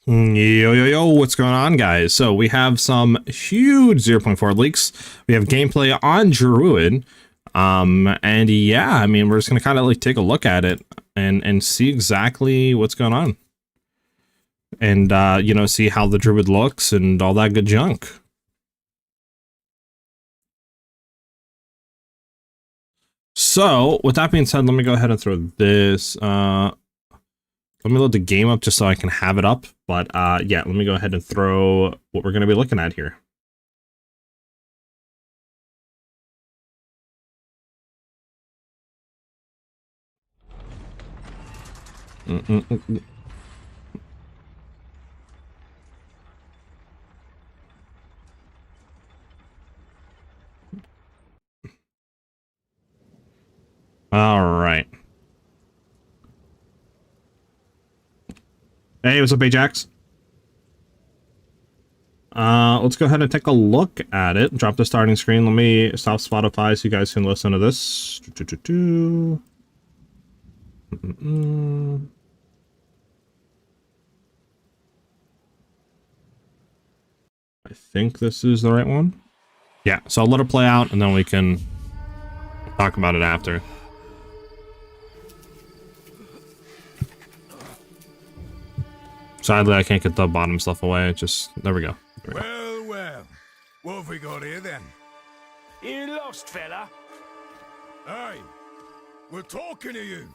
Yo, what's going on, guys? So we have some huge 0.4 leaks. We have gameplay on Druid. And yeah, I mean, we're just gonna kind of like take a look at it and see exactly what's going on. And you know, see how the Druid looks and all that good junk. So with that being said, let me go ahead and throw this let me load the game up just so I can have it up. But yeah, let me go ahead and throw what we're going to be looking at here. All right. Hey, what's up, Ajax? Let's go ahead and take a look at it. Drop the starting screen. Let me stop Spotify so you guys can listen to this. I think this is the right one. Yeah, so I'll let it play out and then we can talk about it after. Sadly, I can't get the bottom stuff away. There we go. Well, what have we got here then? You lost, fella? Hey, we're talking to you.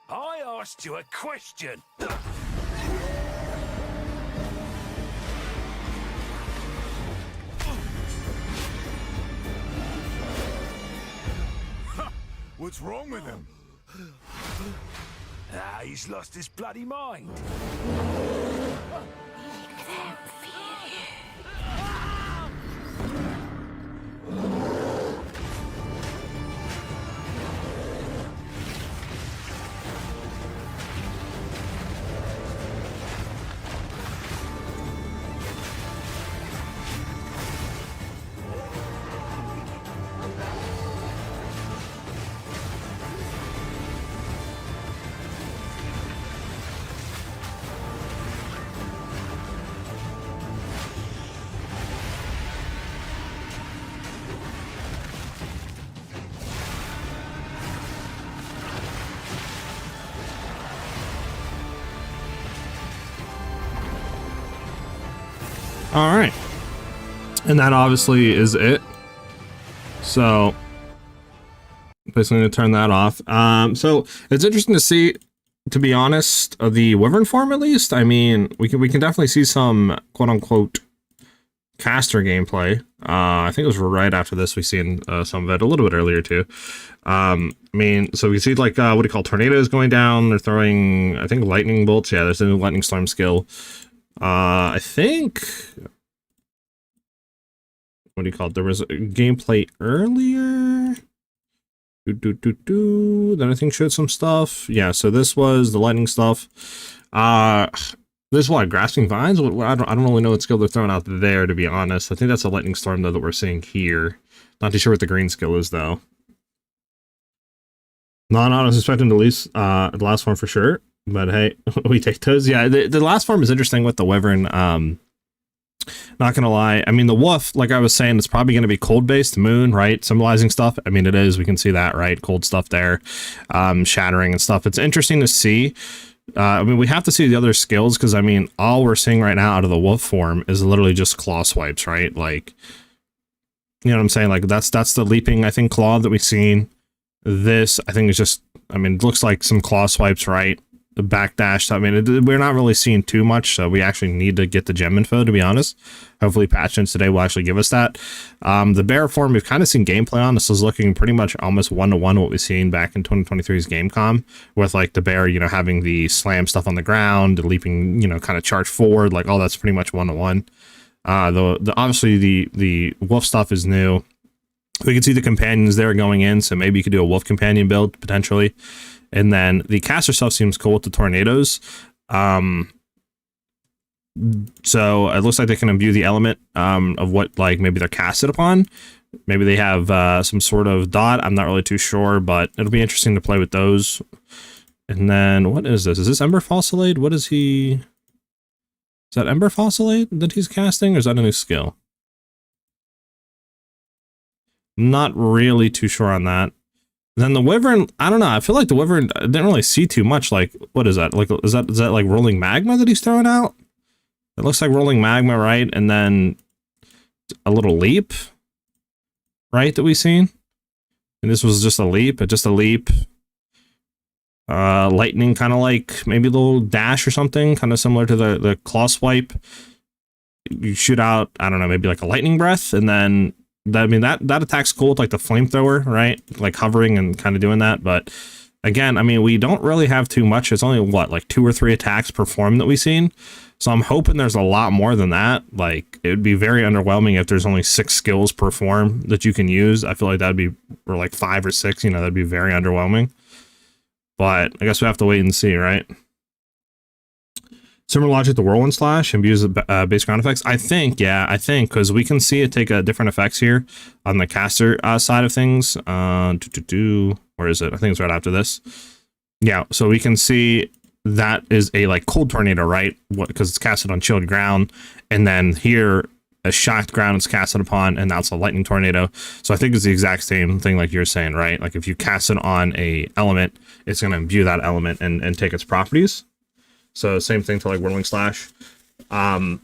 I asked you a question. What's wrong with him? He's lost his bloody mind. All right. And that obviously is it. So basically going to turn that off. So it's interesting to see, to be honest, the Wyvern form at least. I mean, we can definitely see some quote unquote caster gameplay. I think it was right after this we seen some of it a little bit earlier too. I mean, so we see like what do you call tornadoes going down? They're throwing, I think, lightning bolts. Yeah, there's a new lightning storm skill. I think, what do you call it? There was a gameplay earlier. Then I think showed some stuff. Yeah, so this was the lightning stuff. This is what, grasping vines? I don't really know what skill they're throwing out there, to be honest. I think that's a lightning storm though that we're seeing here. Not too sure what the green skill is though. Not I was expecting the last one for sure. But hey, we take those. Yeah, the last form is interesting with the Wyvern. Not gonna lie. I mean, the wolf, like I was saying, it's probably gonna be cold based, moon, right? Symbolizing stuff. I mean, it is. We can see that, right? Cold stuff there, shattering and stuff. It's interesting to see. I mean, we have to see the other skills because I mean, all we're seeing right now out of the wolf form is literally just claw swipes, right? Like, you know what I'm saying? Like that's the leaping, I think, claw that we've seen. This, I think, is just. I mean, it looks like some claw swipes, right? The backdash. I mean, we're not really seeing too much, so we actually need to get the gem info, to be honest. Hopefully patch notes today will actually give us that. The bear form, we've kind of seen gameplay on. This is looking pretty much almost one-to-one what we've seen back in 2023's Gamecom, with like the bear, you know, having the slam stuff on the ground, the leaping, you know, kind of charge forward, like all that's pretty much one-to-one. Obviously the wolf stuff is new. We can see the companions there going in, so maybe you could do a wolf companion build potentially. And then the caster stuff seems cool with the tornadoes. So it looks like they can imbue the element of what like maybe they're casted upon. Maybe they have some sort of dot. I'm not really too sure, but it'll be interesting to play with those. And then what is this? Is this Ember Fossilade? What is he? Is that Ember Fossilate that he's casting, or is that a new skill? Not really too sure on that. Then the Wyvern, I don't know. I feel like the Wyvern, I didn't really see too much. Like, what is that? Like, is that like Rolling Magma that he's throwing out? It looks like Rolling Magma, right? And then a little leap, right? That we've seen. And this was just a leap, lightning, kind of like maybe a little dash or something, kind of similar to the claw swipe. You shoot out, I don't know, maybe like a lightning breath, and then that attack's cool with like the flamethrower, right? Like hovering and kind of doing that. But again, I mean, we don't really have too much. It's only what, like 2 or 3 attacks per form that we've seen. So I'm hoping there's a lot more than that. Like, it would be very underwhelming if there's only 6 skills per form that you can use. I feel like that'd be, or like 5 or 6, you know, that'd be very underwhelming. But I guess we have to wait and see, right? Similar logic to Whirlwind Slash and use base ground effects. I think, because we can see it take different effects here on the caster side of things. Where is it? I think it's right after this. Yeah, so we can see that is a like cold tornado, right? Because it's casted on chilled ground, and then here a shocked ground is casted upon, and that's a lightning tornado. So I think it's the exact same thing like you're saying, right? Like if you cast it on a element, it's going to imbue that element and take its properties. So same thing to like Whirling Slash. And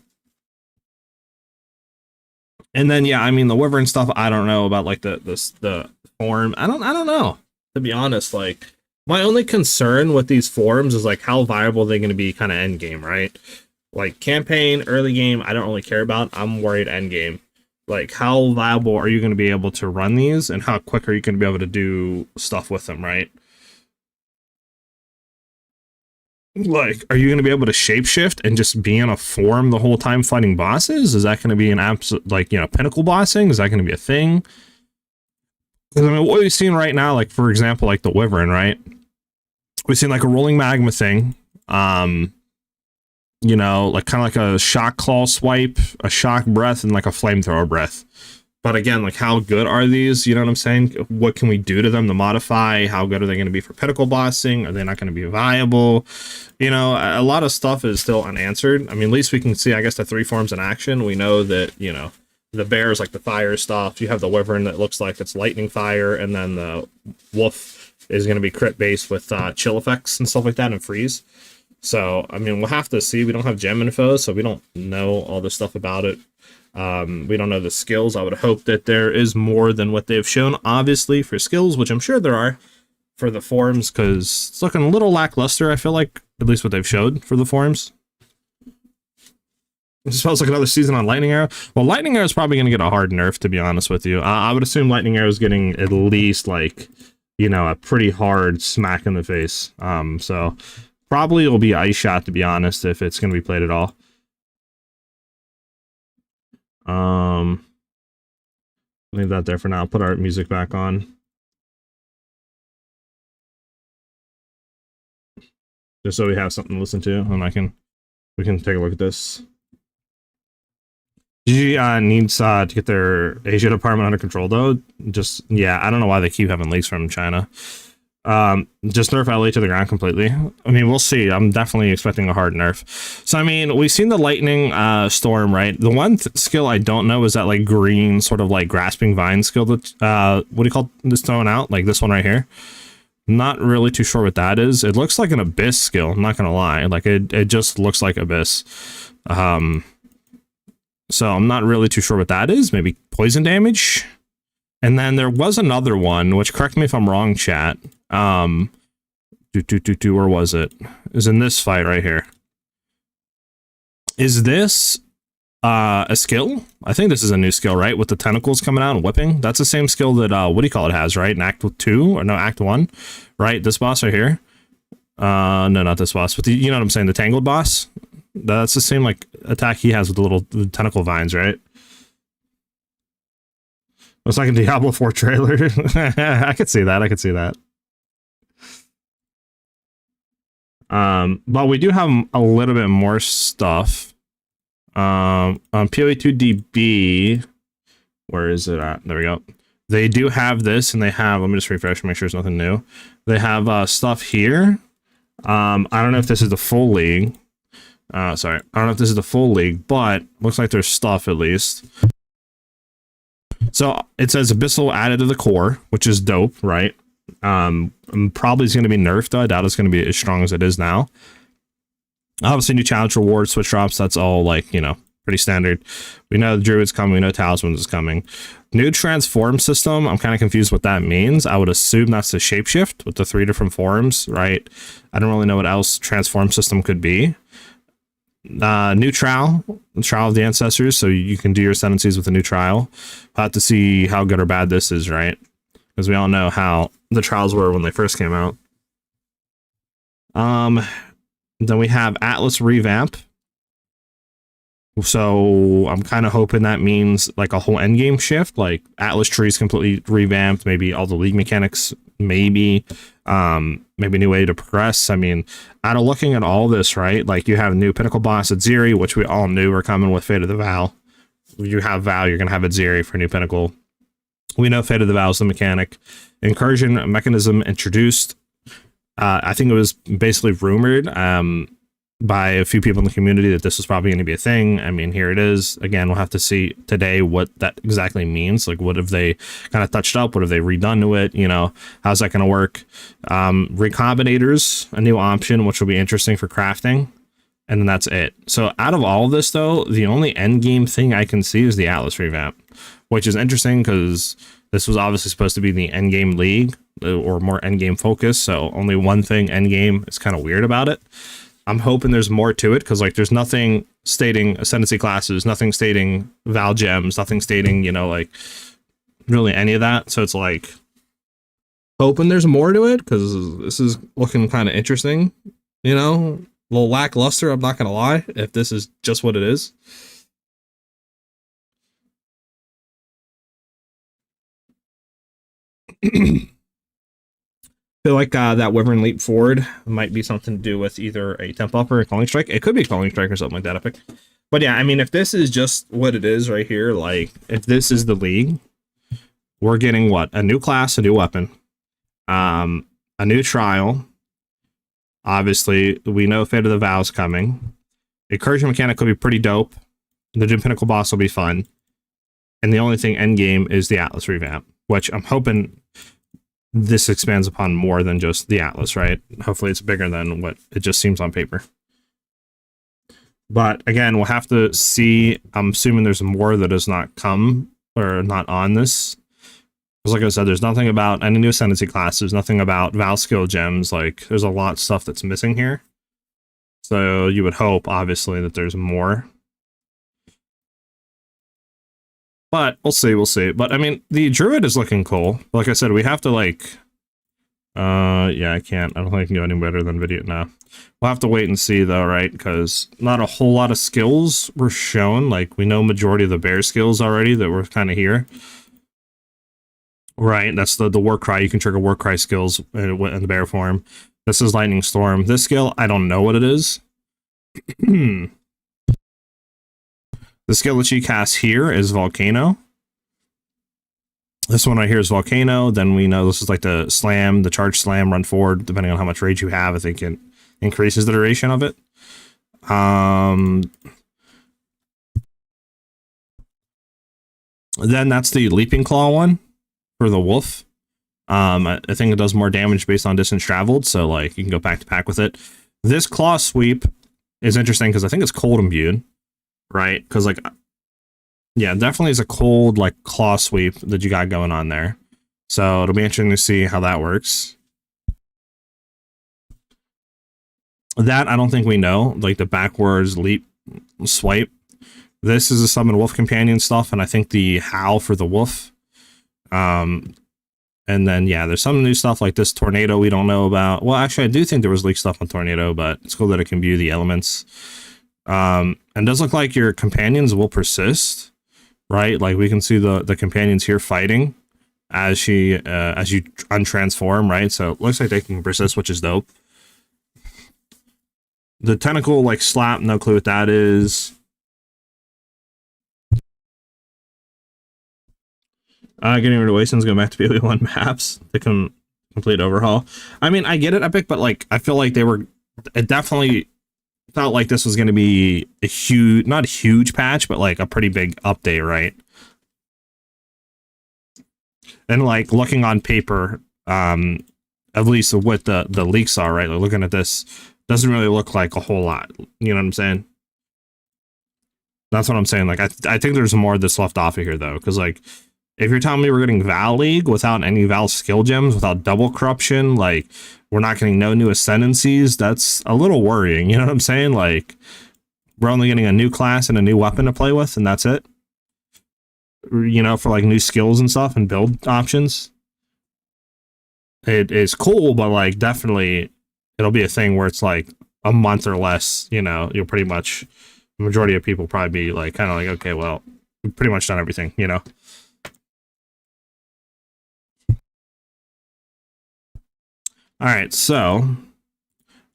then yeah, I mean the Wyvern stuff, I don't know about like the form. I don't know, to be honest. Like, my only concern with these forms is like how viable they're going to be kind of end game, right? Like campaign, early game, I don't really care about. I'm worried end game. Like, how viable are you going to be able to run these, and how quick are you going to be able to do stuff with them, right? Like, are you going to be able to shapeshift and just be in a form the whole time fighting bosses? Is that going to be an absolute, like, you know, pinnacle bossing? Is that going to be a thing? Because, I mean, what we've seen right now, like, for example, like the Wyvern, right? We've seen, like, a Rolling Magma thing. You know, like, kind of like a Shock Claw swipe, a Shock Breath, and, like, a Flamethrower Breath. But again, like, how good are these? You know what I'm saying? What can we do to them to modify? How good are they going to be for pinnacle bossing? Are they not going to be viable? You know, a lot of stuff is still unanswered. I mean, at least we can see, I guess, the 3 forms in action. We know that, you know, the bear is like the fire stuff. You have the Wyvern that looks like it's lightning fire, and then the wolf is going to be crit based with chill effects and stuff like that and freeze. So, I mean, we'll have to see. We don't have gem info, so we don't know all the stuff about it. We don't know the skills. I would hope that there is more than what they've shown, obviously, for skills, which I'm sure there are for the forms, because it's looking a little lackluster, I feel like, at least what they've showed for the forms. It smells like another season on Lightning Arrow. Well, Lightning Arrow is probably going to get a hard nerf, to be honest with you. I would assume Lightning Arrow is getting at least, like, you know, a pretty hard smack in the face. So probably it'll be Ice Shot, to be honest, if it's going to be played at all. Leave that there for now. Put our music back on. Just so we have something to listen to, and we can take a look at this. GG needs to get their Asia department under control, though. Just, yeah, I don't know why they keep having leaks from China. Just nerf LA to the ground completely. I mean, we'll see. I'm definitely expecting a hard nerf. So, I mean, we've seen the lightning storm, right? The one skill I don't know is that, like, green sort of, like, grasping vine skill that, what do you call this throwing out? Like, this one right here. Not really too sure what that is. It looks like an abyss skill, I'm not gonna lie. Like, it just looks like abyss. So I'm not really too sure what that is. Maybe poison damage? And then there was another one, which, correct me if I'm wrong, chat. Where was it? Is in this fight right here. Is this a skill? I think this is a new skill, right? With the tentacles coming out and whipping. That's the same skill that what do you call it has, right? In Act 2 or no, Act 1, right? This boss right here. No, not this boss, but you know what I'm saying, the Tangled boss. That's the same like attack he has with the little tentacle vines, right? It's like a Diablo 4 trailer. I could see that. I could see that. But we do have a little bit more stuff. On PoE 2DB, where is it at? There we go. They do have this, and they have, let me just refresh and make sure there's nothing new. They have stuff here. I don't know if this is the full league, Sorry, I don't know if this is the full league, but looks like there's stuff at least. So it says Abyssal added to the core, which is dope, right? Probably is going to be nerfed though. I doubt it's going to be as strong as it is now. Obviously, new challenge rewards, switch drops. That's all like, you know, pretty standard. We know the Druid's coming. We know Talisman's is coming. New transform system. I'm kind of confused what that means. I would assume that's the shapeshift with the 3 different forms, right? I don't really know what else transform system could be. New trial of the ancestors, so you can do your ascendancies with a new trial. We'll have to see how good or bad this is, right? Because we all know how the trials were when they first came out. Then we have Atlas revamp. So I'm kind of hoping that means like a whole endgame shift, like Atlas trees completely revamped, maybe all the league mechanics, maybe maybe a new way to progress. I mean, out of looking at all this, right, like you have a new pinnacle boss at Zeri, which we all knew were coming with Fate of the Vow. You have Vow, you're gonna have at Zeri for new pinnacle. We know Fate of the Vow is the mechanic. Incursion mechanism introduced. I think it was basically rumored by a few people in the community that this was probably going to be a thing. I mean, here it is. Again, we'll have to see today what that exactly means. Like, what have they kind of touched up? What have they redone to it? You know, how's that going to work? Recombinators, a new option, which will be interesting for crafting. And then that's it. So out of all of this, though, the only end game thing I can see is the Atlas revamp, which is interesting because this was obviously supposed to be the end game league or more end game focus. So only one thing end game is kind of weird about it. I'm hoping there's more to it because, like, there's nothing stating Ascendancy classes, nothing stating Val gems, nothing stating, you know, like, really any of that. So it's like, hoping there's more to it because this is looking kind of interesting, you know, a little lackluster. I'm not going to lie, if this is just what it is. Feel like that Wyvern Leap Forward might be something to do with either a Temp Up or a Calling Strike. It could be a Calling Strike or something like that, Epic. But yeah, I mean, if this is just what it is right here, like, if this is the league, we're getting what? A new class, a new weapon, a new trial. Obviously, we know Fate of the Vow is coming. Incursion mechanic could be pretty dope. The new Pinnacle boss will be fun. And the only thing endgame is the Atlas revamp, which I'm hoping this expands upon more than just the Atlas, right? Hopefully it's bigger than what it just seems on paper. But again, we'll have to see. I'm assuming there's more that does not come or not on this. Because like I said, there's nothing about any new Ascendancy classes, nothing about Val skill gems. Like, there's a lot of stuff that's missing here. So you would hope, obviously, that there's more. But we'll see. But I mean, the Druid is looking cool. Like I said, we have to like, yeah, I don't think I can do any better than video now. We'll have to wait and see though, right? Because not a whole lot of skills were shown. Like, we know majority of the bear skills already that were kind of here. Right, that's the war cry. You can trigger war cry skills in the bear form. This is Lightning Storm. This skill, I don't know what it is. The skill that she casts here is Volcano. This one right here is Volcano. Then we know this is like the slam, the charge slam, run forward, depending on how much rage you have. I think it increases the duration of it. Then that's the Leaping Claw one for the wolf. I think it does more damage based on distance traveled. So like you can go back to back with it. This Claw Sweep is interesting because I think it's cold imbued. Right, because like, yeah, definitely is a cold like claw sweep that you got going on there. So it'll be interesting to see how that works. That I don't think we know, like the backwards leap swipe. This is a summon wolf companion stuff, and I think the howl for the wolf. And then yeah, there's some new stuff like this tornado we don't know about. Well, actually, I do think there was leak stuff on tornado, but it's cool that it can view the elements. And it does look like your companions will persist, right? Like we can see the companions here fighting as you untransform, right? So it looks like they can persist, which is dope. The tentacle like slap, no clue what that is. Getting rid of Wastelands, going back to PoE 1 maps to complete overhaul. I mean, I get it, Epic, but like I feel like it definitely felt like this was going to be a huge, not a huge patch, but like a pretty big update, right? And like looking on paper, at least what the leaks are, right? Like looking at this, doesn't really look like a whole lot. You know what I'm saying? That's what I'm saying. Like, I think there's more of this left off of here, though, because like, if you're telling me we're getting Val League without any Val skill gems, without double corruption, like we're not getting no new ascendancies, that's a little worrying. You know what I'm saying? Like, we're only getting a new class and a new weapon to play with, and that's it. You know, for like new skills and stuff and build options. It is cool, but like definitely it'll be a thing where it's like a month or less, you know, you'll pretty much, the majority of people probably be like, kind of like, okay, well, we've pretty much done everything, you know? All right, so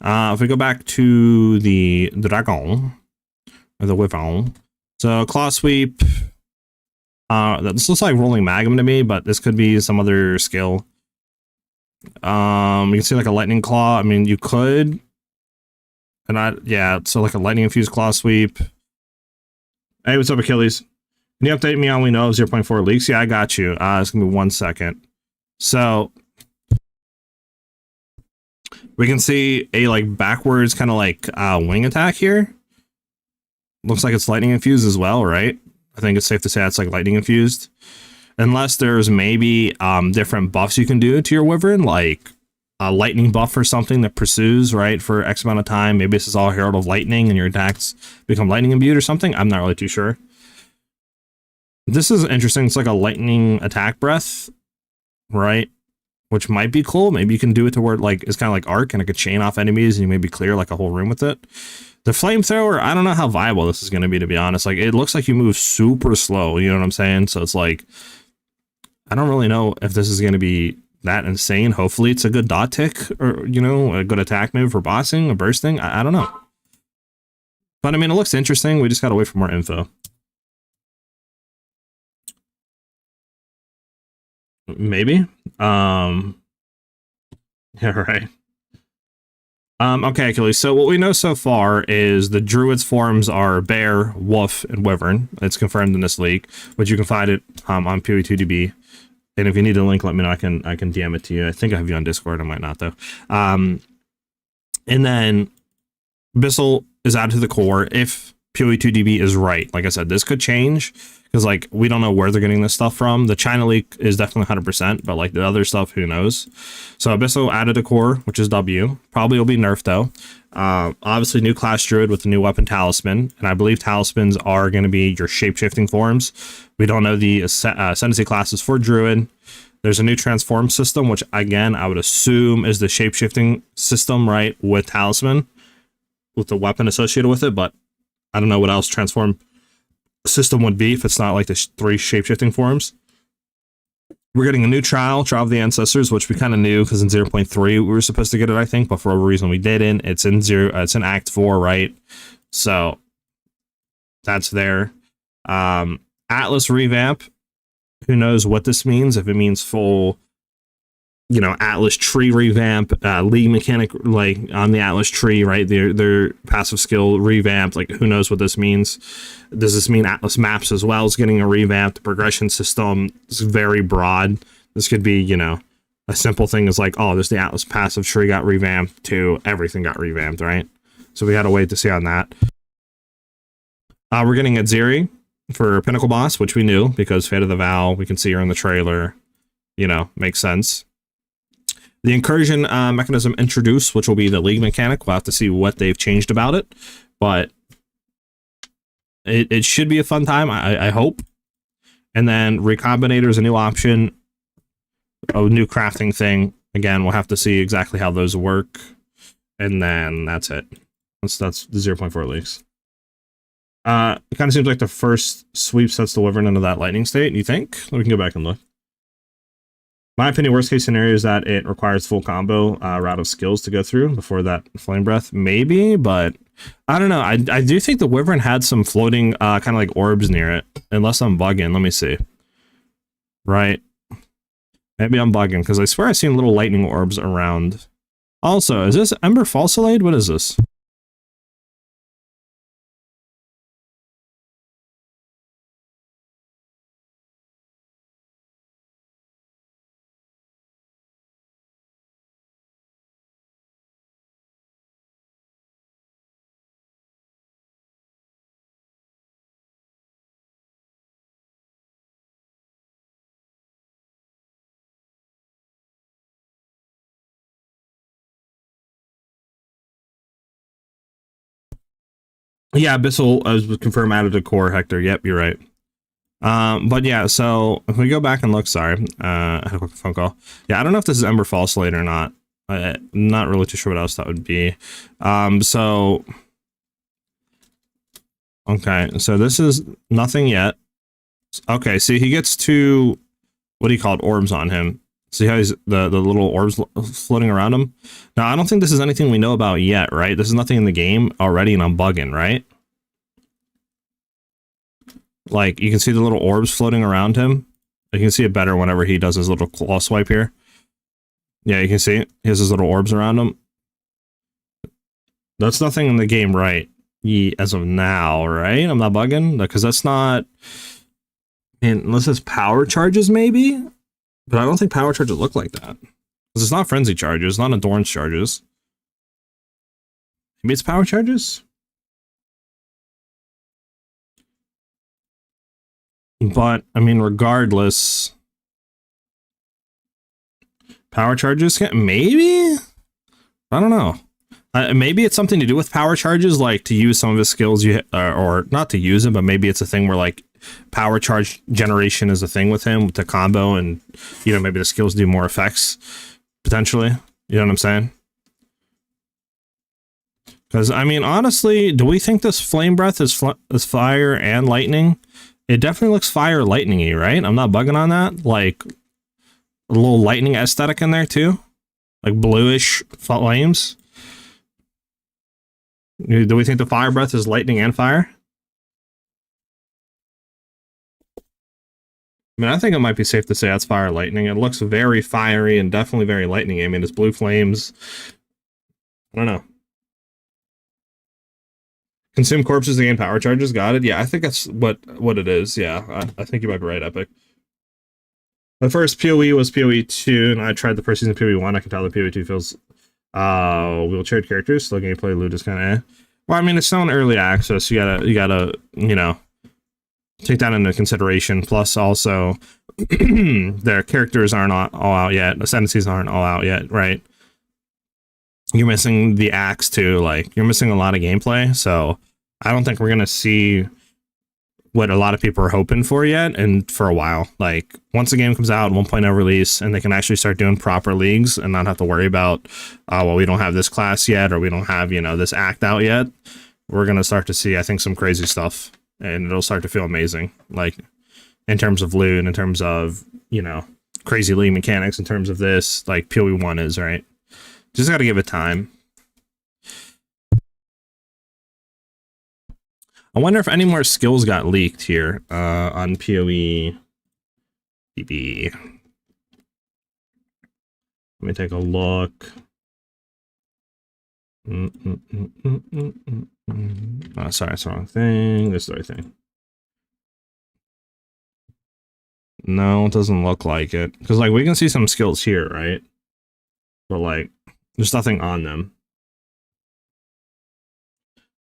if we go back to the dragon or the wyvern, so claw sweep. This looks like rolling magma to me, but this could be some other skill. You can see like a lightning claw. I mean, you could, and yeah. So like a lightning infused claw sweep. Hey, what's up, Achilles? Can you update me on we know of 0.4 leaks? Yeah, I got you. It's gonna be 1 second. So we can see a like backwards kind of like wing attack here. Looks like it's lightning infused as well, right? I think it's safe to say it's like lightning infused. Unless there's maybe different buffs you can do to your wyvern, like a lightning buff or something that pursues, right, for X amount of time. Maybe this is all Herald of Lightning and your attacks become lightning imbued or something. I'm not really too sure. This is interesting. It's like a lightning attack breath, right? Which might be cool. Maybe you can do it to where it like it's kind of like arc and it could chain off enemies and you maybe clear like a whole room with it. The flamethrower, I don't know how viable this is going to be, to be honest. Like, it looks like you move super slow, you know what I'm saying? So it's like, I don't really know if this is going to be that insane. Hopefully it's a good dot tick or, you know, a good attack move for bossing or bursting. I don't know. But I mean, it looks interesting. We just got to wait for more info. Maybe. Yeah, right. Okay, Achilles. So what we know so far is the Druid's forms are Bear, Wolf, and Wyvern. It's confirmed in this leak, but you can find it on PoE 2DB. And if you need a link, let me know. I can DM it to you. I think I have you on Discord. I might not though. And then Abyssal is added to the core if PoE 2DB is right. Like I said, this could change because like we don't know where they're getting this stuff from. The China leak is definitely 100%, but like the other stuff, who knows? So Abyssal added a core, which is W. Probably will be nerfed though. Obviously new class Druid with the new weapon Talisman, and I believe Talismans are going to be your shape-shifting forms. We don't know the Ascendancy classes for Druid. There's a new transform system, which again I would assume is the shape-shifting system, right, with Talisman, with the weapon associated with it, but I don't know what else transform system would be if it's not like the 3 shape-shifting forms. We're getting a new trial of the ancestors, which we kind of knew because in 0.3 we were supposed to get it, I think, but for whatever reason we didn't. It's in it's in Act 4, right? So that's there. Atlas revamp. Who knows what this means? If it means full, you know, Atlas tree revamp, league mechanic like on the Atlas tree, right? Their passive skill revamp. Like, who knows what this means? Does this mean Atlas maps as well is getting a revamp? The progression system is very broad. This could be, you know, a simple thing is like, oh, there's the Atlas passive tree got revamped to everything got revamped, right? So we got to wait to see on that. We're getting a Zeri for Pinnacle Boss, which we knew because Fate of the Vow, we can see her in the trailer, you know, makes sense. The incursion mechanism introduced, which will be the league mechanic. We'll have to see what they've changed about it, but it should be a fun time, I hope. And then Recombinator is a new option, a new crafting thing. Again, we'll have to see exactly how those work. And then that's it. That's the 0.4 leaks. It kind of seems like the first sweep sets the Wyvern into that lightning state. You think? We can go back and look. My opinion, worst case scenario is that it requires full combo route of skills to go through before that flame breath, maybe, but I don't know. I do think the Wyvern had some floating kind of like orbs near it, unless I'm bugging. Let me see. Right. Maybe I'm bugging because I swear I've seen little lightning orbs around. Also, is this Ember Falsilade? What is this? Yeah, Abyssal was confirmed added to core, Hector. Yep, you're right. But yeah, so if we go back and look, sorry, I had a quick phone call. Yeah, I don't know if this is Emberfall Slate or not. I'm not really too sure what else that would be. So okay, so this is nothing yet. Okay, see, he gets two, what do you call it, orbs on him. See how he's the little orbs floating around him? Now, I don't think this is anything we know about yet, right? This is nothing in the game already, and I'm bugging, right? Like, you can see the little orbs floating around him. You can see it better whenever he does his little claw swipe here. Yeah, you can see it. He has his little orbs around him. That's nothing in the game, right? As of now, right? I'm not bugging? Because that's not... unless it's power charges, maybe? But I don't think power charges look like that. Because it's not frenzy charges, not endurance charges. Maybe it's power charges? But, I mean, regardless... Power charges can... Maybe? I don't know. Maybe it's something to do with power charges, like to use some of his skills, or not to use them, but maybe it's a thing where, like, power charge generation is a thing with him, with the combo, and, you know, maybe the skills do more effects, potentially. You know what I'm saying? Because, I mean, honestly, do we think this Flame Breath is fire and lightning? It definitely looks fire lightning-y, right? I'm not bugging on that. Like, a little lightning aesthetic in there, too. Like, bluish flames. Do we think the Fire Breath is lightning and fire? I mean, I think it might be safe to say that's fire lightning. It looks very fiery and definitely very lightning. I mean, it's blue flames. I don't know. Consume corpses to gain power charges. Got it. Yeah, I think that's what it is. Yeah, I think you might be right, Epic. The first PoE was PoE 2, and I tried the first season PoE 1. I can tell the PoE 2 feels wheelchaired characters, so gameplay loot is kind of eh. Well, I mean, it's still in early access. You gotta, you know, take that into consideration. Plus, also, their characters aren't all out yet. Ascendancies aren't all out yet, right? You're missing the axe too. Like, you're missing a lot of gameplay. So I don't think we're gonna see what a lot of people are hoping for yet, and for a while. Like, once the game comes out, 1.0 release, and they can actually start doing proper leagues and not have to worry about, well, we don't have this class yet, or we don't have, you know, this act out yet, we're going to start to see, I think, some crazy stuff, and it'll start to feel amazing. Like, in terms of loot, in terms of, you know, crazy league mechanics, in terms of this, like PoE 1 is, right? Just got to give it time. I wonder if any more skills got leaked here on PoE PB. Let me take a look. Oh, sorry, that's the wrong thing. This is the right thing. No, it doesn't look like it. Because, like, we can see some skills here, right? But, like, there's nothing on them.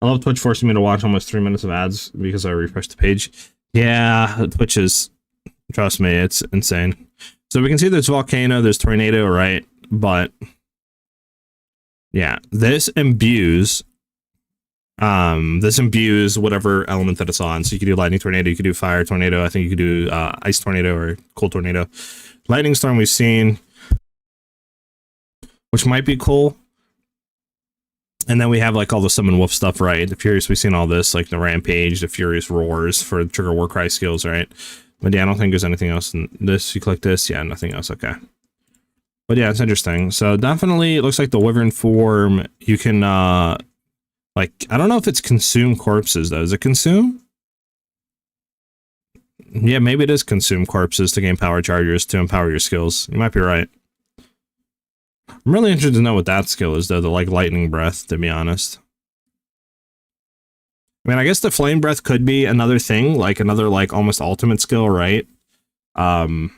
I love Twitch forcing me to watch almost 3 minutes of ads because I refreshed the page. Yeah, Twitch is, trust me, it's insane. So we can see there's Volcano, there's Tornado, right? But yeah, this imbues whatever element that it's on. So you could do Lightning Tornado, you could do Fire Tornado, I think you could do Ice Tornado or Cold Tornado. Lightning Storm we've seen, which might be cool. And then we have, like, all the Summon Wolf stuff, right? The Furious, we've seen all this, like the Rampage, the Furious Roars for the Trigger Warcry skills, right? But yeah, I don't think there's anything else in this. You click this, yeah, nothing else, okay. But yeah, it's interesting. So definitely, it looks like the Wyvern form, you can, like, I don't know if it's consume corpses, though. Is it consume? Yeah, maybe it is consume corpses to gain power chargers to empower your skills. You might be right. I'm really interested to know what that skill is, though, the, like, Lightning Breath, to be honest. I mean, I guess the Flame Breath could be another thing, like, another, like, almost ultimate skill, right? To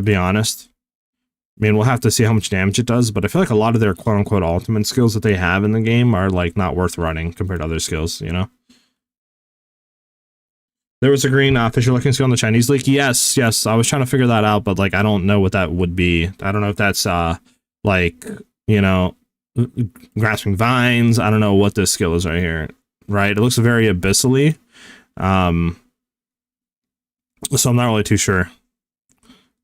be honest. I mean, we'll have to see how much damage it does, but I feel like a lot of their quote-unquote ultimate skills that they have in the game are, like, not worth running compared to other skills, you know? There was a green fisher-looking skill in the Chinese league? Yes, I was trying to figure that out, but, like, I don't know what that would be. I don't know if that's, like, you know, grasping vines. I don't know what this skill is right here. right? It looks very abyssally. So I'm not really too sure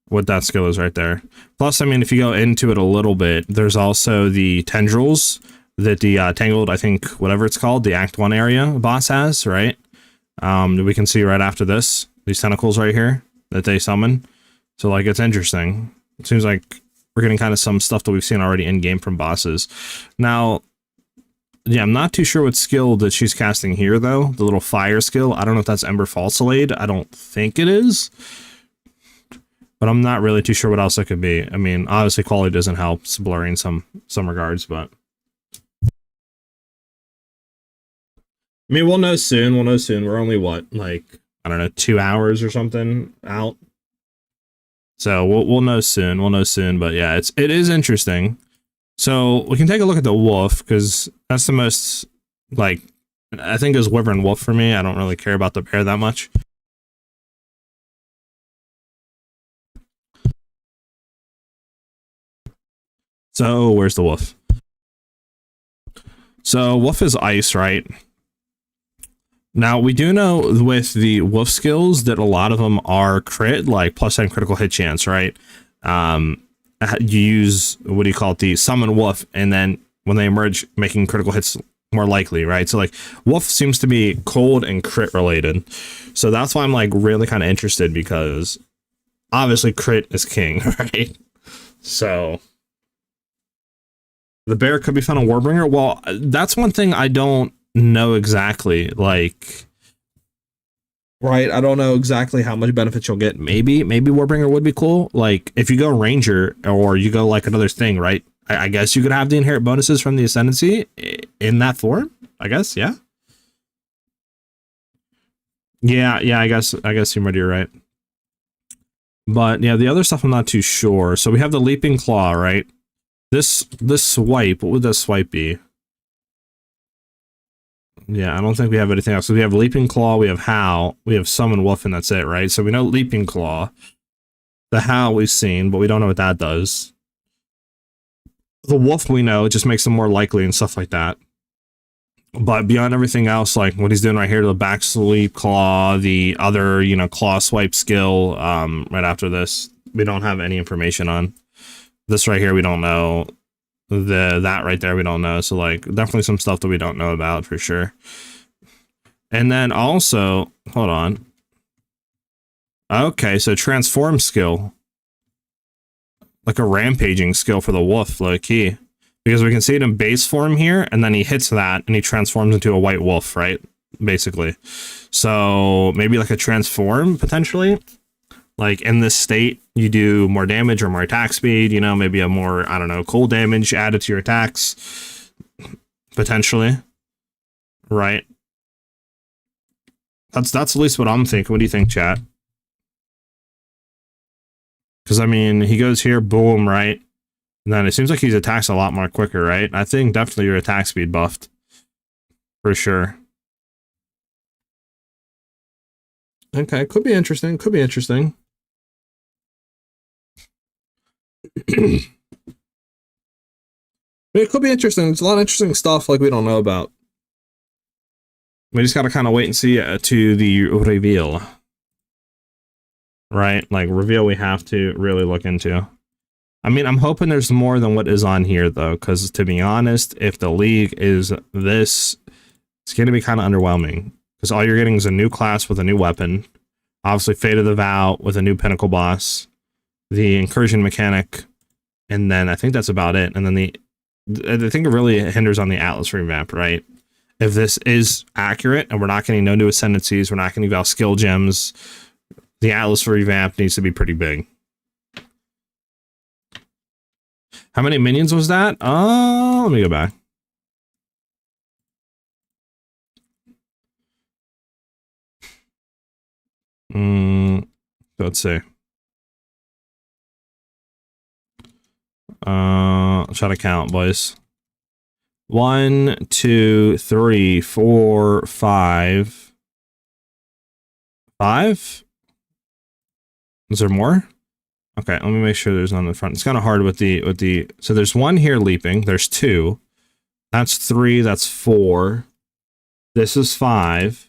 what that skill is right there. Plus, I mean, if you go into it a little bit, there's also the tendrils that the Tangled, I think, whatever it's called, the Act 1 area boss has, right? We can see right after this, these tentacles right here that they summon. So, like, it's interesting. It seems like we're getting kind of some stuff that we've seen already in-game from bosses. Now, yeah, I'm not too sure what skill that she's casting here, though. The little fire skill. I don't know if that's Ember Falsilade. I don't think it is. But I'm not really too sure what else it could be. I mean, obviously quality doesn't help. It's blurry in some regards, but... I mean, we'll know soon. We'll know soon. We're only, what, like, I don't know, 2 hours or something out? So we'll know soon. We'll know soon. But yeah, it is interesting. So we can take a look at the wolf, because that's the most, like, I think it was Wyvern Wolf for me. I don't really care about the bear that much. So where's the wolf? So wolf is ice, right? Now we do know with the wolf skills that a lot of them are crit, like +10 critical hit chance, right? You use, what do you call it, the summon wolf, and then when they emerge, making critical hits more likely, right? So like wolf seems to be cold and crit related. So that's why I'm like really kind of interested, because obviously crit is king, right? So the bear could be found on Warbringer. Well, that's one thing I don't know exactly, like, right? I don't know exactly how much benefit you'll get. Maybe Warbringer would be cool. Like if you go Ranger or you go like another thing, right? I guess you could have the inherit bonuses from the Ascendancy in that form. I guess, yeah. Yeah, I guess you're right. But yeah, the other stuff I'm not too sure. So we have the Leaping Claw, right? This swipe, what would that swipe be? Yeah, I don't think we have anything else. So we have Leaping Claw, we have Howl, we have Summon Wolf, and that's it, right? So we know Leaping Claw. The Howl we've seen, but we don't know what that does. The Wolf we know, it just makes them more likely and stuff like that. But beyond everything else, like what he's doing right here, the back sweep claw, the other, you know, claw swipe skill, right after this, we don't have any information on. This right here, we don't know. That right there, we don't know. So like definitely some stuff that we don't know about for sure. And then also, hold on. Okay, so transform skill. Like a rampaging skill for the wolf, low key. Because we can see it in base form here, and then he hits that, and he transforms into a white wolf, right? Basically. So maybe like a transform, potentially. Like in this state, you do more damage or more attack speed, you know, maybe a more, I don't know, cold damage added to your attacks. Potentially. Right? That's at least what I'm thinking. What do you think, chat? Because, I mean, he goes here, boom, right? And then it seems like he attacks a lot more quicker, right? I think definitely your attack speed buffed. For sure. Okay, could be interesting. Could be interesting. It could be interesting. It's a lot of interesting stuff like we don't know about. We just gotta kind of wait and see to the reveal. Right? Like, reveal we have to really look into. I mean, I'm hoping there's more than what is on here, though, because to be honest, if the League is this, it's going to be kind of underwhelming. Because all you're getting is a new class with a new weapon. Obviously, Fate of the Vow with a new Pinnacle boss. The Incursion mechanic. And then I think that's about it. And then I think it really hinders on the Atlas revamp, right? If this is accurate and we're not getting no new Ascendancies, we're not getting Val skill gems, the Atlas revamp needs to be pretty big. How many minions was that? Oh, let me go back. Let's see. I'll try to count, boys. 1, 2, 3, 4, 5. 5? Is there more? Okay, let me make sure there's none in the front. It's kind of hard with the so there's one here leaping. There's 2. That's 3. That's 4. This is 5.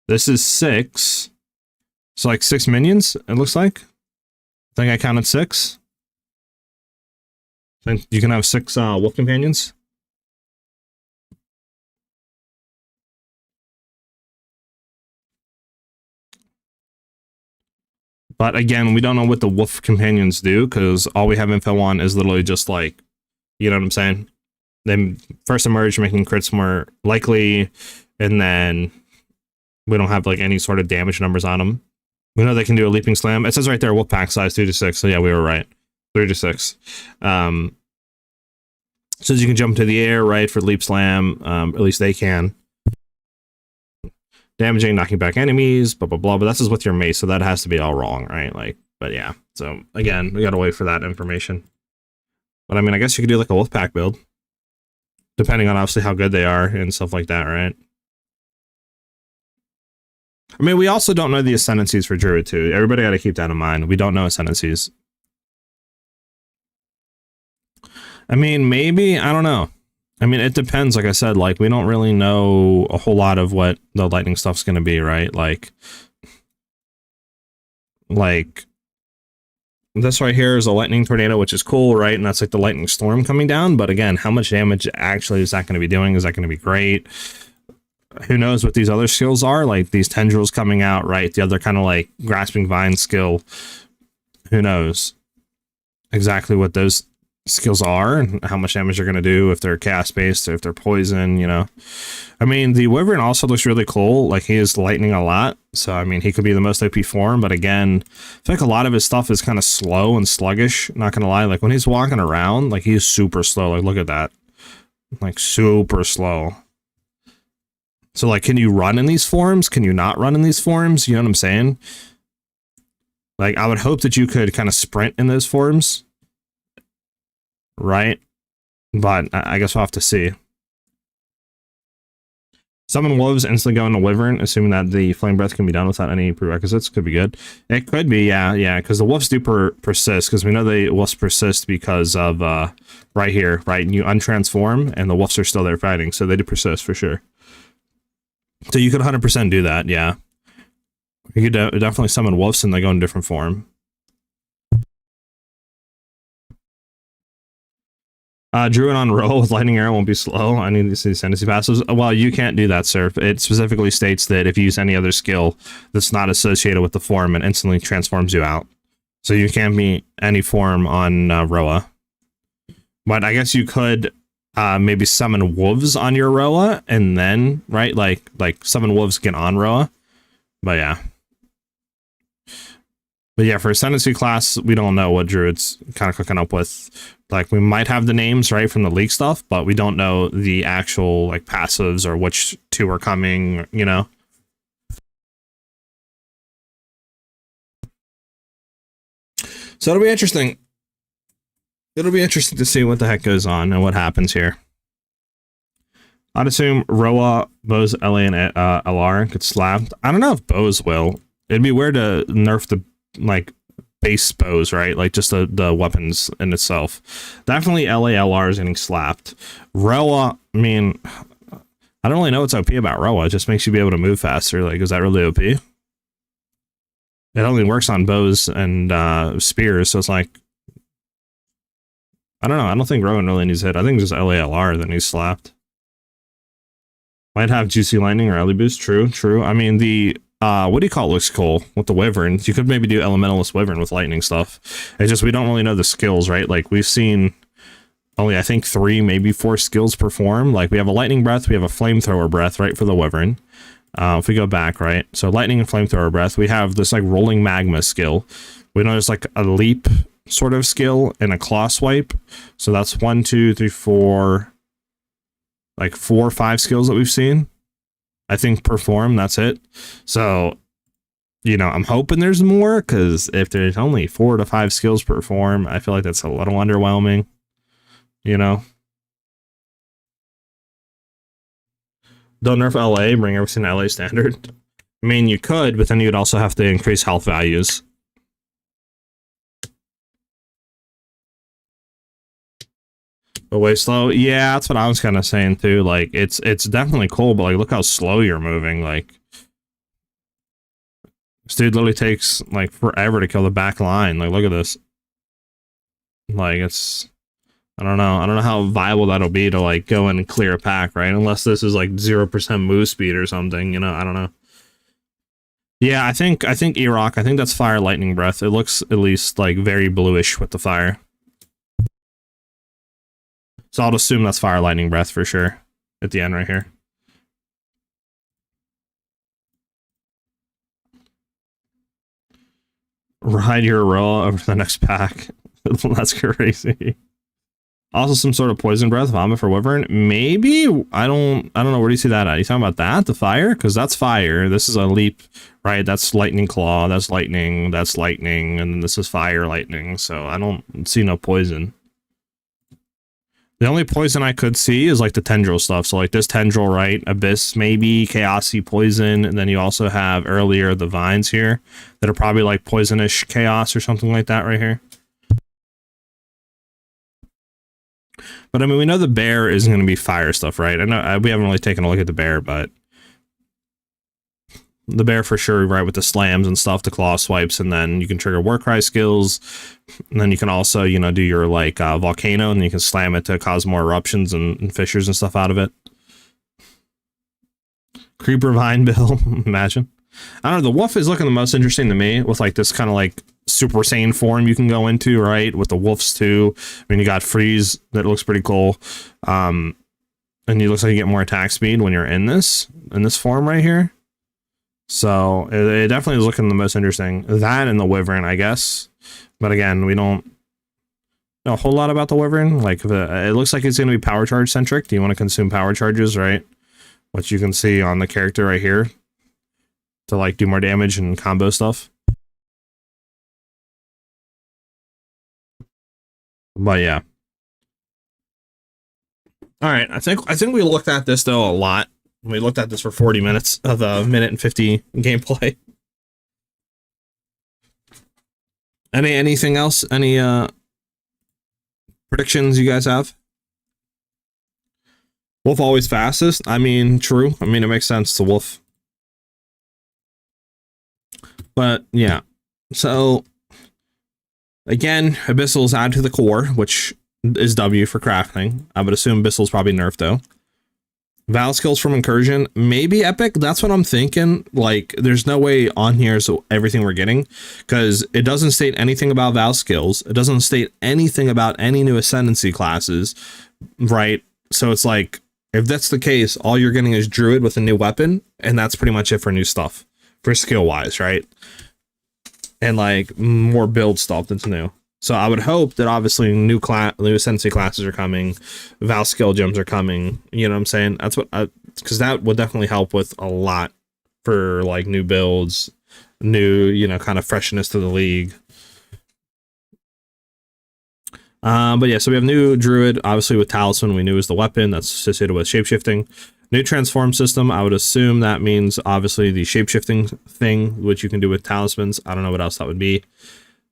This is 6. So like 6 minions, it looks like. I think I counted 6. I think you can have 6 wolf companions. But again, we don't know what the wolf companions do because all we have info on is literally just like, you know what I'm saying? They first emerge, making crits more likely, and then we don't have like any sort of damage numbers on them. We know they can do a leaping slam. It says right there, wolf pack size 2 to 6. So yeah, we were right. 3 to 6. Says you can jump into the air, right, for leap slam. At least they can. Damaging, knocking back enemies, blah, blah, blah. But that's just with your mace, so that has to be all wrong, right? Like, but yeah. So again, we gotta wait for that information. But I mean, I guess you could do like a wolf pack build. Depending on obviously how good they are and stuff like that, right? I mean, we also don't know the ascendancies for Druid too. Everybody got to keep that in mind. We don't know ascendancies. I mean, maybe, I don't know. I mean, it depends. Like I said, like we don't really know a whole lot of what the lightning stuff's going to be, right? Like this right here is a lightning tornado, which is cool, right? And that's like the lightning storm coming down. But again, how much damage actually is that going to be doing? Is that going to be great? Who knows what these other skills are? Like these tendrils coming out, right? The other kind of like grasping vine skill. Who knows exactly what those skills are and how much damage they're going to do, if they're cast based or if they're poison, you know. I mean, the wyvern also looks really cool. Like he is lightning a lot. So, I mean, he could be the most OP form. But again, I feel like a lot of his stuff is kind of slow and sluggish. Not going to lie. Like when he's walking around, like he's super slow. Like look at that. Like super slow. So like, can you run in these forms? Can you not run in these forms? You know what I'm saying? Like I would hope that you could kind of sprint in those forms. Right? But I guess we'll have to see. Summon wolves, instantly go into wyvern, assuming that the flame breath can be done without any prerequisites. Could be good. It could be, yeah, because the wolves do persist, because we know the wolves persist because of, right here, right? You untransform, and the wolves are still there fighting, so they do persist for sure. So you could 100% do that, yeah. You could definitely summon wolves, and they go in a different form. Druid on roll with lightning arrow won't be slow. I need to see ascendancy passives. Well, you can't do that, sir. It specifically states that if you use any other skill that's not associated with the form, it instantly transforms you out. So you can't be any form on Roa. But I guess you could maybe summon wolves on your Roa and then, right? Like summon wolves get on Roa. But yeah. But yeah, for Ascendancy class, we don't know what Druid's kind of cooking up with. Like, we might have the names, right, from the leak stuff, but we don't know the actual, like, passives or which two are coming, you know? So it'll be interesting. It'll be interesting to see what the heck goes on and what happens here. I'd assume Roa, Bows, LA, and LR get slapped. I don't know if Bows will. It'd be weird to nerf the, like, base bows, right? Like just the weapons in itself. Definitely LR is getting slapped. Roa, I mean, I don't really know what's OP about Roa. It just makes you be able to move faster. Like, is that really OP? It only works on bows and spears, so it's like, I don't know. I don't think Rowan really needs hit. I think just LR, then he's slapped. Might have juicy lightning or Ellie boost. True. I mean, the what do you call it looks cool with the wyverns. You could maybe do elementalist wyvern with lightning stuff. It's just we don't really know the skills, right? Like we've seen only I think 3, maybe 4 skills perform. Like we have a lightning breath, we have a flamethrower breath, right, for the wyvern. If we go back, right, so lightning and flamethrower breath, we have this like rolling magma skill. We know there's like a leap sort of skill and a claw swipe. So that's 1, 2, 3, 4, like 4 or 5 skills that we've seen. I think perform, that's it. So, you know, I'm hoping there's more, because if there's only 4 to 5 skills perform, I feel like that's a little underwhelming, you know? Don't nerf LA, bring everything to LA standard. I mean, you could, but then you'd also have to increase health values. But way slow. Yeah, that's what I was kind of saying too. Like it's definitely cool, but like look how slow you're moving. Like this dude literally takes like forever to kill the back line. Like look at this. Like it's I don't know how viable that'll be to like go in and clear a pack, right? Unless this is like 0% move speed or something, you know, I don't know. Yeah, I think E-Rock, I think that's fire lightning breath. It looks at least like very bluish with the fire. So I'll assume that's fire lightning breath for sure at the end right here. Ride your roll over the next pack. That's crazy. Also some sort of poison breath, vomit for wyvern. Maybe I don't know, where do you see that at? You talking about that? The fire? Because that's fire. This is a leap, right? That's lightning claw, that's lightning, and then this is fire lightning. So I don't see no poison. The only poison I could see is like the tendril stuff. So like this tendril, right? Abyss, maybe chaosy poison, and then you also have earlier the vines here that are probably like poisonish chaos or something like that right here. But I mean, we know the bear isn't going to be fire stuff, right? I know we haven't really taken a look at the bear, but the bear for sure, right? With the slams and stuff, the claw swipes, and then you can trigger Warcry skills. And then you can also, you know, do your like volcano, and you can slam it to cause more eruptions and fissures and stuff out of it. Creeper Vine Bill, imagine. I don't know, the wolf is looking the most interesting to me with like this kind of like Super Saiyan form you can go into, right? With the wolves too. I mean, you got Freeze that looks pretty cool. And it looks like you get more attack speed when you're in this form right here. So it definitely is looking the most interesting. That and the wyvern, I guess. But again, we don't know a whole lot about the wyvern. Like it looks like it's going to be power charge centric. Do you want to consume power charges, right? Which you can see on the character right here to like do more damage and combo stuff. But yeah. All right, I think we looked at this though a lot. We looked at this for 40 minutes of a minute and 50 gameplay. Anything else? Any predictions you guys have? Wolf always fastest. I mean, true. I mean, it makes sense to wolf. But yeah. So again, Abyssal's add to the core, which is W for crafting. I would assume Abyssal's probably nerfed though. Val skills from Incursion, maybe epic. That's what I'm thinking. Like, there's no way on here so everything we're getting, because it doesn't state anything about Val skills. It doesn't state anything about any new Ascendancy classes, right? So it's like, if that's the case, all you're getting is Druid with a new weapon, and that's pretty much it for new stuff, for skill wise, right? And like more build stuff that's new. So I would hope that obviously new Ascendancy classes are coming, Val skill gems are coming. You know what I'm saying? That's what because that would definitely help with a lot for like new builds, new, you know, kind of freshness to the league. But yeah, so we have new Druid, obviously with Talisman, we knew is the weapon that's associated with shapeshifting. New transform system, I would assume that means obviously the shapeshifting thing, which you can do with talismans. I don't know what else that would be.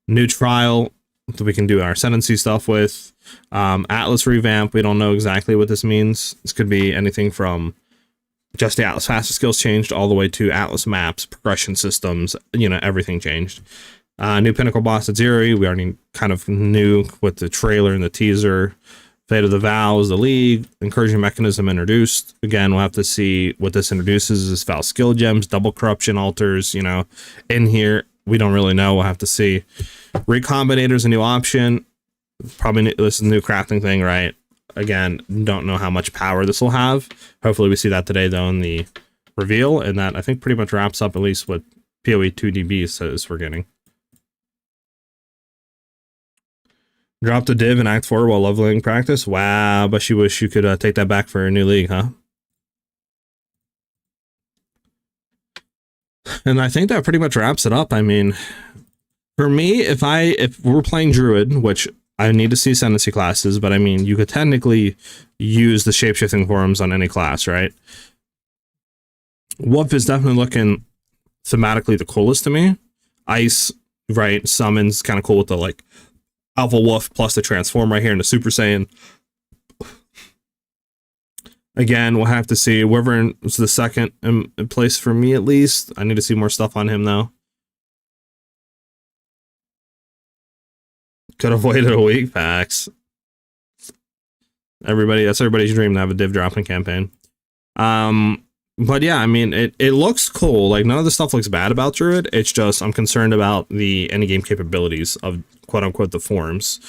New trial that we can do our Ascendancy stuff with. Atlas revamp, we don't know exactly what this means. This could be anything from just the Atlas fastest skills changed all the way to Atlas maps, progression systems, you know, everything changed. New Pinnacle boss at Zeri, we already kind of knew with the trailer and the teaser. Fate of the Vows, the League, Incursion mechanism introduced. Again, we'll have to see what this introduces. Is Val skill gems, double corruption altars, you know, in here. We don't really know. We'll have to see. Recombinator's a new option. Probably this is a new crafting thing, right? Again, don't know how much power this will have. Hopefully we see that today, though, in the reveal. And that, I think, pretty much wraps up at least what PoE 2DB says we're getting. Drop the div in Act 4 while leveling practice. Wow, but you wish you could take that back for a new league, huh? And I think that pretty much wraps it up. I mean, for me, if we're playing Druid, which I need to see Ascendancy classes, but I mean, you could technically use the shapeshifting forums on any class, right? Wolf is definitely looking thematically the coolest to me. Ice, right? Summons kind of cool with the like Alpha Wolf plus the transform right here into Super Saiyan. Again, we'll have to see. Wyvern was the second in place for me, at least. I need to see more stuff on him, though. Could have waited a week, packs. That's everybody's dream to have a div dropping campaign. But yeah, I mean, it looks cool. Like, none of the stuff looks bad about Druid. It's just, I'm concerned about the endgame capabilities of quote-unquote the forms,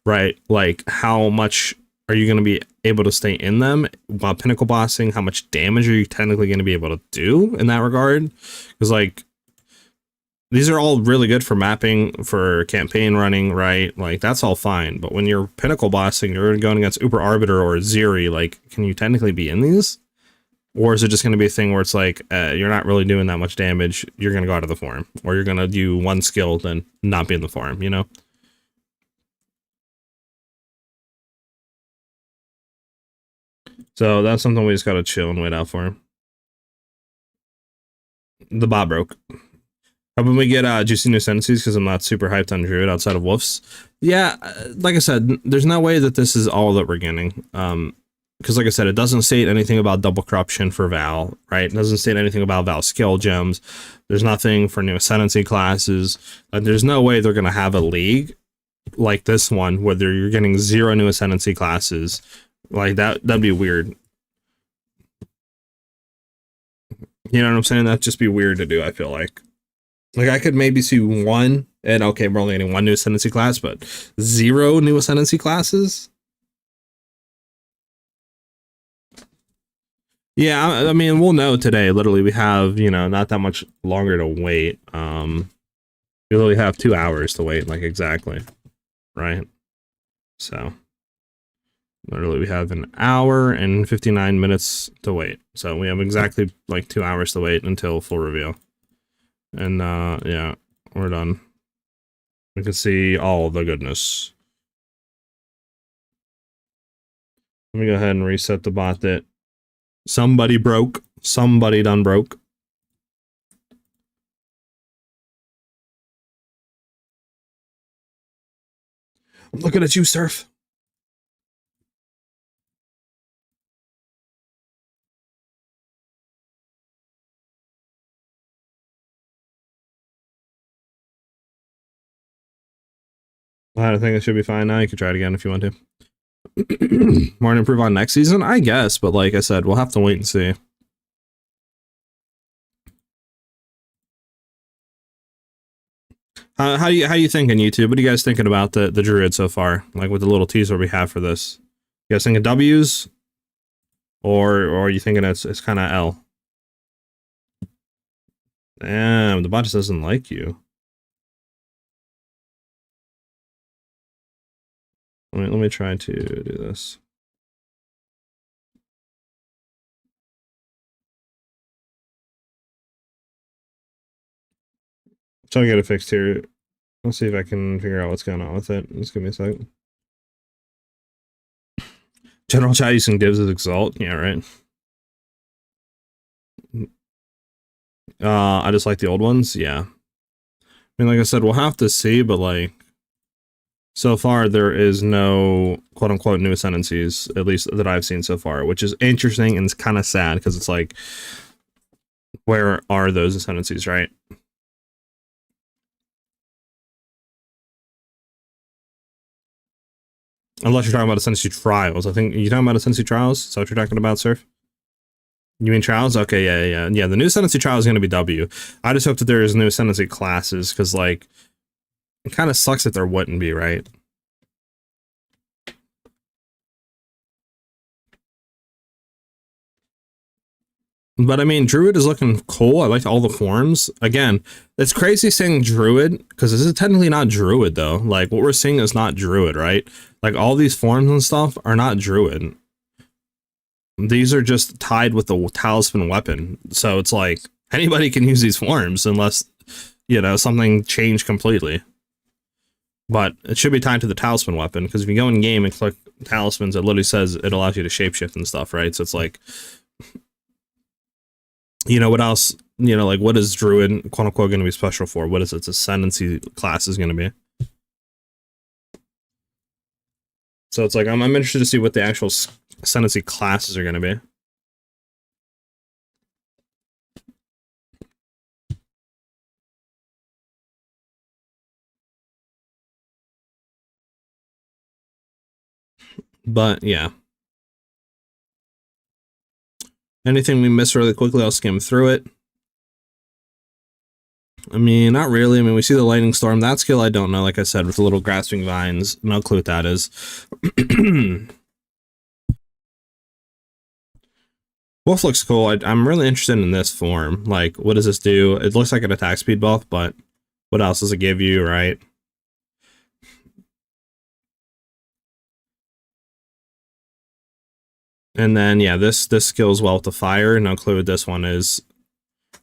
right? Like, how much are you going to be able to stay in them while pinnacle bossing? How much damage are you technically going to be able to do in that regard? Because, like, these are all really good for mapping, for campaign running, right? Like, that's all fine. But when you're pinnacle bossing, you're going against Uber Arbiter or Zeri, like, can you technically be in these? Or is it just going to be a thing where it's like, you're not really doing that much damage, you're going to go out of the form, or you're going to do one skill, then not be in the form, you know? So that's something we just got to chill and wait out for. The bot broke. Hoping we get juicy new sentences, because I'm not super hyped on Druid outside of Wolves. Yeah, like I said, there's no way that this is all that we're getting. Because like I said, it doesn't state anything about double corruption for Val, right? It doesn't state anything about Val skill gems. There's nothing for new Ascendancy classes. There's no way they're going to have a league like this one, where you're getting 0 new Ascendancy classes. Like, that'd be weird. You know what I'm saying? That'd just be weird to do, I feel like. Like, I could maybe see one, and okay, we're only getting 1 new Ascendancy class, but 0 new Ascendancy classes? Yeah, I mean, we'll know today. Literally, we have, you know, not that much longer to wait. We literally have 2 hours to wait, like, exactly. Right? So, literally, we have 1 hour and 59 minutes to wait. So, we have exactly, like, 2 hours to wait until full reveal. And, yeah, we're done. We can see all the goodness. Let me go ahead and reset the bot that somebody broke. Somebody done broke. I'm looking at you, Surf. I think it should be fine now. You can try it again if you want to. More to improve on next season, I guess, but like I said, we'll have to wait and see. How you thinking, YouTube? What are you guys thinking about the Druid so far? Like, with the little teaser we have for this, you guys thinking W's, or are you thinking it's kind of L? Damn, the bot just doesn't like you. Let me try to do this. Trying to get it fixed here. Let's see if I can figure out what's going on with it. Just give me a second. General chat using divs as Exalt. Yeah, right. I just like the old ones. Yeah. I mean, like I said, we'll have to see, but like, so far there is no quote unquote new ascendancies, at least that I've seen so far, which is interesting and it's kind of sad because it's like, where are those ascendancies, right? Unless you're talking about Ascendancy Trials. I think you're talking about Ascendancy Trials? Is that what you're talking about, Surf? You mean Trials? Okay, yeah. The new Ascendancy Trial is going to be W. I just hope that there is new Ascendancy classes, because, like, it kind of sucks that there wouldn't be, right? But I mean, Druid is looking cool. I like all the forms. Again, it's crazy saying Druid, because this is technically not Druid, though. Like, what we're seeing is not Druid, right? Like, all these forms and stuff are not Druid. These are just tied with the talisman weapon. So it's like, anybody can use these forms unless, you know, something changed completely. But it should be tied to the talisman weapon, because if you go in game and click talismans, it literally says it allows you to shapeshift and stuff, right? So it's like, you know, what else, you know, like, what is Druid, quote unquote, going to be special for? What is its Ascendancy class is going to be? So it's like, I'm interested to see what the actual Ascendancy classes are going to be. But yeah. Anything we miss really quickly, I'll skim through it. I mean, not really. I mean, we see the lightning storm. That skill I don't know, like I said, with the little grasping vines. No clue what that is. Wolf looks cool. I'm really interested in this form. Like, what does this do? It looks like an attack speed buff, but what else does it give you, right? And then, yeah, this skill as well with the fire. No clue what this one is.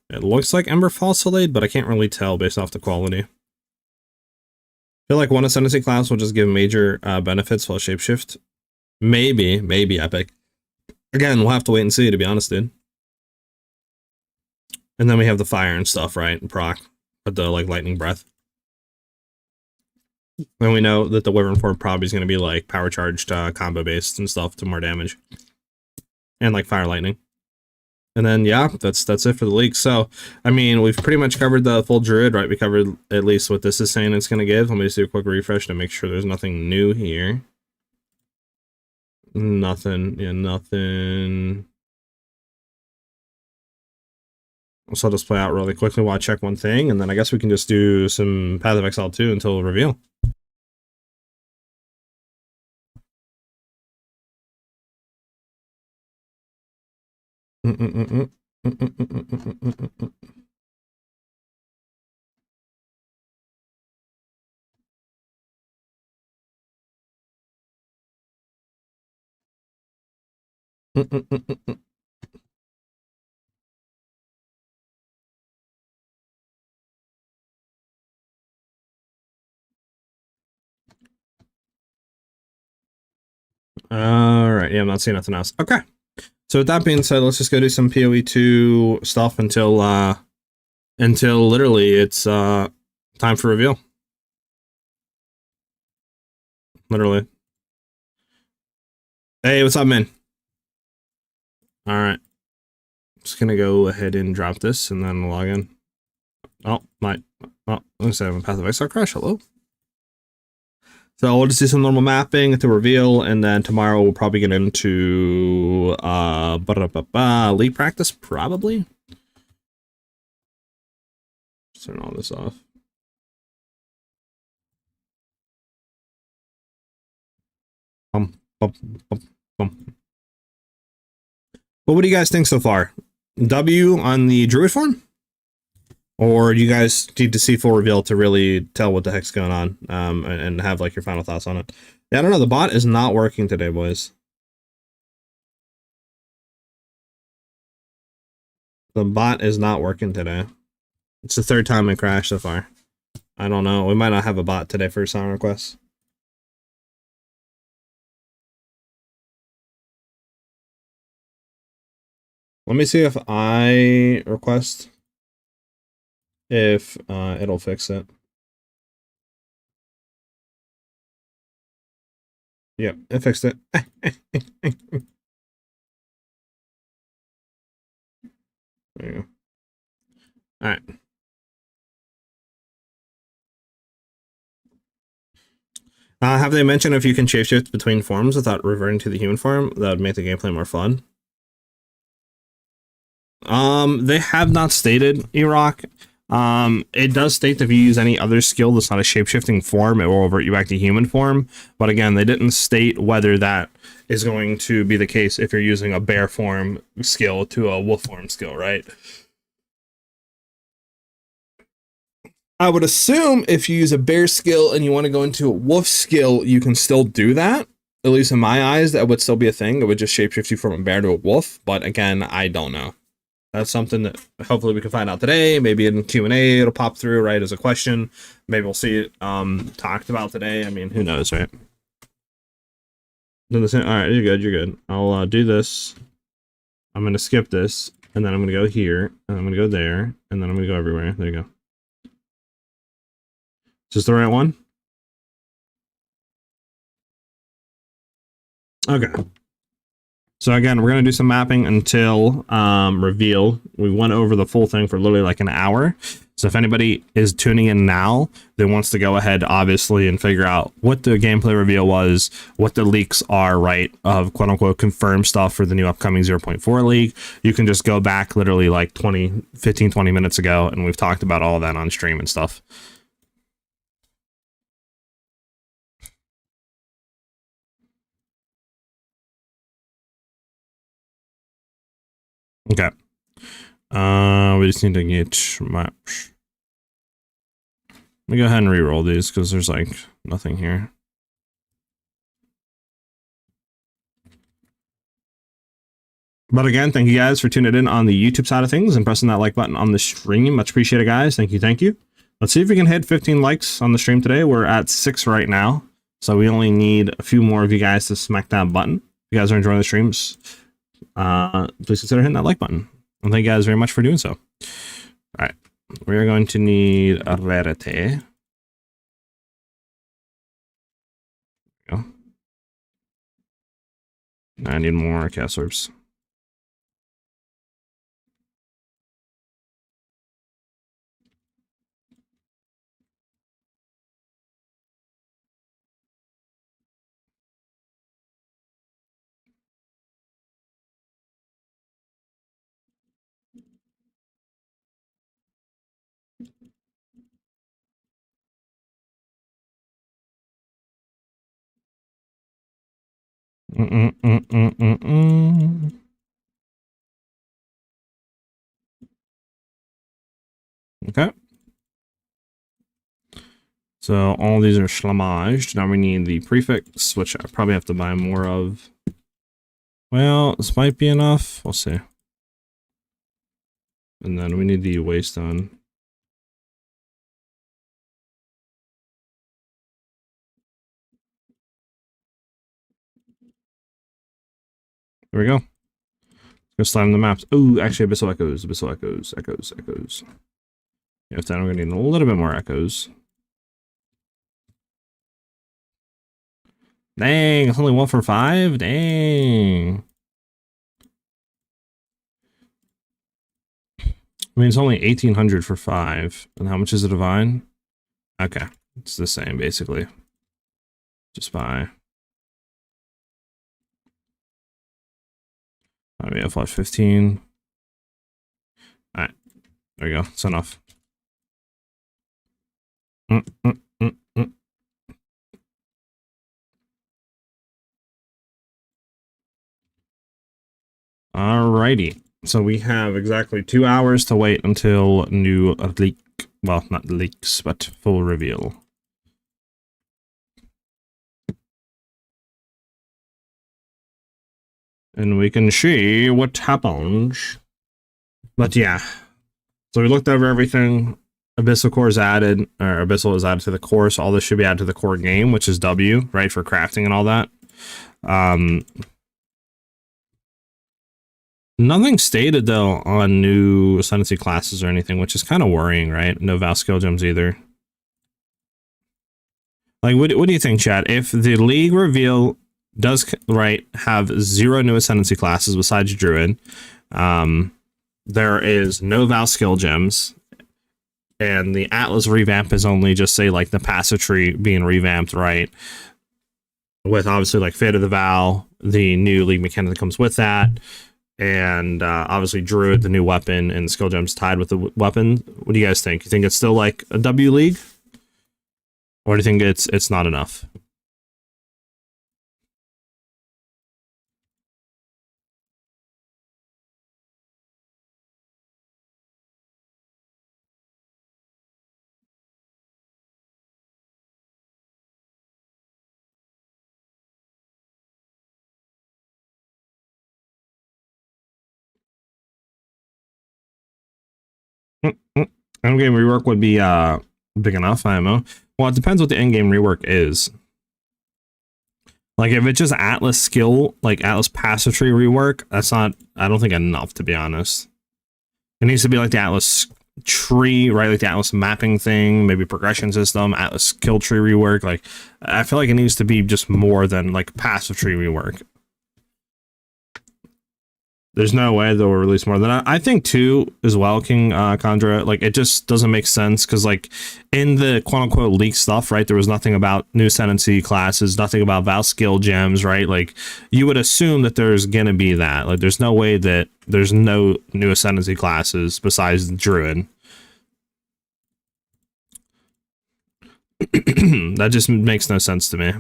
It looks like Ember Fossilade, but I can't really tell based off the quality. I feel like one Ascendancy class will just give major benefits while Shapeshift. Maybe Epic. Again, we'll have to wait and see, to be honest, dude. And then we have the fire and stuff, right? And proc with the like lightning breath. And we know that the Wyvern form probably is going to be like power charged combo based and stuff to more damage. And like fire lightning. And then yeah, that's it for the leak. So I mean, we've pretty much covered the full Druid, right? We covered at least what this is saying it's going to give. Let me just do a quick refresh to make sure there's nothing new here. Nothing. Yeah, nothing. So I'll just play out really quickly while I check one thing, and then I guess we can just do some Path of Exile 2 until reveal. All right, yeah, I'm not seeing nothing else. Okay, so with that being said, let's just go do some PoE 2 stuff until literally it's time for reveal. Literally. Hey, what's up, man? All right, just gonna go ahead and drop this and then log in. Oh, let's have a Path of Exile crash. Hello. So we'll just do some normal mapping to reveal, and then tomorrow we'll probably get into league practice, probably. Just turn all this off. But what do you guys think so far? W on the Druid form? Or do you guys need to see full reveal to really tell what the heck's going on, and have like your final thoughts on it? Yeah, I don't know. The bot is not working today, boys. The bot is not working today. It's the third time it crashed so far. I don't know. We might not have a bot today for sign requests. Let me see if I request. If it'll fix it. Yep, it fixed it. There you go. All right. Have they mentioned if you can shapeshift between forms without reverting to the human form? That would make the gameplay more fun. They have not stated, E-Rock. It does state that if you use any other skill that's not a shapeshifting form, it will revert you back to human form. But again, they didn't state whether that is going to be the case if you're using a bear form skill to a wolf form skill, right? I would assume if you use a bear skill and you want to go into a wolf skill, you can still do that. At least in my eyes, that would still be a thing. It would just shapeshift you from a bear to a wolf. But again, I don't know. That's something that hopefully we can find out today. Maybe in Q&A it'll pop through, right, as a question. Maybe we'll see it talked about today. I mean, who knows, right? All right, you're good. I'll do this. I'm going to skip this, and then I'm going to go here, and I'm going to go there, and then I'm going to go everywhere. There you go. Is this the right one? Okay. So again, we're going to do some mapping until reveal. We went over the full thing for literally like an hour. So if anybody is tuning in now that wants to go ahead, obviously, and figure out what the gameplay reveal was, what the leaks are, right, of quote unquote confirmed stuff for the new upcoming 0.4 league, you can just go back literally like 20 minutes ago, and we've talked about all that on stream and stuff. Okay. We just need to get maps. Let me go ahead and re-roll these because there's like nothing here. But again, thank you guys for tuning in on the YouTube side of things and pressing that like button on the stream. Much appreciated, guys. Thank you. Thank you. Let's see if we can hit 15 likes on the stream today. We're at 6 right now. So we only need a few more of you guys to smack that button. If you guys are enjoying the streams, please consider hitting that like button. And thank you guys very much for doing so. All right. We are going to need a rarity. There we go. I need more chaos orbs. Okay. So all these are schlamaged. Now we need the prefix, which I probably have to buy more of. Well, this might be enough. We'll see. And then we need the waystone. There we go. Let's slide in the maps. Oh, actually, Abyssal Echoes, Abyssal Echoes, Echoes. Yeah, then we're gonna need a little bit more echoes. Dang, it's only 1 for 5? Dang. I mean, it's only 1,800 for 5. And how much is a divine? Okay, it's the same, basically. Just buy. We have flash 15. Alright, there we go. It's enough. Alrighty. So we have exactly 2 hours to wait until new leak. Well, not leaks, but full reveal. And we can see what happens. But yeah. So we looked over everything. Abyssal core is added, or Abyssal is added to the core, so all this should be added to the core game, which is W, right, for crafting and all that. Nothing stated, though, on new Ascendancy classes or anything, which is kind of worrying, right? No Val skill gems either. Like, what do you think, chat? If the League reveal does, right, have 0 new Ascendancy classes besides Druid, there is no Val skill gems, and the Atlas revamp is only just, say, like, the passive tree being revamped, right? With, obviously, like, Fate of the Val, the new League mechanic that comes with that, and obviously Druid, the new weapon, and skill gems tied with the weapon. What do you guys think? You think it's still like a W League? Or do you think it's not enough? Endgame rework would be big enough, IMO. Well, it depends what the endgame rework is. Like, if it's just Atlas skill, like Atlas passive tree rework, that's not, I don't think, enough, to be honest. It needs to be like the Atlas tree, right? Like the Atlas mapping thing, maybe progression system, Atlas skill tree rework. Like, I feel like it needs to be just more than like passive tree rework. There's no way they'll release more than that. I think 2 as well, King Kandra. Like, it just doesn't make sense because, like, in the quote-unquote leaked stuff, right, there was nothing about new Ascendancy classes, nothing about Val skill gems, right? Like, you would assume that there's gonna be that. Like, there's no way that there's no new Ascendancy classes besides Druid. That just makes no sense to me.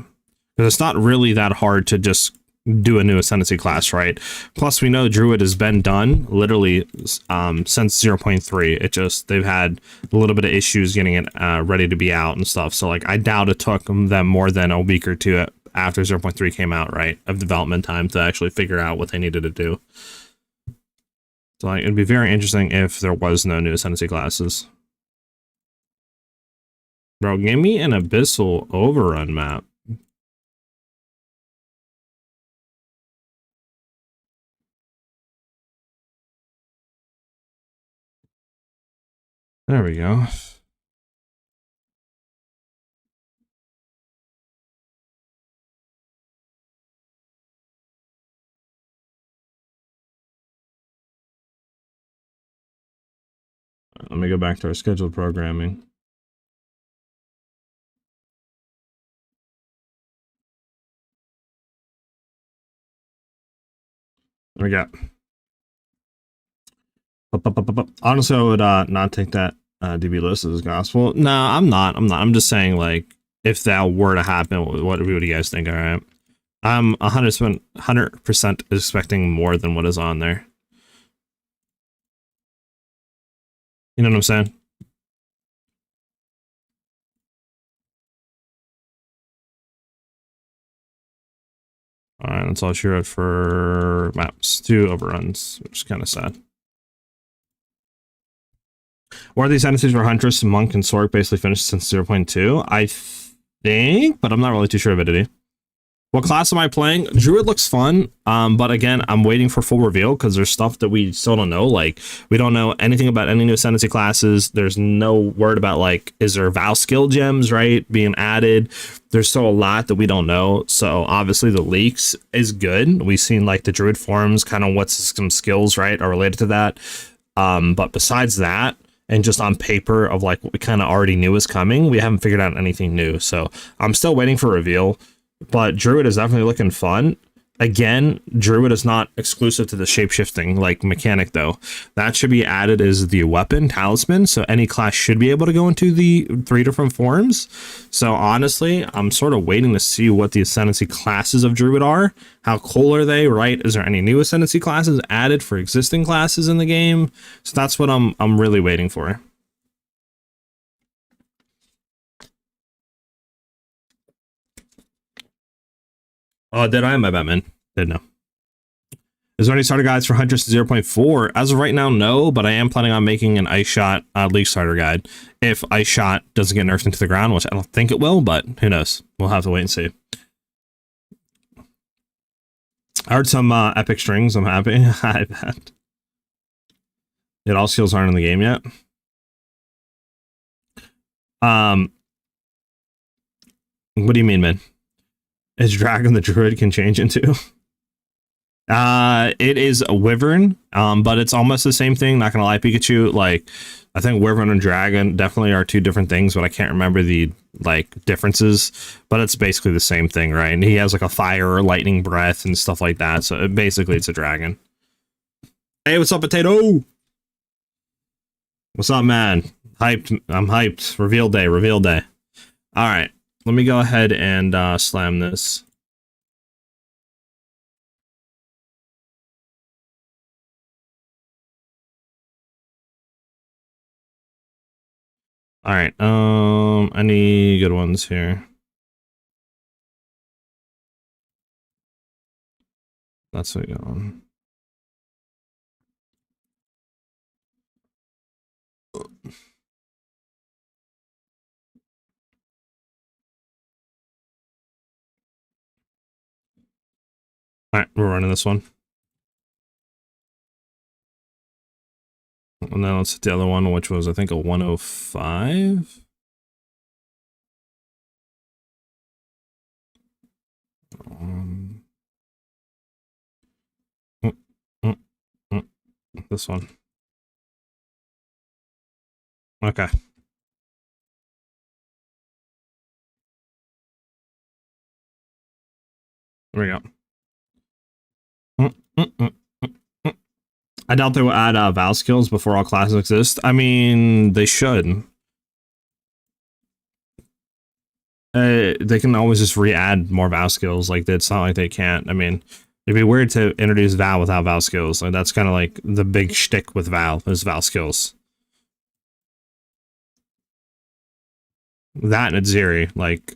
Because it's not really that hard to just do a new Ascendancy class, right? Plus, we know Druid has been done literally since 0.3. It just, they've had a little bit of issues getting it ready to be out and stuff. So, like, I doubt it took them more than a week or two after 0.3 came out, right, of development time to actually figure out what they needed to do. So, like, it'd be very interesting if there was no new Ascendancy classes. Bro, give me an Abyssal Overrun map. There we go. Let me go back to our scheduled programming. There we go. Honestly, I would not take that DB list as gospel. No, I'm not. I'm just saying, like, if that were to happen, what do you guys think? All right, I'm 100% expecting more than what is on there. You know what I'm saying? All right, that's all she wrote for maps. 2 overruns, which is kind of sad. What are these sentences for Huntress, Monk, and Sork basically finished since 0.2? I think, but I'm not really too sure of it. What class am I playing? Druid looks fun, but again, I'm waiting for full reveal because there's stuff that we still don't know. Like, we don't know anything about any new Ascendancy classes. There's no word about, like, is there Val skill gems, right, being added? There's still a lot that we don't know. So obviously the leaks is good. We've seen, like, the Druid forums, kind of what's some skills, right, are related to that. But besides that, and just on paper of, like, what we kind of already knew was coming, we haven't figured out anything new. So I'm still waiting for reveal. But Druid is definitely looking fun. Again, Druid is not exclusive to the shapeshifting, like, mechanic, though. That should be added as the weapon, talisman, so any class should be able to go into the 3 different forms. So honestly, I'm sort of waiting to see what the Ascendancy classes of Druid are. How cool are they, right? Is there any new Ascendancy classes added for existing classes in the game? So that's what I'm really waiting for. Oh, did I? My bad, man. Didn't know. Is there any starter guides for Huntress 0.4? As of right now, no, but I am planning on making an Ice Shot League starter guide. If Ice Shot doesn't get nerfed into the ground, which I don't think it will, but who knows? We'll have to wait and see. I heard some epic strings. I'm happy. I bet. Yet all skills aren't in the game yet. What do you mean, man? Is Dragon the Druid can change into? It is a Wyvern, but it's almost the same thing. Not gonna lie, Pikachu. Like, I think Wyvern and Dragon definitely are 2 different things, but I can't remember the, like, differences. But it's basically the same thing, right? And he has, like, a fire or lightning breath and stuff like that. So basically, it's a dragon. Hey, what's up, Potato? What's up, man? Hyped. I'm hyped. Reveal day. Reveal day. All right. Let me go ahead and slam this. All right. Any good ones here? That's what you're on. All right, we're running this one. And then let's hit the other one, which was, I think, a 105. this one. Okay. There we go. I doubt they will add Val skills before all classes exist. I mean, they should. They can always just re-add more Val skills. Like, it's not like they can't. I mean, it'd be weird to introduce Val without Val skills. Like, that's kind of like the big shtick with Val, is Val skills. That and Zeri, like,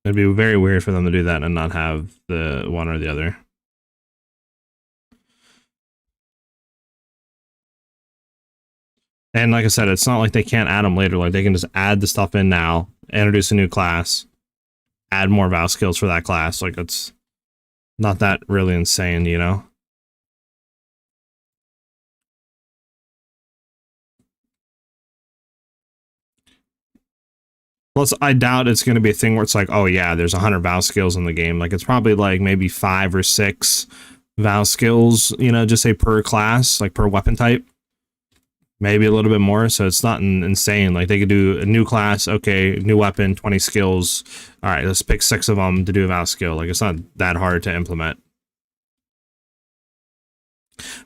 it'd be very weird for them to do that and not have the one or the other. And like I said, it's not like they can't add them later. Like, they can just add the stuff in now, introduce a new class, add more Val skills for that class. Like, it's not that really insane, you know? Plus, I doubt it's going to be a thing where it's like, oh yeah, there's 100 Val skills in the game. Like, it's probably like maybe 5 or 6 Val skills, you know, just say per class, like per weapon type. Maybe a little bit more, so it's not insane. Like, they could do a new class, okay, new weapon, 20 skills. All right, let's pick 6 of them to do a Val skill. Like, it's not that hard to implement.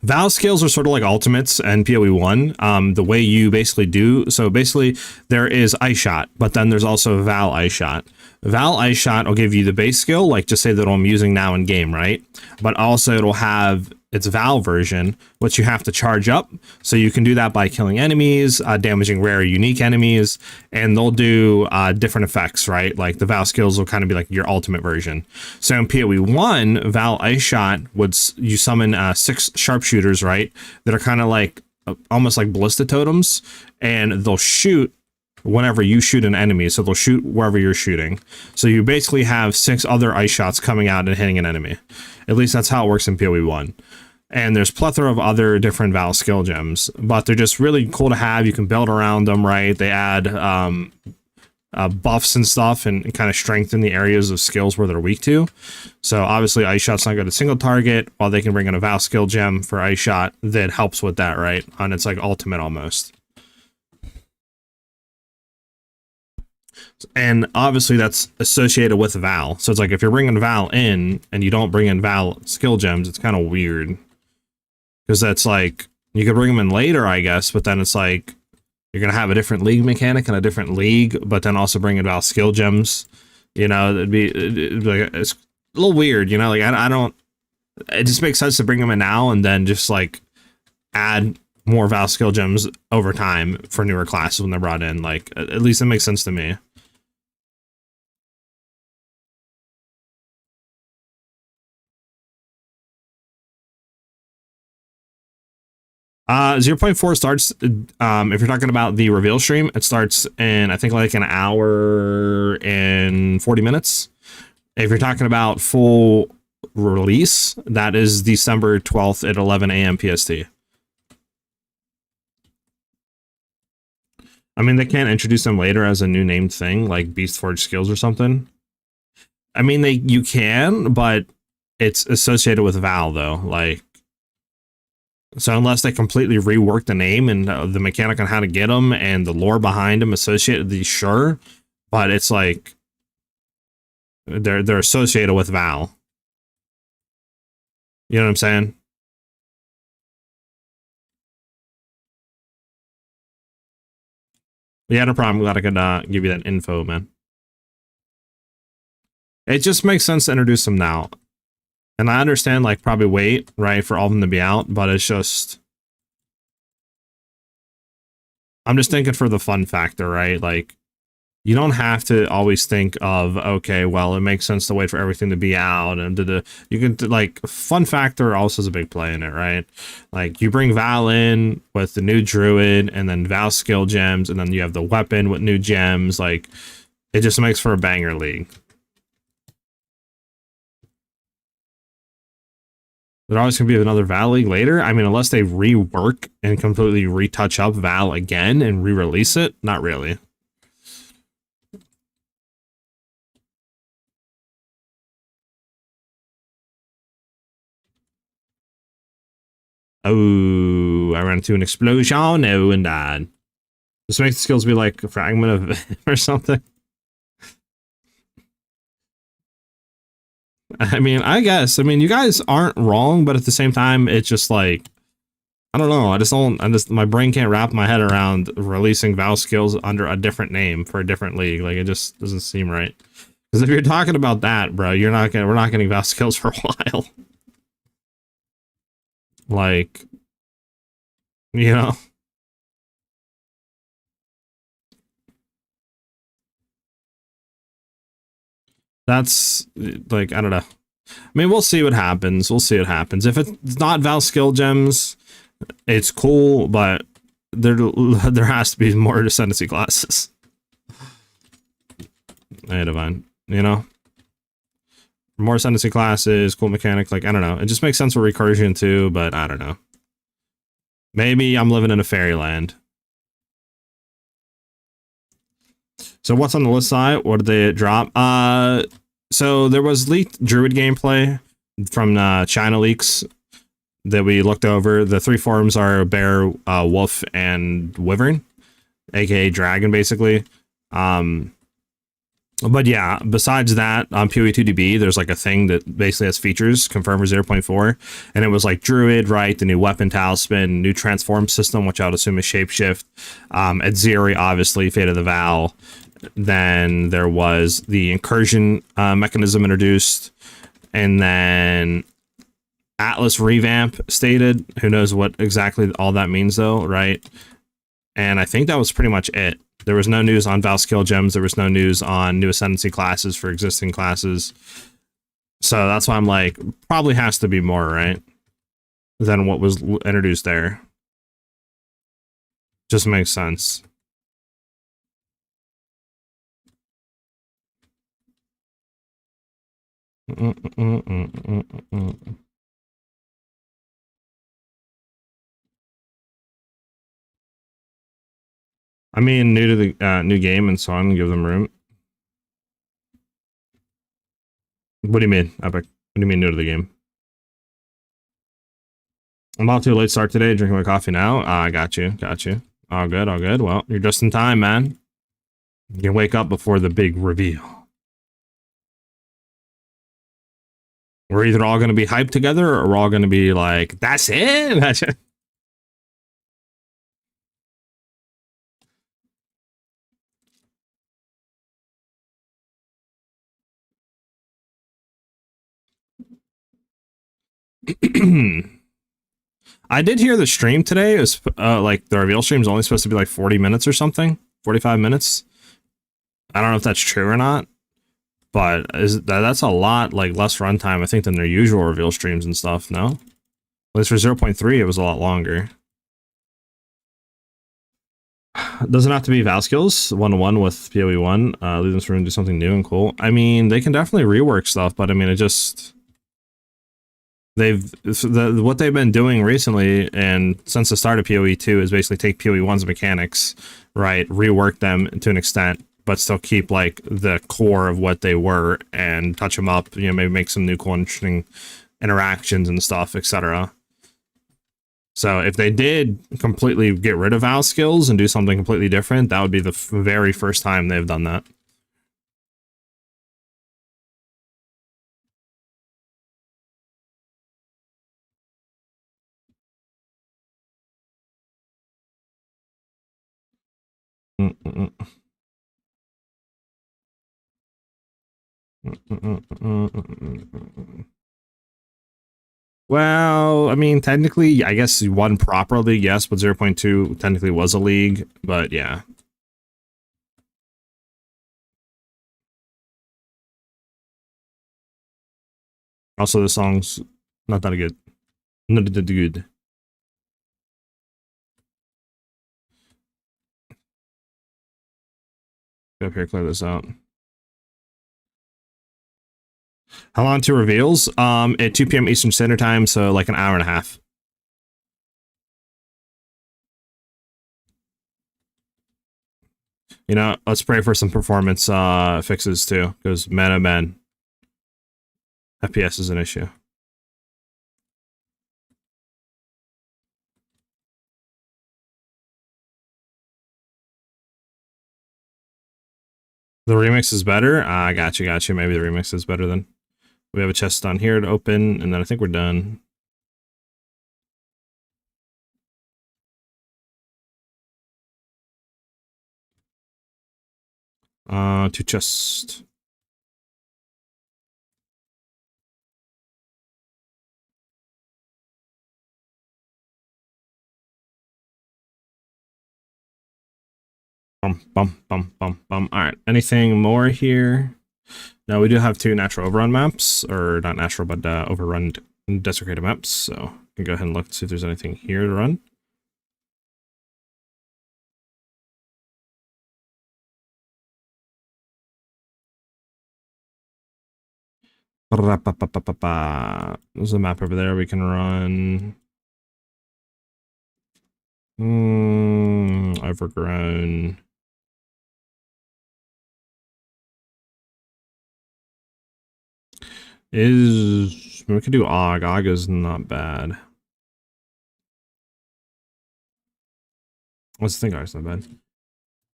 Val skills are sort of like ultimates and PoE 1. The way you basically do, so basically there is Ice Shot, but then there's also Val Ice Shot. Val Ice Shot will give you the base skill, like just say that I'm using now in game, right? But also it'll have its Val version, which you have to charge up. So you can do that by killing enemies, damaging rare unique enemies, and they'll do different effects, right? Like the Val skills will kind of be like your ultimate version. So in PoE 1, Val Ice Shot would, you summon 6 sharpshooters, right? That are kind of like almost like ballista totems, and they'll shoot whenever you shoot an enemy, so they'll shoot wherever you're shooting. So you basically have 6 other ice shots coming out and hitting an enemy. At least that's how it works in PoE 1. And there's plethora of other different Val skill gems, but they're just really cool to have. You can build around them, right? They add buffs and stuff and kind of strengthen the areas of skills where they're weak to. So obviously Ice Shot's not good at single target, while they can bring in a Val skill gem for Ice Shot that helps with that, right? And it's like ultimate almost. And obviously that's associated with Val. So it's like if you're bringing Val in and you don't bring in Val skill gems, it's kind of weird. Because that's like, you could bring them in later, I guess, but then it's like, you're going to have a different league mechanic and a different league, but then also bring in Val skill gems. You know, it'd be like, it's a little weird, you know, like I don't, it just makes sense to bring them in now and then just like add more Val skill gems over time for newer classes when they're brought in. Like, at least it makes sense to me. Uh, 0.4 starts, if you're talking about the reveal stream, it starts in, I think, like an hour and 40 minutes. If you're talking about full release, that is December 12th at 11 a.m. PST. I mean, they can't introduce them later as a new named thing, like Beast Forge skills or something. I mean, you can, but it's associated with Val, though. Like, so unless they completely rework the name and the mechanic on how to get them and the lore behind them associated, sure, but it's like they're associated with Val. You know what I'm saying? Yeah, no problem. Glad I could give you that info, man. It just makes sense to introduce them now. And I understand, like, probably wait, right, for all of them to be out, but it's just, I'm just thinking for the fun factor, right? Like, you don't have to always think of, okay, well, it makes sense to wait for everything to be out, and you can, like, fun factor also is a big play in it, right? Like, you bring Val in with the new Druid, and then Val skill gems, and then you have the weapon with new gems, like, it just makes for a banger league. There always going to be another Val League later. I mean, unless they rework and completely retouch up Val again and re-release it, not really. Oh, I ran into an explosion. Oh, and died. Just make the skills be like a fragment of or something. I mean, I guess. I mean, you guys aren't wrong, but at the same time, it's just like, I don't know. My brain can't wrap my head around releasing Val skills under a different name for a different league. Like, it just doesn't seem right. Because if you're talking about that, bro, we're not getting Val skills for a while. Like, you know. That's like, I don't know. I mean, we'll see what happens. We'll see what happens. If it's not Val skill gems, it's cool, but there has to be more Ascendancy classes. Hey, Divine, you know? More Ascendancy classes, cool mechanics, like, I don't know. It just makes sense for recursion too, but I don't know. Maybe I'm living in a fairyland. So what's on the list side? What did they drop? So there was leaked Druid gameplay from China leaks that we looked over. The three forms are bear, wolf, and wyvern, aka dragon, basically. But yeah, besides that, on PoE 2DB, there's like a thing that basically has features confirmed for 0.4, and it was like Druid, right? The new weapon talisman, new transform system, which I would assume is shapeshift. Adziri, obviously, Fate of the Vow. Then there was the incursion mechanism introduced, and then Atlas revamp stated. Who knows what exactly all that means though, right? And I think that was pretty much it. There was no news on Val skill gems. There was no news on new Ascendancy classes for existing classes. So that's why I'm like, probably has to be more, right? Than what was introduced there. Just makes sense. I mean, new to the new game and so on, give them room. What do you mean, Epic? What do you mean new to the game? I'm about to late start today, drinking my coffee now. I got you. All good, all good. Well, you're just in time, man. You can wake up before the big reveal. We're either all going to be hyped together or we're all going to be like, that's it? That's it. I did hear the stream today. It was like the reveal stream is only supposed to be like 40 minutes or something, 45 minutes. I don't know if that's true or not, but that's a lot like less runtime, I think, than their usual reveal streams and stuff. No, at least for 0.3, it was a lot longer. Doesn't have to be Val skills 1-1 with PoE 1. Leave them for room to do something new and cool. I mean, they can definitely rework stuff, but I mean, it just what they've been doing recently and since the start of PoE 2 is basically take PoE 1's mechanics, right, rework them to an extent, but still keep like the core of what they were and touch them up. You know, maybe make some new cool, interesting interactions and stuff, etc. So if they did completely get rid of Val skills and do something completely different, that would be the very first time they've done that. Well, I mean, technically, I guess one proper league, yes, but 0.2 technically was a league, but yeah. Also, the song's not that good. Not that good. Go up here, clear this out. How long to reveals? At 2 p.m. Eastern Standard Time, so like an hour and a half. You know, let's pray for some performance fixes too, because man, oh man, FPS is an issue. The remix is better? Ah, got you, got you. Maybe the remix is better then. We have a chest on here to open, and then I think we're done. Two chests. Bum, bum, bum, bum, bum. All right. Anything more here? No, we do have two natural overrun maps, or not natural, but overrun desecrated maps. So we can go ahead and look to see if there's anything here to run. There's a map over there we can run. Overgrown. We could do Og. Og is not bad. What's the thing? It's not bad.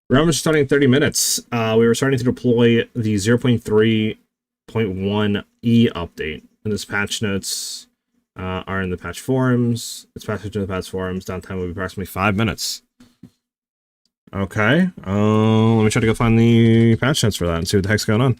We're starting in 30 minutes. We were starting to deploy the 0.3.1e update. And this patch notes are in the patch forums. It's patched into the patch forums. Downtime will be approximately 5 minutes. Okay. Let me try to go find the patch notes for that and see what the heck's going on.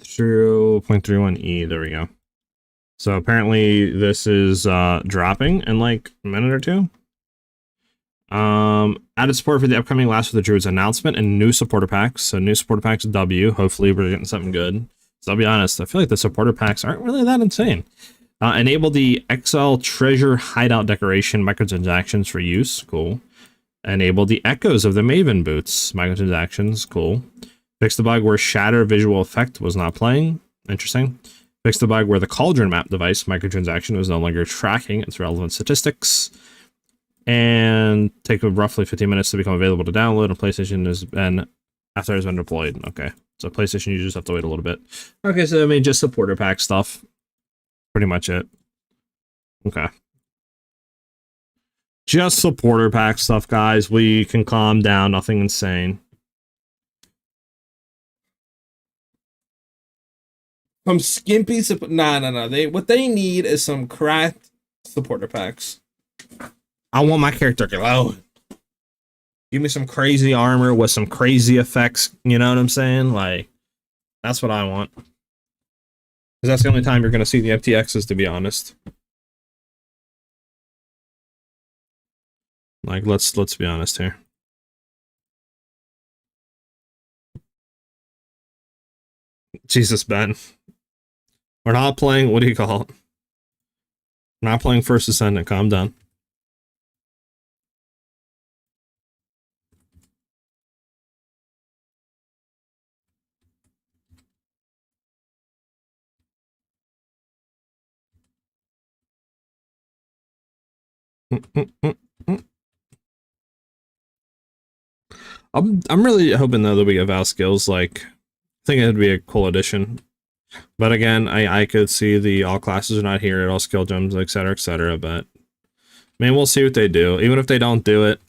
Through 0.31e. There we go. So apparently this is dropping in like a minute or two. Added support for the upcoming Last of the Druids announcement and new supporter packs. So new supporter packs W. Hopefully we're getting something good. So I'll be honest, I feel like the supporter packs aren't really that insane. Enable the Exile treasure hideout decoration microtransactions for use. Cool. Enable the echoes of the Maven boots microtransactions. Cool. Fix the bug where shatter visual effect was not playing. Interesting. Fix the bug where the Cauldron map device microtransaction was no longer tracking its relevant statistics. And take roughly 15 minutes to become available to download. And PlayStation has been after it's been deployed. Okay. So PlayStation, you just have to wait a little bit. Okay, so I mean just supporter pack stuff. Pretty much it. Okay. Just supporter pack stuff, guys. We can calm down, nothing insane. Some skimpy support. Nah. What they need is some cracked supporter packs. I want my character glowing. Give me some crazy armor with some crazy effects. You know what I'm saying? Like, that's what I want. Because that's the only time you're going to see the FTXs, to be honest. Like, let's be honest here. Jesus, Ben. We're not playing, what do you call it? We're not playing First Ascendant. Calm down. I'm really hoping though that we get Val skills. Like, I think it'd be a cool addition. But again, I could see the all classes are not here at all skill gems, etc., etc. But I mean, we'll see what they do. Even if they don't do it,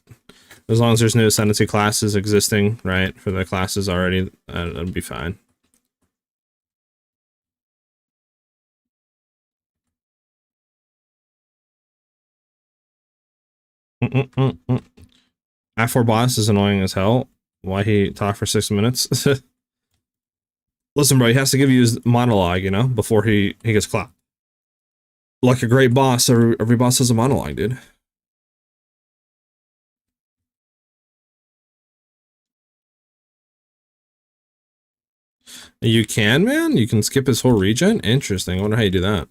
as long as there's new Ascendancy classes existing, right, for the classes already, that'll be fine. F4 boss is annoying as hell. Why he talk for 6 minutes? Listen, bro, he has to give you his monologue, you know, before he gets clapped. Like a great boss, every boss has a monologue, dude. You can, man? You can skip his whole regen? Interesting. I wonder how you do that.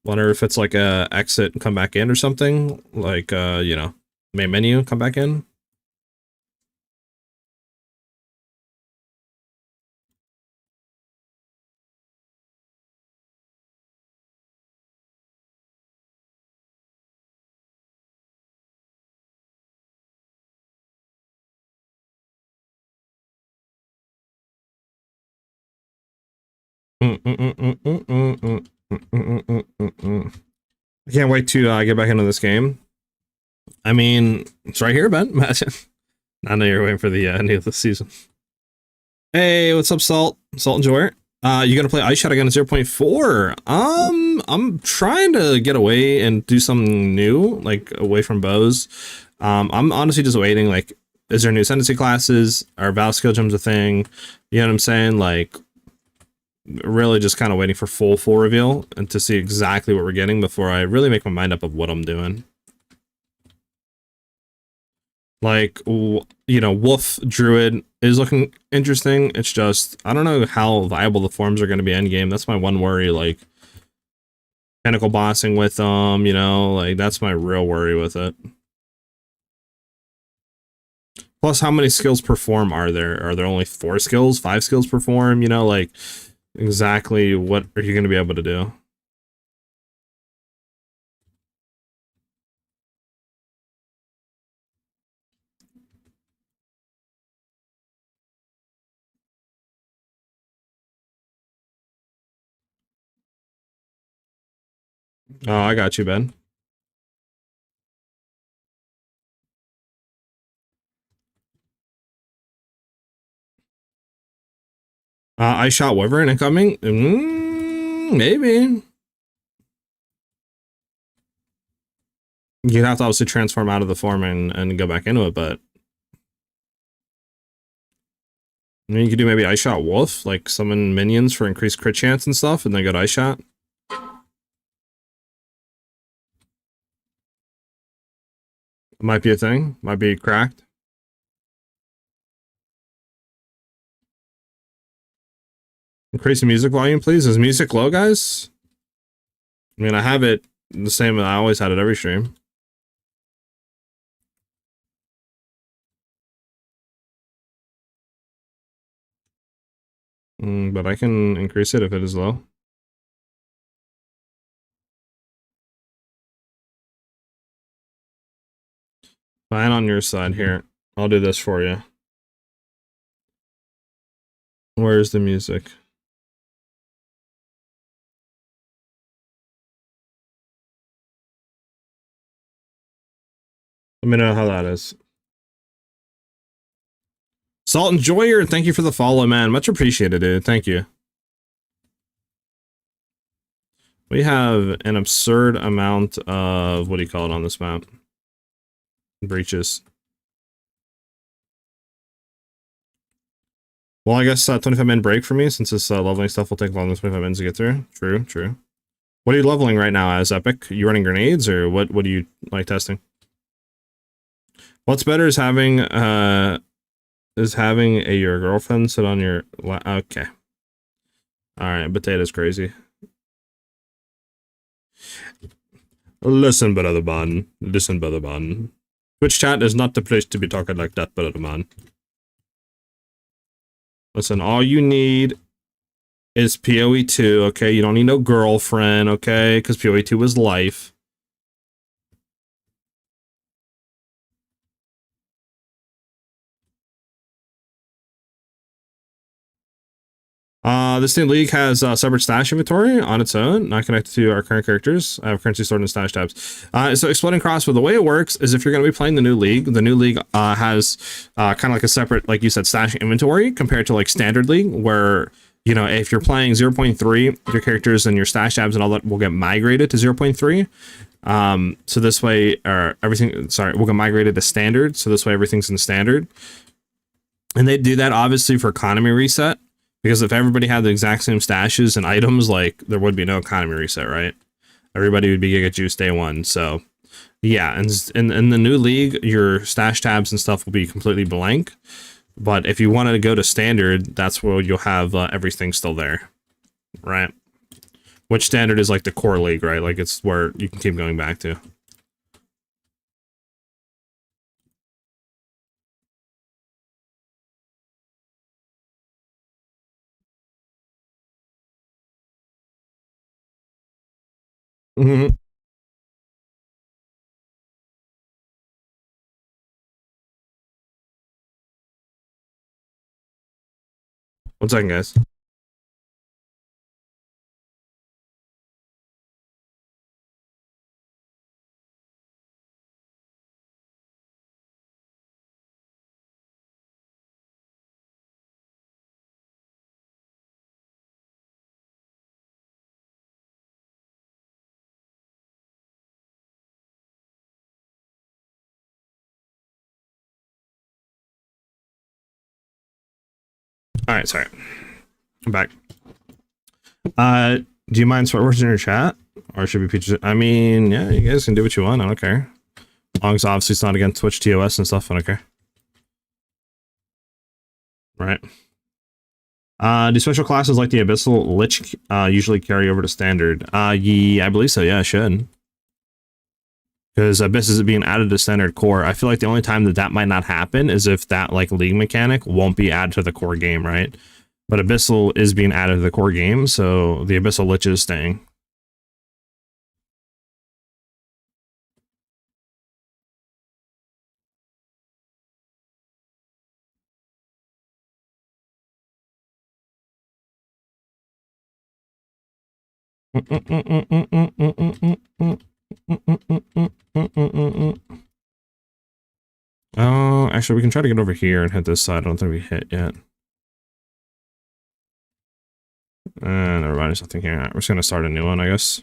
Wonder if it's like a exit and come back in or something. Like, you know, main menu, come back in. I can't wait to get back into this game. I mean, it's right here, Ben. Imagine. I know you're waiting for the end of the season. Hey, what's up, Salt? Salt Enjoyer. You gonna play Ice Shot again at 0.4? I'm trying to get away and do something new, like away from bows. I'm honestly just waiting, like, is there new Ascendancy classes? Are Val skill gems a thing? You know what I'm saying? Like, really just kind of waiting for full reveal and to see exactly what we're getting before I really make my mind up of what I'm doing. Like, you know, Wolf Druid is looking interesting. It's just, I don't know how viable the forms are going to be endgame. That's my one worry. Like, Pinnacle bossing with them, you know, like, that's my real worry with it. Plus, how many skills per form are there? Are there only 4 skills, 5 skills per form? You know, like, exactly what are you going to be able to do? Oh, I got you, Ben. I shot Wyvern incoming? Maybe. You'd have to obviously transform out of the form and go back into it, but I mean, you could do maybe Ice Shot Wolf, like summon minions for increased crit chance and stuff, and then go to Ice Shot. Might be a thing. Might be cracked. Increase the music volume, please. Is music low, guys? I mean, I have it the same as I always had it every stream. But I can increase it if it is low. Fine on your side here. I'll do this for you. Where's the music? Let me know how that is. Salt Enjoyer, thank you for the follow, man. Much appreciated, dude. Thank you. We have an absurd amount of, what do you call it on this map? Breaches. Well, I guess 25-minute break for me, since this leveling stuff will take longer than 25 minutes to get through. True, true. What are you leveling right now as Epic? You running grenades, or what do you like testing? What's better is having your girlfriend sit on your okay. Alright, potato's crazy. Listen, brother man. Listen, brother man. Twitch chat is not the place to be talking like that, brother man. Listen, all you need is PoE 2, okay? You don't need no girlfriend, okay? Because PoE 2 is life. This new league has separate stash inventory on its own, not connected to our current characters. I have currency stored in stash tabs. So Exploding Crossbow, the way it works is if you're going to be playing the new league has kind of like a separate, like you said, stash inventory compared to like standard league, where, you know, if you're playing 0.3, your characters and your stash tabs and all that will get migrated to 0.3. So this way, will get migrated to standard. So this way everything's in standard. And they do that obviously for economy reset. Because if everybody had the exact same stashes and items, like, there would be no economy reset, right? Everybody would be Giga Juice day one. So, yeah, and in the new league, your stash tabs and stuff will be completely blank. But if you wanted to go to standard, that's where you'll have everything still there, right? Which standard is like the core league, right? Like, it's where you can keep going back to. Mm-hmm. 1 second, guys. All right, sorry. I'm back. Do you mind swear words in your chat? Or should we pitch it? I mean, yeah, you guys can do what you want. I don't care. As long as obviously it's not against Twitch TOS and stuff, I don't care. Right. Do special classes like the Abyssal Lich usually carry over to standard? Yeah, I believe so. Yeah, I should. Because Abyss is being added to standard core. I feel like the only time that that might not happen is if that like league mechanic won't be added to the core game, right? But Abyssal is being added to the core game, so the Abyssal Lich is staying. Oh, actually, we can try to get over here and hit this side. I don't think we hit yet. Never mind, there's nothing here. Right, we're just gonna start a new one, I guess.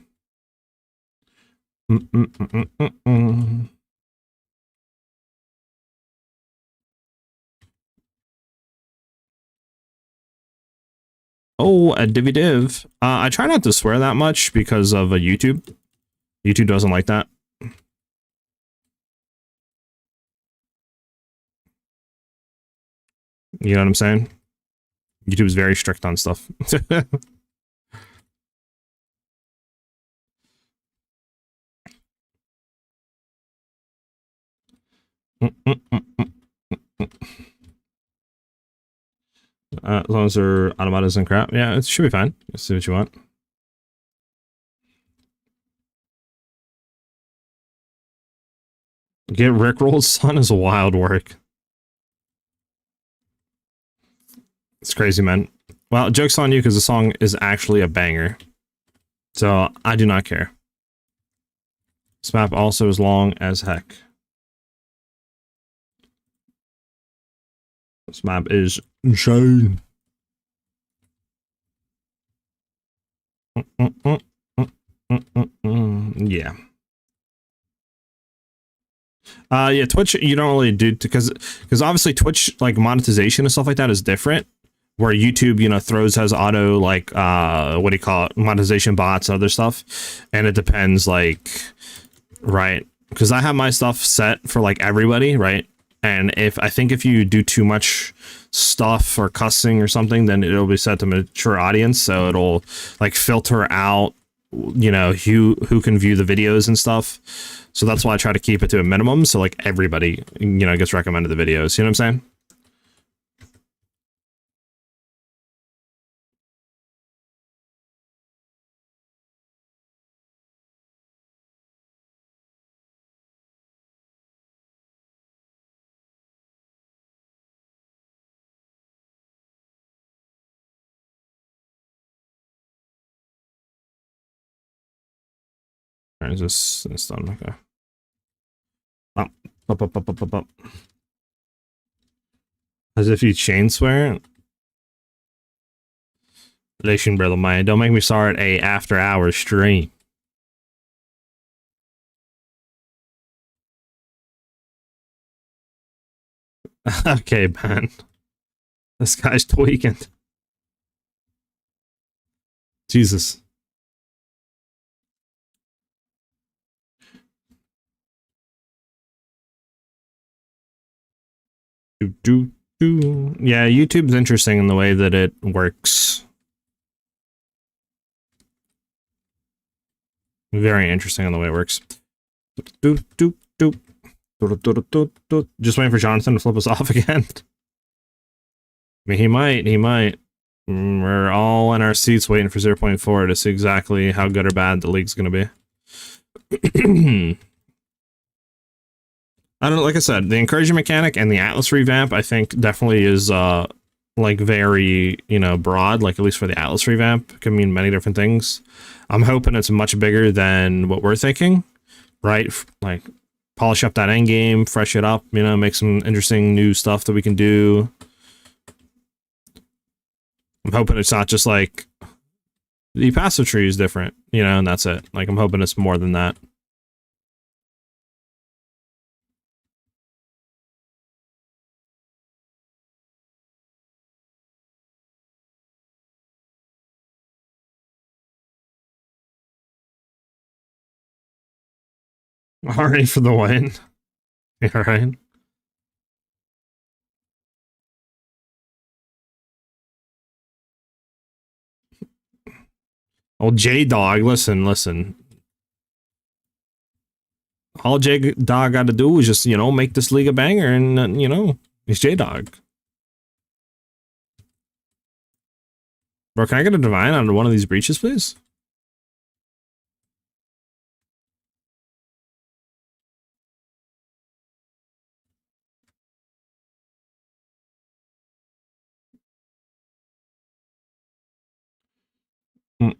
Oh, a divvy div. I try not to swear that much because of YouTube. YouTube doesn't like that. You know what I'm saying? YouTube is very strict on stuff. As long as they're automatas and crap. Yeah, it should be fine. Let's see what you want. Get Rickrolled, son, is wild work. It's crazy, man. Well, joke's on you because the song is actually a banger. So, I do not care. This map also is long as heck. This map is insane. Yeah. Yeah, Twitch, you don't really do, because obviously Twitch, like, monetization and stuff like that is different. Where YouTube, you know, has auto, like, what do you call it, monetization bots, other stuff. And it depends, like, right. Because I have my stuff set for, like, everybody, right? And I think if you do too much stuff or cussing or something, then it'll be set to mature audience. So it'll, like, filter out, you know, who can view the videos and stuff. So that's why I try to keep it to a minimum. So, like, everybody, you know, gets recommended the videos. You know what I'm saying? All right, is this done? Okay. Up. As if you chain swear. Relation, brother, man. Don't make me start a after hours stream. Okay, man. This guy's tweaking. Jesus. Yeah, YouTube's interesting in the way that it works. Very interesting in the way it works. Just waiting for Jonathan to flip us off again. I mean, he might. We're all in our seats waiting for 0.4 to see exactly how good or bad the league's going to be. I don't know, like I said, the encouragement mechanic and the Atlas revamp, I think definitely is, like, very, you know, broad, like, at least for the Atlas revamp. It can mean many different things. I'm hoping it's much bigger than what we're thinking, right? Like, polish up that endgame, fresh it up, you know, make some interesting new stuff that we can do. I'm hoping it's not just, like, the passive tree is different, you know, and that's it. Like, I'm hoping it's more than that. Already for the win. Yeah, right. Oh, J Dog, listen. All J Dog got to do is just, make this league a banger, and he's J Dog. Bro, can I get a divine out of one of these breaches, please? Mm.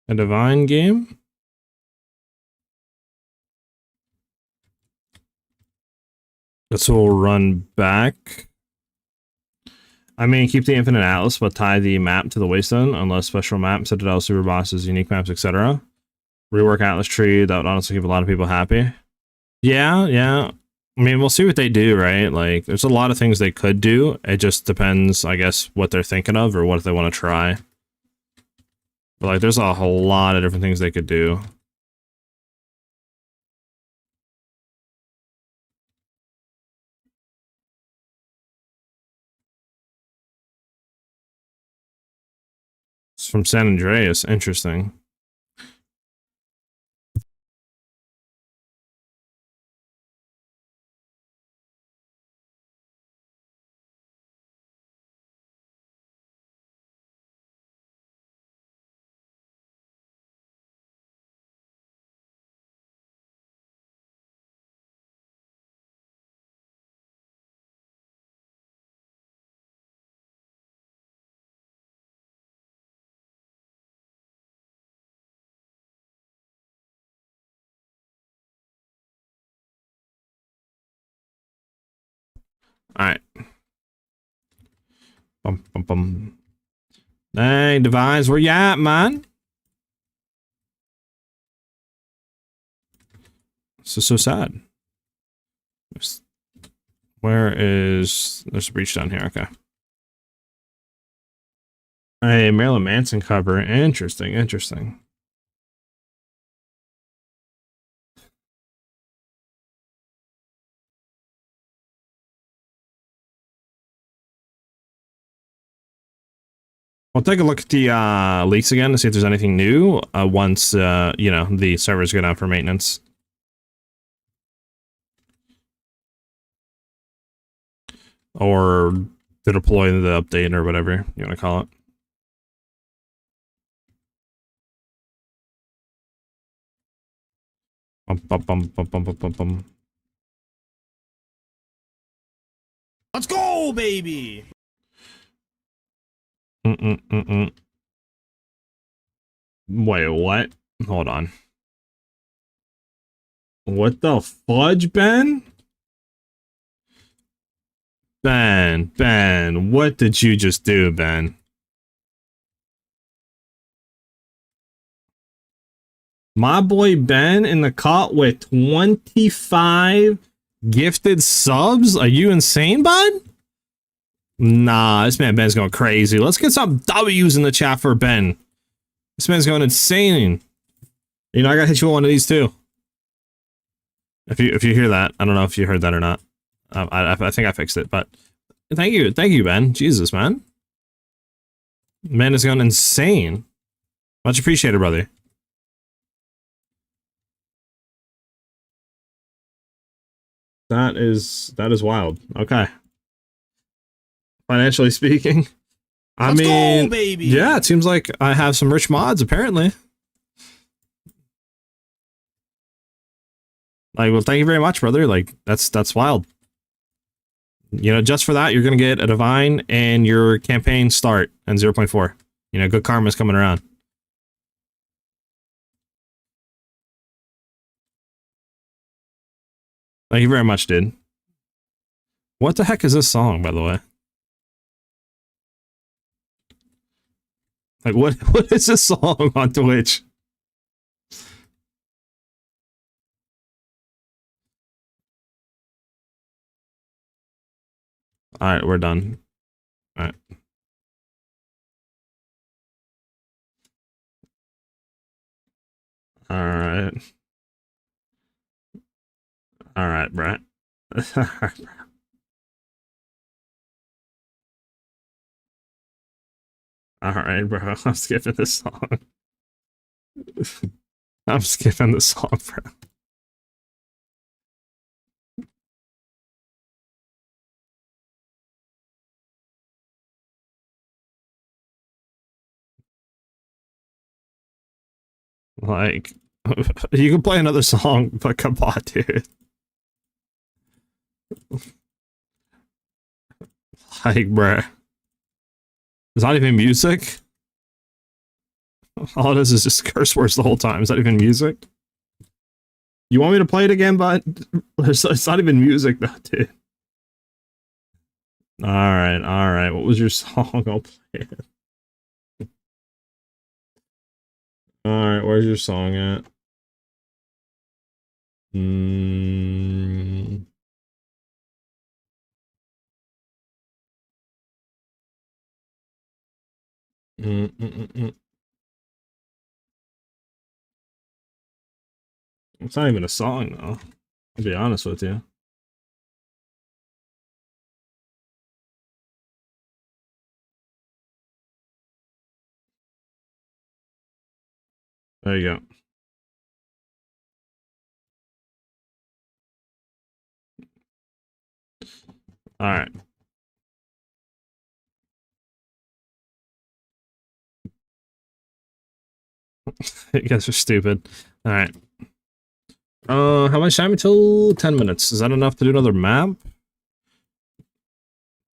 A divine game? This will run back. I mean, keep the Infinite Atlas, but tie the map to the Wasteland, unless special map, Citadel, Super Bosses, unique maps, etc. Rework Atlas Tree, that would honestly keep a lot of people happy. Yeah. I mean, we'll see what they do, right? Like, there's a lot of things they could do. It just depends, I guess, what they're thinking of or what they want to try. But, like, there's a whole lot of different things they could do. It's from San Andreas. Interesting. All right. Bum. Hey, Divines, where you at, man? This is so sad. Where is... There's a breach down here, okay. Hey, Marilyn Manson cover. Interesting. We'll take a look at the leaks again to see if there's anything new once, the servers go down for maintenance. Or to deploy the update or whatever you want to call it. Bum. Let's go, baby! Wait, what? Hold on. What the fudge, Ben? Ben, what did you just do, Ben? My boy Ben in the cot with 25 gifted subs? Are you insane, bud? Nah, this man Ben's going crazy. Let's get some W's in the chat for Ben. This man's going insane. I gotta hit you with one of these too. If you hear that, I don't know if you heard that or not. I think I fixed it, but thank you, Ben. Jesus, man. Man is going insane. Much appreciated, brother. That is wild. Okay. Financially speaking, I mean, go, baby. Yeah, it seems like I have some rich mods apparently. Like, well, thank you very much, brother. Like, that's wild. Just for that, you're gonna get a divine and your campaign start and 0.4. Good karma's coming around. Thank you very much, dude. What the heck is this song, by the way? Like, what is this song on Twitch? Alright, we're done. Alright. Alright. Alright, Brett. Alright, bro. I'm skipping this song. I'm skipping this song, bro. Like, you can play another song, but come on, dude. Like, bruh. It's not even music. All it is just curse words the whole time. Is that even music? You want me to play it again, but it's not even music, though, dude. Alright, alright. What was your song? I'll play it. Alright, where's your song at? Mm. It's not even a song, though. I'll be honest with you. There you go. Alright. You guys are stupid. Alright. How much time until 10 minutes? Is that enough to do another map?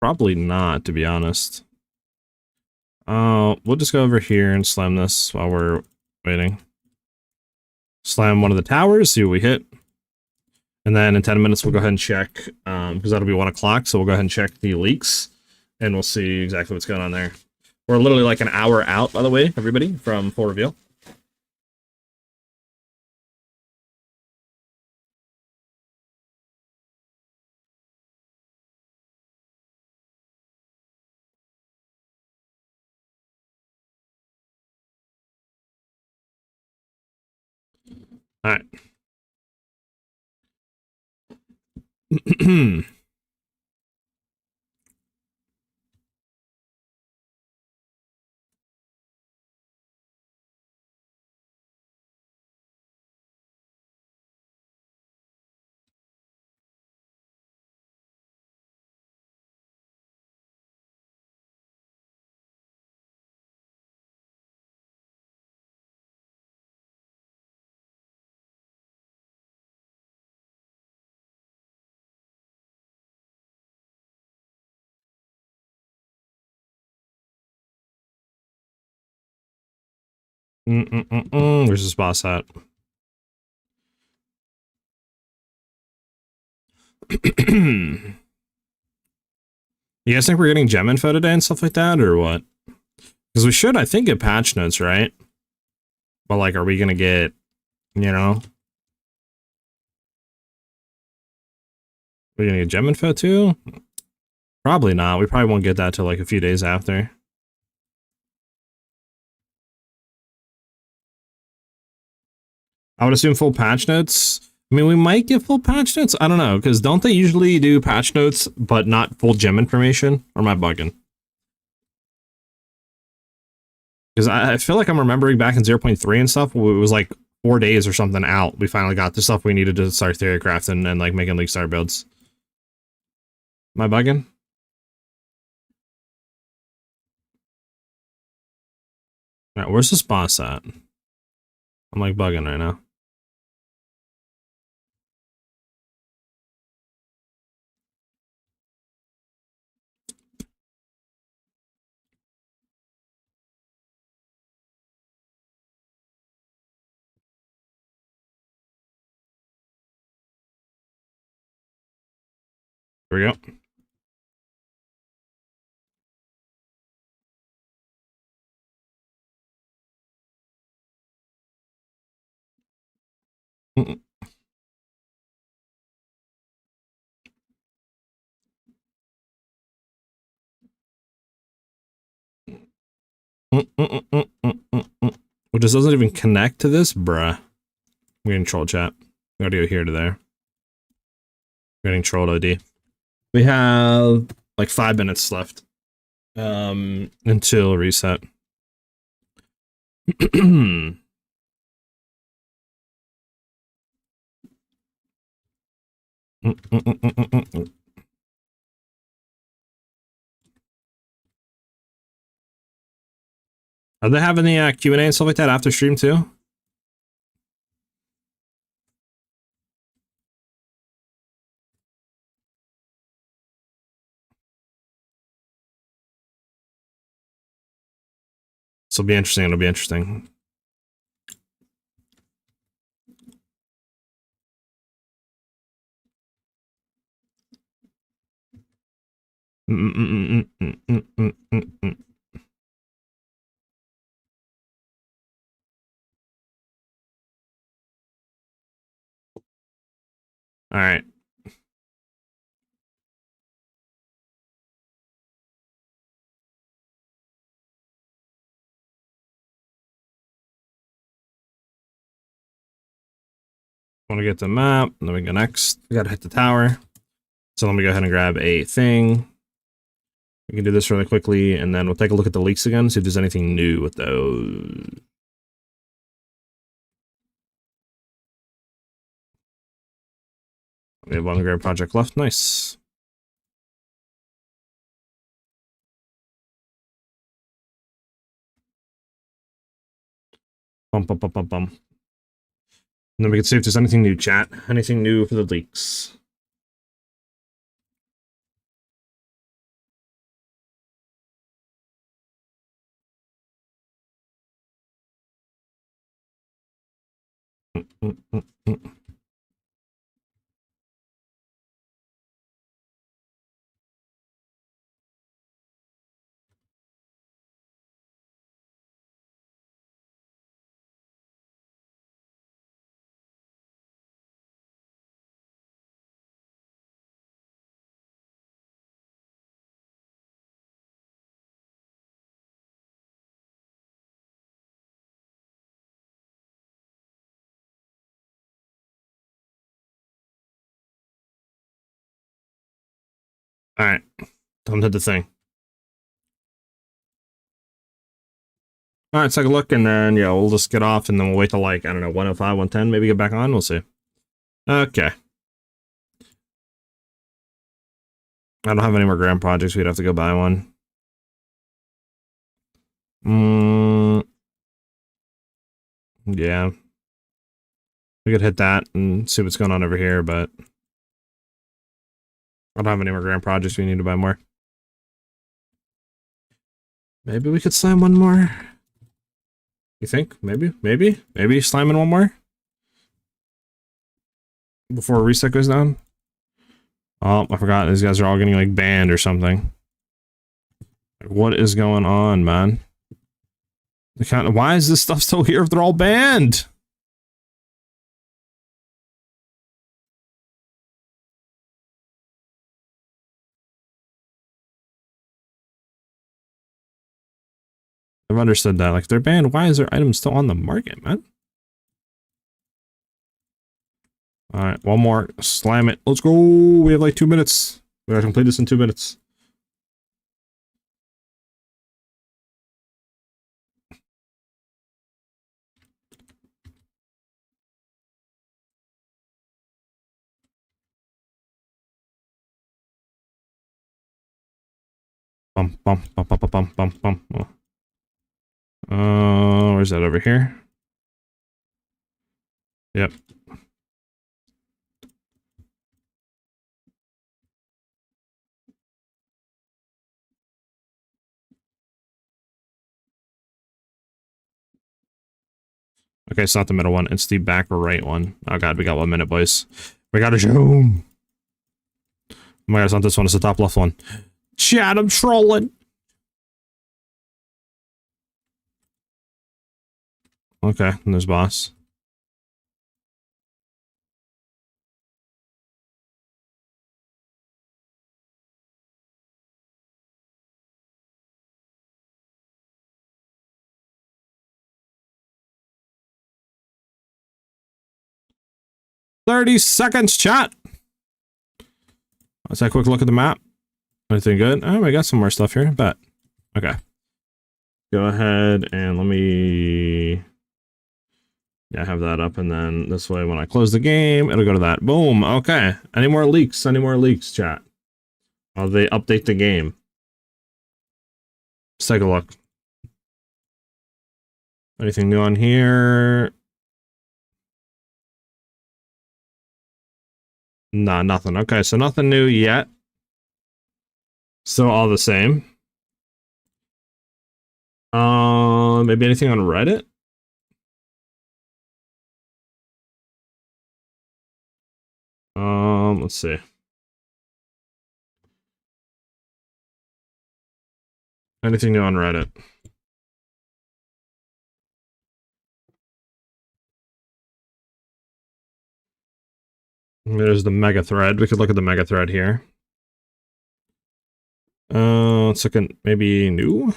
Probably not, to be honest. We'll just go over here and slam this while we're waiting. Slam one of the towers, see what we hit. And then in 10 minutes, we'll go ahead and check, because that'll be 1 o'clock, so we'll go ahead and check the leaks, and we'll see exactly what's going on there. We're literally like an hour out, by the way, everybody, from full reveal. Alright. Where's this boss at? You guys think we're getting gem info today and stuff like that, or what? Because we should, I think, get patch notes, right? But, like, are we gonna get, you know? We're gonna get gem info too? Probably not. We probably won't get that till, like, a few days after. I would assume full patch notes. I mean, we might get full patch notes. I don't know, because don't they usually do patch notes, but not full gem information? Or am I bugging? Because I feel like I'm remembering back in 0.3 and stuff, it was like 4 days or something out. We finally got the stuff we needed to start theory crafting and like making league star builds. Am I bugging? Alright, where's this boss at? I'm like bugging right now. Here we go. Well, this doesn't even connect to this, bruh. I'm getting troll chat. We gotta go here to there. Getting trolled OD. We have like 5 minutes left. Until reset. Are they having the Q&A and stuff like that after stream too? This will be interesting. It'll be interesting. All right. Want to get the map. Then we go next. We got to hit the tower. So let me go ahead and grab a thing. We can do this really quickly, and then we'll take a look at the leaks again, see if there's anything new with those. We have one grab project left. Nice. Bum, bum, bum, bum, bum. And then we can see if there's anything new, chat. Anything new for the leaks. All right, time to hit the thing. All right, take a look, and then yeah, we'll just get off, and then we'll wait till like I don't know 105, 110, maybe get back on. We'll see. Okay. I don't have any more grand projects. We'd have to go buy one. Yeah. We could hit that and see what's going on over here, but I don't have any more grand projects. We need to buy more. Maybe we could slam one more. You think? Maybe slamming one more before reset goes down. Oh, I forgot. These guys are all getting like banned or something. Like, what is going on, man? Why is this stuff still here if they're all banned? I've understood that. Like, if they're banned, why is their item still on the market, man? Alright, one more. Slam it. Let's go. We have like 2 minutes. We gotta complete this in 2 minutes. Bum, bum, bum, bum, bum, bum, bum, bum. Where's that over here? Yep. Okay, it's not the middle one. It's the back right one. Oh god, we got 1 minute, boys. We gotta zoom. Oh my god, it's not this one. It's the top left one. Chat, I'm trolling. Okay, and there's boss. 30 seconds, chat. Let's have a quick look at the map. Anything good? Oh, we got some more stuff here. Bet. Okay. Go ahead and let me... Yeah, have that up, and then this way when I close the game, it'll go to that. Boom. Okay. Any more leaks? Any more leaks, chat? How they update the game? Let's take a look. Anything new on here? Nah, nothing. Okay, so nothing new yet. Still all the same. Maybe anything on Reddit? Let's see. Anything new on Reddit? There's the mega thread. We could look at the mega thread here. Let's look at maybe new.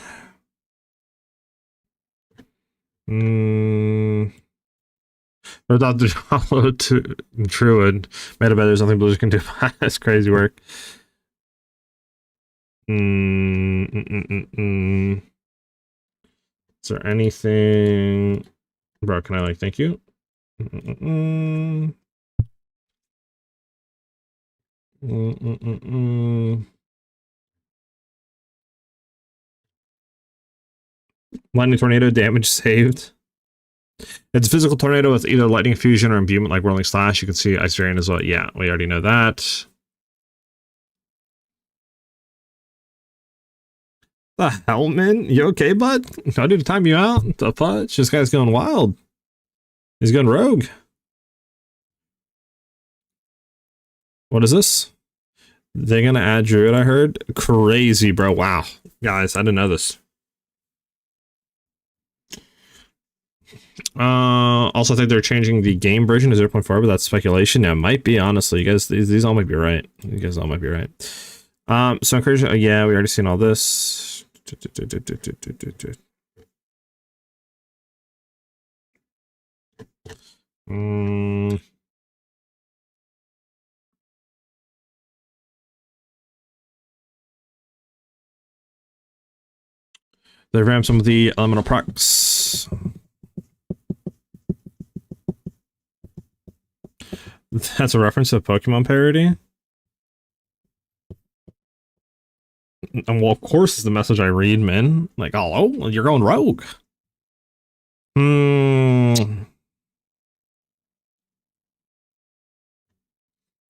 I thought to download to Druid. Made a bet there's nothing Blizzard can do. That's crazy work. Is there anything? Bro, can I like thank you? Lightning tornado damage saved. It's a physical tornado with either lightning fusion or imbuement like Whirling Slash. You can see Ice Variant as well. Yeah, we already know that. The hell, man? You okay, bud? I need to time you out. The fudge? This guy's going wild. He's going rogue. What is this? They're gonna add Druid, I heard. Crazy, bro. Wow. Guys, I didn't know this. Also think they're changing the game version to 0.4, but that's speculation. Yeah, it might be, honestly. You guys, these all might be right. You guys all might be right. So encouragement, yeah, we already seen all this. They ran some of the elemental procs. That's a reference to a Pokemon parody. And well, of course, is the message I read, man. Like, oh, you're going rogue. Yeah,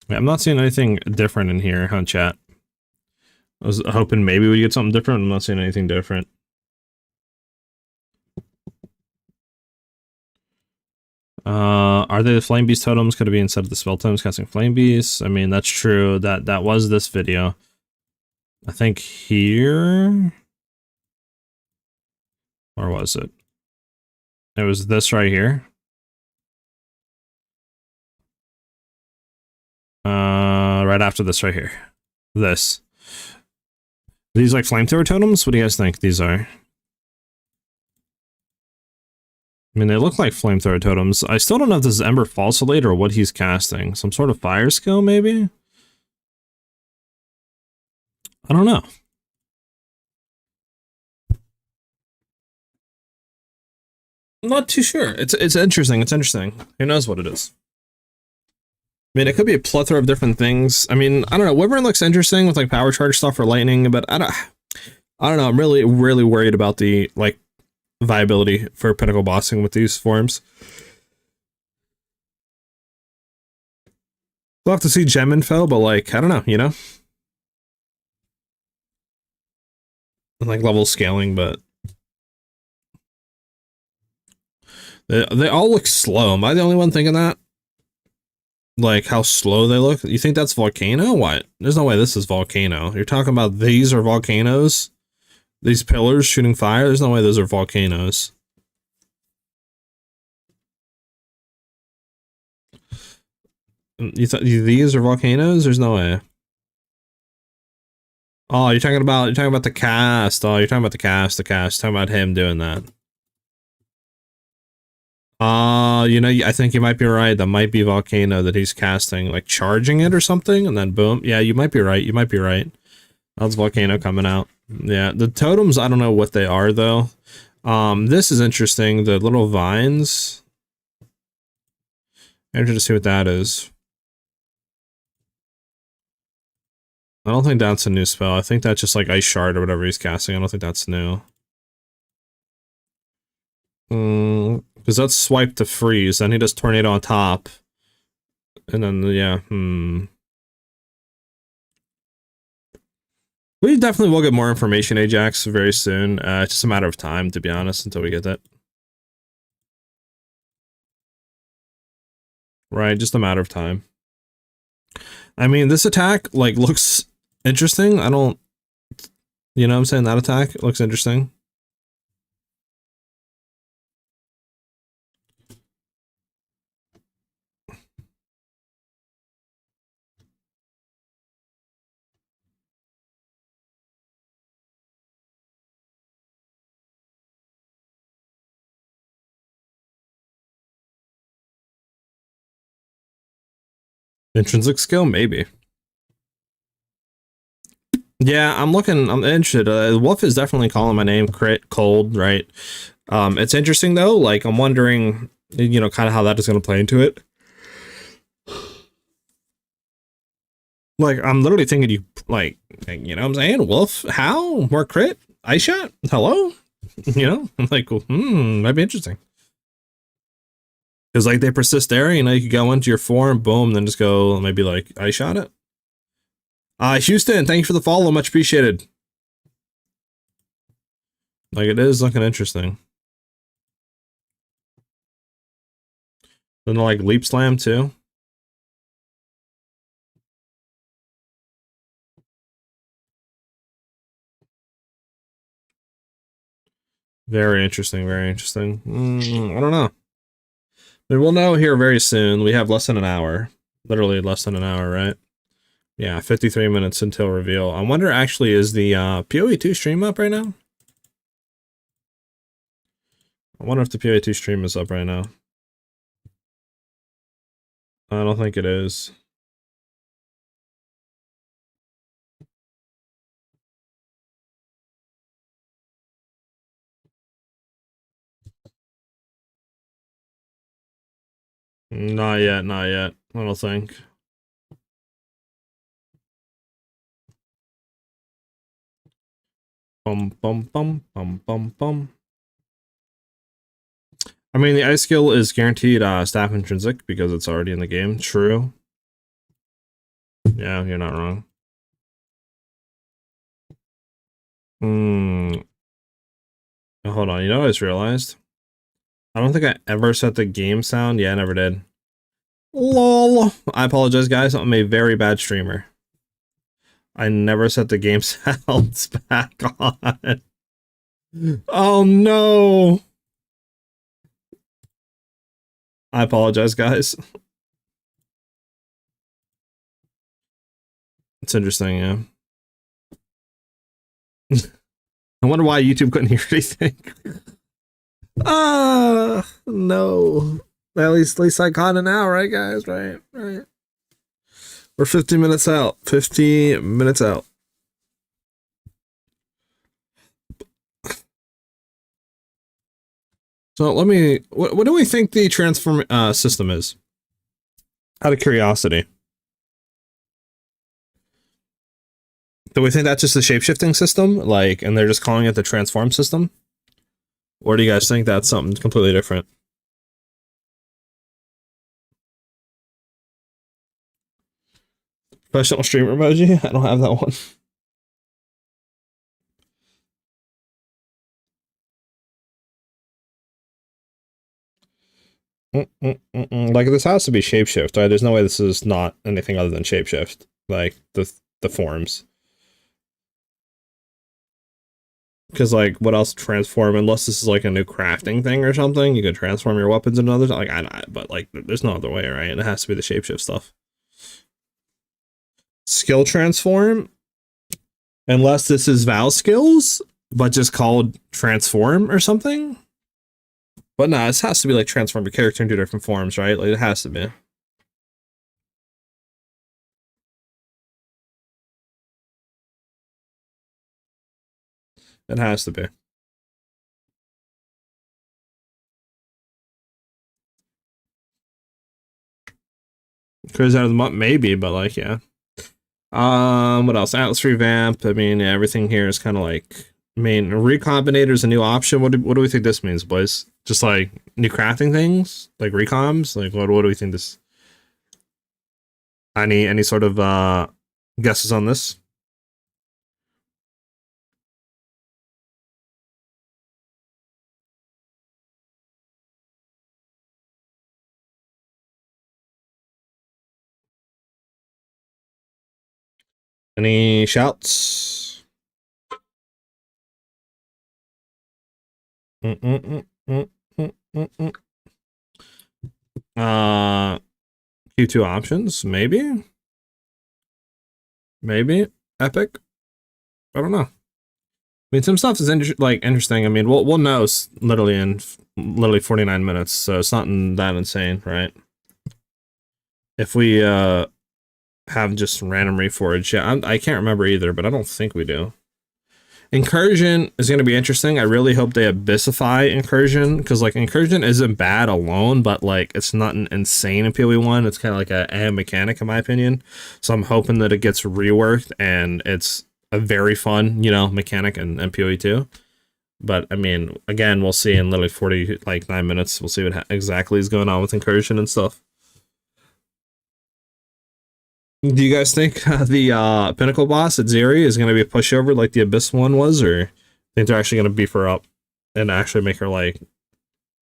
I'm not seeing anything different in here, huh, chat? I was hoping maybe we get something different. I'm not seeing anything different. Are they the Flame Beast totems? Could it be instead of the spell totems casting Flame Beasts? I mean, that's true. That was this video. I think here... Or was it? It was this right here. Right after this right here. This. These like flamethrower totems? What do you guys think these are? I mean, they look like flamethrower totems. I still don't know if this is Ember Falsolate or what he's casting. Some sort of fire skill, maybe? I don't know. I'm not too sure. It's interesting. It's interesting. Who knows what it is? I mean, it could be a plethora of different things. I mean, I don't know. Wyvern looks interesting with like power charge stuff for lightning, but I don't know. I'm really worried about the like viability for pinnacle bossing with these forms. We'll have to see gem info, but like, I don't know, you know? Like level scaling, but they all look slow. Am I the only one thinking that? Like how slow they look? You think that's Volcano? What? There's no way this is Volcano. You're talking about these are volcanoes? These pillars shooting fire? There's no way those are volcanoes. You thought these are volcanoes? There's no way. Oh, you're talking about the cast. Oh, you're talking about the cast. Talking about him doing that. You know, I think you might be right. That might be Volcano that he's casting, like charging it or something, and then boom. Yeah, you might be right. You might be right. That's Volcano coming out. Yeah, the totems, I don't know what they are though. This is interesting. The little vines. I'm interested to see what that is. I don't think that's a new spell. I think that's just like Ice Shard or whatever he's casting. I don't think that's new. Because that's swipe to freeze. Then he does Tornado on top. And then, yeah, We definitely will get more information, Ajax, very soon. It's just a matter of time, to be honest, until we get that. Right, just a matter of time. I mean, this attack, like, looks interesting. I don't... You know what I'm saying? That attack looks interesting. Intrinsic skill? Maybe. Yeah, I'm interested. Wolf is definitely calling my name crit cold, right? It's interesting though, like I'm wondering, you know, kind of how that is going to play into it. Like, I'm literally thinking you, like, you know what I'm saying? Wolf, how? More crit? Ice shot? Hello? You know? I'm like, might be interesting. Because, like, they persist there, you know, you could go into your form, boom, then just go, maybe, like, Ice shot it. Houston, thank you for the follow, much appreciated. Like, it is looking interesting. Then, like, Leap Slam, too. Very interesting, very interesting. I don't know. But we'll know here very soon. We have less than an hour. Literally less than an hour, right? Yeah, 53 minutes until reveal. I wonder, actually, is the PoE 2 stream up right now? I wonder if the PoE 2 stream is up right now. I don't think it is. Not yet, not yet. I don't think. Bum bum bum bum bum bum. I mean, the ice skill is guaranteed staff intrinsic because it's already in the game. True. Yeah, you're not wrong. Hold on, you know what I just realized? I don't think I ever set the game sound. Yeah, I never did. LOL. I apologize, guys. I'm a very bad streamer. I never set the game sounds back on. Oh no. I apologize, guys. It's interesting, yeah. I wonder why YouTube couldn't hear anything. No. At least I caught it now, right, guys? Right. We're 50 minutes out. 50 minutes out. So let me. What do we think the transform system is? Out of curiosity. Do we think that's just the shapeshifting system? Like, and they're just calling it the transform system? Or do you guys think that's something completely different? Professional streamer emoji? I don't have that one. Like, this has to be shapeshift, right? There's no way this is not anything other than shapeshift. Like, the forms. Because, like, what else transform? Unless this is, like, a new crafting thing or something, you could transform your weapons into others. Like, but, like, there's no other way, right? It has to be the shapeshift stuff. Skill transform? Unless this is Val skills, but just called transform or something? But nah, this has to be like transform your character into different forms, right? Like it has to be. It has to be. Crazy out of the month, maybe, but like, yeah. What else? Atlas revamp. I mean, yeah, everything here is kind of like, I mean, recombinator is a new option. What do we think this means, boys? Just like new crafting things, like recoms. Like, what do we think this? Any sort of guesses on this? Any shouts? Q2 options, maybe. Maybe Epic. I don't know. I mean, some stuff is interesting. I mean, we'll know literally in 49 minutes, so it's not that insane, right? If we have just random reforge, yeah, I can't remember either, but I don't think we do. Incursion is going to be interesting. I really hope they abyssify Incursion, because like Incursion isn't bad alone, but like it's not an insane in PoE 1. It's kind of like a mechanic in my opinion. So I'm hoping that it gets reworked and it's a very fun, you know, mechanic in PoE 2. But I mean, again, we'll see in literally 49 minutes. We'll see what exactly is going on with Incursion and stuff. Do you guys think the Pinnacle boss at Zeri is going to be a pushover like the Abyss one was, or think they're actually going to beef her up and actually make her like,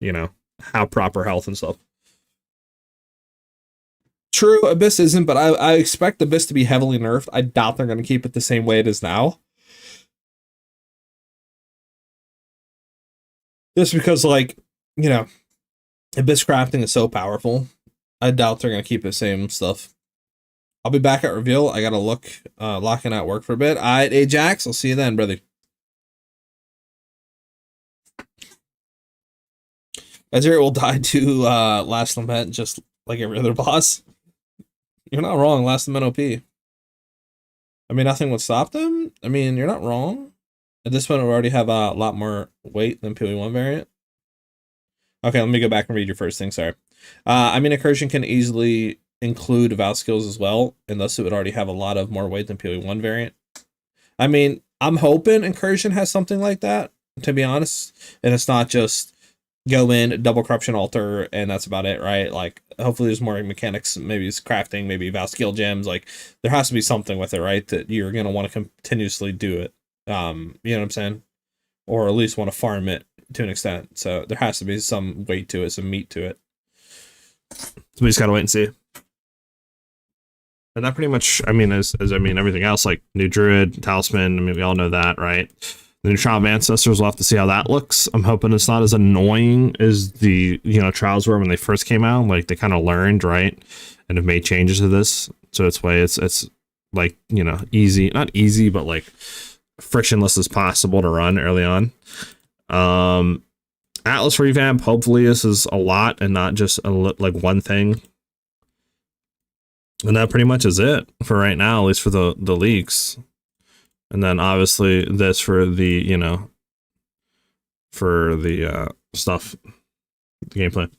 you know, have proper health and stuff? True, Abyss isn't, but I expect Abyss to be heavily nerfed. I doubt they're going to keep it the same way it is now. Just because, like, you know, Abyss crafting is so powerful. I doubt they're going to keep the same stuff. I'll be back at reveal. I gotta lock in at work for a bit. Alright, Ajax, I'll see you then, brother. Azir will die to Last Lament, just like every other boss. You're not wrong, Last Lament OP. I mean, nothing would stop them. I mean, you're not wrong. At this point, we already have a lot more weight than PoE 1 variant. Okay, let me go back and read your first thing, sorry. I mean, Incursion can easily include Val skills as well, and thus it would already have a lot of more weight than PoE 1 variant. I mean, I'm hoping Incursion has something like that, to be honest, and it's not just go in, double corruption altar, and that's about it, right? Like, hopefully there's more mechanics, maybe it's crafting, maybe Val skill gems, like, there has to be something with it, right? That you're going to want to continuously do it, you know what I'm saying? Or at least want to farm it to an extent, so there has to be some weight to it, some meat to it. So we just gotta wait and see. And that pretty much, I mean, as I mean, everything else, like new Druid, Talisman, I mean, we all know that, right? The new Trial of Ancestors, we'll have to see how that looks. I'm hoping it's not as annoying as the, you know, Trials were when they first came out. Like, they kind of learned, right? And have made changes to this. So it's like, you know, easy, not easy, but like frictionless as possible to run early on. Atlas revamp, hopefully this is a lot and not just like one thing. And that pretty much is it for right now, at least for the leaks. And then obviously this for the, you know, for the stuff, the gameplay.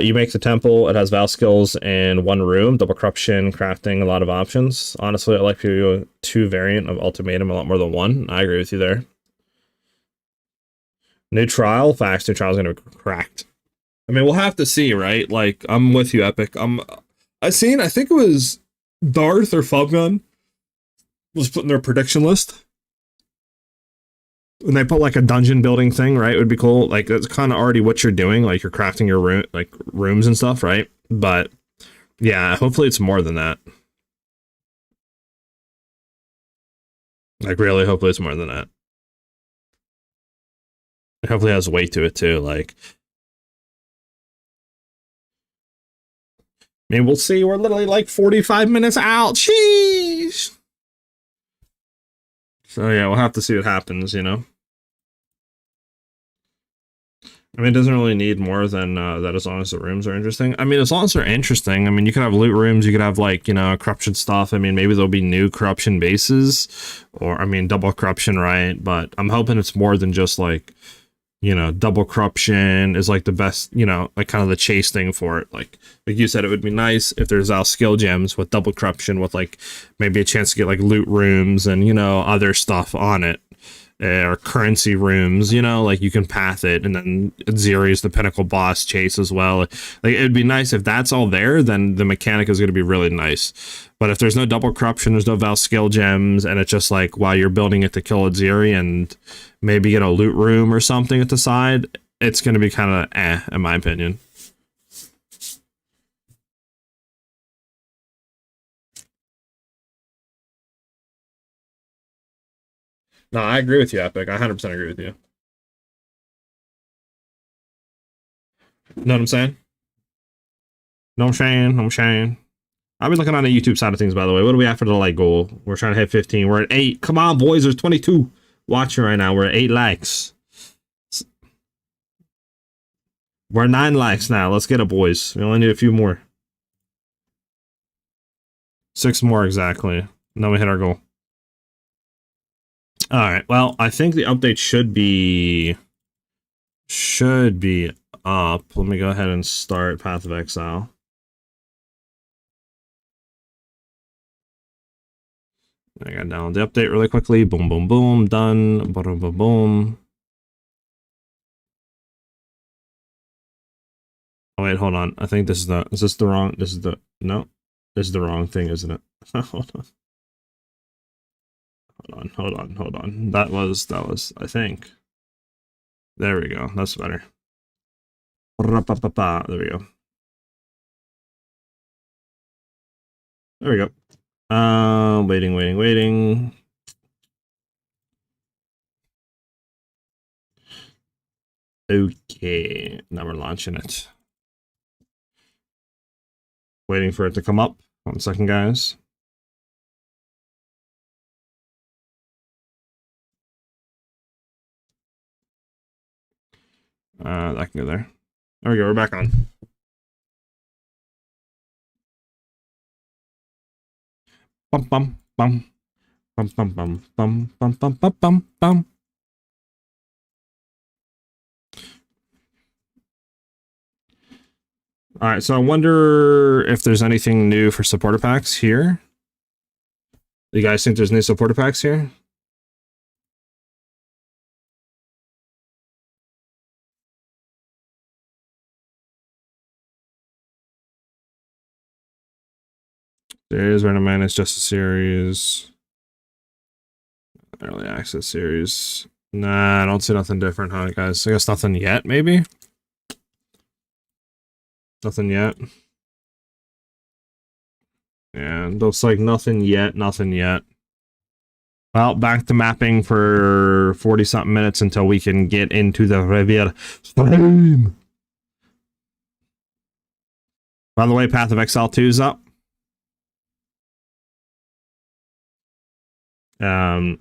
You make the temple, it has Val skills in one room, double corruption, crafting, a lot of options. Honestly, I like PoE 2 variant of Ultimatum a lot more than one. I agree with you there. New Trial, facts, new Trial is going to be cracked. I mean, we'll have to see, right? Like, I'm with you, Epic. I think it was Darth or Fubgun was putting their prediction list. And they put like a dungeon building thing, right? It would be cool. Like, that's kind of already what you're doing. Like, you're crafting your room, like rooms and stuff, right? But yeah, hopefully it's more than that. Like, really, hopefully it's more than that. It hopefully has weight to it too. Like, I mean, we'll see. We're literally like 45 minutes out. Sheesh. So yeah, we'll have to see what happens, you know. I mean, it doesn't really need more than that as long as the rooms are interesting. I mean, as long as they're interesting, I mean, you could have loot rooms, you could have, like, you know, corruption stuff. I mean, maybe there'll be new corruption bases, or, I mean, double corruption, right? But I'm hoping it's more than just, like, you know, double corruption is, like, the best, you know, like, kind of the chase thing for it. Like you said, it would be nice if there's skill gems with double corruption with, like, maybe a chance to get, like, loot rooms and, you know, other stuff on it. Or currency rooms, you know, like you can path it, and then Zeri is the pinnacle boss chase as well. Like, it'd be nice if that's all there, then the mechanic is going to be really nice. But if there's no double corruption, there's no Val skill gems, and it's just like while you're building it to kill a Zeri and maybe get a loot room or something at the side, it's going to be kind of in my opinion. No, I agree with you, Epic. I 100% agree with you. Know what I'm saying? No, I'm saying. I'll be looking on the YouTube side of things, by the way. What do we have for the like goal? We're trying to hit 15. We're at 8. Come on, boys. There's 22 watching right now. We're at 8 likes. We're 9 likes now. Let's get it, boys. We only need a few more. 6 more, exactly. And then we hit our goal. All right, well, I think the update should be up. Let me go ahead and start Path of Exile. I got down the update really quickly. Boom, boom, boom. Done. Boom, boom, boom. Oh wait, hold on. I think this is the. Is this the wrong? This is the. No, this is the wrong thing, isn't it? Hold on. Hold on. That was, I think. There we go. That's better. There we go. There we go. Waiting. Okay, now we're launching it. Waiting for it to come up. 1 second, guys. That can go there. There we go, we're back on. Bum bum bum bum bum bum bum bum bum bum bum bum. Alright, so I wonder if there's anything new for supporter packs here. You guys think there's new supporter packs here? Series Random Madness Justice Series. Early Access Series. Nah, I don't see nothing different, huh, guys? I guess nothing yet, maybe? Nothing yet. Yeah, looks like nothing yet. Well, back to mapping for 40-something minutes until we can get into the Reveal stream. By the way, Path of Exile 2 is up. Alright.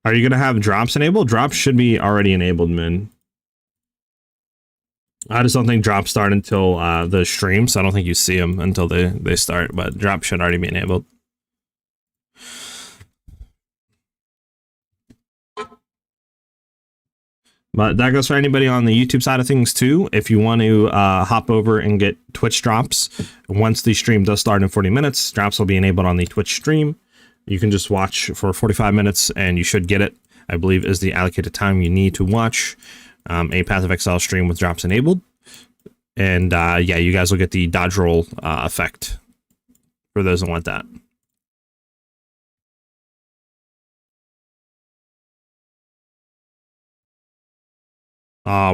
Are you gonna have drops enabled? Drops should be already enabled, man. I just don't think drops start until the stream, so I don't think you see them until they start, but drops should already be enabled. But that goes for anybody on the YouTube side of things too. If you want to hop over and get Twitch drops, once the stream does start in 40 minutes, drops will be enabled on the Twitch stream. You can just watch for 45 minutes and you should get it. I believe is the allocated time you need to watch a Path of Exile stream with drops enabled. And yeah, you guys will get the dodge roll effect for those that want that.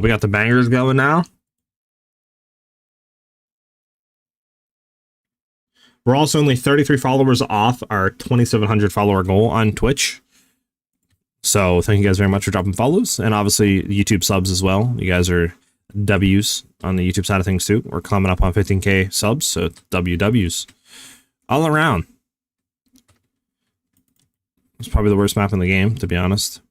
We got the bangers going now. We're also only 33 followers off our 2,700 follower goal on Twitch. So thank you guys very much for dropping follows, and obviously YouTube subs as well. You guys are W's on the YouTube side of things too. We're coming up on 15K subs, so WWs all around. It's probably the worst map in the game, to be honest.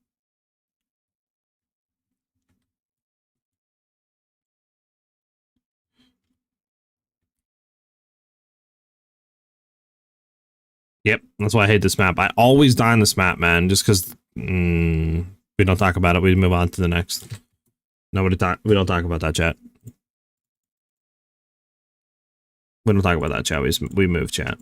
Yep, that's why I hate this map. I always die on this map, man, just because we don't talk about it. We move on to the next. We don't talk about that, chat. We don't talk about that, chat. We move, chat.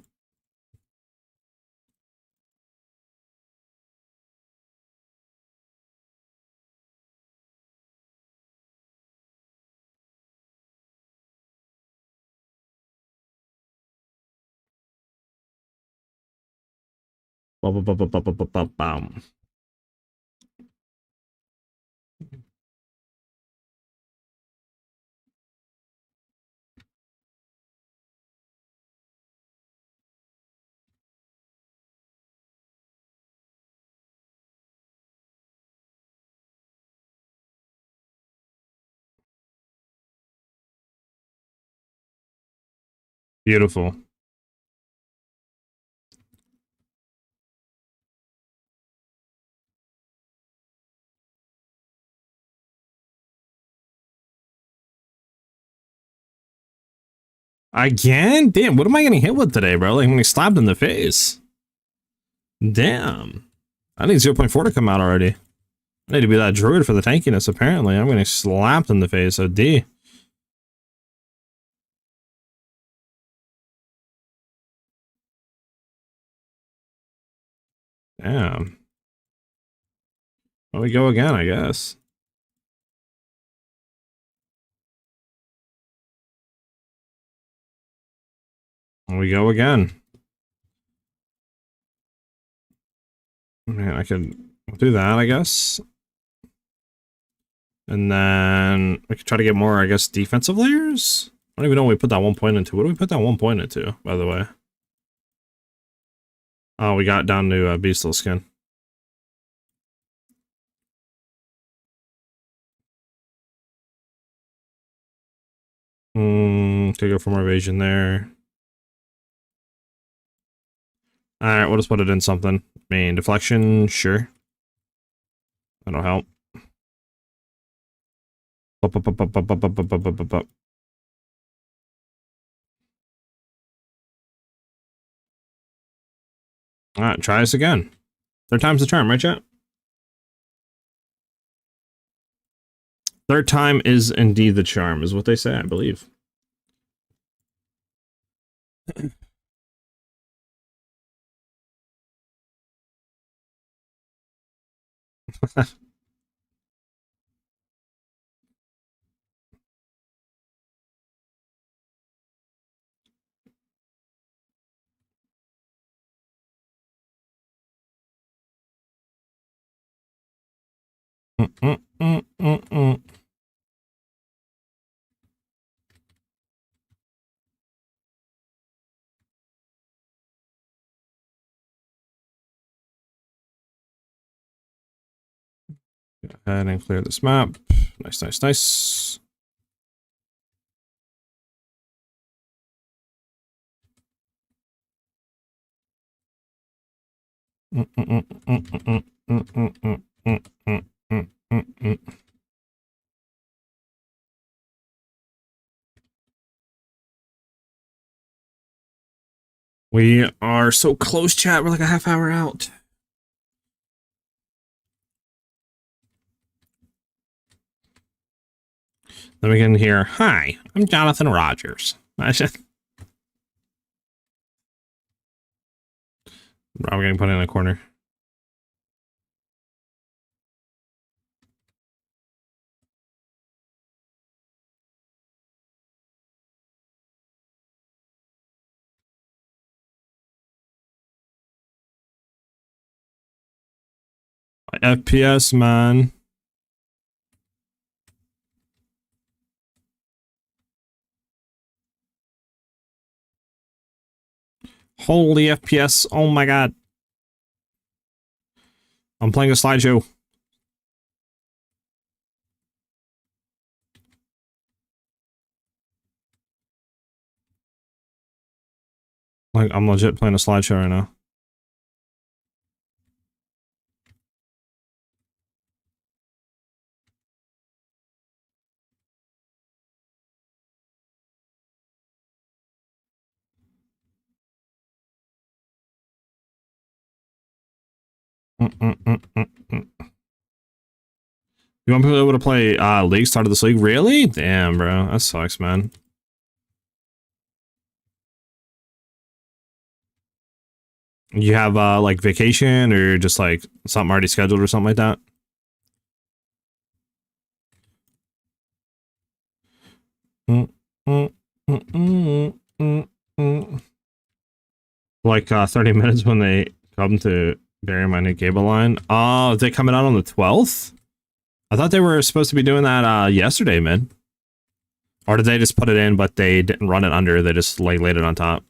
Bum. Beautiful. Again? Damn, what am I getting hit with today, bro? Like, when he slapped in the face. Damn. I need 0.4 to come out already. I need to be that druid for the tankiness, apparently. I'm getting slapped in the face, so D. Damn. Well, we go again, I guess. We go again. Man, I could do that, I guess. And then we could try to get more, I guess, defensive layers? I don't even know what we put that 1 point into. What do we put that 1 point into, by the way? Oh, we got down to Beastal skin. To go for more evasion there. Alright, we'll just put it in something. I mean, deflection, sure. That'll help. Alright, try us again. Third time's the charm, right, chat? Third time is indeed the charm, is what they say, I believe. Go ahead and clear this map. Nice, nice, nice. We are so close, chat. We're like a half hour out. Then we can hear, "Hi, I'm Jonathan Rogers." I'm getting put in a corner. FPS, man. Holy FPS. Oh my god. I'm playing a slideshow. Like, I'm legit playing a slideshow right now. You want people able to play League, start of this league? Really? Damn, bro. That sucks, man. You have like vacation or just like something already scheduled or something like that? Like 30 minutes when they come to bury my new cable line. Oh, they coming out on the 12th? I thought they were supposed to be doing that yesterday, man. Or did they just put it in, but they didn't run it under? They just like laid it on top.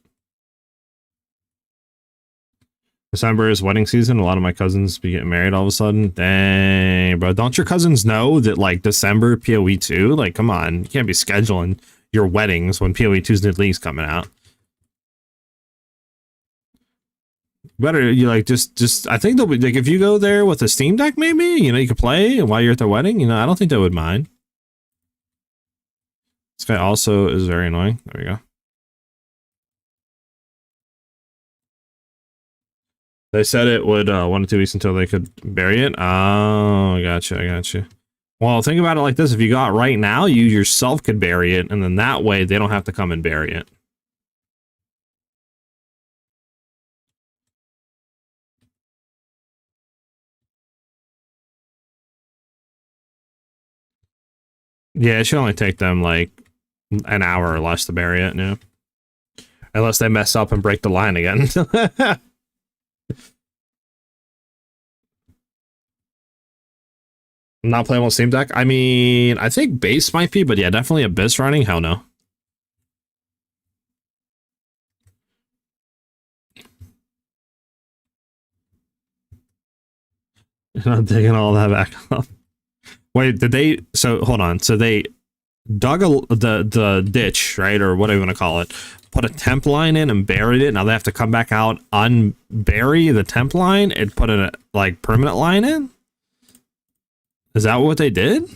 December is wedding season. A lot of my cousins be getting married all of a sudden. Dang, bro. Don't your cousins know that like December PoE 2? Like, come on. You can't be scheduling your weddings when PoE 2's new league's coming out. Better you like just I think they'll be like if you go there with a Steam Deck, maybe, you know, you could play while you're at the wedding. You know, I don't think they would mind. This guy also is very annoying. There we go. They said it would 1 to 2 weeks until they could bury it. Oh, I gotcha. Well, think about it like this: if you got right now, you yourself could bury it, and then that way they don't have to come and bury it. Yeah, it should only take them like an hour or less to bury it. Yeah, unless they mess up and break the line again. Not playing on Steam Deck. I mean, I think base might be, but yeah, definitely Abyss running. Hell no. You're not digging all that back up. Wait, did they? So hold on. So they dug the ditch, right, or whatever you want to call it. Put a temp line in and buried it. Now they have to come back out, unbury the temp line, and put a like permanent line in. Is that what they did?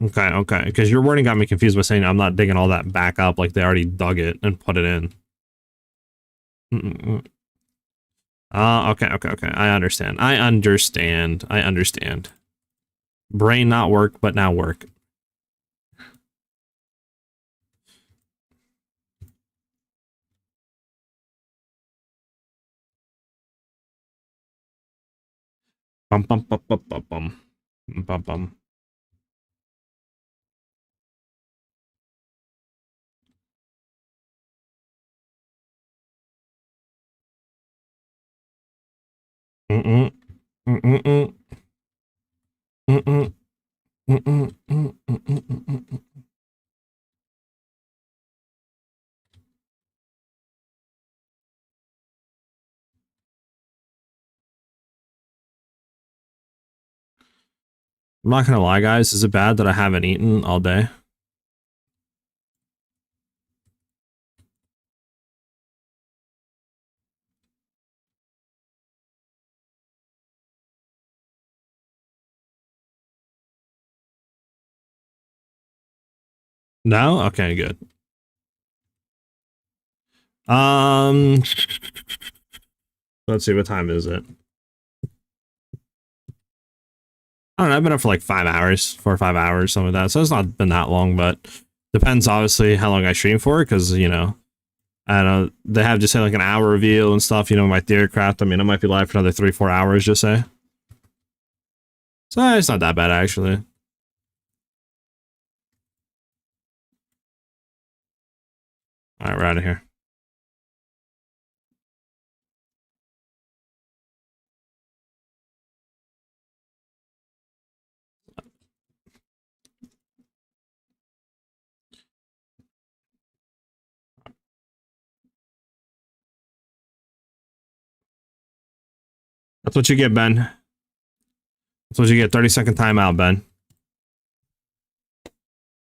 Okay. Because your wording got me confused by saying I'm not digging all that back up, like they already dug it and put it in. Okay. I understand. Brain not work, but now work. Bum bum bum bum bum bum bum bum. Mm-mm. Mm-mm. Mm-mm. Mm-mm. Mm-mm. I'm not gonna lie, guys. Is it bad that I haven't eaten all day? No? Okay, good. Um, let's see, what time is it? I don't know. I've been up for like 5 hours, 4 or 5 hours, something like that. So it's not been that long, but depends obviously how long I stream for, because you know, I don't know, they have just say like an hour reveal and stuff. You know, my theorycraft. I mean, I might be live for another 3-4 hours, just say. So it's not that bad actually. All right, we're out of here. That's what you get, Ben. That's what you get. 30-second timeout, Ben.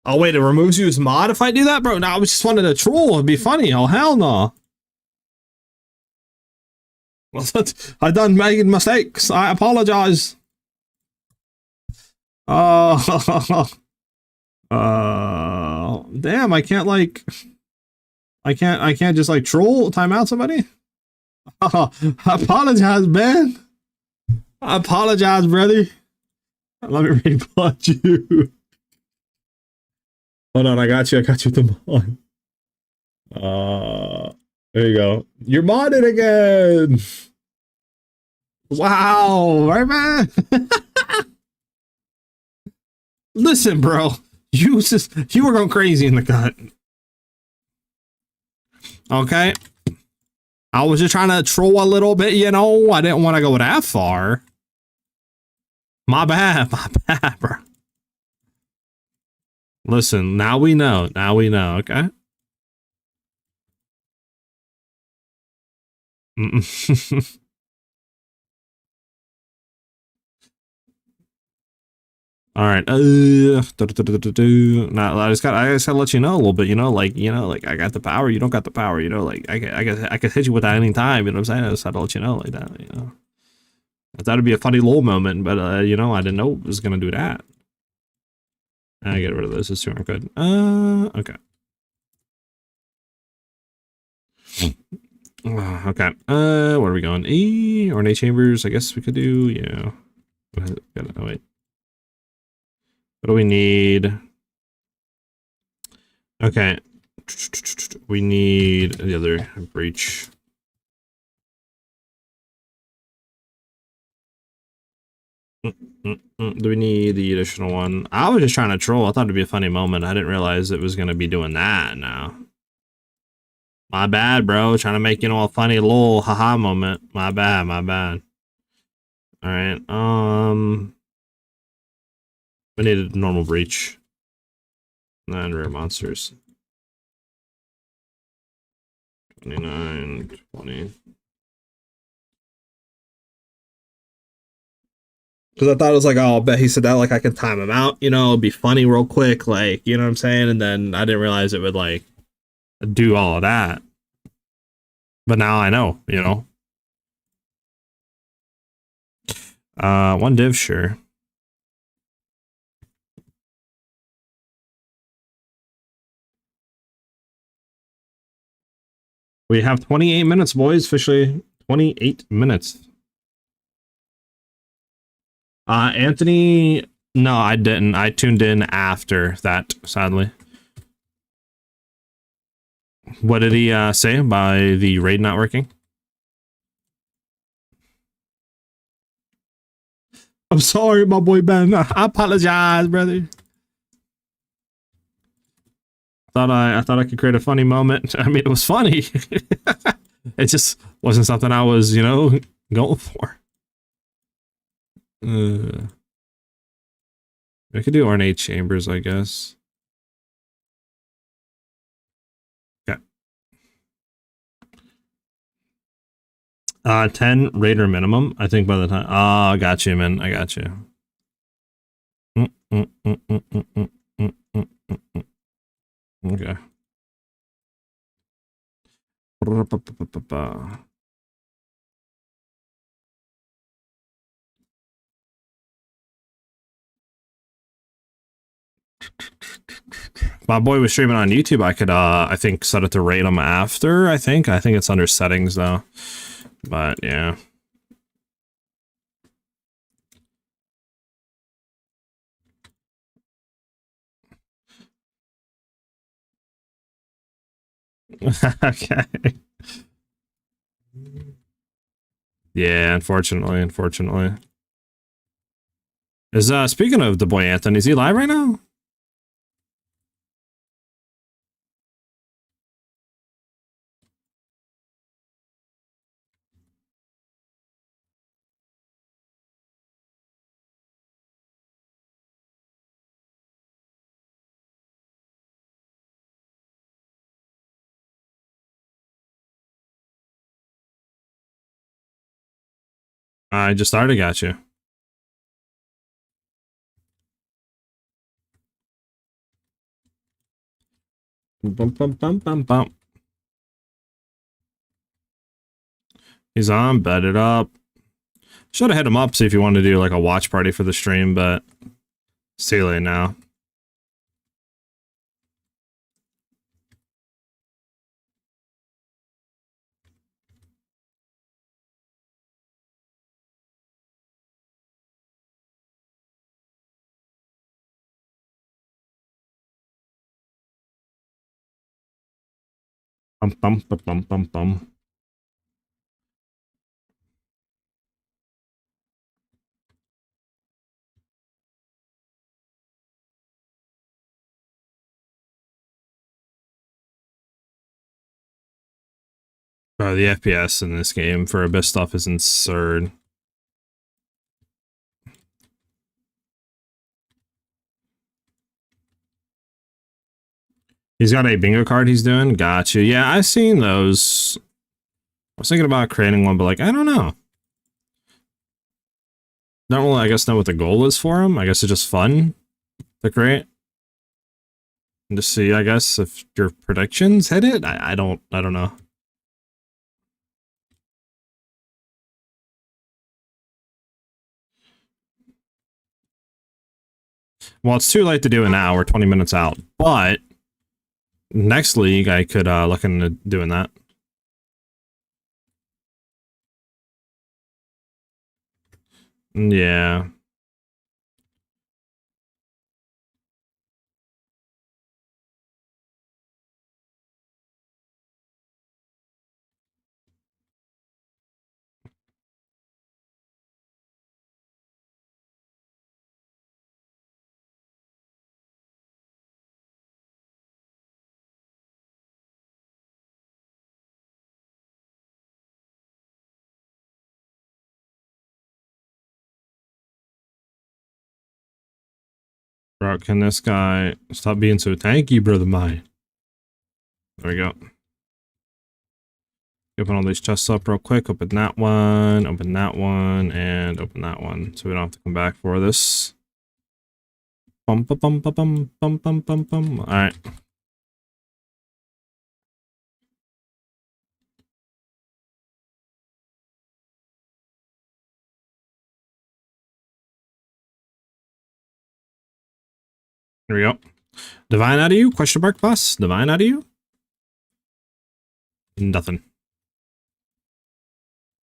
Oh, wait, it removes you as mod if I do that? Bro, no, I just wanted to troll. It'd be funny. Oh, hell no. I done making mistakes. I apologize. Oh, damn, I can't, like... I can't just, like, troll, time out somebody? Oh, I apologize, man. I apologize, brother. Let me report you. Hold on, I got you the mod. There you go. You're modded again. Wow, right, man? Listen, bro. You were going crazy in the cut. Okay. I was just trying to troll a little bit, you know. I didn't want to go that far. My bad, bro. Listen, now we know, okay? All right. Now I just gotta let you know a little bit, like I got the power, you don't got the power, like I could hit you with that any time, you know what I'm saying? I just had to let you know like that, I thought it'd be a funny little moment, but I didn't know it was gonna do that. I get rid of this. It's too good. Okay. Okay. Where are we going? E ornate chambers. I guess we could do. Yeah. Oh, wait. What do we need? Okay. We need the other breach. Do we need the additional one? I was just trying to troll. I thought it'd be a funny moment. I didn't realize it was gonna be doing that now. My bad, bro. Trying to make, a funny little haha moment. My bad, my bad. Alright, we need a normal breach. And rare monsters. 29, 20. Because I thought it was like, oh, I bet he said that, like, I can time him out, it'd be funny real quick, like, you know what I'm saying? And then I didn't realize it would, like, do all of that. But now I know, One div, sure. We have 28 minutes, boys. Officially 28 minutes. Anthony, no, I didn't. I tuned in after that, sadly. What did he say by the raid not working? I'm sorry, my boy Ben. I apologize, brother. I thought I could create a funny moment. I mean, it was funny. It just wasn't something I was, going for. I could do ornate chambers, I guess. Okay. 10 raider minimum, I think by the time. Oh, I got you, man. I got you. Okay. My boy was streaming on YouTube. I could, I think, set it to rate him after. I think it's under settings though. But yeah. Okay. Yeah, unfortunately. Is speaking of the boy Anthony, is he live right now? I just started, got you. Bum, bum, bum, bum, bum. He's on, bet it up. Should have hit him up, see if you wanted to do like a watch party for the stream, but it's too late now. Bum, bum, bum, bum, bum, bum. The FPS in this game for Abyss stuff is absurd. He's got a bingo card he's doing. Gotcha. Yeah, I've seen those. I was thinking about creating one, but like, I don't know. Don't really, I guess, know what the goal is for him. I guess it's just fun to create. And to see, I guess, if your predictions hit it. I don't know. Well, it's too late to do it now. We're 20 minutes out. But next league, I could look into doing that. Yeah. Bro, can this guy stop being so tanky, brother mine? There we go. Open all these chests up real quick. Open that one, and open that one. So we don't have to come back for this. Bum, bum, bum, bum, bum, bum, bum, bum. All right. Here we go. Divine out of you? Question mark, boss? Divine out of you? Nothing.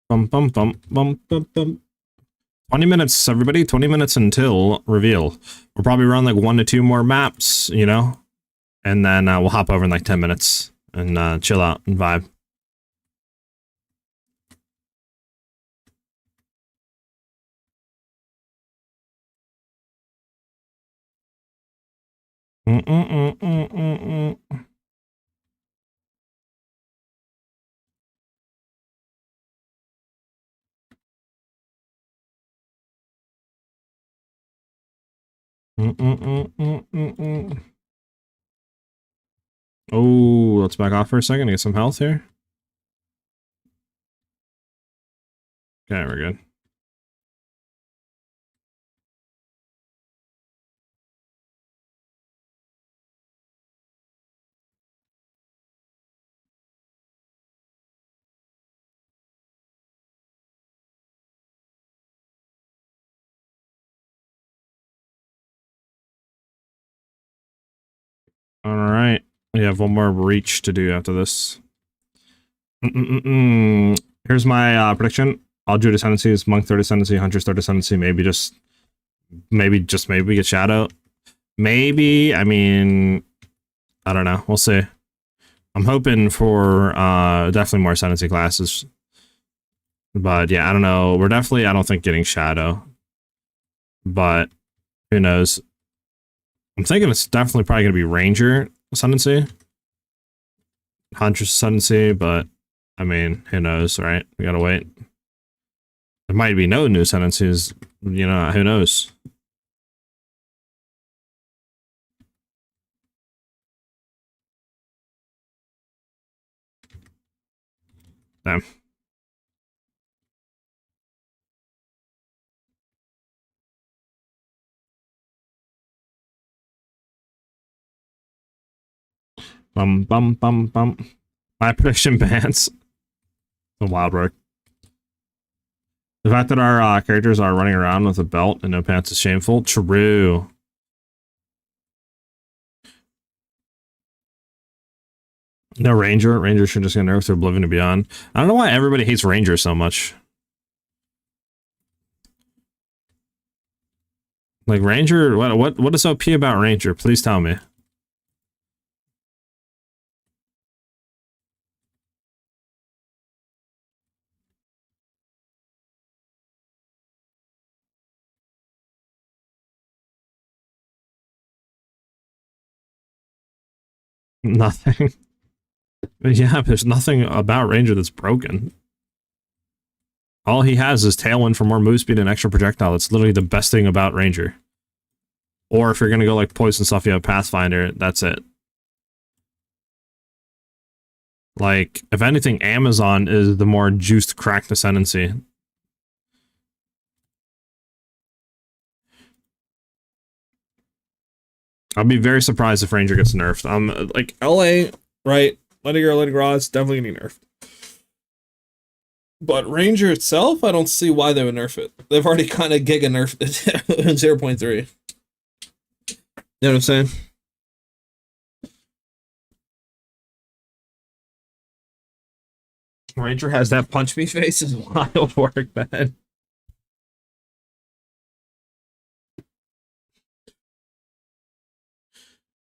Bum, bum, bum, bum, bum, bum. 20 minutes, everybody. 20 minutes until reveal. We'll probably run like 1 to 2 more maps, you know? And then we'll hop over in like 10 minutes and chill out and vibe. Oh, let's back off for a second to get some health here. Okay, we're good. All right. We have one more reach to do after this. Here's my prediction. All Druid Ascendancies, Monk 30 Ascendancy, Hunter's 30 Ascendancy, maybe we get Shadow. Maybe, I mean, I don't know. We'll see. I'm hoping for definitely more Ascendancy classes. But yeah, I don't know. We're definitely, I don't think, getting Shadow. But who knows? I'm thinking it's definitely probably going to be Ranger Ascendancy. Hunter's Ascendancy, but I mean, who knows, right? We gotta wait. There might be no new Ascendancies, you know, who knows? Damn. Bum bum bum bum. My prediction bans. The wild work. The fact that our characters are running around with a belt and no pants is shameful. True. No Ranger. Ranger should just get nerfed to Oblivion and Beyond. I don't know why everybody hates Ranger so much. Like Ranger, what is OP about Ranger? Please tell me. Nothing. Yeah, there's nothing about Ranger that's broken. All he has is Tailwind for more move speed and extra projectile. That's literally the best thing about Ranger. Or if you're gonna go like poison stuff, you have Pathfinder. That's it. Like, if anything, Amazon is the more juiced cracked Ascendancy. I'll be very surprised if Ranger gets nerfed. Like, LA, right? Letting go, letting raw, it's definitely getting nerfed. But Ranger itself, I don't see why they would nerf it. They've already kind of giga nerfed it in 0.3. You know what I'm saying? Ranger has that punch me face is wild work, man.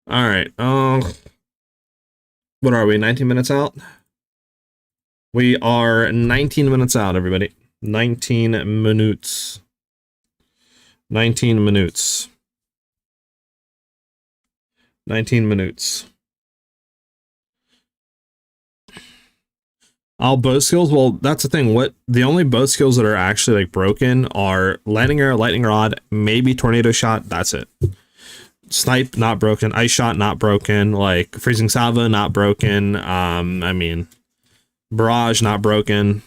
All right. What are we? 19 minutes out? We are 19 minutes out, everybody. 19 minutes. 19 minutes. 19 minutes. All bow skills? Well, that's the thing. The only bow skills that are actually like broken are landing arrow, lightning rod, maybe tornado shot. That's it. Snipe, not broken. Ice shot, not broken. Like freezing salvo, not broken. I mean, barrage, not broken.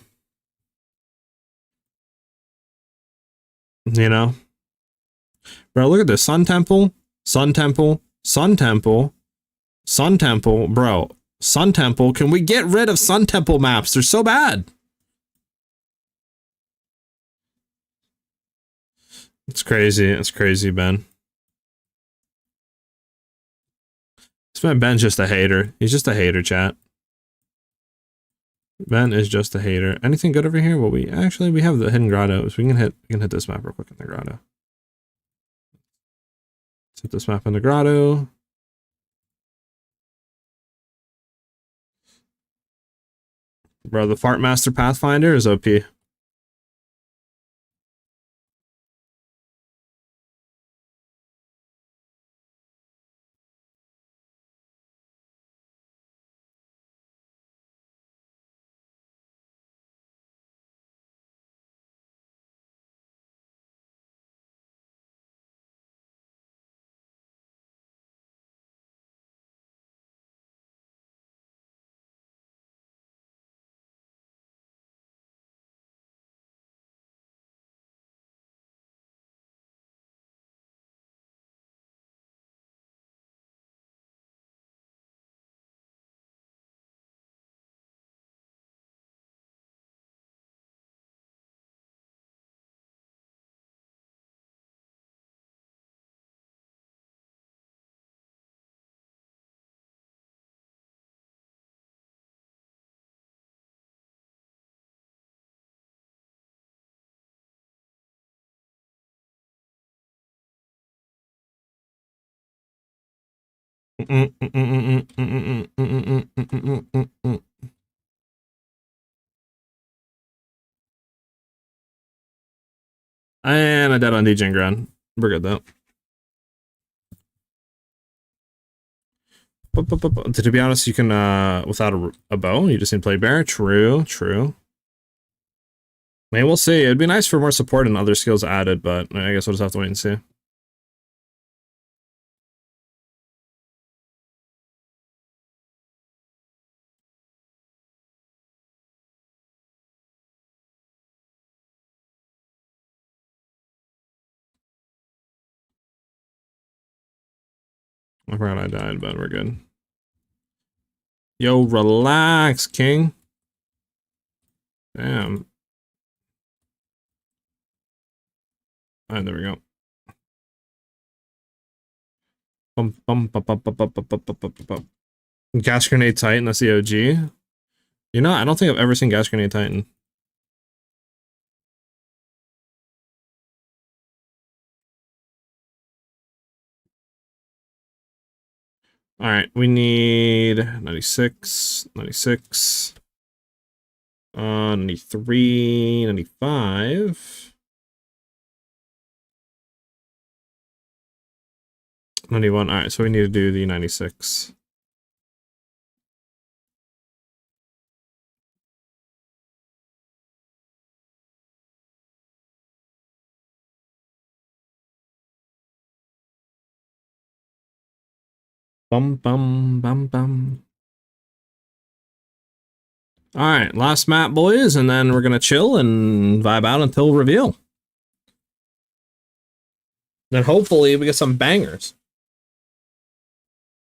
You know? Bro, look at this. Sun Temple, Sun Temple, Sun Temple, Sun Temple. Bro, Sun Temple. Can we get rid of Sun Temple maps? They're so bad. It's crazy. It's crazy, Ben. Ben's just a hater. He's just a hater, chat. Ben is just a hater. Anything good over here? Well, we have the hidden grotto, so we can hit this map real quick in the grotto. Let's hit this map in the grotto. Bro, the Fart Master Pathfinder is OP. And I died on DJ ground. We're good though. To be honest, you can without a bow, you just need to play bear. True, true. Maybe we'll see. It'd be nice for more support and other skills added, but I guess we'll just have to wait and see. I forgot I died, but we're good. Yo, relax, King. Damn. Alright, there we go. Bum, bum, bum, bum, bum, bum, bum, bum, bum, bum, bum. Gas Grenade Titan, that's the OG. You know, I don't think I've ever seen Gas Grenade Titan. Alright, we need 96, 96, 93, 95, 91. Alright, so we need to do the 96. Bum, bum, bum, bum. Alright, last map, boys, and then we're gonna chill and vibe out until reveal. Then hopefully we get some bangers.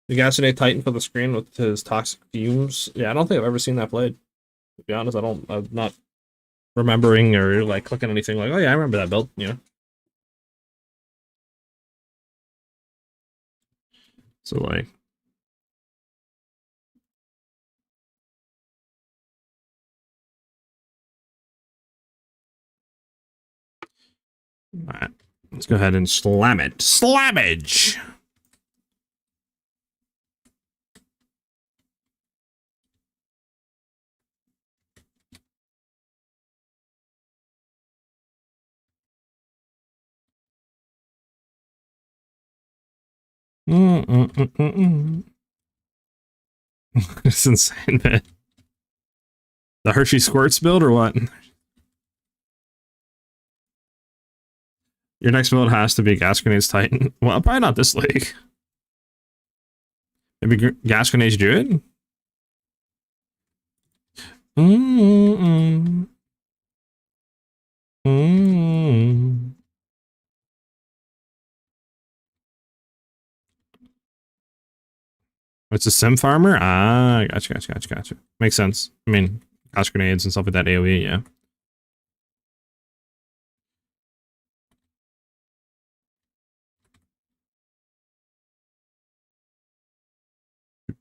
The Gastonade Titan for the screen with his toxic fumes. Yeah, I don't think I've ever seen that played. To be honest, I'm not remembering or like clicking anything like, oh yeah, I remember that build, you know. So like, alright, let's go ahead and slam it. Slammage! It's insane, man. The Hershey Squirts build or what? Your next build has to be Gas Grenades Titan. Well, probably not this league. Maybe Gas Grenades Druid? It's a sim farmer? Ah, gotcha. Makes sense. I mean, Gas Grenades and stuff like that AoE, yeah.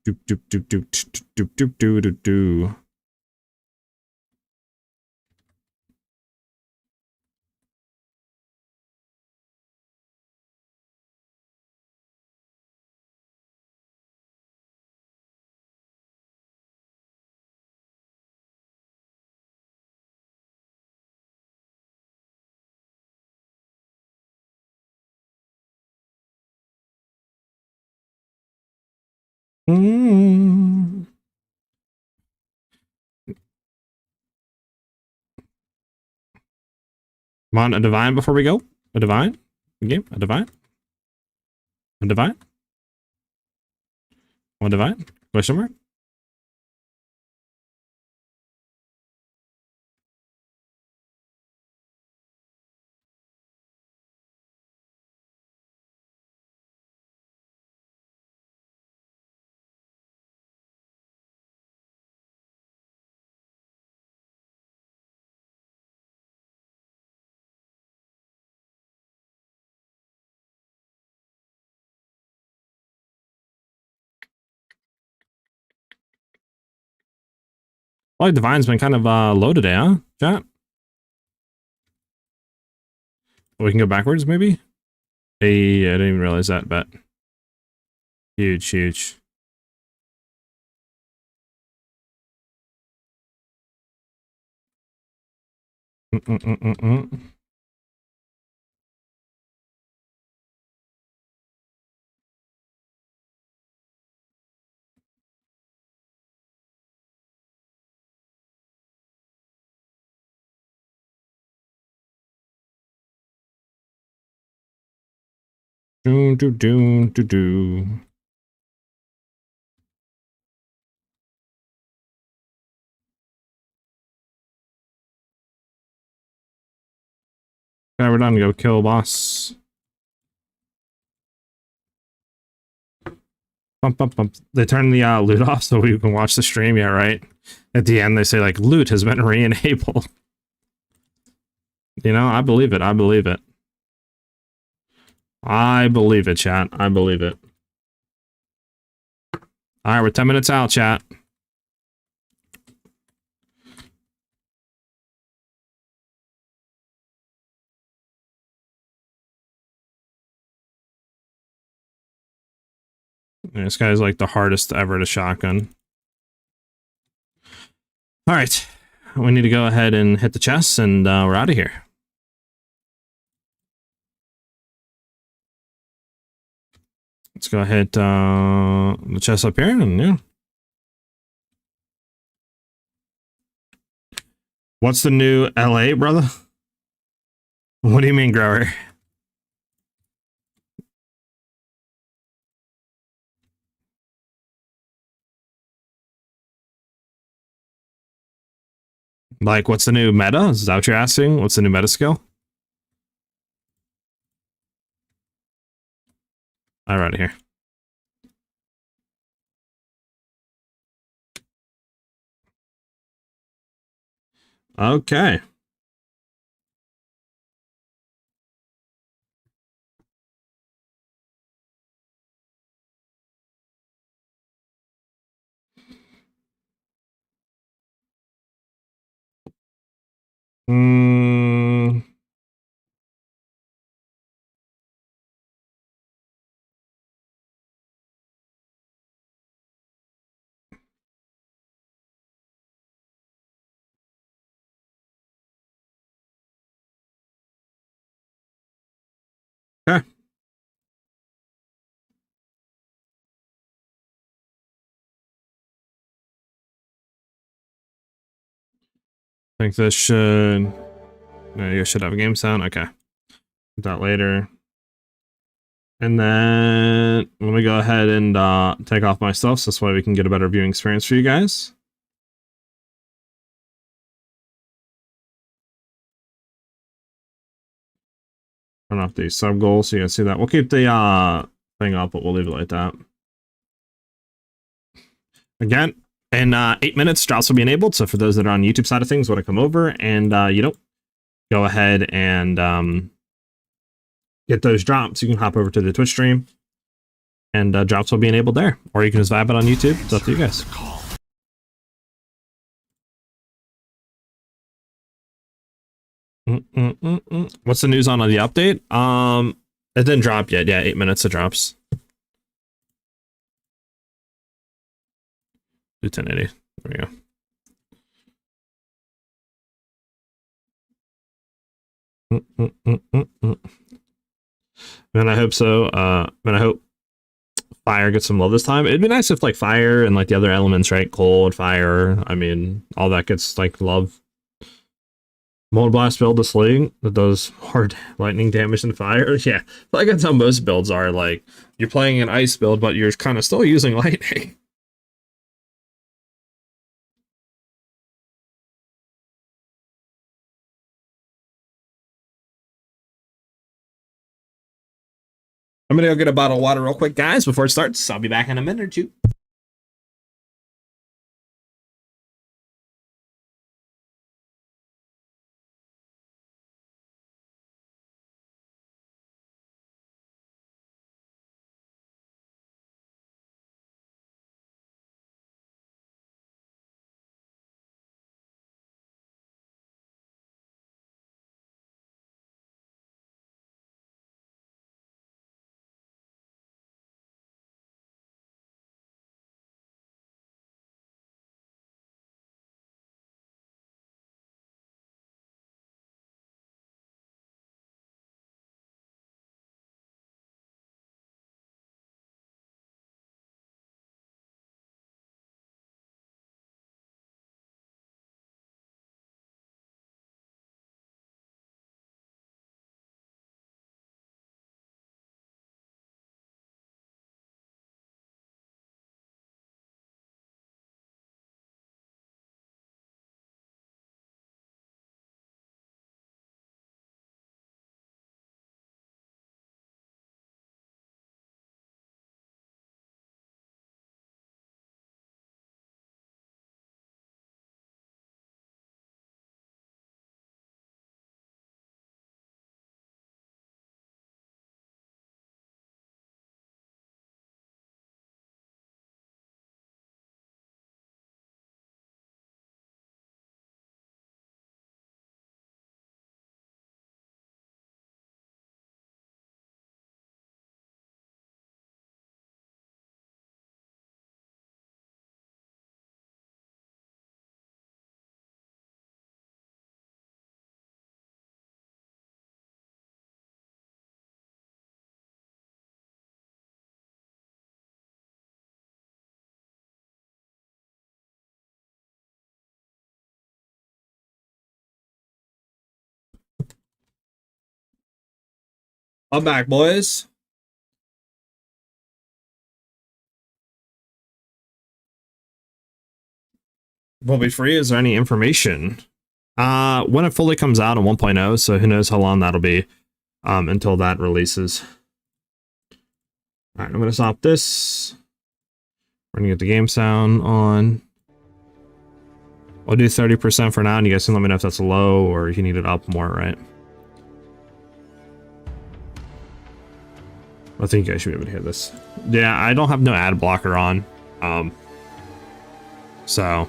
Doop doop doop doop doop doop doop doop doop. Come on, a divine before we go. A divine? Game? A divine? A divine? One divine? Question mark? Well, divine's been kind of low today, huh? Chat? We can go backwards, maybe? Hey, I didn't even realize that, but huge. Do. Okay, we're done. Go kill boss. Bump, bump, bump. They turn the loot off so we can watch the stream. Yeah, right. At the end, they say like loot has been re-enabled. You know, I believe it. I believe it. I believe it, chat. I believe it. All right, we're 10 minutes out, chat. This guy's like the hardest ever to shotgun. All right, we need to go ahead and hit the chests, and we're out of here. Let's go hit the chest up here, and yeah. What's the new LA, brother? What do you mean, grower? Like, what's the new meta? Is that what you're asking? What's the new meta skill? I'm out of here. Okay. Hmm. Okay. I think this should... No, you should have a game sound. Okay. Do that later. And then let me go ahead and take off my stuff so this way we can get a better viewing experience for you guys. Turn off the sub goal so you can see that. We'll keep the thing up, but we'll leave it like that. Again, in 8 minutes, drops will be enabled. So for those that are on YouTube side of things, want to come over and go ahead and get those drops, you can hop over to the Twitch stream and drops will be enabled there. Or you can just vibe it on YouTube. It's up to you guys. What's the news on the update? It didn't drop yet. Yeah, 8 minutes it drops. Do 1080. There we go. Man, I hope so. Man, I hope fire gets some love this time. It'd be nice if like fire and like the other elements, right? Cold, fire. I mean, all that gets like love. Mold Blast build the sling that does hard lightning damage and fire. Yeah, like that's how most builds are. Like you're playing an ice build, but you're kind of still using lightning. I'm gonna go get a bottle of water real quick, guys, before it starts. I'll be back in a minute or two. I'm back, boys. Will be free. Is there any information? When it fully comes out on 1.0, so who knows how long that'll be until that releases. All right, I'm gonna stop this. We're gonna get the game sound on. I'll do 30% for now, and you guys can let me know if that's low or if you need it up more, right? I think you guys should be able to hear this. Yeah, I don't have no ad blocker on. So.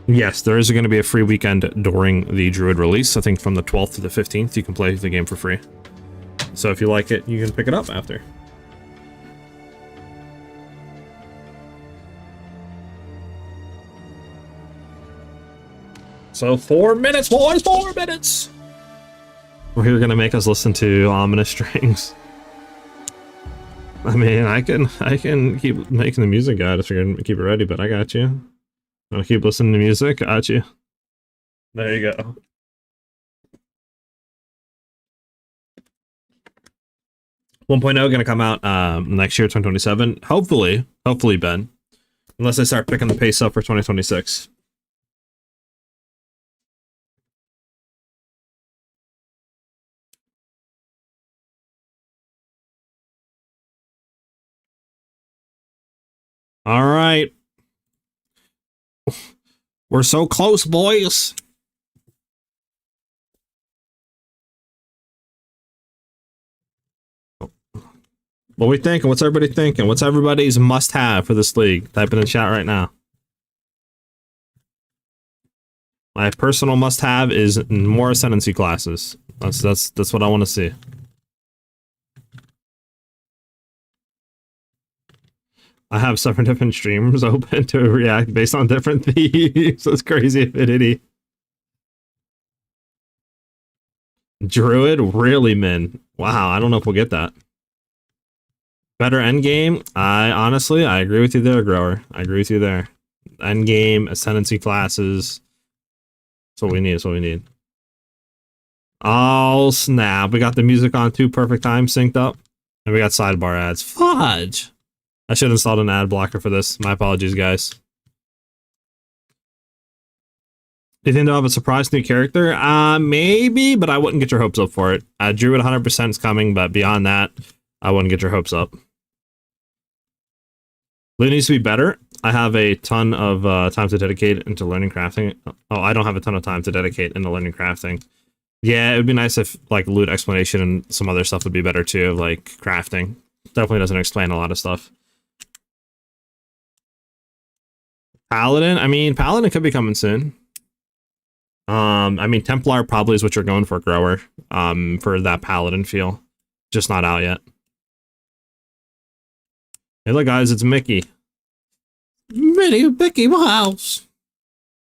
Yes, there is going to be a free weekend during the Druid release. I think from the 12th to the 15th, you can play the game for free. So if you like it, you can pick it up after. So 4 minutes, boys, 4 minutes. We're gonna make us listen to ominous strings. I mean, I can keep making the music guide if you're gonna keep it ready, but I got you. I'll keep listening to music. Got you. There you go. One gonna come out next year, 2027. Hopefully, Ben. Unless I start picking the pace up for 2026. All right. We're so close, boys. What we thinking? What's everybody thinking? What's everybody's must-have for this league? Type in the chat right now. My personal must-have is more Ascendancy classes. That's what I want to see. I have 7 different streamers open to react based on different themes. That's crazy infinity. Druid, really, man. Wow, I don't know if we'll get that. Better endgame. I agree with you there, Grower. I agree with you there. Endgame, Ascendancy classes. That's what we need. That's what we need. Oh, snap. We got the music on too. Perfect time synced up. And we got sidebar ads. Fudge. I should have installed an ad blocker for this. My apologies, guys. Do you think they'll have a surprise new character? Maybe, but I wouldn't get your hopes up for it. Druid 100% is coming, but beyond that, I wouldn't get your hopes up. It needs to be better. I have a ton of time to dedicate into learning crafting. Oh, I don't have a ton of time to dedicate into learning crafting. Yeah, it would be nice if like loot explanation and some other stuff would be better too, like crafting. Definitely doesn't explain a lot of stuff. Paladin? I mean, Paladin could be coming soon. I mean, Templar probably is what you're going for, Grower. For that Paladin feel. Just not out yet. Hey, look, guys, it's Mickey. Mickey Mouse.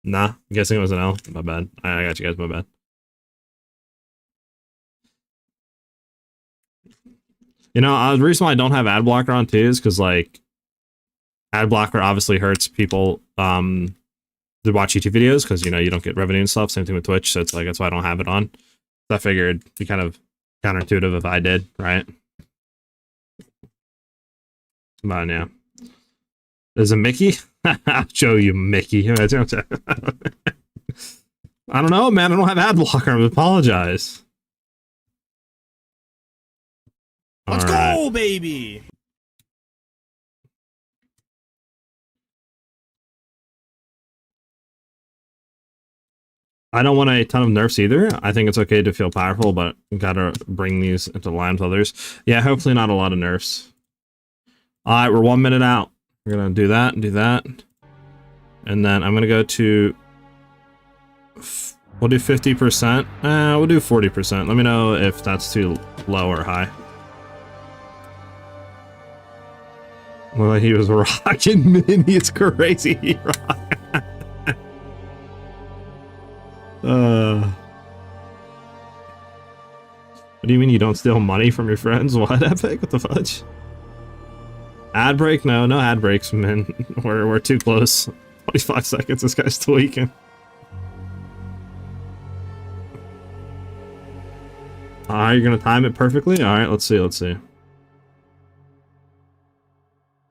Nah, I'm guessing it was an L. My bad. I got you guys, my bad. You know, the reason why I don't have ad blocker on too is because, like, ad blocker obviously hurts people to watch YouTube videos because, you know, you don't get revenue and stuff. Same thing with Twitch. So it's like, that's why I don't have it on. So I figured it'd be kind of counterintuitive if I did, right? But yeah. There's a Mickey? I'll show you Mickey. I don't know, man. I don't have ad blocker. I apologize. Let's go, baby! I don't want a ton of nerfs either. I think it's okay to feel powerful, but gotta bring these into line with others. Yeah, hopefully not a lot of nerfs. Alright, we're 1 minute out. We're gonna do that and do that. And then I'm gonna go to... We'll do 50%. We'll do 40%. Let me know if that's too low or high. Well, he was rocking Mini. It's crazy. He rock. What do you mean you don't steal money from your friends? What, Epic? What the fudge? Ad break? No ad breaks, man. We're too close. 25 seconds. This guy's tweaking. Alright, you're gonna time it perfectly? Alright, let's see.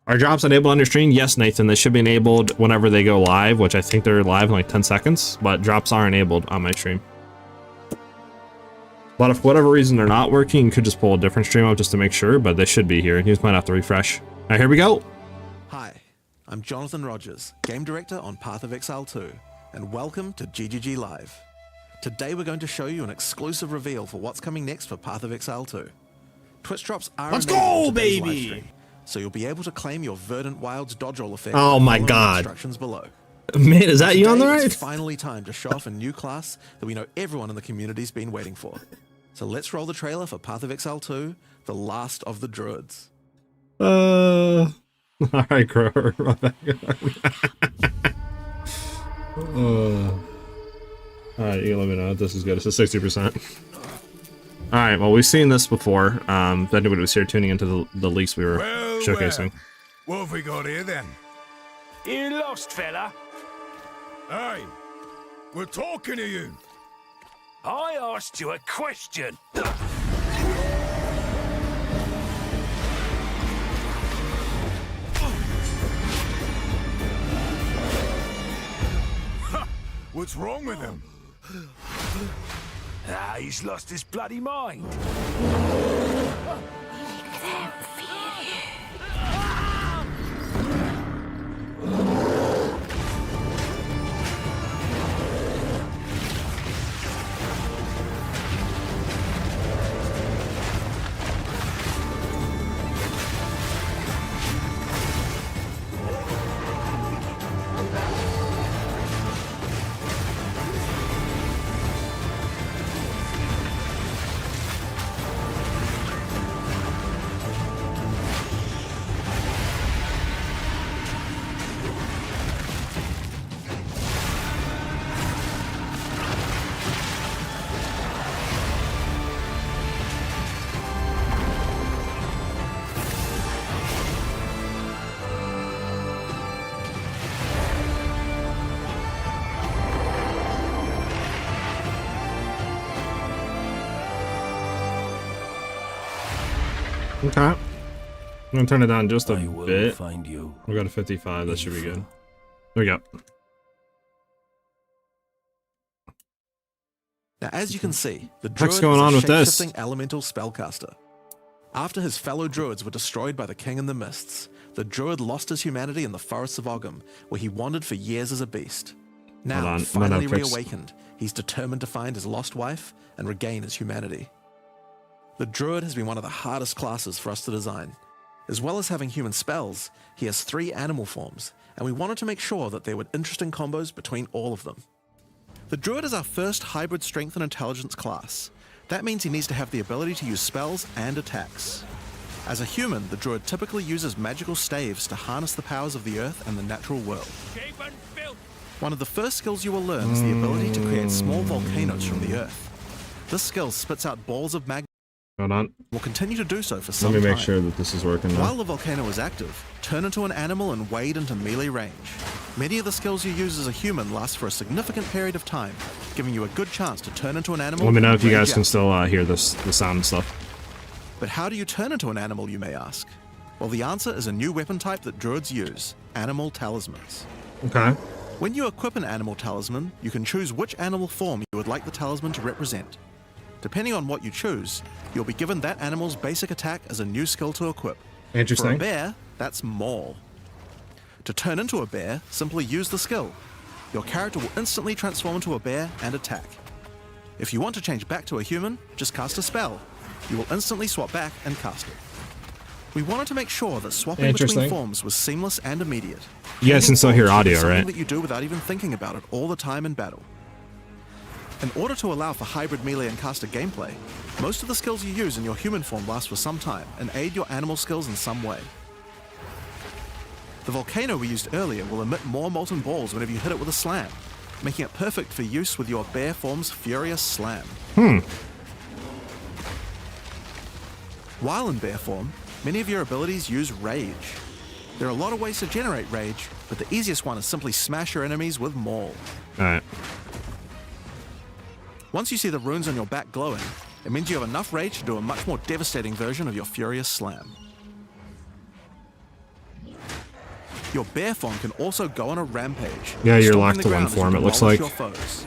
Are drops enabled on your stream? Yes, Nathan. They should be enabled whenever they go live, which I think they're live in like 10 seconds, but drops are enabled on my stream. But if for whatever reason they're not working, you could just pull a different stream up just to make sure, but they should be here. You just might have to refresh. Alright, here we go. Hi, I'm Jonathan Rogers, Game Director on Path of Exile 2, and welcome to GGG Live. Today we're going to show you an exclusive reveal for what's coming next for Path of Exile 2. Twitch drops are Let's enabled go, in today's baby! live stream, so you'll be able to claim your Verdant Wilds dodge roll effect. Oh my following the God. Instructions below. Man, is that you on the Today, right? It's finally time to show off a new class that we know everyone in the community's been waiting for. So let's roll the trailer for Path of Exile 2, The Last of the Druids. Alright, Crower. Alright, you can let me know if this is good. It's a 60%. Alright, well, we've seen this before. If anybody was here tuning into the leaks we were showcasing. What have we got here then? You lost, fella? Hey, we're talking to you. I asked you a question. What's wrong with him? Ah, he's lost his bloody mind. Okay. I'm gonna turn it down just a I will bit. find you. We'll go to 55. That should be good. There we go. Now, as you can see, the What's Druid going is on a with this? shape-shifting elemental spellcaster. After his fellow Druids were destroyed by the King in the Mists, the Druid lost his humanity in the forests of Ogham, where he wandered for years as a beast. Now, Hold on, finally fix. reawakened, he's determined to find his lost wife and regain his humanity. The Druid has been one of the hardest classes for us to design. As well as having human spells, he has 3 animal forms, and we wanted to make sure that there were interesting combos between all of them. The Druid is our first hybrid strength and intelligence class. That means he needs to have the ability to use spells and attacks. As a human, the Druid typically uses magical staves to harness the powers of the earth and the natural world. One of the first skills you will learn is the ability to create small volcanoes from the earth. This skill spits out balls of magma. Hold on. Will continue to do so for some Let me time. make sure that this is working now. While the volcano is active, turn into an animal and wade into melee range. Many of the skills you use as a human last for a significant period of time, giving you a good chance to turn into an animal. Let me know and if you rage guys can out. still hear the sound and stuff. But how do you turn into an animal, you may ask? Well, the answer is a new weapon type that Druids use, animal talismans. Okay. When you equip an animal talisman, you can choose which animal form you would like the talisman to represent. Depending on what you choose, you'll be given that animal's basic attack as a new skill to equip. For a Interesting. bear, that's Maul. To turn into a bear, simply use the skill. Your character will instantly transform into a bear and attack. If you want to change back to a human, just cast a spell. You will instantly swap back and cast it. We wanted to make sure that swapping between Interesting. forms was seamless and immediate. You guys can still hear Changing forms audio, is something right? that you do without even thinking about it all the time in battle. In order to allow for hybrid melee and caster gameplay, most of the skills you use in your human form last for some time and aid your animal skills in some way. The volcano we used earlier will emit more molten balls whenever you hit it with a slam, making it perfect for use with your bear form's furious slam. While in bear form, many of your abilities use rage. There are a lot of ways to generate rage, but the easiest one is simply smash your enemies with Maul. Alright. Once you see the runes on your back glowing, it means you have enough rage to do a much more devastating version of your Furious Slam. Your bear form can also go on a rampage. Yeah, you're stomping locked the to one ground as you form, it looks demolish like. your foes.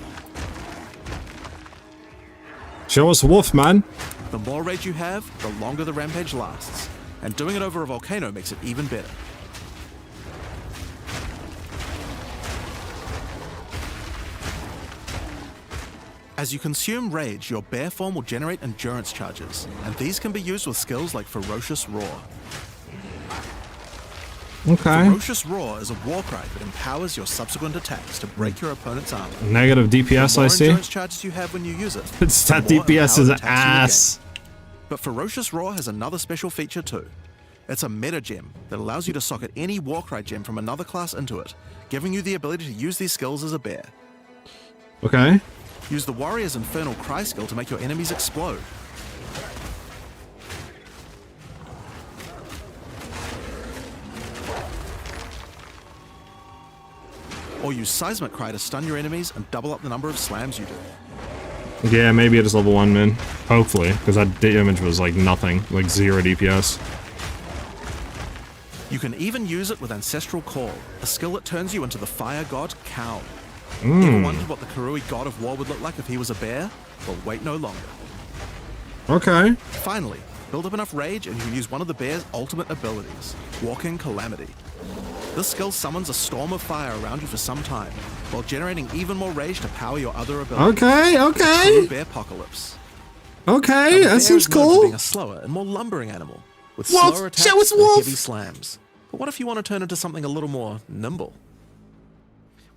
Show us wolf, man. The more rage you have, the longer the rampage lasts, and doing it over a volcano makes it even better. As you consume rage, your bear form will generate endurance charges, and these can be used with skills like Ferocious Roar. Okay. Ferocious Roar is a war cry that empowers your subsequent attacks to break your opponent's armor. Negative DPS, The more I see. endurance charges you have when you use it, It's the that more DPS is empowered attacks you will ass. gain. But Ferocious Roar has another special feature too. It's a meta gem that allows you to socket any Warcry gem from another class into it, giving you the ability to use these skills as a bear. Okay. Use the Warrior's Infernal Cry skill to make your enemies explode. Or use Seismic Cry to stun your enemies and double up the number of slams you do. Yeah, maybe it is level 1, man. Hopefully, because that damage was like nothing, like 0 DPS. You can even use it with Ancestral Call, a skill that turns you into the fire god Khal. Hmm. Ever wondered what the Karui god of war would look like if he was a bear? Well, wait no longer. Okay. Finally, build up enough rage and you can use one of the bear's ultimate abilities, Walking Calamity. This skill summons a storm of fire around you for some time, while generating even more rage to power your other abilities. Okay, okay. Bear Apocalypse. Okay, The that bear seems is known for cool. being a slower and more lumbering animal, with Wolf, slower attacks show us and wolf. heavy slams. But what if you want to turn into something a little more nimble?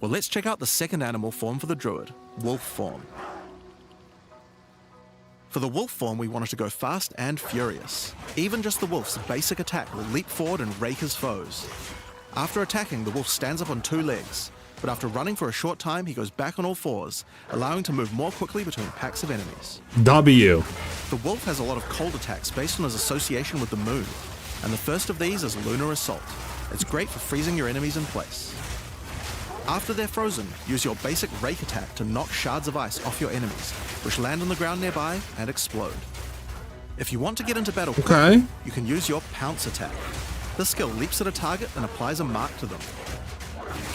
Well, let's check out the second animal form for the Druid, Wolf form. For the Wolf form, we wanted to go fast and furious. Even just the Wolf's basic attack will leap forward and rake his foes. After attacking, the Wolf stands up on 2 legs, but after running for a short time, he goes back on all 4s, allowing to move more quickly between packs of enemies. W. The Wolf has a lot of cold attacks based on his association with the moon, and the first of these is Lunar Assault. It's great for freezing your enemies in place. After they're frozen, use your basic rake attack to knock shards of ice off your enemies, which land on the ground nearby and explode. If you want to get into battle quickly, Okay. you can use your pounce attack. This skill leaps at a target and applies a mark to them.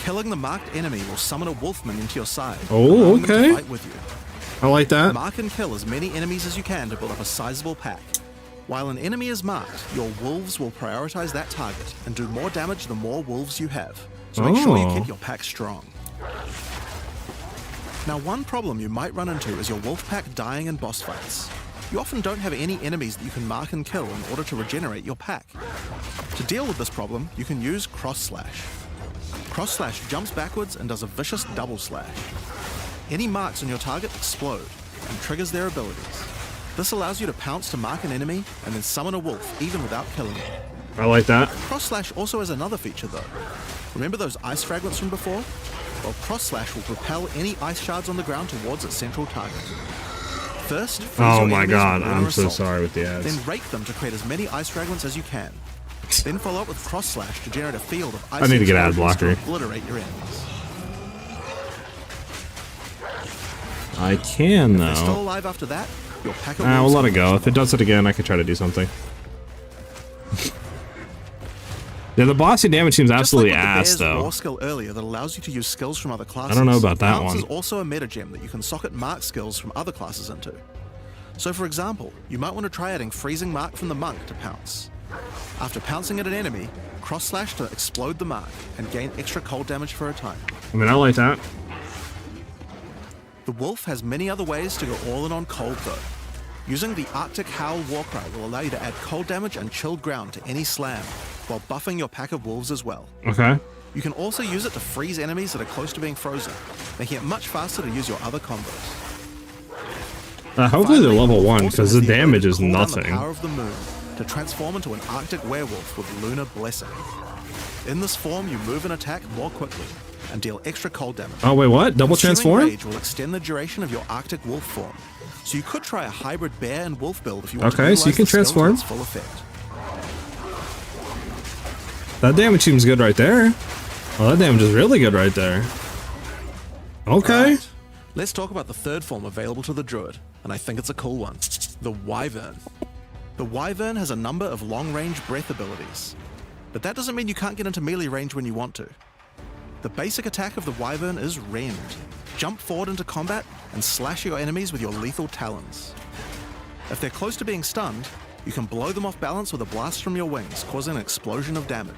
Killing the marked enemy will summon a wolfman into your side, Oh, allowing them to okay. fight with you. I like that. Mark and kill as many enemies as you can to build up a sizable pack. While an enemy is marked, your wolves will prioritize that target and do more damage the more wolves you have. So make sure you Oh. keep your pack strong. Now, one problem you might run into is your wolf pack dying in boss fights. You often don't have any enemies that you can mark and kill in order to regenerate your pack. To deal with this problem, you can use Cross Slash. Cross Slash jumps backwards and does a vicious double slash. Any marks on your target explode and triggers their abilities. This allows you to pounce to mark an enemy and then summon a wolf even without killing it. I like that. Cross Slash also has another feature though. Remember those ice fragments from before? Well, Cross Slash will propel any ice shards on the ground towards its central target. First, freeze Oh your my enemies god, with I'm Lunar so Assault. sorry with the ads. Then rake them to create as many ice fragments as you can. Then follow up with Cross Slash to generate a field of ice I need to get ad explosions to blocker. obliterate your enemies. I can They're still though. alive after that, your pack of We'll wolves let can it go. finish If it them does it again, I could try to do something. Yeah, the bossy damage seems Just absolutely like with the ass, Bear's though. War skill earlier that allows you to use skills from other classes. I don't know about that Pounce one. is also a meta gem that you can socket mark skills from other classes into. So for example, you might want to try adding Freezing Mark from the Monk to Pounce. After pouncing at an enemy, Cross Slash to explode the mark and gain extra cold damage for a time. I mean, I like that. The Wolf has many other ways to go all in on cold though. Using the Arctic Howl Warcry will allow you to add cold damage and chilled ground to any slam, while buffing your pack of wolves as well. Okay. You can also use it to freeze enemies that are close to being frozen, making it much faster to use your other combos. Hopefully they're Finally, level Wolf 1, also because has the ability damage to is call down nothing. The power of the moon to transform into an Arctic werewolf with Lunar Blessing. In this form, you move and attack more quickly and deal extra cold damage. Oh, wait, what? Double Consuming transform? Rage will extend the duration of your Arctic wolf form, so you could try a hybrid bear and wolf build if you want Okay, to so you utilize can the skill to transform. its full effect. That damage seems good right there. Oh, that damage is really good right there. Okay. Alright, let's talk about the third form available to the Druid, and I think it's a cool one. The Wyvern. The Wyvern has a number of long-range breath abilities, but that doesn't mean you can't get into melee range when you want to. The basic attack of the Wyvern is Rend. Jump forward into combat and slash your enemies with your lethal talons. If they're close to being stunned, you can blow them off balance with a blast from your wings, causing an explosion of damage.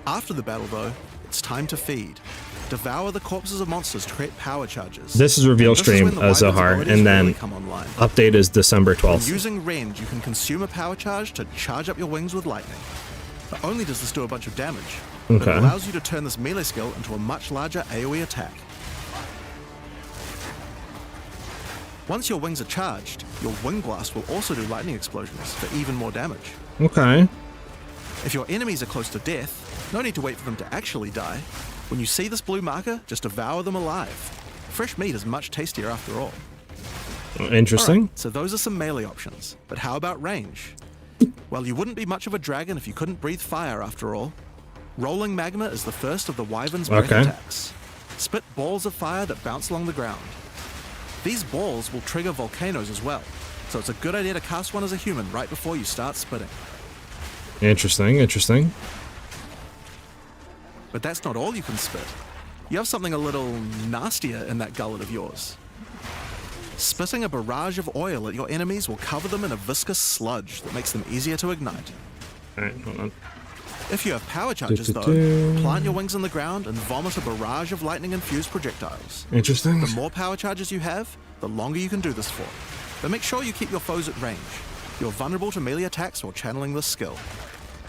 After the battle though, it's time to feed. Devour the corpses of monsters to create power charges. This is reveal stream, Zohar, and then come online. update is December 12th. When using Rend, you can consume a power charge to charge up your wings with lightning. Not only does this do a bunch of damage, but Okay. it allows you to turn this melee skill into a much larger AoE attack. Once your wings are charged, your wing blast will also do lightning explosions for even more damage. Okay. If your enemies are close to death, no need to wait for them to actually die. When you see this blue marker, just devour them alive. Fresh meat is much tastier after all. Interesting. Alright, so those are some melee options, but how about range? Well, you wouldn't be much of a dragon if you couldn't breathe fire after all. Rolling magma is the first of the Wyvern's breath Okay. attacks. Spit balls of fire that bounce along the ground. These balls will trigger volcanoes as well, so it's a good idea to cast one as a human right before you start spitting. Interesting, interesting. But that's not all you can spit. You have something a little nastier in that gullet of yours. Spitting a barrage of oil at your enemies will cover them in a viscous sludge that makes them easier to ignite. Alright, hold on. If you have power charges though, plant your wings in the ground and vomit a barrage of lightning-infused projectiles. Interesting. The more power charges you have, the longer you can do this for. But make sure you keep your foes at range. You're vulnerable to melee attacks while channeling this skill.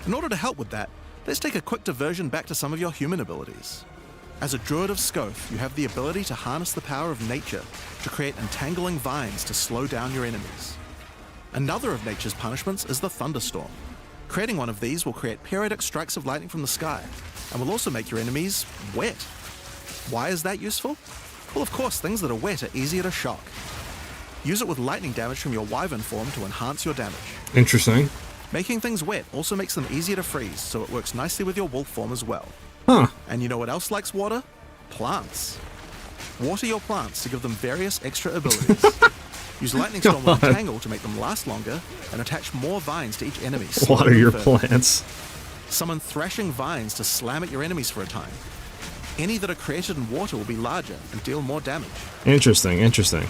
In order to help with that, let's take a quick diversion back to some of your human abilities. As a Druid of Scoth, you have the ability to harness the power of nature to create entangling vines to slow down your enemies. Another of nature's punishments is the thunderstorm. Creating one of these will create periodic strikes of lightning from the sky, and will also make your enemies wet. Why is that useful? Well, of course, things that are wet are easier to shock. Use it with lightning damage from your Wyvern form to enhance your damage. Interesting. Making things wet also makes them easier to freeze, so it works nicely with your wolf form as well. Huh. And you know what else likes water? Plants. Water your plants to give them various extra abilities. Use Lightning Storm with Entangle to make them last longer, and attach more vines to each enemy. Water your plants. Summon Thrashing Vines to slam at your enemies for a time. Any that are created in water will be larger and deal more damage. Interesting, interesting.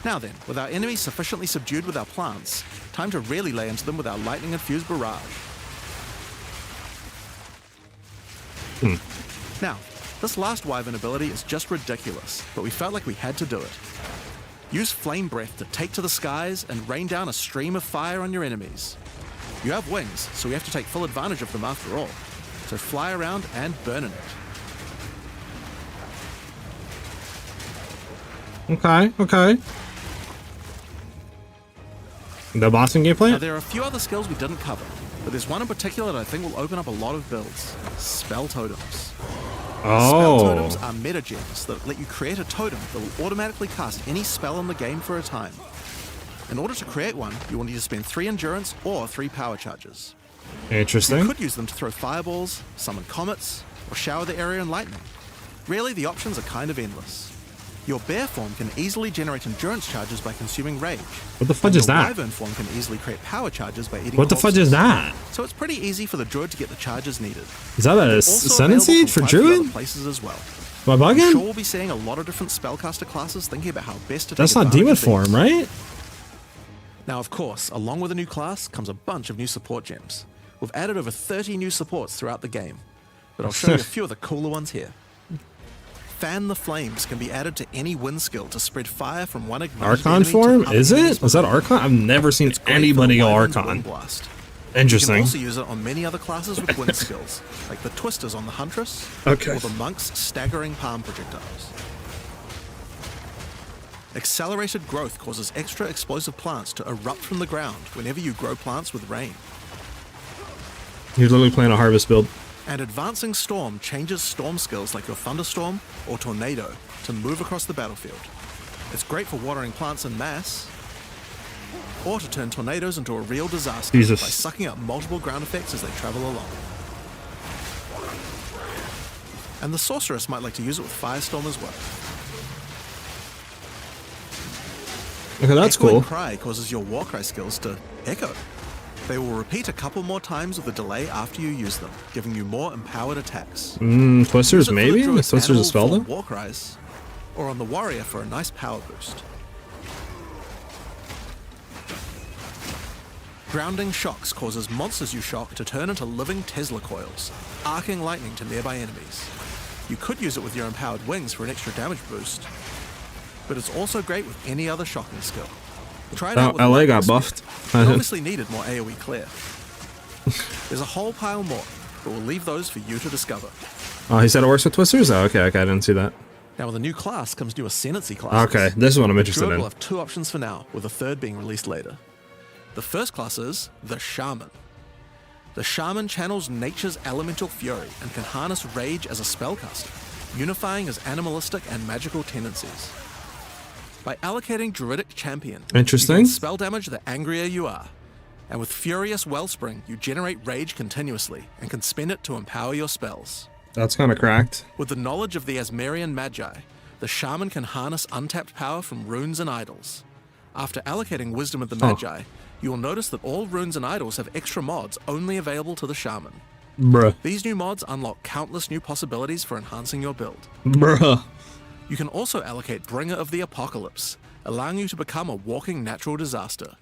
Now then, with our enemies sufficiently subdued with our plants, time to really lay into them with our lightning-infused barrage. Now, this last Wyvern ability is just ridiculous, but we felt like we had to do it. Use Flame Breath to take to the skies and rain down a stream of fire on your enemies. You have wings, so we have to take full advantage of them after all. So fly around and burn in it. Okay, okay. The boss in Now, gameplay? there are a few other skills we didn't cover, but there's one in particular that I think will open up a lot of builds. Spell Totems. Spell totems are meta gems that let you create a totem that will automatically cast any spell in the game for a time. In order to create one, you will need to spend 3 endurance or 3 power charges. You Interesting. could use them to throw fireballs, summon comets, or shower the area in lightning. Really, the options are kind of endless. Your bear form can easily generate endurance charges by consuming rage. What the fudge is Your that? wyvern form can easily create power charges by eating What the fudge is corpses. that? So it's pretty easy for the druid to get the charges needed. Is that a Also Ascendancy available for from quite a few other Druid? places as well. Am I I'm sure bugging? we'll be seeing a lot of different spellcaster classes thinking about how best to That's take not advantage demon of these. form, right? Now, of course, along with a new class comes a bunch of new support gems. We've added over 30 new supports throughout the game, but I'll show you a few of the cooler ones here. Fan the Flames can be added to any wind skill to spread fire from one ignited Archon enemy to form? other Is enemies it? Was that behind. Archon? I've never seen It's great for anybody the go Wyvern's Archon. Wind Blast. You can Interesting. also use it on many other classes with wind skills, like the Twisters on the Huntress, Okay. or the Monk's Staggering Palm Projectiles. Accelerated growth causes extra explosive plants to erupt from the ground whenever you grow plants with rain. You're literally playing a harvest build. And Advancing Storm changes storm skills like your Thunderstorm or Tornado to move across the battlefield. It's great for watering plants en masse. or to turn tornadoes into a real disaster Jesus. by sucking up multiple ground effects as they travel along. And the Sorceress might like to use it with Firestorm as well. Okay, that's Echoing cool. Cry causes your Warcry skills to echo. They will repeat a couple more times with a delay after you use them, giving you more empowered attacks. Twisters Use it for the maybe? The Druid's Twisters a animal spell form though? Warcries, or on the Warrior for a nice power boost. Grounding Shocks causes monsters you shock to turn into living Tesla coils, arcing lightning to nearby enemies. You could use it with your empowered wings for an extra damage boost, but it's also great with any other shocking skill. Try it out with LA Lightning got Spear. buffed. It obviously needed more AoE clear. There's a whole pile more, but we'll leave those for you to discover. Oh, he said it works with Twisters? Oh, okay, I didn't see that. Now with a new class comes new Ascendancy classes. Okay, this is what I'm interested Druid in. will have 2 options for now, with a third being released later. The first class is the Shaman. The Shaman channels nature's elemental fury and can harness rage as a spellcaster, unifying his animalistic and magical tendencies. By allocating Druidic Champion, Interesting. you gain spell damage the angrier you are. And with Furious Wellspring, you generate rage continuously and can spend it to empower your spells. That's kind of cracked. With the knowledge of the Asmerian Magi, the Shaman can harness untapped power from runes and idols. After allocating Wisdom of the Magi, you will notice that all runes and idols have extra mods only available to the Shaman. Bruh. These new mods unlock countless new possibilities for enhancing your build. Bruh. You can also allocate Bringer of the Apocalypse, allowing you to become a walking natural disaster.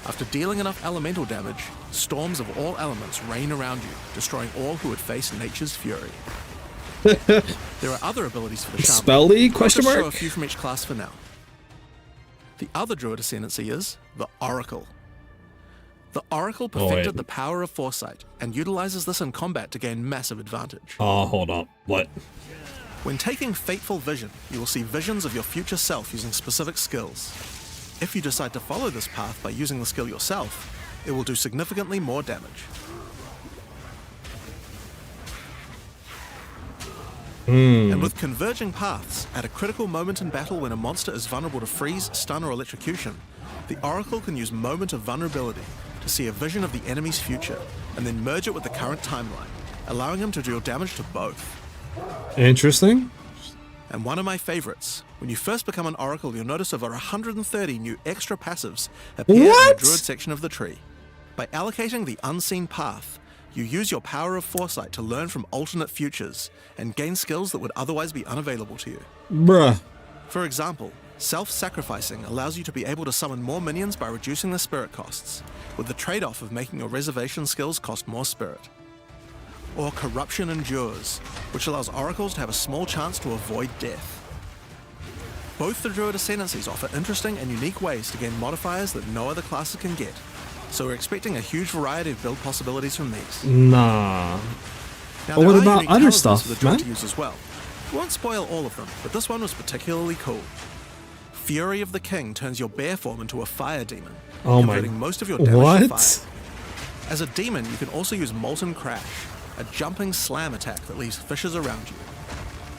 After dealing enough elemental damage, storms of all elements rain around you, destroying all who would face nature's fury. There are other abilities for the Shaman. Spelly? I'll Question just show mark? a few from each class for now. The other Druid Ascendancy is the Oracle. The Oracle perfected wait. the power of foresight and utilizes this in combat to gain massive advantage. Oh, hold up. What? When taking Fateful Vision, you will see visions of your future self using specific skills. If you decide to follow this path by using the skill yourself, it will do significantly more damage. And with Converging Paths, at a critical moment in battle when a monster is vulnerable to freeze, stun, or electrocution, the Oracle can use Moment of Vulnerability to see a vision of the enemy's future, and then merge it with the current timeline, allowing him to deal damage to both. Interesting. And one of my favorites, when you first become an Oracle, you'll notice over 130 new extra passives appear in the What? Druid section of the tree. By allocating the Unseen Path, you use your power of foresight to learn from alternate futures and gain skills that would otherwise be unavailable to you. Bruh. For example, self-sacrificing allows you to be able to summon more minions by reducing their spirit costs, with the trade-off of making your reservation skills cost more spirit. Or Corruption Endures, which allows oracles to have a small chance to avoid death. Both the Druid Ascendancies offer interesting and unique ways to gain modifiers that no other classes can get, so we're expecting a huge variety of build possibilities from these. Nah. Now, But there what are about unique other talents stuff, for the Druid man? to use as well. We won't spoil all of them, but this one was particularly cool. Fury of the King turns your bear form into a fire demon, Oh my- converting most of your damage to What? fire. As a demon, you can also use Molten Crash, a jumping slam attack that leaves fissures around you.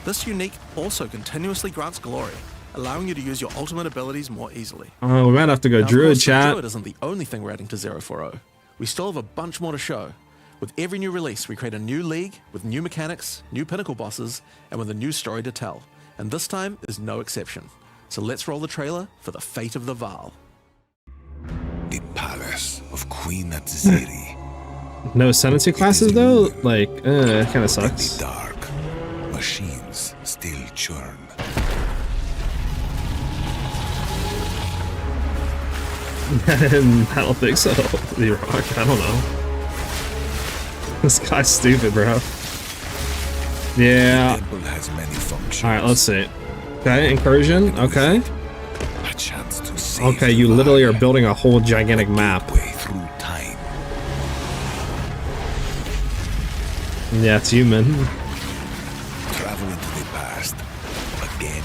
This unique also continuously grants glory, allowing you to use your ultimate abilities more easily. Oh, we might have to go Now, of Druid course, the chat. Druid isn't the only thing we're adding to 040. We still have a bunch more to show. With every new release, we create a new league with new mechanics, new pinnacle bosses, and with a new story to tell. And this time is no exception. So let's roll the trailer for the fate of the Vaal. The palace of Queen Atziri. No Ascendancy classes though? Like, it kind of In sucks. the dark, machines still churn. I don't think so. You're wrong. I don't know. This guy's stupid, bro. Yeah. The temple has many functions. Alright, let's see. Okay, incursion. Okay. A chance to save Okay, the you literally are Vaal. building a whole gigantic map. Way through time. Yeah, it's human. Travel into the past. Again.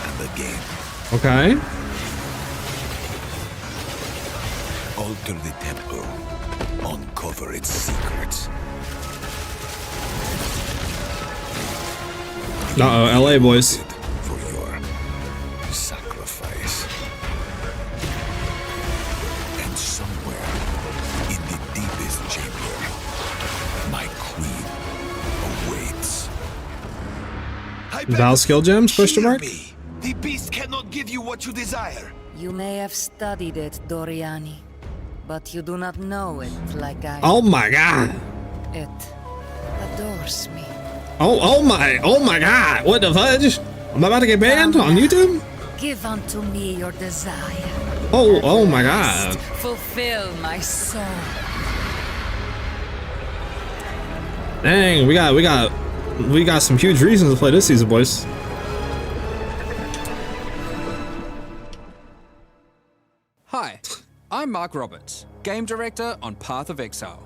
And again. Okay. Alter the temple. Uncover its secrets. Uh-oh, LA boys. For your sacrifice. Val skill gems? Question Hear mark. me. The beast cannot give you what you desire. You may have studied it, Doriani, but you do not know it like I. Oh my god. It adores me. Oh my god. What the fudge? I'm about to get banned on YouTube? Give unto me your desire. Oh my god. Fulfill my soul. Dang, we got some huge reasons to play this season, boys. Hi, I'm Mark Roberts, Game Director on Path of Exile.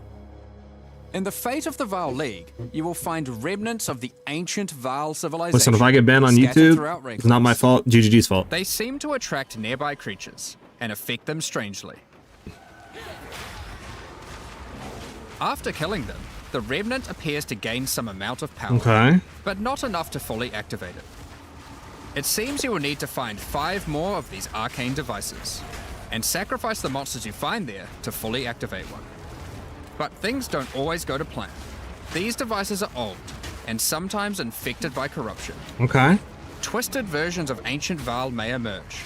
In the Fate of the Vaal League, you will find remnants of the ancient Vaal civilization. Listen, if I get banned on scattered YouTube, throughout it's not my fault. GGG's fault. They seem to attract nearby creatures and affect them strangely. After killing them, the remnant appears to gain some amount of power, Okay. but not enough to fully activate it. It seems you will need to find 5 more of these arcane devices, and sacrifice the monsters you find there to fully activate one. But things don't always go to plan. These devices are old, and sometimes infected by corruption. Okay. Twisted versions of ancient Vaal may emerge,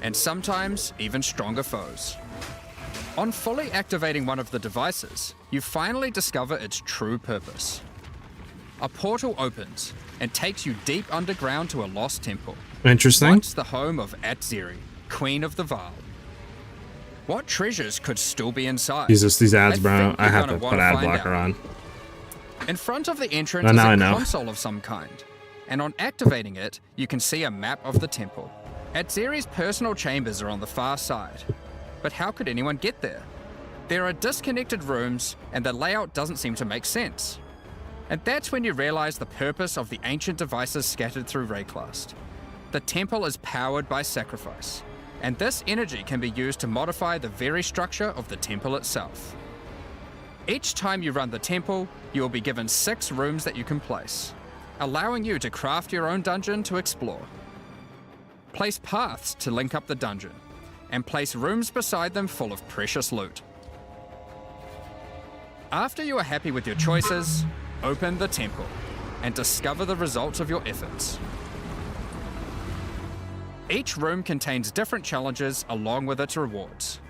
and sometimes even stronger foes. On fully activating one of the devices, you finally discover its true purpose. A portal opens and takes you deep underground to a lost temple. Interesting. Once the home of Atziri, Queen of the Vaal. What treasures could still be inside? Jesus, these ads, bro. think I you're have to gonna put wanna ad find blocker out. on. In front of the entrance Oh, is now I a know. console of some kind, and on activating it, you can see a map of the temple. Atziri's personal chambers are on the far side, but how could anyone get there? There are disconnected rooms, and the layout doesn't seem to make sense. And that's when you realize the purpose of the ancient devices scattered through Rayclast. The temple is powered by sacrifice, and this energy can be used to modify the very structure of the temple itself. Each time you run the temple, you will be given 6 rooms that you can place, allowing you to craft your own dungeon to explore. Place paths to link up the dungeon, and place rooms beside them full of precious loot. After you are happy with your choices, open the temple and discover the results of your efforts. Each room contains different challenges along with its rewards.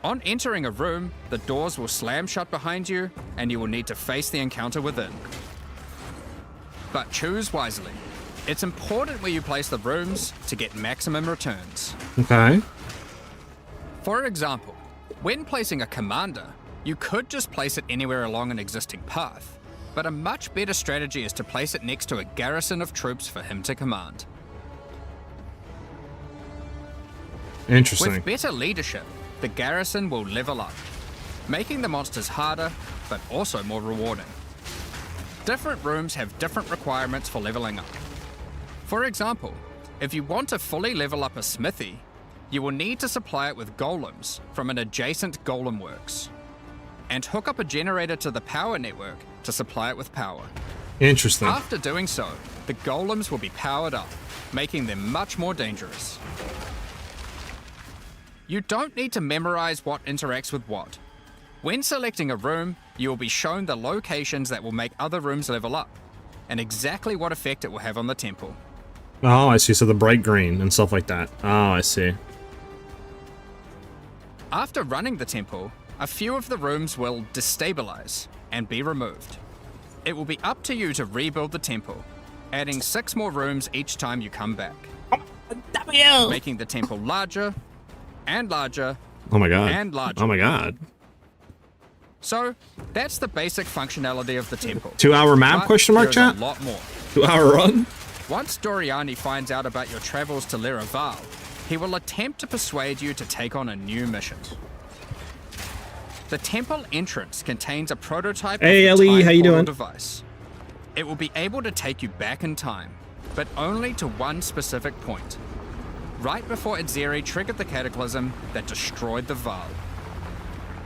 On entering a room, the doors will slam shut behind you and you will need to face the encounter within. But choose wisely. It's important where you place the rooms to get maximum returns. Okay. For example, when placing a commander, you could just place it anywhere along an existing path, but a much better strategy is to place it next to a garrison of troops for him to command. Interesting. With better leadership, the garrison will level up, making the monsters harder, but also more rewarding. Different rooms have different requirements for leveling up. For example, if you want to fully level up a smithy, you will need to supply it with golems from an adjacent golem works, and hook up a generator to the power network to supply it with power. Interesting. After doing so, the golems will be powered up, making them much more dangerous. You don't need to memorize what interacts with what. When selecting a room, you will be shown the locations that will make other rooms level up, and exactly what effect it will have on the temple. Oh, I see. So the bright green and stuff like that. Oh, I see. After running the temple, a few of the rooms will destabilize and be removed. It will be up to you to rebuild the temple, adding 6 more rooms each time you come back. Making the temple larger and larger Oh my god. and larger. Oh my god. So, that's the basic functionality of the temple. 2-hour map? But Question mark, there's chat? a lot more. 2-hour run? Once Doriani finds out about your travels to Leraval, he will attempt to persuade you to take on a new mission. The temple entrance contains a prototype Hey, of the Ellie, time how you portal doing? device. It will be able to take you back in time, but only to one specific point. Right before Atziri triggered the cataclysm that destroyed the Vaal.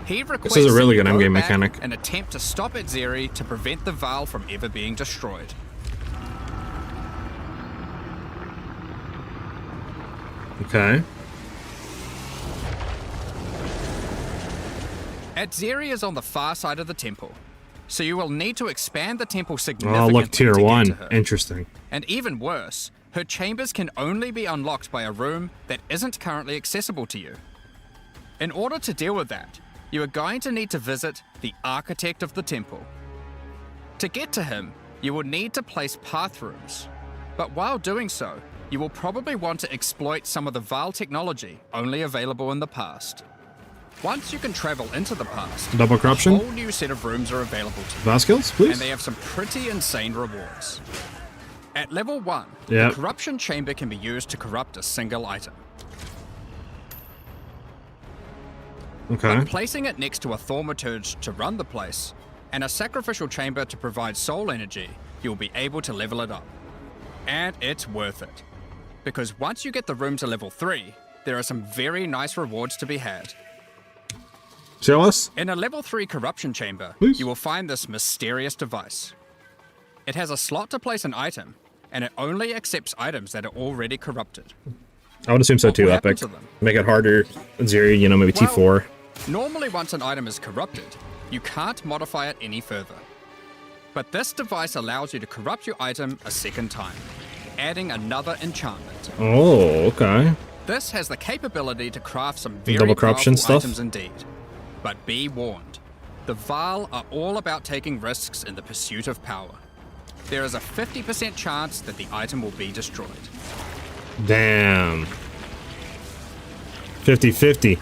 He requests is a really you good go endgame back mechanic. and attempt to stop Atziri to prevent the Vaal from ever being destroyed. Okay. Atziri is on the far side of the temple, so you will need to expand the temple Oh, significantly look, tier to get 1. to her. Interesting. And even worse, her chambers can only be unlocked by a room that isn't currently accessible to you. In order to deal with that, you are going to need to visit the architect of the temple. To get to him, you will need to place path rooms. But while doing so, you will probably want to exploit some of the Vaal technology only available in the past. Once you can travel into the past, Double corruption? a whole new set of rooms are available to you. Vaal skills, And please. they have some pretty insane rewards. At level 1, Yep. the corruption chamber can be used to corrupt a single item. Okay. But placing it next to a thaumaturge to run the place, and a sacrificial chamber to provide soul energy, you'll be able to level it up. And it's worth it. Because once you get the room to level 3, there are some very nice rewards to be had. SiahZ? In a level 3 corruption chamber, Please. you will find this mysterious device. It has a slot to place an item, and it only accepts items that are already corrupted. I would assume so What too, will happen Epic. to them? Make it harder. Zeri, you know, maybe Well, T4. Normally once an item is corrupted, you can't modify it any further. But this device allows you to corrupt your item a second time, adding another enchantment. Oh, okay. This has the capability to craft some very Double corruption powerful stuff? items indeed. But be warned, the Vaal are all about taking risks in the pursuit of power. There is a 50% chance that the item will be destroyed. Damn. 50-50.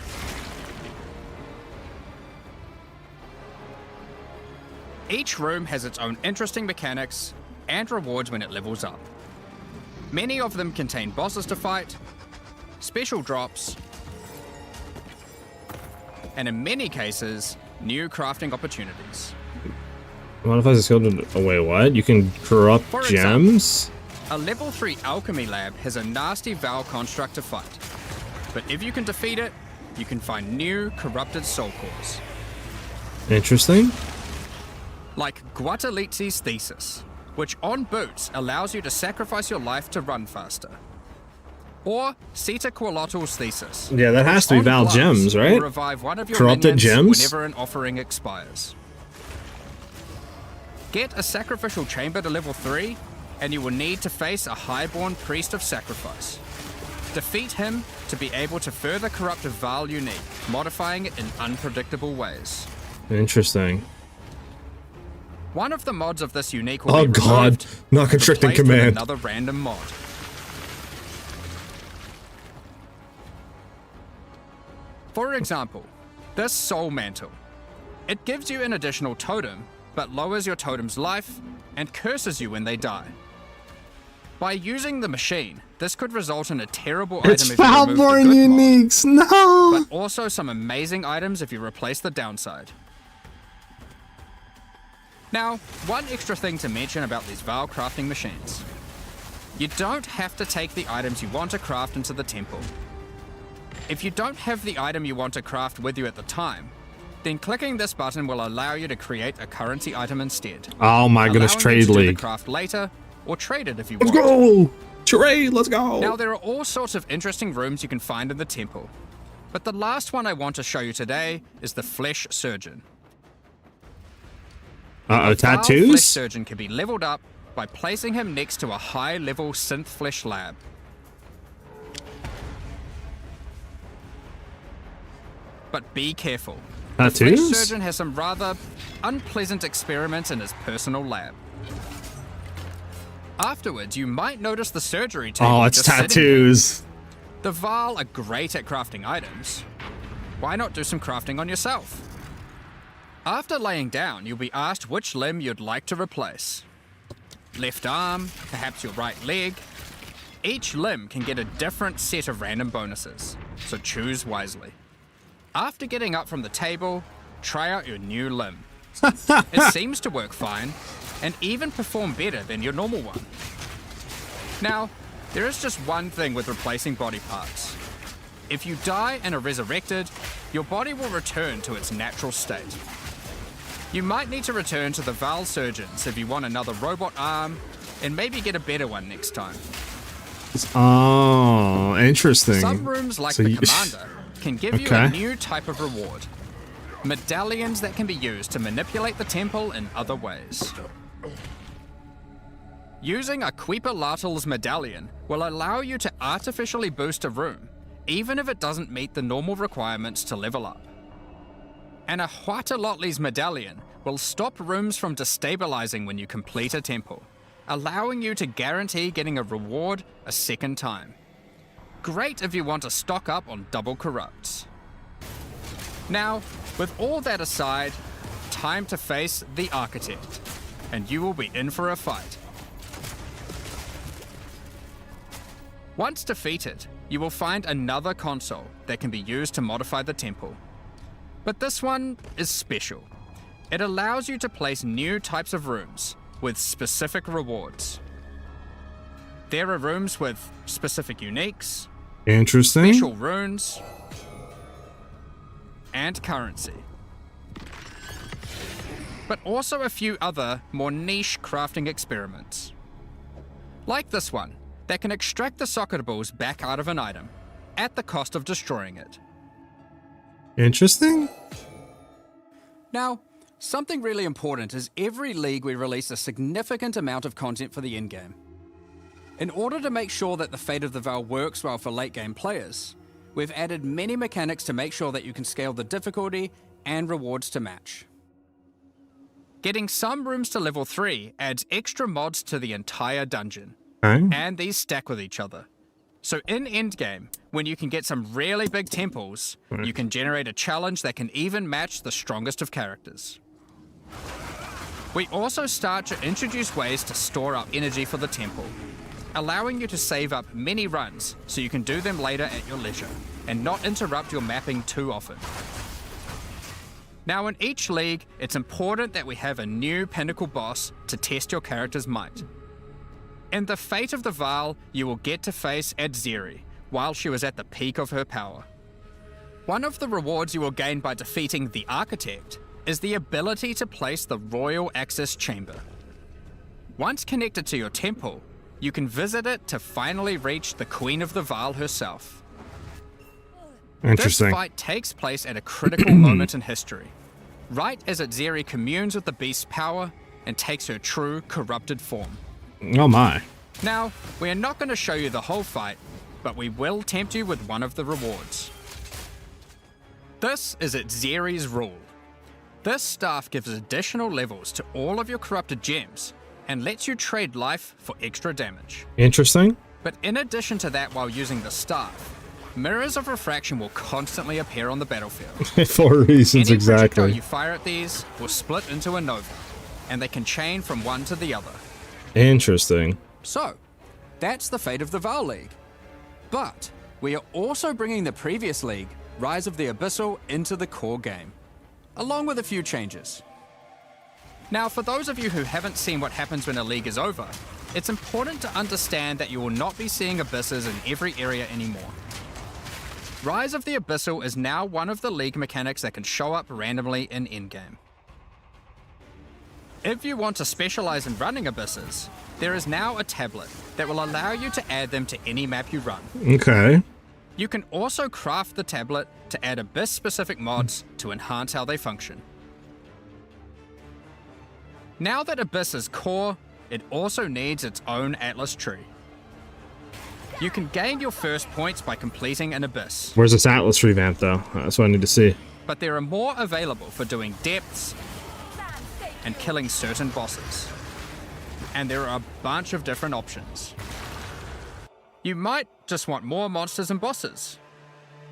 Each room has its own interesting mechanics and rewards when it levels up. Many of them contain bosses to fight, special drops, and in many cases, new crafting opportunities. Modifies the skill to... Oh, wait, what? You can corrupt For gems? A level 3 alchemy lab has a nasty Vaal construct to fight, but if you can defeat it, you can find new corrupted soul cores. Interesting. Like Guatalitzi's Thesis, which on boots allows you to sacrifice your life to run faster. Or Sita Qualottl's Thesis. Yeah, that has to be on Vaal gloves gems, will right? revive one of your Corrupted minions gems? whenever an offering expires. Get a sacrificial chamber to level 3, and you will need to face a highborn priest of sacrifice. Defeat him to be able to further corrupt a Vaal unique, modifying it in unpredictable ways. Interesting. One of the mods of this unique will Oh be god, removed not and constricting replaced with command. another random mod. For example, this Soul Mantle. It gives you an additional totem, but lowers your totem's life and curses you when they die. By using the machine, this could result in a terrible It's item if you remove the Valborn good mod, uniques, no! but also some amazing items if you replace the downside. Now, one extra thing to mention about these Vaal crafting machines. You don't have to take the items you want to craft into the temple. If you don't have the item you want to craft with you at the time, then clicking this button will allow you to create a currency item instead. Oh my goodness, allowing you trade to do the league. craft later, or trade it if you Let's want. go! Trade, let's go! Now, there are all sorts of interesting rooms you can find in the temple, but the last one I want to show you today is the Flesh Surgeon. Uh-oh, A Vaal Flesh tattoos? Surgeon can be leveled up by placing him next to a high-level synth flesh lab. But be careful. The Flesh Tattoos? Surgeon has some rather unpleasant experiments in his personal lab. Afterwards, you might notice the surgery table Oh, it's just sitting there. tattoos. The Vaal are great at crafting items. Why not do some crafting on yourself? After laying down, you'll be asked which limb you'd like to replace. Left arm, perhaps your right leg. Each limb can get a different set of random bonuses, so choose wisely. After getting up from the table, try out your new limb. It seems to work fine, and even perform better than your normal one. Now, there is just one thing with replacing body parts. If you die and are resurrected, your body will return to its natural state. You might need to return to the Vaal Surgeons if you want another robot arm, and maybe get a better one next time. Oh, interesting. Some rooms, like So the you- Commander, can give you Okay. a new type of reward. medallions that can be used to manipulate the temple in other ways. Using a Quippalatal's medallion will allow you to artificially boost a room, even if it doesn't meet the normal requirements to level up. And a Huatalotli's medallion will stop rooms from destabilizing when you complete a temple, allowing you to guarantee getting a reward a second time. Great if you want to stock up on double corrupts. Now, with all that aside, time to face the Architect, and you will be in for a fight. Once defeated, you will find another console that can be used to modify the temple. But this one is special. It allows you to place new types of rooms with specific rewards. There are rooms with specific uniques, Interesting. special runes, and currency. But also a few other, more niche crafting experiments. Like this one, that can extract the soccer balls back out of an item, at the cost of destroying it. Interesting. Now, something really important is every league we release a significant amount of content for the endgame. In order to make sure that the Fate of the Veil works well for late game players, we've added many mechanics to make sure that you can scale the difficulty and rewards to match. Getting some rooms to level 3 adds extra mods to the entire dungeon, Okay. and these stack with each other. So in Endgame, when you can get some really big temples, you can generate a challenge that can even match the strongest of characters. We also start to introduce ways to store up energy for the temple, allowing you to save up many runs so you can do them later at your leisure, and not interrupt your mapping too often. Now in each league, it's important that we have a new pinnacle boss to test your character's might. In the Fate of the Veil, you will get to face SiahZ while she was at the peak of her power. One of the rewards you will gain by defeating the Architect is the ability to place the Royal Access Chamber. Once connected to your temple, you can visit it to finally reach the Queen of the Veil herself. Interesting. This fight takes place at a critical moment in history, right as SiahZ communes with the beast's power and takes her true corrupted form. Oh my. Now, we are not going to show you the whole fight, but we will tempt you with one of the rewards. This is SiahZ's rule. This staff gives additional levels to all of your corrupted gems and lets you trade life for extra damage. Interesting. But in addition to that, while using the staff, mirrors of refraction will constantly appear on the battlefield. For reasons, Any exactly. projectile you fire at these will split into a nova, and they can chain from one to the other. Interesting. So, that's the Fate of the Veil League. But we are also bringing the previous league, Rise of the Abyssal, into the core game, along with a few changes. Now, for those of you who haven't seen what happens when a league is over, it's important to understand that you will not be seeing abysses in every area anymore. Rise of the Abyssal is now one of the league mechanics that can show up randomly in endgame. If you want to specialize in running abysses, there is now a tablet that will allow you to add them to any map you run. Okay. You can also craft the tablet to add abyss-specific mods to enhance how they function. Now that Abyss is core, it also needs its own Atlas tree. You can gain your first points by completing an Abyss, Where's this Atlas revamp though? That's what I need to see. but there are more available for doing depths and killing certain bosses. And there are a bunch of different options. You might just want more monsters and bosses,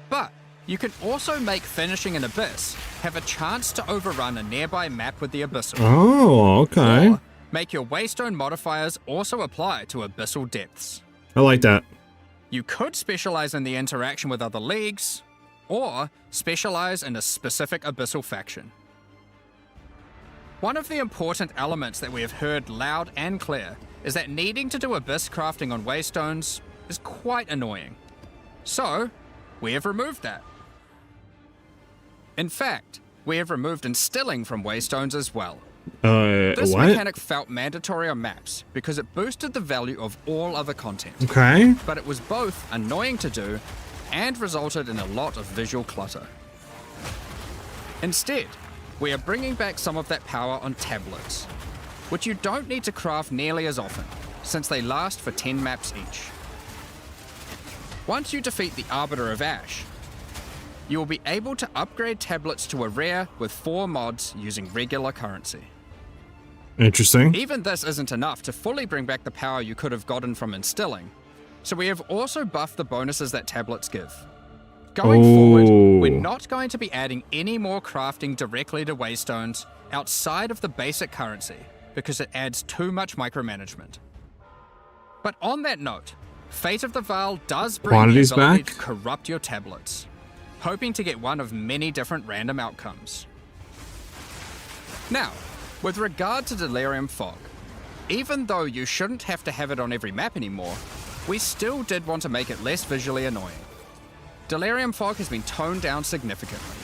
but you can also make finishing an Abyss have a chance to overrun a nearby map with the Abyssal. Oh, okay. Or make your Waystone modifiers also apply to Abyssal depths. I like that. You could specialize in the interaction with other leagues, or specialize in a specific Abyssal faction. One of the important elements that we have heard loud and clear is that needing to do Abyss crafting on Waystones is quite annoying. So, we have removed that. In fact, we have removed instilling from Waystones as well. This what? mechanic felt mandatory on maps because it boosted the value of all other content. Okay. But it was both annoying to do and resulted in a lot of visual clutter. Instead, we are bringing back some of that power on tablets, which you don't need to craft nearly as often, since they last for 10 maps each. Once you defeat the Arbiter of Ash, you will be able to upgrade tablets to a rare with 4 mods using regular currency. Interesting. Even this isn't enough to fully bring back the power you could have gotten from instilling, so we have also buffed the bonuses that tablets give. Going forward, we're not going to be adding any more crafting directly to Waystones outside of the basic currency, because it adds too much micromanagement. But on that note, Fate of the Vaal does bring Quantities the ability back? to corrupt your tablets, hoping to get one of many different random outcomes. Now, with regard to Delirium Fog, even though you shouldn't have to have it on every map anymore, we still did want to make it less visually annoying. Delirium Fog has been toned down significantly,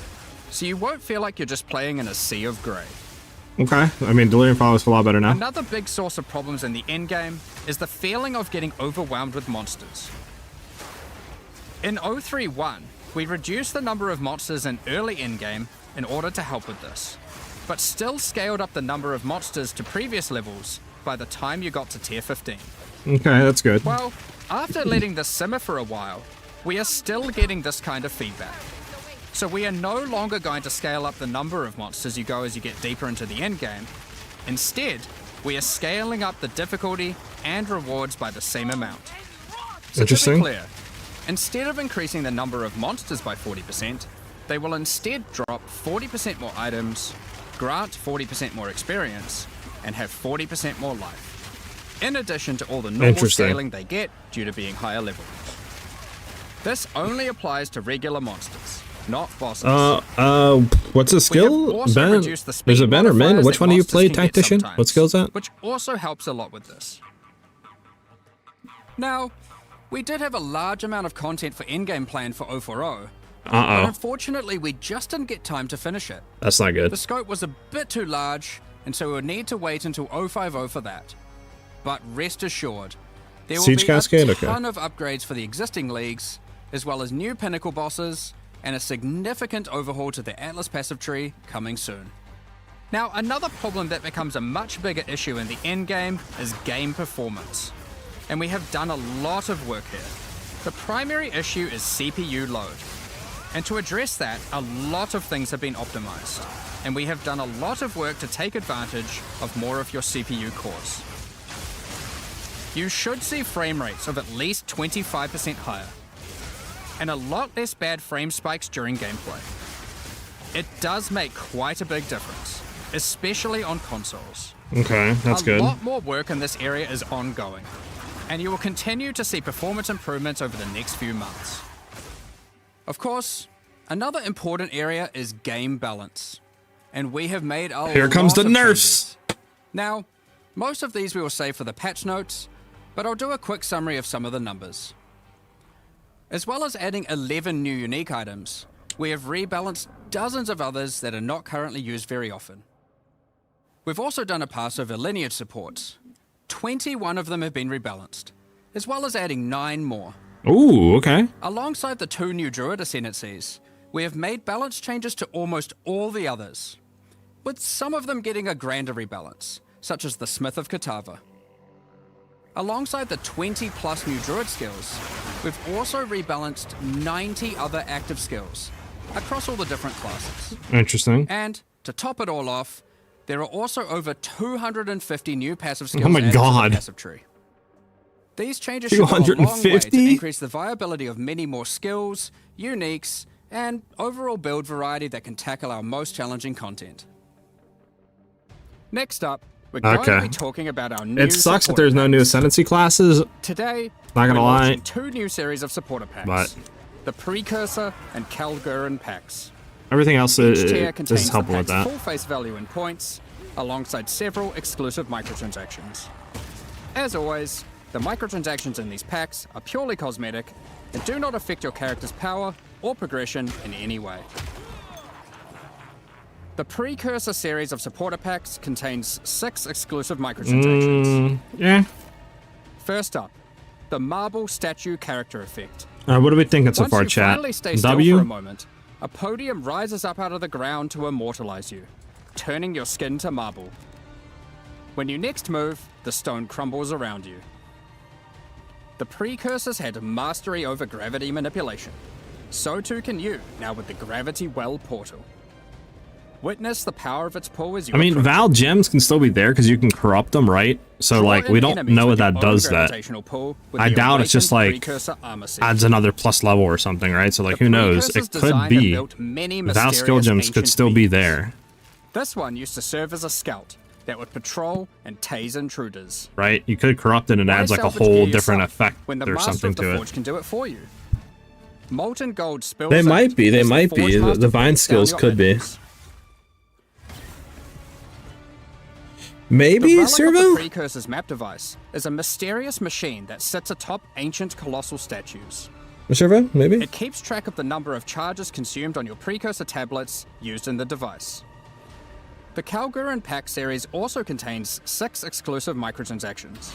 so you won't feel like you're just playing in a sea of grey. Okay, I mean, Delirium Fog is a lot better now. Another big source of problems in the endgame is the feeling of getting overwhelmed with monsters. In 031, we reduced the number of monsters in early endgame in order to help with this, but still scaled up the number of monsters to previous levels by the time you got to tier 15. Okay, that's good. Well, after letting this simmer for a while, we are still getting this kind of feedback. So we are no longer going to scale up the number of monsters you go as you get deeper into the endgame. Instead, we are scaling up the difficulty and rewards by the same amount. So Interesting. to be clear, instead of increasing the number of monsters by 40%, they will instead drop 40% more items, grant 40% more experience, and have 40% more life, in addition to all the normal scaling they get due to being higher level. This only applies to regular monsters, not bosses. What's the skill? Ben? There's a Ben or Min? Which one do you play, Tactician? What skill is that? Which also helps a lot with this. Now, we did have a large amount of content for endgame planned for 040, but unfortunately we just didn't get time to finish it. That's not good. The scope was a bit too large, and so we would need to wait until 050 for that. But rest assured, there will Siege be Cascade? a ton of upgrades for the existing leagues, as well as new pinnacle bosses, and a significant overhaul to the Atlas passive tree coming soon. Now, another problem that becomes a much bigger issue in the endgame is game performance. And we have done a lot of work here. The primary issue is CPU load. And to address that, a lot of things have been optimized. And we have done a lot of work to take advantage of more of your CPU cores. You should see frame rates of at least 25% higher, and a lot less bad frame spikes during gameplay. It does make quite a big difference, especially on consoles. Okay, that's good. A lot more work in this area is ongoing, and you will continue to see performance improvements over the next few months. Of course, another important area is game balance, and we have made a Here comes the lot of nerfs. changes. Now, most of these we will save for the patch notes, but I'll do a quick summary of some of the numbers. As well as adding 11 new unique items, we have rebalanced dozens of others that are not currently used very often. We've also done a pass over lineage supports. 21 of them have been rebalanced, as well as adding 9 more. Ooh, okay. Alongside the 2 new Druid Ascendancies, we have made balance changes to almost all the others, with some of them getting a grander rebalance, such as the Smith of Katava. Alongside the 20 plus new Druid skills, we've also rebalanced 90 other active skills across all the different classes. Interesting. And to top it all off, there are also over 250 new passive skills Oh my added to God. the passive tree. These changes should go a long way to 250? increase the viability of many more skills, uniques, and overall build variety that can tackle our most challenging content. Next up, we're going to be talking about our new It sucks that supporter there's no new Ascendancy classes. Today, Not gonna we're lie. launching 2 new series of supporter packs. But the Precursor and Kalgurin packs. everything else Each tier is contains helpful the with pack's that. full face value in points, alongside several exclusive microtransactions. As always, the microtransactions in these packs are purely cosmetic and do not affect your character's power or progression in any way. The Precursor series of supporter packs contains 6 exclusive microtransactions. Yeah. First up, the Marble Statue character effect. What are we thinking so Once far, you chat? finally stay still W? for a moment, a podium rises up out of the ground to immortalize you, turning your skin to marble. When you next move, the stone crumbles around you. The precursors had mastery over gravity manipulation. So too can you, now with the Gravity Well portal. Witness the power of its pull as you I mean, Val gems can still be there because you can corrupt them, right? So, like, we don't know what that does that. I doubt it's just, like, adds another plus level or something, right? So, like, who knows? It could be. Val skill gems could still be there. This one used to serve as a scout that would patrol and tase intruders. Right? You could corrupt it and adds, like, a whole different effect or something to it. Forge can do it for you. Molten gold spills. They might be. They might be. The divine skills could be. Maybe, Servo? The Precursor's map device is a mysterious machine that sits atop ancient colossal statues. Servo? Maybe? It keeps track of the number of charges consumed on your Precursor tablets used in the device. The Kalguran Pack series also contains 6 exclusive microtransactions.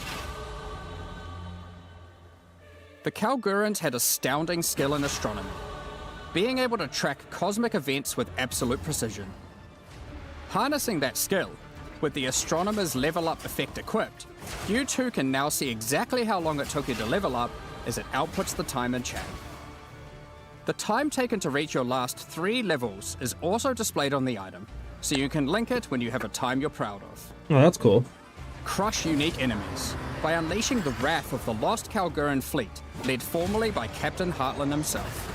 The Kalgurans had astounding skill in astronomy, being able to track cosmic events with absolute precision. Harnessing that skill, with the Astronomer's level up effect equipped, you too can now see exactly how long it took you to level up as it outputs the time in chat. The time taken to reach your last 3 levels is also displayed on the item, so you can link it when you have a time you're proud of. Oh, that's cool. Crush unique enemies by unleashing the wrath of the lost Kalguran fleet, led formerly by Captain Heartland himself.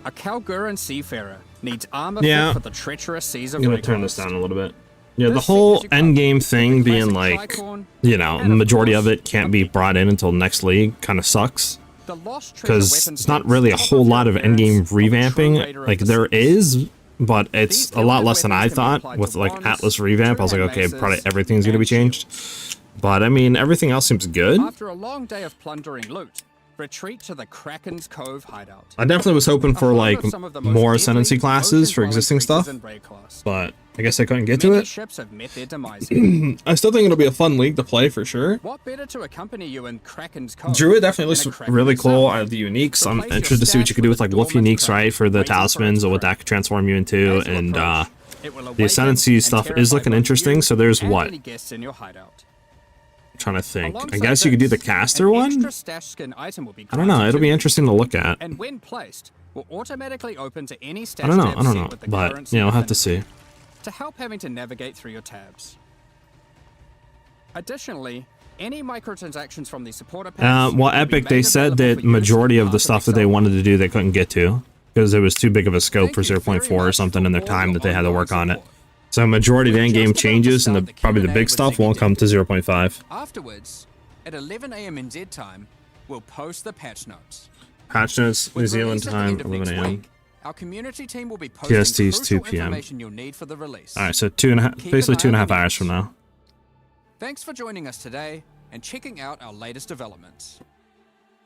A Kalguran seafarer needs armor fit for the treacherous seas of I'm gonna turn this down a little bit. Yeah, the whole endgame thing being like, you know, the majority of it can't be brought in until next league kind of sucks. Because it's not really a whole lot of endgame revamping. Like, there is, but it's a lot less than I thought with, like, Atlas revamp. I was like, okay, probably everything's going to be changed. But, I mean, everything else seems good. After a long day of plundering loot, retreat to the Kraken's Cove hideout. I definitely was hoping for, like, more Ascendancy classes for existing stuff. But I guess I couldn't get to it. Ships have met their demise. I still think it'll be a fun league to play for sure. What better to accompany you in Kraken's Cove? Druid definitely looks really cool. The uniques. I'm interested to see what you can do with like wolf uniques, right? For the talismans or what that could transform you into. And the Ascendancy stuff is looking interesting. So there's what? I'm trying to think. I guess you could do the caster one? I don't know. It'll be interesting to look at. And when placed, will automatically open to any I don't know. But, you know, I'll have to see. To help having to navigate through your tabs. Additionally, any microtransactions from the supporter packs well, Epic, they said that majority of the stuff that they wanted to do they couldn't get to because it was too big of a scope for 0.4 or something in their time that they had to work on it. So majority of the endgame changes and probably the big stuff won't come to 0.5. Afterwards, at 11 AM NZ time, we'll post the patch notes. Patch notes, New Zealand time, 11 AM. Our community team will be posting PST's 2 PM. information you'll need for the release. Alright, so basically 2.5 hours from now. Thanks for joining us today and checking out our latest developments.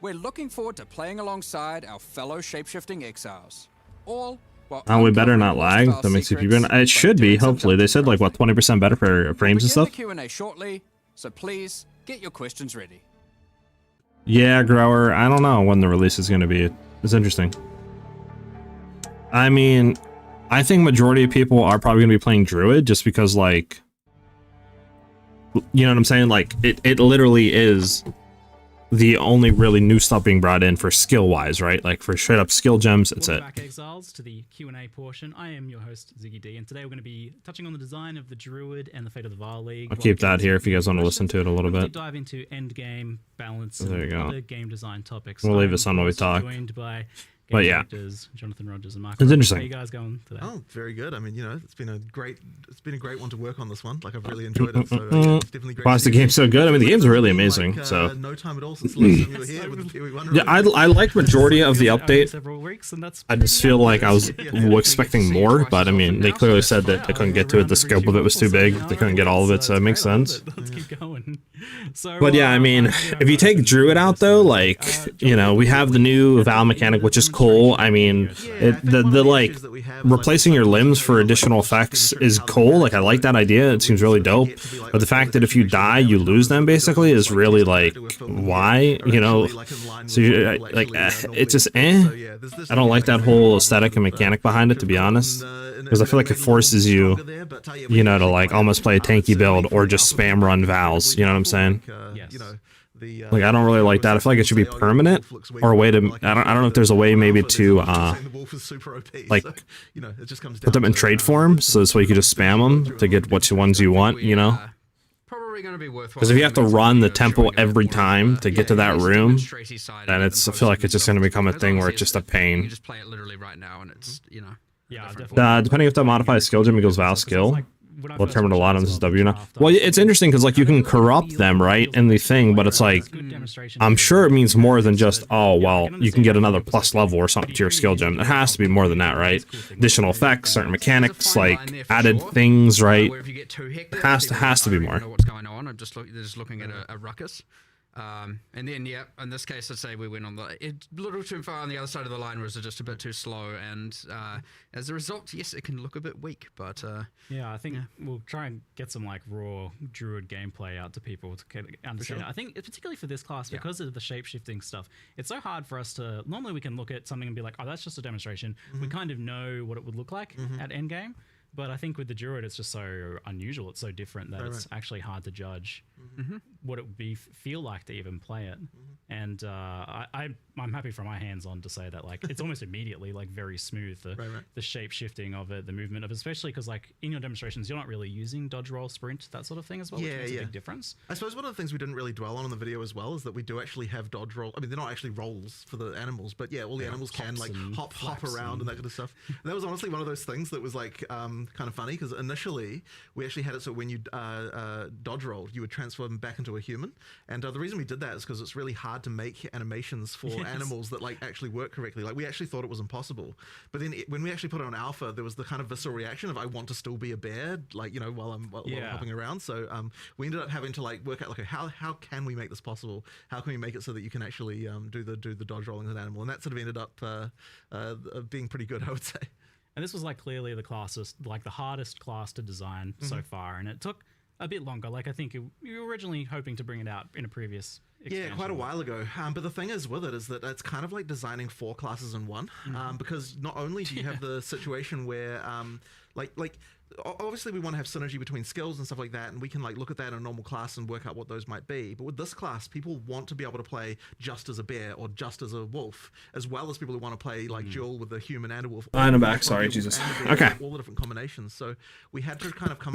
We're looking forward to playing alongside our fellow shapeshifting exiles. All while we better not lag. That makes it even. It should be, hopefully. They said like what, 20% better for frames and stuff? The Q&A shortly, so please get your questions ready. Yeah, Grower. I don't know when the release is going to be. It's interesting. I mean, I think majority of people are probably going to be playing Druid just because, like, you know what I'm saying? Like, it literally is the only really new stuff being brought in for skill-wise, right? Like, for straight-up skill gems, it's it. Welcome back, Exiles, to the Q&A portion. I am your host, Ziggy D, and today we're going to be touching on the design of the Druid and the fate of the Val League. I'll keep that here if you guys want to listen to it a little bit. Dive into endgame, balance, there you go. other game design topics. We'll leave this on while we talk. Joined by but yeah, Jonathan Rogers and Mark. It's interesting. How are you guys going today? Oh, very good. I mean, you know, it's been a great one to work on this one. Like, I've really enjoyed it. So it's definitely great. Why is the game so good? I mean, the game's really amazing. Like, so no time at all since the last time we were here with the PoE1 yeah, I like majority of the update. I just feel like I was expecting more, but I mean, they clearly said that they couldn't get to it. The scope of it was too big. They couldn't get all of it, so it makes sense. Let's keep going. So, But yeah, I mean, if you take Druid out though, like, you know, we have the new Val mechanic, which is cool. I mean, the like replacing your limbs for additional effects is cool. Like, I like that idea. It seems really dope. But the fact that if you die, you lose them basically is really like, why? You know, so you like, it's just I don't like that whole aesthetic and mechanic behind it, to be honest, because I feel like it forces you, you know, to like almost play a tanky build or just spam run Vals. You know what I'm saying? Like, I don't really like that. I feel like it should be permanent, or a way to, I don't know if there's a way maybe to like put them in trade form, so this way you could just spam them to get which ones you want, you know? Because if you have to run the temple every time to get to that room, then I feel like it's just going to become a thing where it's just a pain. just play it literally right now, and it's, you know. Depending if that modifies skill gem equals Val skill, will determine a lot on this W now. Well, it's interesting because like you can corrupt them, right, in the thing, but it's like, I'm sure it means more than just, oh, well, you can get another plus level or something to your skill gem. It has to be more than that, right? Additional effects, certain mechanics, like added things, right? It has to be more. What's going on? I'm just looking at a ruckus. And then, yeah, in this case, let's say we went on a little too far on the other side of the line, was just a bit too slow, and as a result, yes, it can look a bit weak, but yeah, I think we'll try and get some like raw Druid gameplay out to people to understand. I think particularly for this class, because of the shape-shifting stuff, it's so hard for us to, normally we can look at something and be like, oh, that's just a demonstration. We kind of know what it would look like at endgame. But I think with the Druid, it's just so unusual. It's so different that it's actually hard to judge what it would feel like to even play it. And I'm happy for my hands-on to say that like it's almost immediately like very smooth, the shape shifting of it, the movement of it, especially because like in your demonstrations you're not really using dodge, roll, sprint, that sort of thing as well, which makes a big difference. I suppose one of the things we didn't really dwell on in the video as well is that we do actually have dodge roll. I mean, they're not actually rolls for the animals, but yeah, all the animals can like hop around and that kind of stuff. And that was honestly one of those things that was like kind of funny, because initially we actually had it so when you dodge rolled, you would transform back into a human. And the reason we did that is because it's really hard to make animations for animals that like actually work correctly. Like, we actually thought it was impossible, but then when we actually put it on alpha, there was the kind of visceral reaction of I want to still be a bear, like, you know, while I'm hopping around. So we ended up having to like work out like how can we make this possible? How can we make it so that you can actually do the dodge rolling as an animal? And that sort of ended up being pretty good, I would say. And this was like clearly the classist, like the hardest class to design so far, and it took a bit longer. Like, I think you were originally hoping to bring it out in a previous expansion. Yeah, quite a while ago. But the thing is with it is that it's kind of like designing 4 classes in one, because not only do you have the situation where like obviously we want to have synergy between skills and stuff like that, and we can like look at that in a normal class and work out what those might be. But with this class, people want to be able to play just as a bear or just as a wolf, as well as people who want to play like dual with a human and a wolf. I'm back. Sorry, Jesus. Okay. All the different combinations. So we had to kind of come.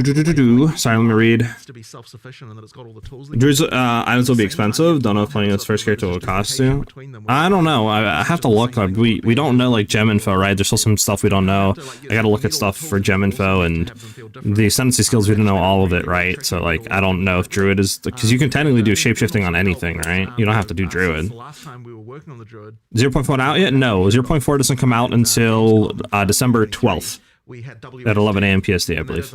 Sorry, let me read. To be self-sufficient and that it's got all the tools. Druid's items will be expensive. Don't know if playing its first character will cost you. I don't know. I have to look. We don't know like gem info, right? There's still some stuff we don't know. I got to look at stuff for gem info, and the Ascendancy skills, we don't know all of it, right? So like, I don't know if Druid is, because you can technically do shapeshifting on anything, right? You don't have to do Druid. 0.4 out yet? No, 0.4 doesn't come out until December 12th. At 11 a.m. PST, I believe.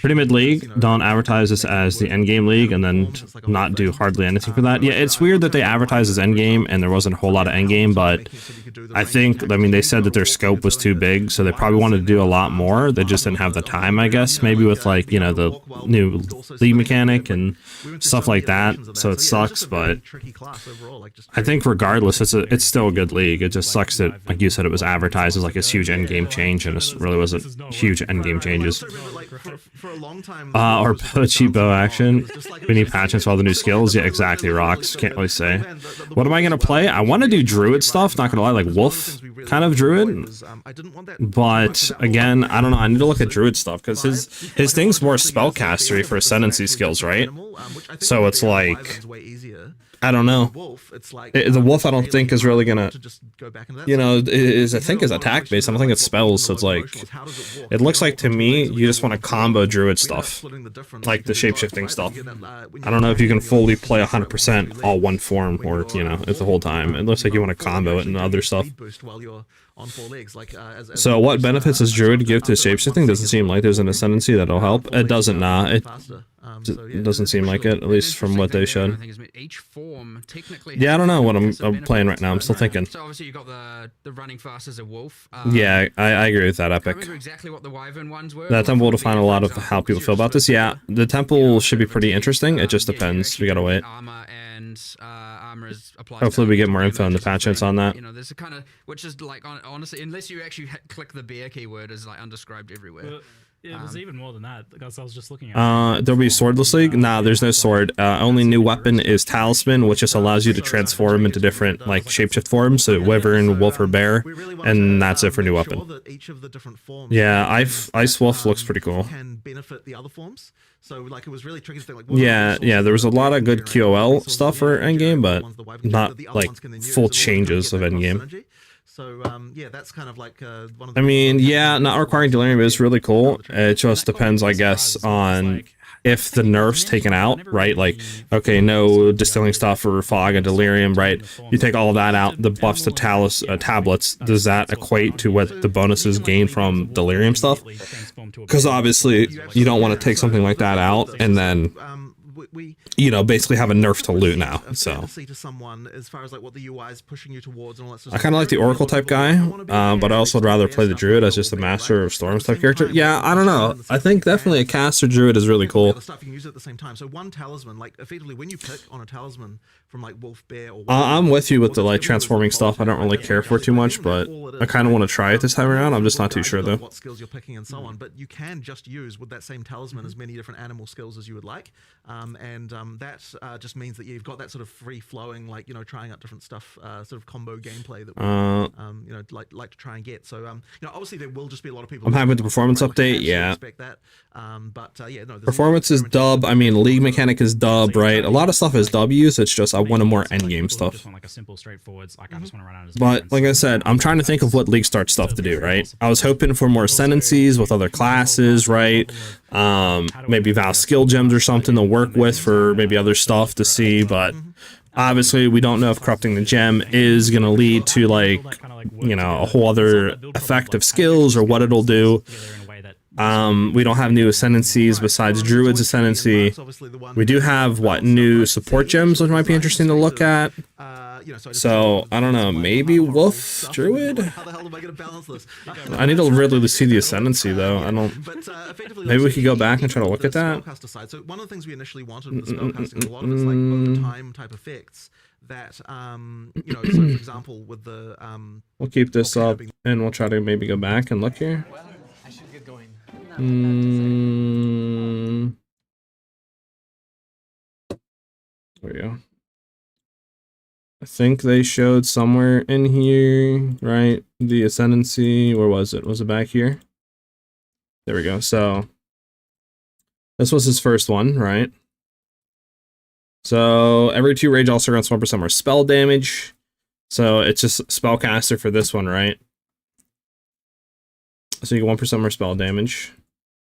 Pretty mid-league. Don't advertise this as the endgame league and then not do hardly anything for that. Yeah, it's weird that they advertise as endgame and there wasn't a whole lot of endgame, but I think, I mean, they said that their scope was too big, so they probably wanted to do a lot more. They just didn't have the time, I guess, maybe with like, you know, the new league mechanic and stuff like that, so it sucks, but I think regardless, it's still a good league. It just sucks that, like you said, it was advertised as like a huge endgame change, and it really wasn't huge endgame changes. Or cheap bow action. We need patches for all the new skills. Yeah, exactly, Rocks. Can't really say. What am I going to play? I want to do Druid stuff, not going to lie, like Wolf kind of Druid. But again, I don't know. I need to look at Druid stuff because his thing's more spellcastery for Ascendancy skills, right? So it's like, I don't know. The wolf, I don't think is really gonna, you know, I think is attack based. I don't think it's spells. So it's like, it looks like to me you just want to combo Druid stuff, like the shapeshifting stuff. I don't know if you can fully play 100% all one form, or you know, it's the whole time. It looks like you want to combo it and other stuff. on 4 legs. Like So what benefits does Druid give to shapeshifting? Doesn't seem like there's an Ascendancy that'll help. It doesn't, nah. It doesn't seem like it, at least from what they showed. Each form technically Yeah, I don't know what I'm playing right now. I'm still thinking. So obviously you got the running fast as a wolf. Yeah, I agree with that, I Epic. remember exactly what the wyvern ones were. That temple will define a lot of how people feel about this. Yeah, the temple should be pretty interesting. It just depends. We gotta wait. Armor is applied. Hopefully we get more info in the patch notes on that. You know, there's a kind of, which is like honestly, unless you actually click the bear keyword, is like undescribed everywhere. It was even more than that, because I was just looking at There'll be a swordless league? Nah, there's no sword. Only new weapon is Talisman, which just allows you to transform into different, like, shapeshift forms, so Wyvern, Wolf, or Bear, and that's it for new weapon. Yeah, Ice Wolf looks pretty cool. So like it was really tricky to think, like, yeah, there was a lot of good QOL stuff for Endgame, but not, like, full changes of Endgame. So yeah, that's kind of like one of I mean, yeah, not requiring Delirium is really cool. It just depends, I guess, on if the nerf's taken out, right? Like, okay, no distilling stuff for Fog and Delirium, right? You take all of that out, the buffs to tablets, does that equate to what the bonuses gain from Delirium stuff? Because obviously, you don't want to take something like that out and then, you know, basically have a nerf to loot now. So I kind of like the Oracle type guy, but I also would rather play the Druid as just a Master of Storms type character. Yeah, I don't know. I think definitely a caster Druid is really cool. So one talisman, like effectively when you pick on a talisman from like Wolf, Bear, or I'm with you with the like transforming stuff. I don't really care for too much, but I kind of want to try it this time around. I'm just not too sure though. What skills you're picking and so on, but you can just use with that same talisman as many different animal skills as you would like, that just means that you've got that sort of free flowing, like, you know, trying out different stuff, sort of combo gameplay that we, you know, like to try and get. So you know, obviously there will just be a lot of people. I'm happy with the performance update. Yeah. Yeah, no, Performance is dub. I mean, league mechanic is dub, right? A lot of stuff is W's. It's just I wanted more endgame stuff. Like a simple, straightforward. Like I just want to run out. But like I said, I'm trying to think of what league start stuff to do, right? I was hoping for more ascendancies with other classes, right? Maybe Val skill gems or something to work with for maybe other stuff to see, but obviously we don't know if corrupting the gem is going to lead to, like, you know, a whole other effect of skills or what it'll do. We don't have new ascendancies besides Druid's ascendancy. We do have, what, new support gems, which might be interesting to look at. So, I don't know, maybe Wolf Druid? I need to really see the ascendancy, though. I don't... Maybe we could go back and try to look at that. So one of the things we initially wanted with the spellcasting, a lot of it's like over time type effects that, you know, so for example, with the... We'll keep this up, and we'll try to maybe go back and look here. I should get going. There we go. I think they showed somewhere in here, right? The Ascendancy, where was it? Was it back here? There we go. So this was his first one, right? So every 2 rage also grants 1% more spell damage. So it's just spellcaster for this one, right? So you get 1% more spell damage.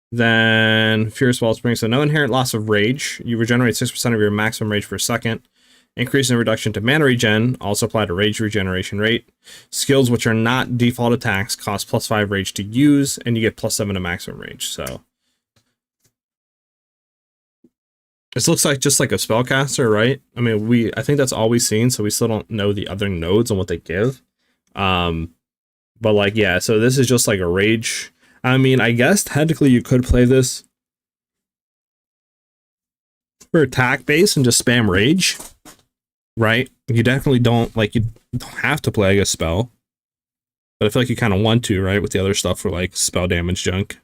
Then Fierce Wellspring, so no inherent loss of rage. You regenerate 6% of your maximum rage per second. Increase in reduction to mana regen, also apply to rage regeneration rate. Skills which are not default attacks cost +5 rage to use, and you get +7 to maximum rage. So this looks like just like a spellcaster, right? I mean, I think that's all we've seen, so we still don't know the other nodes and what they give. But like, yeah, so this is just like a rage. I mean, I guess technically you could play this for attack base and just spam rage, right? You definitely don't, like, you don't have to play, I guess, spell. But I feel like you kind of want to, right? With the other stuff for, like, spell damage junk.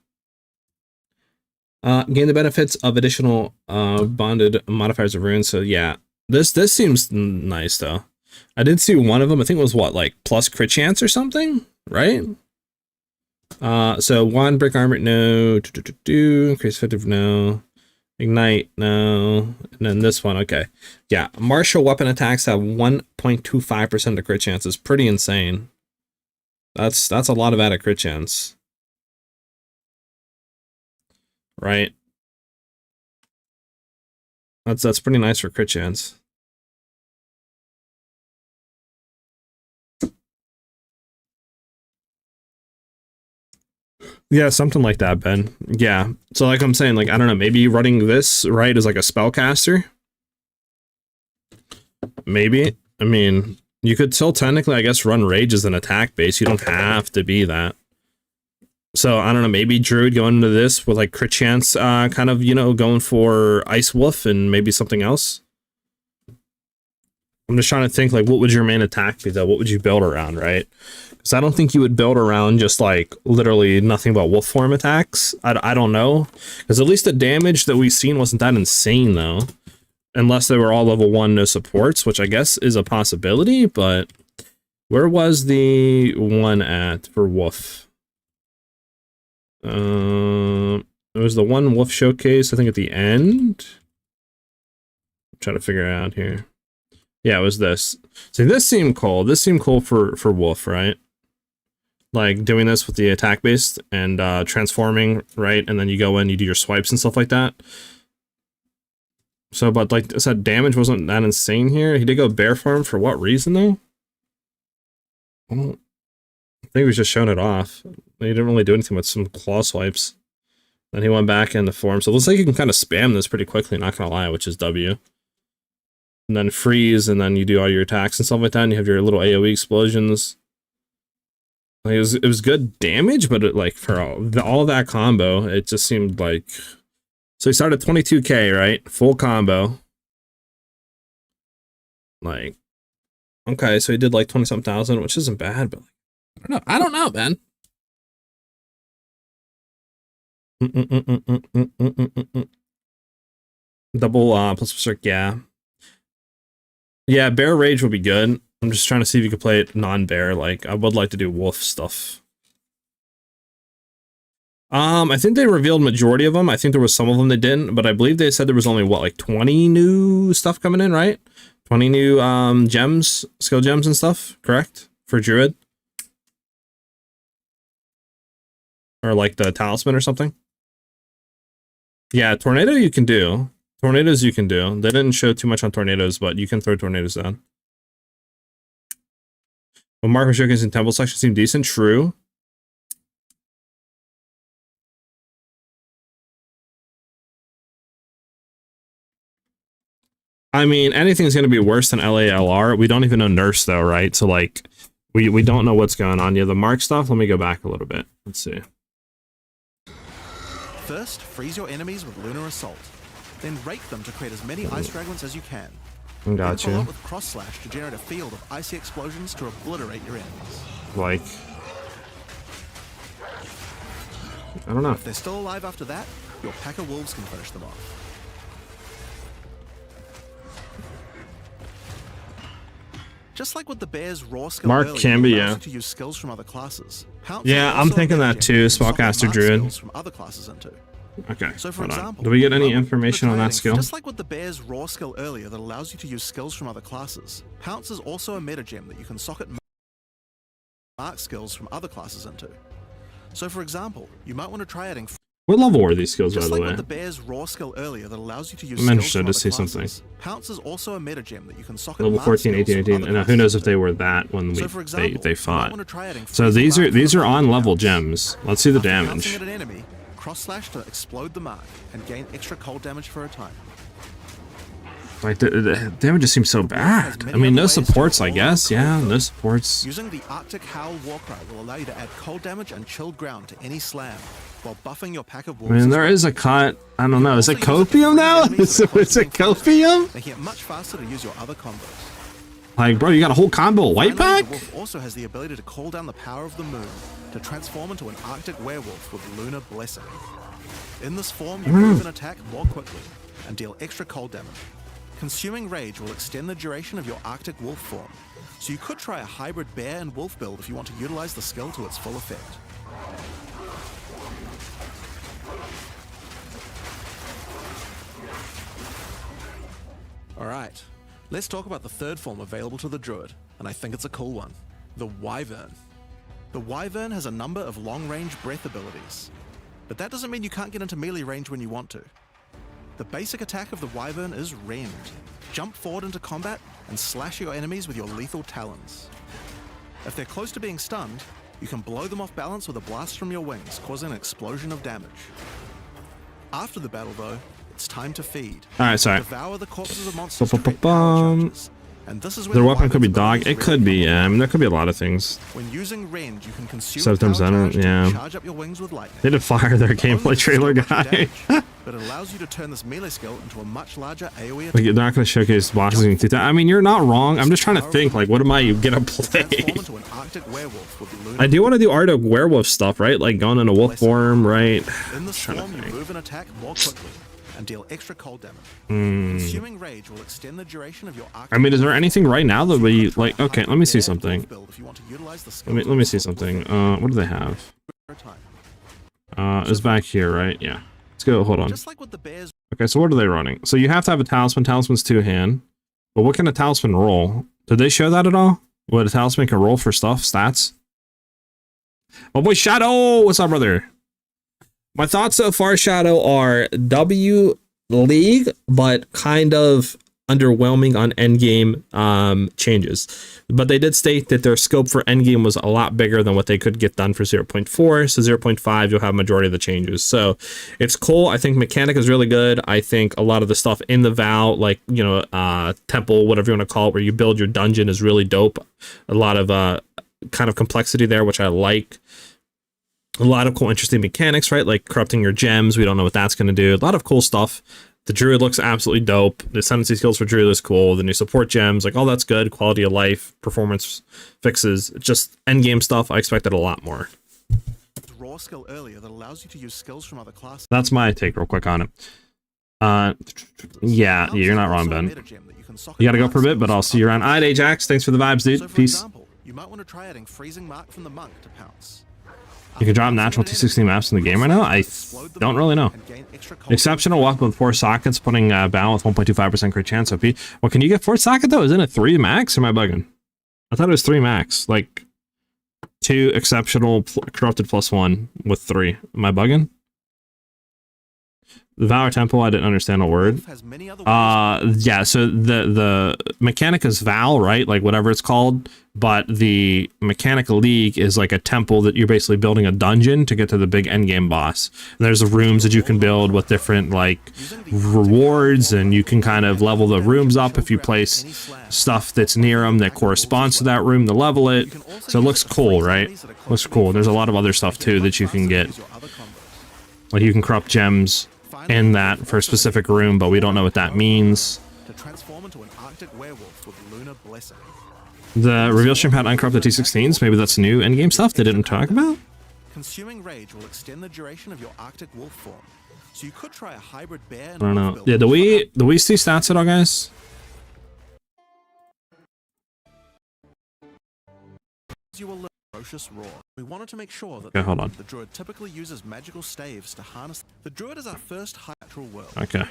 Gain the benefits of additional bonded modifiers of runes. So, yeah. This seems nice, though. I did see one of them. I think it was, what, like, plus crit chance or something? Right? So 1 brick armor, no. Increase effective, no. Ignite, no. And then this one, okay. Yeah, martial weapon attacks have 1.25% of crit chance. It's pretty insane. That's a lot of added crit chance. Right? That's pretty nice for crit chance. Yeah, something like that, Ben. Yeah. So like I'm saying, like, I don't know, maybe running this, right, as like a spellcaster? Maybe. I mean, you could still technically, I guess, run Rage as an attack base. You don't have to be that. So, I don't know, maybe Druid going into this with, like, crit chance, kind of, you know, going for Ice Wolf and maybe something else. I'm just trying to think, like, what would your main attack be, though? What would you build around, right? Because I don't think you would build around just, like, literally nothing but wolf form attacks. I don't know. Because at least the damage that we've seen wasn't that insane, though. Unless they were all level 1, no supports, which I guess is a possibility, but... Where was the one at for wolf? It was the one wolf showcase, I think, at the end. I'm trying to figure it out here. Yeah, it was this. See, this seemed cool. This seemed cool for wolf, right? Like doing this with the attack based and transforming, right? And then you go in, you do your swipes and stuff like that. So, but like I said, damage wasn't that insane here. He did go bear farm for what reason though? I think he was just showing it off. He didn't really do anything with some claw swipes. Then he went back into form. So it looks like you can kind of spam this pretty quickly, not gonna lie, which is W. And then freeze, and then you do all your attacks and stuff like that, and you have your little AoE explosions. Like it was good damage, but it, like for all that combo, it just seemed like... So he started 22k, right? Full combo. Like, okay, so he did like 20-something thousand, which isn't bad, but like, I don't know, man. Double plus berserk, yeah. Yeah, bear rage would be good. I'm just trying to see if you could play it non-bear. Like, I would like to do wolf stuff. I think they revealed majority of them. I think there was some of them that didn't, but I believe they said there was only, what, like 20 new stuff coming in, right? 20 new gems, skill gems and stuff, correct? For Druid? Or like the talisman or something? Yeah, tornado you can do. Tornadoes you can do. They didn't show too much on tornadoes, but you can throw tornadoes down. Well, Mark was showcasing temple section seemed decent. True. I mean, anything's going to be worse than LALR. We don't even know Nurse, though, right? So, like, we don't know what's going on. Yeah, the Mark stuff, let me go back a little bit. Let's see. First, freeze your enemies with Lunar Assault. Then rake them to create as many ice fragments as you can. Gotcha. Then follow up with Cross Slash to generate a field of icy explosions to obliterate your enemies. Like... I don't know. If they're still alive after that, your pack of wolves can finish them off. Just like with the bear's raw skill Mark earlier, can be, allows yeah. you to use skills from other classes. Yeah, I'm thinking that too, Spellcaster Druid. From other classes into. Okay, So for hold on. example, Do we get any information on that skill? Just like with the bear's raw skill earlier that allows you to use skills from other classes, Pounce is also a meta gem that you can socket mark skills from other classes into. So for example, you might want to try adding... What level were these skills, by Just the like way? with the bear's raw skill earlier that allows you to use I'm skills interested from to other see classes, something. Pounce is also a meta gem that you can socket Level mark 14, 18, skills from 18, other and who knows if classes they were that when So for example, they you fought. might want to try adding So freeze these mark are on level gems. Let's see the After damage. pouncing at an enemy, cross slash to explode the mark and gain extra cold damage for a time. Like the damage just seems so bad. I mean, no supports, I guess. Yeah, no supports. Using the Arctic Howl Warcry will allow you to add cold damage and chilled ground to any slam, while buffing your pack of I wolves. mean, there is a cut. I don't know. Is it copium now? Is it copium? Making it much faster to use your other combos. Like, bro, you got a whole combo white Finally, pack? the wolf also has the ability to call down the power of the moon to transform into an Arctic werewolf with Lunar Blessing. In this form, you move and attack more quickly and deal extra cold damage. Consuming Rage will extend the duration of your Arctic wolf form, so you could try a hybrid bear and wolf build if you want to utilize the skill to its full effect. Alright, let's talk about the third form available to the Druid, and I think it's a cool one, the Wyvern. The Wyvern has a number of long-range breath abilities, but that doesn't mean you can't get into melee range when you want to. The basic attack of the Wyvern is Rend. Jump forward into combat and slash your enemies with your lethal talons. If they're close to being stunned, You can blow them off balance with a blast from your wings, causing an explosion of damage. After the battle, though, it's time to feed. All right, sorry. Devour the corpses of monsters to create power charges. And this is where Their the weapon could be weapon's dog. abilities It could really be. come Yeah, I mean, there could be a lot of things. When using range, you can consume Sometimes power I don't. charge to Yeah. charge up your wings with lightning. They did fire their gameplay trailer guy. But it allows you to turn this melee skill into a much larger AoE attack. Like, they're not going to showcase bosses in 2000. I mean, you're not wrong. I'm just trying to think, like, what am I gonna play? Transform into an Arctic werewolf with lunar. I do want to do Arctic werewolf stuff, right? Like going into wolf form, right? In the storm, you move and attack more quickly and deal extra cold damage. Consuming rage will extend the duration of your Arctic. I mean, is there anything right now that we like? Okay, let me see something. build if you want to utilize the skill. Let me see something. What do they have? It's back here, right? Yeah. Let's go. Hold on. Just like with the bears. Okay, so what are they running? So you have to have a talisman. Talisman's 2-hand. But what can a talisman roll? Did they show that at all? What a talisman can roll for stuff, stats? Oh boy, Shadow! What's up, brother? My thoughts so far, Shadow, are W League, but kind of underwhelming on Endgame changes. But they did state that their scope for Endgame was a lot bigger than what they could get done for 0.4. So 0.5, you'll have majority of the changes. So it's cool. I think mechanic is really good. I think a lot of the stuff in the Vow, like, you know, temple, whatever you want to call it, where you build your dungeon is really dope. A lot of kind of complexity there, which I like. A lot of cool, interesting mechanics, right? Like corrupting your gems. We don't know what that's going to do. A lot of cool stuff. The Druid looks absolutely dope. The Ascendancy skills for Druid is cool. The new support gems, like all that's good. Quality of life, performance fixes, just endgame stuff. I expected a lot more. Raw skill earlier that allows you to use skills from other classes. That's my take real quick on it. Yeah, you're not wrong, Ben. You gotta go for a bit, but I'll see you around. Alright, Ajax, thanks for the vibes, dude. So for Peace. example, you might want to try adding freezing mark from the monk to pounce. You can drop natural T16 maps in the game right now? I don't really know. Exceptional weapon with 4 sockets, putting Val with 1.25% crit chance OP. Well, can you get 4 socket though? Isn't it 3 max? Or am I bugging? I thought it was 3 max. Like 2 exceptional corrupted +1 with 3. Am I bugging? The Valor Temple, I didn't understand a word. Yeah, so the mechanic is Val, right? Like whatever it's called. But the mechanic league is like a temple that you're basically building a dungeon to get to the big endgame boss. And there's rooms that you can build with different like rewards, and you can kind of level the rooms up if you place stuff that's near them that corresponds to that room to level it. So it looks cool, right? Looks cool. There's a lot of other stuff too that you can get. Like you can corrupt gems in that for a specific room, but we don't know what that means. To transform into an Arctic werewolf with lunar blessing. The reveal stream had uncorrupted T16s. Maybe that's new endgame stuff they didn't talk about. Consuming rage will extend the duration of your Arctic wolf form. So you could try a hybrid bear and I don't know. wolf build. Yeah, do we see stats at all, guys? You will learn ferocious roar. We wanted to make sure that Okay, hold on. the Druid typically uses magical staves to harness. The Druid is our first high natural world. Okay.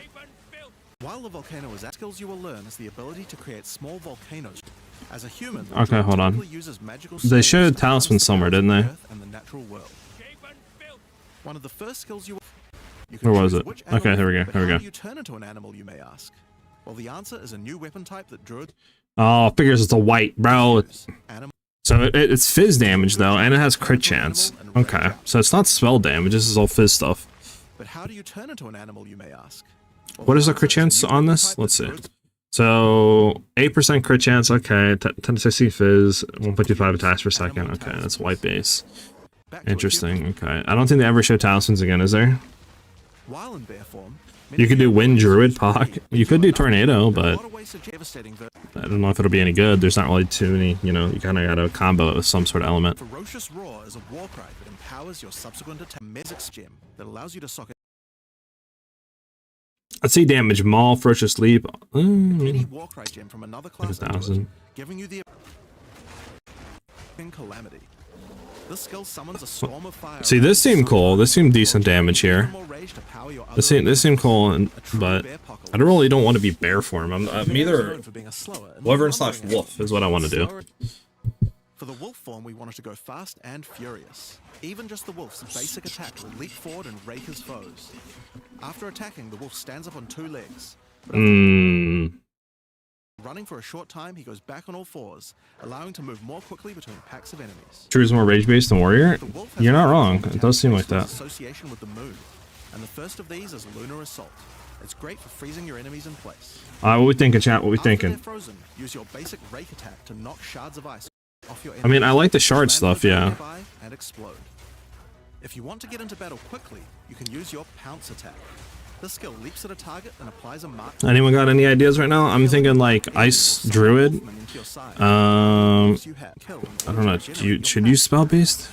While the volcano is at skills you will learn is the ability to create small volcanoes. As a human, the Okay, Druid hold on. typically uses magical They staves showed to talisman harness the somewhere, powers of didn't they? the earth and the natural world. One of the first skills you can Where was choose it? which Okay, animal- here we go, but here we how go. do you turn into an animal, you may ask? Well, the answer is a new weapon type that Druid Oh, figures it's a white, bro. animal. So it's fizz damage though, and it has crit chance. Okay, so it's not spell damage. This is all fizz stuff. But how do you turn into an animal, you may ask? Well, What is the answer crit chance a new on weapon this? type Let's that see. Druid- So 8% crit chance. Okay, 10 to 60 fizz, 1.25 attacks per second. Okay, that's white base. Back to a Interesting. human. Okay, I don't think they ever show talismans again. Is there? While in bear form, You could do Wind Druid Pock. You could do Tornado, there are a but lot of ways to devastating the I don't know if it'll be any good. There's not really too many. You know, you kind of got to combo it with some sort of element. ferocious roar is a war cry that empowers your subsequent attack. Mesic gem that allows you to socket Let's see damage. Maul, Ferocious Leap. any war cry gem from another class, into it, 1,000. giving you the calamity. This skill summons a storm of fire. See, this seemed cool. This seemed decent damage here. More rage to power your This other seemed cool, and, a true but bear pocket. I really don't want to be bear form. I'm either Known for being a slower and wyvern more slash lumbering wolf is what I want to do. slower- For the wolf form, we wanted to go fast and furious. Even just the wolf's basic attack will leap forward and rake his foes. After attacking, the wolf stands up on 2 legs. But after Hmm. running running for a short time, he goes back on all fours, allowing to move more quickly between packs of enemies. Druid's more rage-based than warrior? You're not wrong. It does seem like that. Association with the moon, and the first of these is Lunar Assault. It's great for freezing your enemies in place. What we thinking, chat? What we thinking? Frozen, use your basic rake attack to knock shards of ice off your I mean, I like the shard stuff, yeah. And explode. If you want to get into battle quickly, you can use your pounce attack. This skill leaps at a target and applies a mark. Anyone got any ideas right now? I'm thinking like Ice Druid. I don't know. Should you spell based?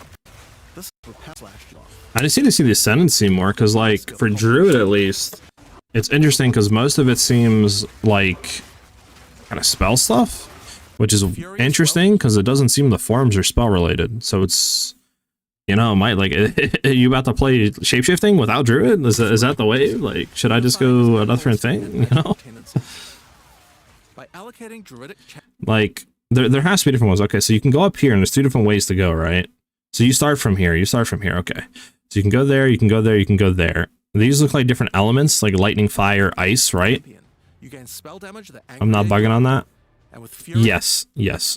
I just need to see the Ascendancy more, because like for Druid at least, it's interesting because most of it seems like kind of spell stuff, which is interesting because it doesn't seem the forms are spell related. So it's, you know, might like, are you about to play shapeshifting without Druid? Is that the way? Like, should I just go a different thing? You know, by allocating druidic like there has to be different ones. Okay, so you can go up here, and there's two different ways to go, right? So you start from here. Okay, so you can go there. You can go there. You can go there. These look like different elements, like lightning, fire, ice, right? You gain spell damage that I'm not bugging on that. Yes,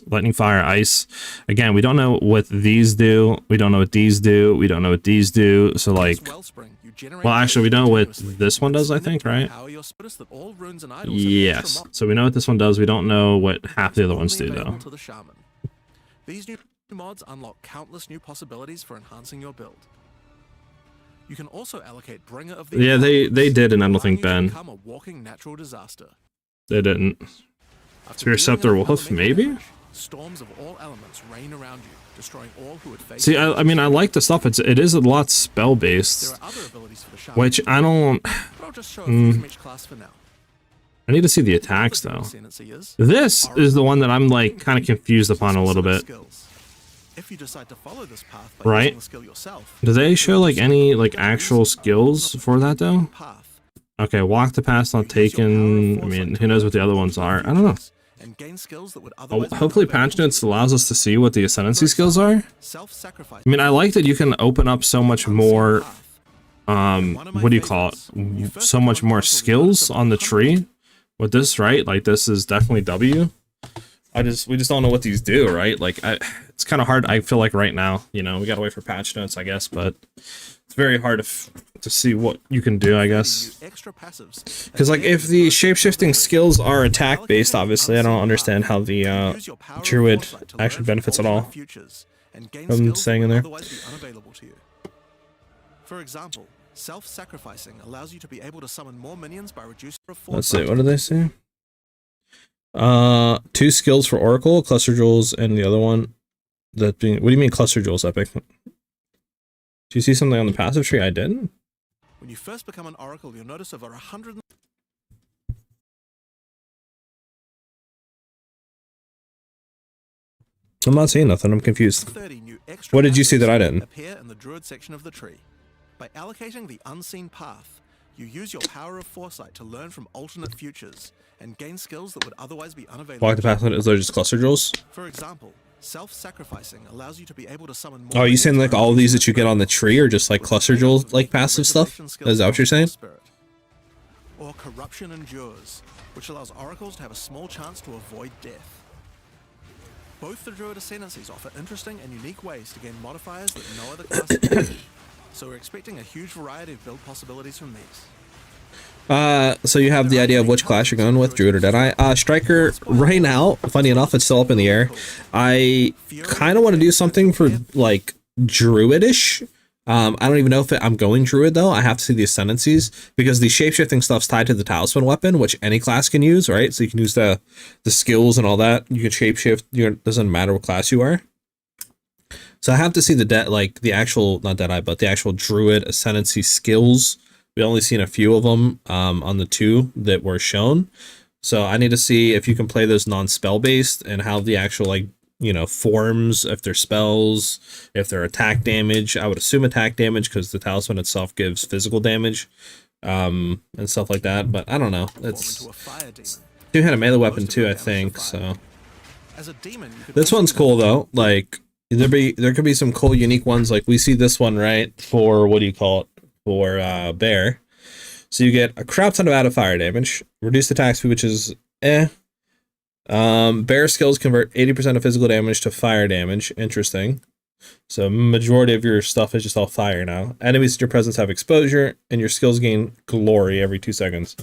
lightning, fire, ice. Again, we don't know what these do. We don't know what these do. We don't know what these do. So like, well, actually, we know what this one does, I think, right? Yes. So we know what this one does. We don't know what half the other ones do, though. These new mods unlock countless new possibilities for enhancing your build. You can also allocate Bringer of the Yeah, they did, and I don't think Ben. A walking natural disaster. They didn't. Spear Scepter Wolf, maybe? Storms of all elements rain around you, destroying all who would face. See, I mean, I like the stuff. It is a lot spell based, which I don't. I need to see the attacks though. This is the one that I'm like kind of confused upon a little bit. If you decide to follow this path by right? the skill yourself, do they show like any like actual skills for that though? Okay, walk the path not taken. I mean, who knows what the other ones are? I don't know. Hopefully patch notes allows us to see what the Ascendancy skills are. I mean, I like that you can open up so much more, what do you call it? So much more skills on the tree with this, right? Like this is definitely W. We just don't know what these do, right? Like it's kind of hard. I feel like right now, you know, we gotta wait for patch notes, I guess, but it's very hard to see what you can do, I guess. Because like if the shapeshifting skills are attack based, obviously I don't understand how the Druid actually benefits at all. I'm saying in there. For example, self-sacrificing allows you to be able to summon more minions by reducing. Let's see, what did they say? 2 skills for Oracle, Cluster Jewels, and the other one that being. What do you mean Cluster Jewels, Epic? Do you see something on the passive tree? I didn't. When you first become an Oracle, you'll notice over 100. I'm not seeing nothing. I'm confused. What did you see that I didn't? Appear in the Druid section of the tree. By allocating the unseen path, you use your power of foresight to learn from alternate futures and gain skills that would otherwise be unavailable. Walk the path. Is there just Cluster Jewels? For example, self-sacrificing allows you to be able to summon more. Oh, are you saying like all of these that you get on the tree are just like Cluster Jewels, like passive stuff? Is that what you're saying? Or corruption endures, which allows oracles to have a small chance to avoid death. Both the Druid Ascendancies offer interesting and unique ways to gain modifiers that no other class can. So we're expecting a huge variety of build possibilities from these. So you have the idea of which class you're going with, Druid or Deadeye. Striker, right now, funny enough, it's still up in the air. I kind of want to do something for, like, Druidish. I don't even know if I'm going Druid, though. I have to see the Ascendancies, because the shapeshifting stuff's tied to the Talisman weapon, which any class can use, right? So you can use the skills and all that. You can shapeshift. It doesn't matter what class you are. So I have to see the actual, not Deadeye, but the actual Druid Ascendancy skills. We only seen a few of them on the 2 that were shown. So I need to see if you can play those non-spell based and how the actual, like, you know, forms, if they're spells, if they're attack damage. I would assume attack damage because the talisman itself gives physical damage and stuff like that. But I don't know. It's 2 had a melee weapon too, I think. So this one's cool though. Like there could be some cool unique ones. Like we see this one, right, for what do you call it? For Bear. So you get a crap ton of out of fire damage, reduced attack speed, which is Bear skills convert 80% of physical damage to fire damage. Interesting. So majority of your stuff is just all fire now. Enemies in your presence have exposure, and your skills gain glory every 2 seconds.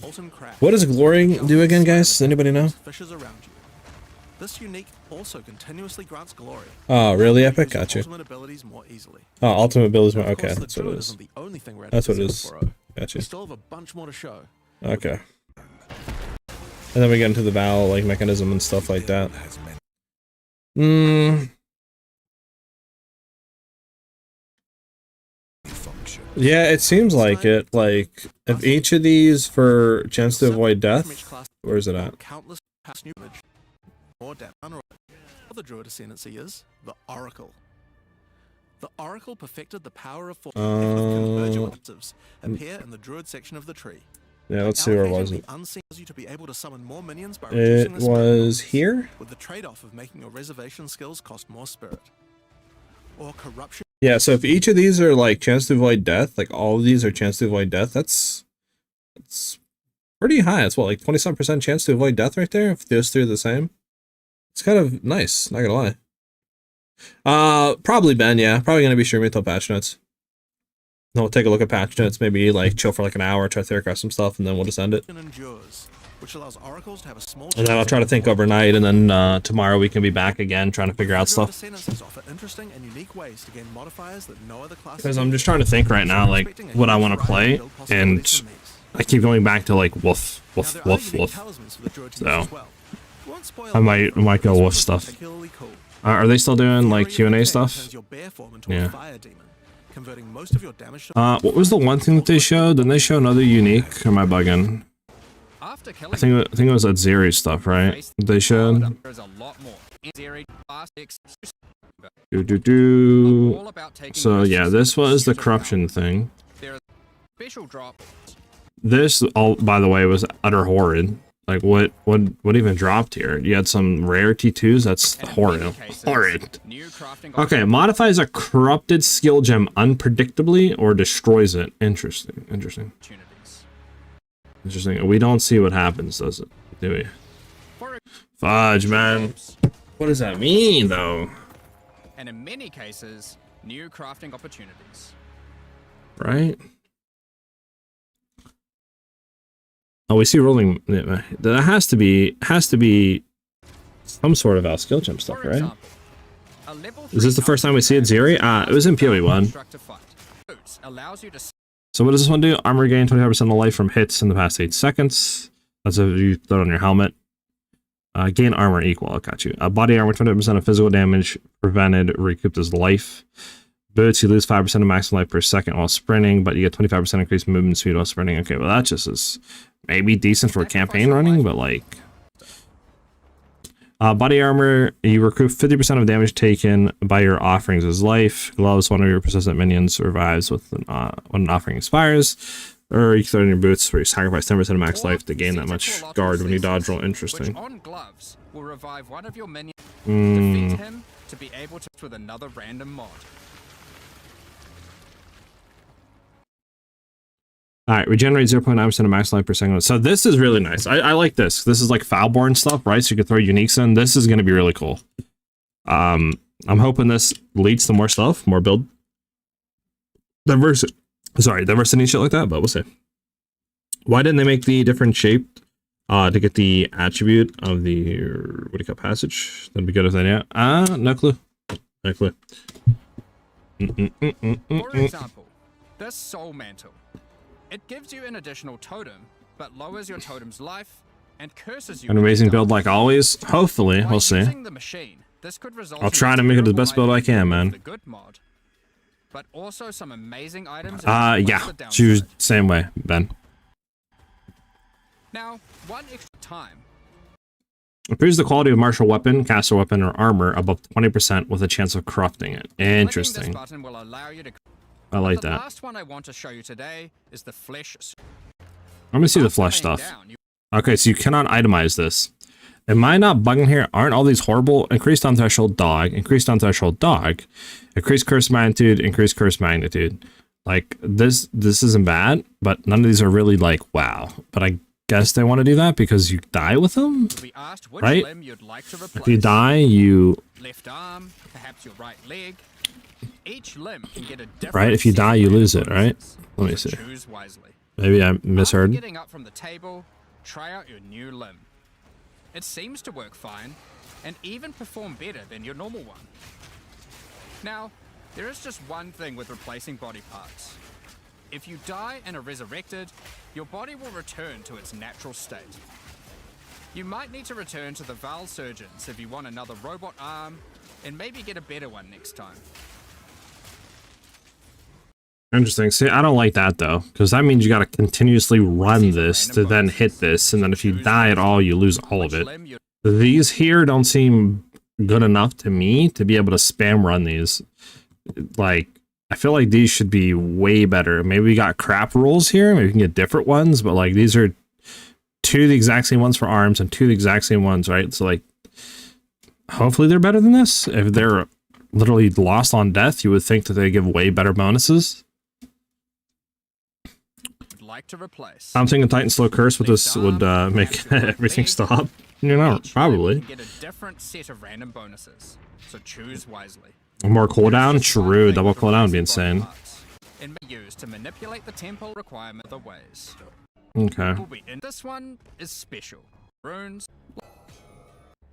What does glory do again, guys? Does anybody know? Fishes around you. This unique also continuously grants glory. Oh, really epic? Gotcha. Ultimate abilities more easily. Oh, ultimate abilities more. Of Okay, course, that's the what it Druid is. isn't the only thing we're That's what it introducing is. at 4.0. Gotcha. We still have a bunch more to show. Okay. And then we get into the Val like mechanism and stuff like that. Yeah, it seems like it. Like, if each of these for chance to avoid death, where is it at? Countless past new image. More depth. Other Druid Ascendancy is the Oracle. The Oracle perfected the power of force. Appear in the Druid section of the tree. Yeah, let's see where was it. You to be able to summon more minions by It was here? with the trade-off of making your reservation skills cost more spirit. Or corruption. Yeah, so if each of these are like chance to avoid death, like all of these are chance to avoid death, that's pretty high. It's what, like 27% chance to avoid death right there? If those three are the same? It's kind of nice, not gonna lie. Probably Ben, yeah. Probably gonna be streaming until patch notes. Then we'll take a look at patch notes, maybe like chill for like an hour, try to theorize some stuff, and then we'll just end it. Which allows oracles to have a small And then I'll try to think overnight, and then tomorrow we can be back again trying to figure out stuff. offer interesting and unique ways to gain modifiers that no other class. Because I'm just trying to think right now, like, what I want to play, and I keep going back to like woof, woof, woof, woof. So I might go woof stuff. Are they still doing like Q&A stuff? Yeah. What was the one thing that they showed? Didn't they show another unique? Or am I bugging? I think it was that Zeri stuff, right? They showed. So yeah, this was the corruption thing. This, all by the way, was utter horrid. Like what even dropped here? You had some rarity twos. That's horrid. Horrid. Okay, modifies a corrupted skill gem unpredictably or destroys it. Interesting. Interesting. Interesting. We don't see what happens, does it? Do we? Fudge, man. What does that mean, though? And in many cases, new crafting opportunities. Right? Oh, we see rolling. That has to be some sort of skill gem stuff, right? Is this the first time we see it, Zeri? It was in PoE 1. So what does this one do? Armor gain 25% of life from hits in the past 8 seconds. That's if you throw it on your helmet. Gain armor equal. I got you. Body armor 20% of physical damage prevented, recouped his life. Boots, you lose 5% of maximum life per second while sprinting, but you get 25% increased movement speed while sprinting. Okay, well that just is maybe decent for a campaign running, but like... body armor, you recoup 50% of damage taken by your offerings as life. Gloves, one of your persistent minions survives with when an offering expires. Or you can throw in your boots where you sacrifice 10% of max life to gain that much guard when you dodge roll. Interesting. On gloves will revive one of your minions. Defeat him to be able to with another random mod. Alright, regenerate 0.9% of max life per second. So this is really nice. I like this. This is like Foulborn stuff, right? So you can throw uniques in. This is going to be really cool. I'm hoping this leads to more stuff, more build diversity and shit like that, but we'll see. Why didn't they make the different shape to get the attribute of the what do you call passage? That'd be good if they did. No clue. No clue. For example, this soul mantle. It gives you an additional totem, but lowers your totem's life and curses you. An amazing build like always. Hopefully, we'll see. I'll try to make it the best build I can, man. But also some amazing items. Yeah, choose same way, Ben. Now, one extra time. Improves the quality of martial weapon, caster weapon, or armor above 20% with a chance of corrupting it. Interesting. This button will allow you to... I like the that. last one I want to show you today is the flesh. Let me see the flesh stuff. Okay, so you cannot itemize this. Am I not bugging here? Aren't all these horrible? Increased on threshold dog, increased on threshold dog, increased curse magnitude, increased curse magnitude. Like this isn't bad, but none of these are really like wow. But guess they want to do that because you die with them, We asked which right? limb you'd like to replace. If you die, you Left arm, perhaps your right leg. Each limb can get a different right. If you set die, of you random lose it, right? bonuses, Let me so see. choose wisely. Maybe I After misheard. getting up from the table, try out your new limb. It seems to work fine, and even perform better than your normal one. Now, there is just one thing with replacing body parts. If you die and are resurrected, your body will return to its natural state. You might need to return to the Val Surgeons if you want another robot arm, and maybe get a better one next time. Interesting. See, I don't like that though, because that means you got to continuously run this to then hit this, and then if you die at all, you lose all of it. These here don't seem good enough to me to be able to spam run these. Like, I feel like these should be way better. Maybe we got crap rules here. Maybe we can get different ones, but like these are 2 of the exact same ones for arms and 2 of the exact same ones, right? So like, hopefully they're better than this. If they're literally lost on death, you would think that they give way better bonuses. Like to replace. I'm thinking Titan Slow Curse with this would make everything stop. You know, probably. Get a different set of random bonuses, so choose wisely. More cooldown? True, double cooldown would be insane. And may use to manipulate the temple requirement other ways. Okay. This one is special. Runes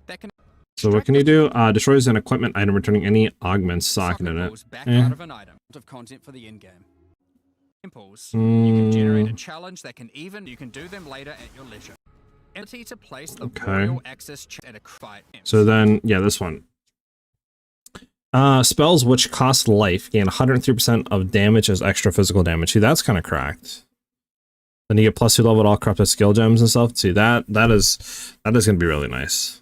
that can. So what can you do? Destroys an equipment item, returning any augments socket in it. Back out of an item of content for the endgame. Temples. You can generate a challenge that can you can do them later at your leisure. Ability to place the royal access at a fight. So then, yeah, this one. Spells which cost life gain 103% of damage as extra physical damage. See, that's kind of cracked. Then you get +2 level at all corrupted skill gems and stuff. See, that is gonna be really nice.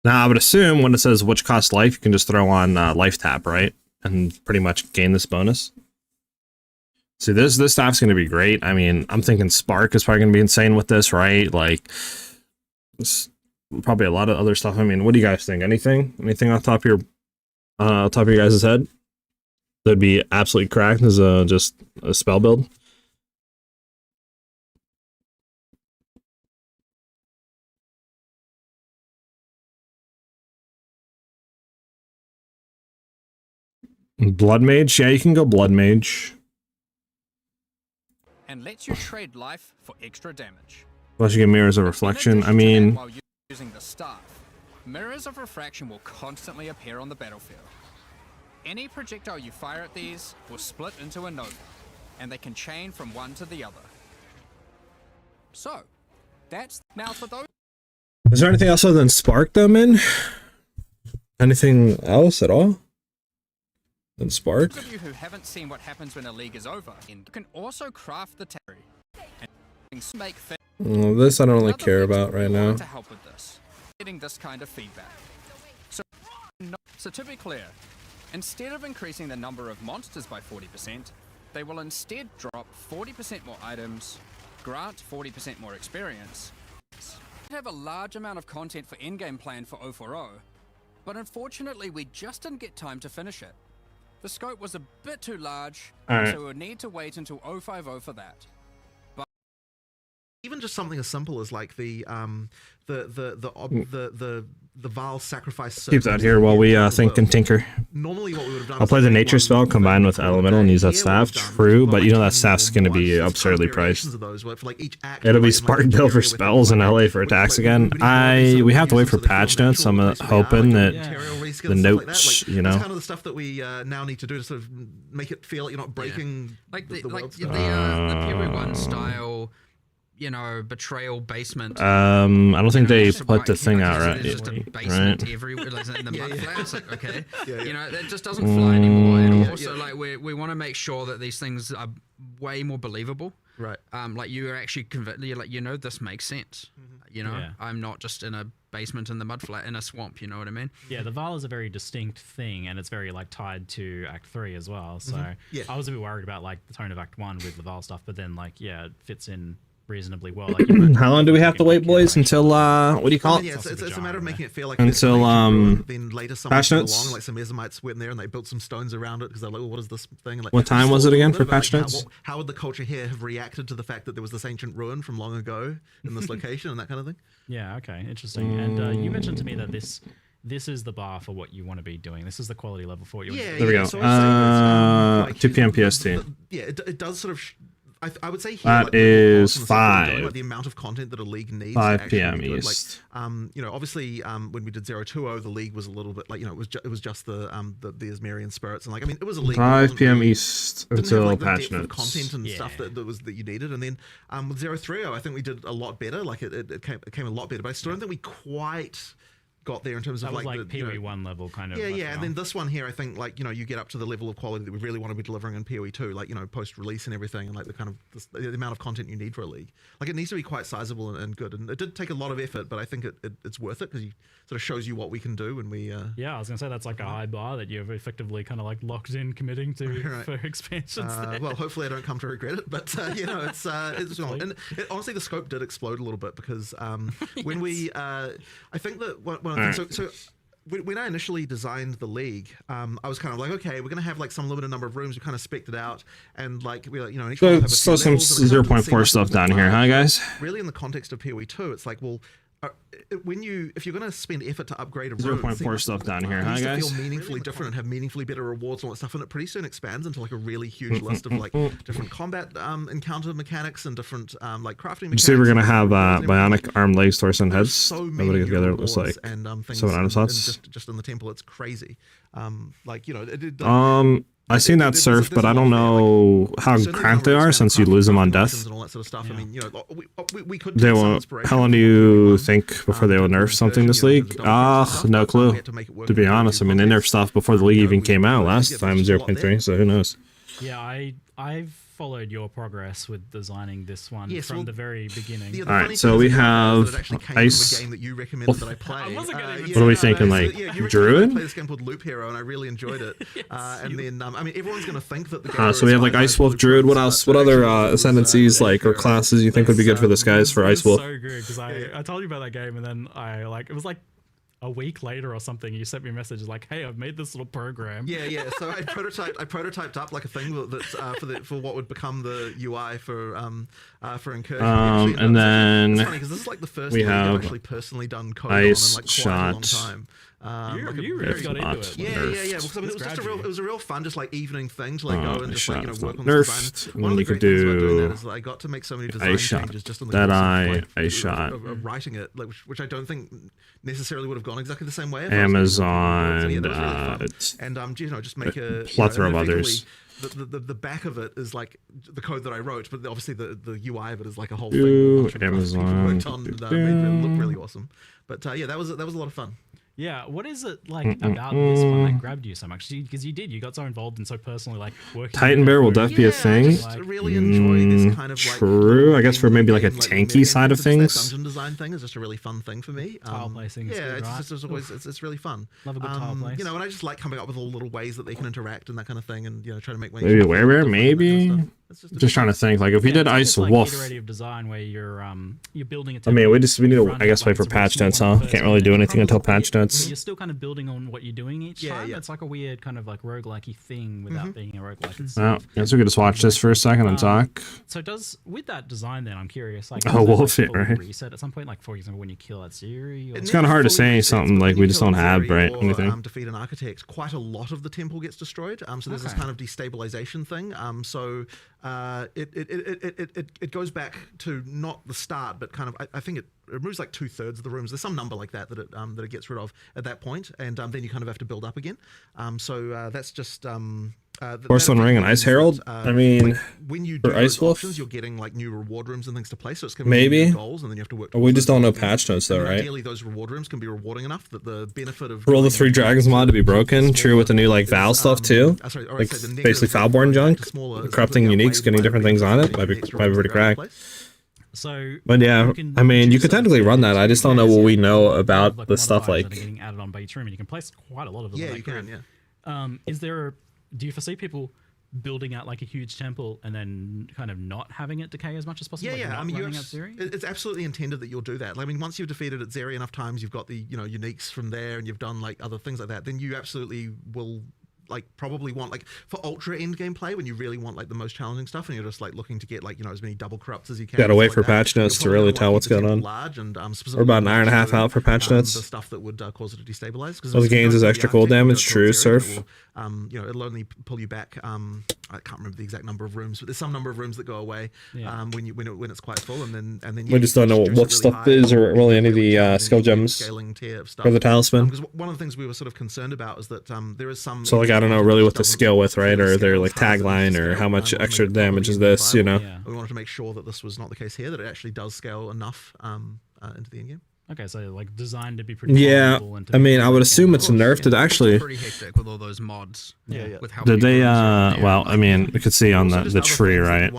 Now I would assume when it says which cost life, you can just throw on life tap, right? And pretty much gain this bonus. See, this staff's gonna be great. I mean, I'm thinking Spark is probably gonna be insane with this, right? Like, this, probably a lot of other stuff. I mean, what do you guys think? Anything on top of your guys' head that'd be absolutely cracked as just a spell build? Blood Mage? Yeah, you can go Blood Mage. And lets you trade life for extra damage. Plus you get Mirrors of Reflection. I mean, while using the staff, Mirrors of Refraction will constantly appear on the battlefield. Any projectile you fire at these will split into a nova, and they can chain from one to the other. So, that's now for those. is there anything else other than Spark though, man? Anything else at all? Than Spark? Those of you who haven't seen what happens when a league is over, you can also craft the terry and make Well, this I don't really care about right now. to help with this, getting this kind of feedback. So to be clear, instead of increasing the number of monsters by 40%, they will instead drop 40% more items, grant 40% more experience. We have a large amount of content for endgame planned for 040, but unfortunately we just didn't get time to finish it. The scope was a bit too large, so we'll need to wait until 050 for that. But even just something as simple as like the Val sacrifice. Keep that here while we think and tinker. Normally, what we would have done. I'll play the nature spell combined with elemental and use that staff. True, but you know that staff's going to be absurdly priced. It'll be Spark build for spells and LA for attacks again. We have to wait for patch notes. I'm hoping that the notes, you know. That's kind of the stuff that we now need to do to sort of make it feel like you're not breaking like the world PoE 1 style. You know, betrayal basement. I don't think they put the thing out right. There's just a basement everywhere, like in the mud flats. Like, okay, you know, that just doesn't fly anymore. And also, like, we want to make sure that these things are way more believable. Right. Like you are actually convinced. You're like, you know, this makes sense. You know, I'm not just in a basement in the mud flat in a swamp. You know what I mean? Yeah, the Val is a very distinct thing, and it's very like tied to Act 3 as well. So I was a bit worried about like the tone of Act 1 with the Val stuff, but then like it fits in reasonably well. Like, you How long do we have to wait, boys, until what do you call it? Yeah, it's a matter of making it feel like until then later someone came notes? along, like some Ezomites went in there and they built some stones around it because they're like, well, what is this thing? And like, What time was it again for patch like, notes? how would the culture here have reacted to the fact that there was this ancient ruin from long ago in this location and that kind of thing? Yeah, okay, interesting. And you mentioned to me that this is the bar for what you want to be doing. This is the quality level for what you want to be There doing. we go. Like, 2 p.m. PST. Yeah, it does sort of. I would say here, That like, is the 5. like, the amount of content that a league needs. 5 actually p.m. be good. East. Like, you know, obviously, when we did 020, the league was a little bit like, you know, it was just the Asmerian spirits, and like, I mean, it was a league. 5 p.m. East until have, like, patch the depth of notes. content and stuff that you needed, and then with 030, I think we did a lot better. Like it came a lot better, but I still don't think we quite got there in terms of That was like the, PoE 1 level kind of. yeah, and then this one here, I think, like, you know, you get up to the level of quality that we really want to be delivering in PoE 2, like, you know, post release and everything, and like the kind of the amount of content you need for a league. Like, it needs to be quite sizable and good, and it did take a lot of effort, but I think it's worth it because you sort of shows you what we can do when we. Yeah, I was gonna say that's like a high bar that you've effectively kind of like locked in committing to Right. for expansions. Well, hopefully I don't come to regret it, but you know, it's well, and honestly, the scope did explode a little bit because when we, I think that one of the things, so when I initially designed the league, I was kind of like, okay, we're going to have like some limited number of rooms. We kind of spec'd it out, and like we, you know, each one will have a few some levels, and it kind of 0.4 stuff seemed down here, huh, guys? Really, in the context of PoE 2, it's like, well, if you're going to spend effort to upgrade a room, 0.4 stuff down here, it huh, needs to guys? feel meaningfully different and have meaningfully better rewards and all that stuff, and it pretty soon expands into like a really huge list of like different combat encounter mechanics and different like crafting mechanics. You see, we're gonna have bionic arm, legs, torso, and heads. So Everybody many together new looks rewards like and things 7 item and slots. just in the temple, it's crazy. Like, you know, I seen that surf, but I don't know how cramped they are since you lose them on death. and all that sort of stuff. I mean, you know, we could They take some will. inspiration How long from do the you one, think before they will the nerf something this version, you know, league? the double fix and stuff, No but clue. we had to make it work To be in the honest, I mean, they context. nerfed stuff before the league even we- came out last yeah, time, there's a lot 0.3. there. So who knows? Yeah, I've followed your progress with designing this one Yes, from well, the very beginning. The All right, funny so thing we is have that it actually came Ice- from a game that you recommended that I play. I wasn't gonna even What are we say that. thinking, so, like, you recommended Druid? I play this game called Loop Hero, and I really enjoyed it. And then, I mean, everyone's going to think that the game. So we have like Ice Wolf, Druid. What else? What other ascendancies like or classes you think would be good for this, guys? For Ice Wolf? So good because I told you about that game and then it was like a week later or something. You sent me a message like, "Hey, I've made this little program." Yeah. So I prototyped up like a thing that for what would become the UI for Incursion. And then it's funny because this is like the first we league I've have actually personally done code Ice on in like quite a long Shot. time. You really got into it. Yeah. Because I mean, it was a real fun, just like evening thing to like go and just like, you know, Shot work on nerfed, this design. and One of then the you great could things about doing do that is that I got to make so many design Ice Shot, changes just in the Dead course of, Eye, like, Ice Shot. of writing it, like which I don't think necessarily would have gone exactly the same way. if I was Amazon, doing it. So, yeah, that was really fun. And you know, just make a plethora of and others. The back of it is like the code that I wrote, but obviously the UI of it is like a whole Ooh, thing. That Amazon. worked on, made it look really awesome. But yeah, that was a lot of fun. Yeah, what is it like about this one that grabbed you so much? Because you got so involved and so personally like working. Titan Bear will definitely be a thing. I just really enjoy this kind of like True. I guess for maybe like a tanky side of that things. dungeon design thing is just a really fun thing for me. Tile placing is Yeah, good, right? it's always it's really fun. Love a good tile place. You know, and I just like coming up with all little ways that they can interact and that kind of thing, and you know, try to make Maybe Werebear, maybe. Just trying to think. Like if we did Ice like Wolf. iterative design where you're building a I mean, we need to. run I guess it wait for it's a patch small notes, one huh? first, Can't really and do then anything until probably- patch notes. You're still kind of building on what you're doing each time. Yeah. It's like a weird kind of like roguelike-y thing without being a roguelike Well, itself. guess we could just watch this for a second and talk. So with that design then, I'm curious, like, Oh, does that, Wolf like, it, fully right? reset at some point, like for example when you kill that Siri? Or... It's kind of hard to say something like we just don't have, right? What do you think? Defeat an architect, quite a lot of the temple gets destroyed. So there's this kind of destabilization thing. So it goes back to not the start, but kind of I think it removes like 2/3 of the rooms. There's some number like that it gets rid of at that point, and then you kind of have to build up again. So that's just. Porcelain Ring and Ice Herald. I mean, when you for do Ice those Wolf, options, you're getting like new reward rooms and things to play. So it's going to maybe. be goals, and then you have to work. We just don't know patch notes though, and right? Ideally, those reward rooms can be rewarding enough that the benefit of Roll the 3 Dragons mod to be broken. True with the new like Val stuff too. Like basically Foulborn junk, corrupting uniques, getting different things on it. Might be pretty cracked. So, but yeah, I mean, you could technically run that. I just don't know what we know about the stuff like. Getting added on by each room, and you can place quite a lot of them. Yeah, you can. Yeah. Do you foresee people building out like a huge temple and then kind of not having it decay as much as possible. Yeah, like I mean, it's absolutely intended that you'll do that. I mean, once you've defeated Zeri enough times, you've got the uniques from there, and you've done like other things like that. Then you absolutely will like probably want like for ultra end game play when you really want like the most challenging stuff, and you're just like looking to get like as many double corrupts as you can. Gotta wait for patch notes to really tell what's going on. Large and, We're about an hour and a half out for patch notes. The stuff that would cause it to destabilize. Those gains is extra cold damage. True, Surf. It'll only pull you back. I can't remember the exact number of rooms, but there's some number of rooms that go away when it's quite full, and then we just don't know what stuff is or really any of the skill gems or the talisman. Because one of the things we were sort of concerned about is that there is some. So like I don't know really what the skill with, right, or their like tagline or how much extra damage is this, you know. We wanted to make sure that this was not the case here, that it actually does scale enough into the end game. Okay, so like designed to be pretty. Yeah, I mean, I would assume it's nerfed. It actually. Pretty hectic with all those mods. With how did they? Well, I mean, we could see on the tree, right?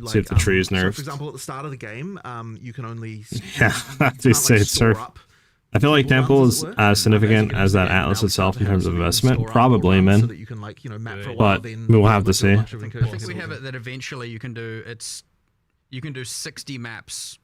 See if the tree is nerfed. So for example, at the start of the game, you can only. Yeah, I do say it's Surf. I feel like Temple is as significant as that Atlas itself in terms of investment. Probably, man. But we will have to see. I think we have it that eventually you can do 60 maps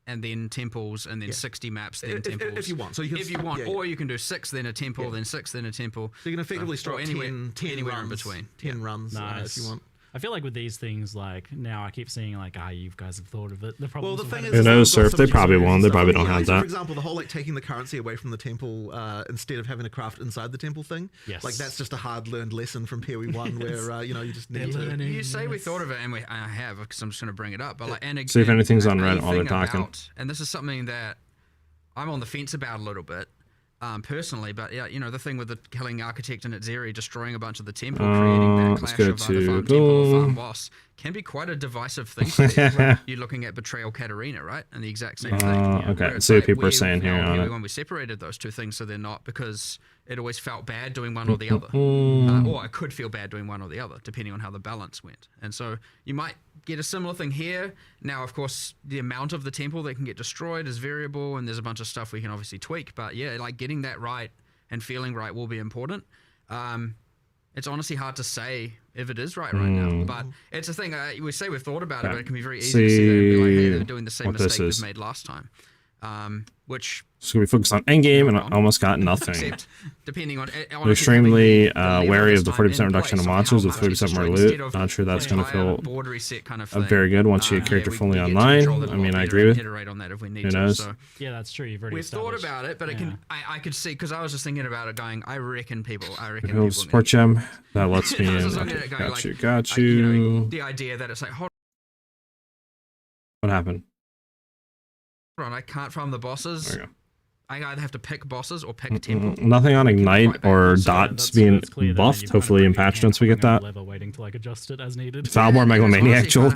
and then temples, and then 60 maps, then temples. If you want. So if you want, or you can do 6, then a temple, then 6, then a temple. So you can effectively start anywhere 10 runs, in between. 10 runs if you want. I feel like with these things, like now I keep seeing like, you guys have thought of it. The problem. Well, the thing is, who knows, Surf? They probably won't. They probably don't have that. For example, the whole like taking the currency away from the temple instead of having to craft inside the temple thing. Yes. Like that's just a hard learned lesson from PoE 1 where you just need to. You say we thought of it, and I have, because I'm just going to bring it up. But like, see if anything's on Reddit while they're talking. And this is something that I'm on the fence about a little bit. Personally, but yeah, the thing with the killing Architect and Zeri, destroying a bunch of the temple, creating that clash of either farm temple or farm boss, can be quite a divisive thing. You're looking at Betrayal Katarina, right? And the exact same thing. Okay, let's see what people are saying here on it. When we separated those two things, so they're not, because it always felt bad doing one or the other. Or it could feel bad doing one or the other, depending on how the balance went. And so you might get a similar thing here. Now, of course, the amount of the temple that can get destroyed is variable, and there's a bunch of stuff we can obviously tweak. But yeah, like getting that right and feeling right will be important. It's honestly hard to say if it is right now, but it's a thing. We say we've thought about it, but it can be very easy to see that and be like, hey, they're doing the same mistake we made last time. Which so we focus on endgame and almost got nothing. Except, depending on we're extremely wary of the 40% reduction of monsters with 30% more loot. Not sure that's going to feel very good once you get character fully online. I mean, I agree with. Who knows? So, yeah, that's true. We've thought about it, but it can. I could see, because I was just thinking about it, going, I reckon people. Support gem that lets me in. Got you. The idea that it's like, hold what happened? on, I can't farm the bosses. There you go. I either have to pick bosses or pick temple. Nothing on Ignite or dots being buffed. Hopefully in patch notes we get that. Waiting to like adjust it as needed. Falmore Megalomaniac, chill.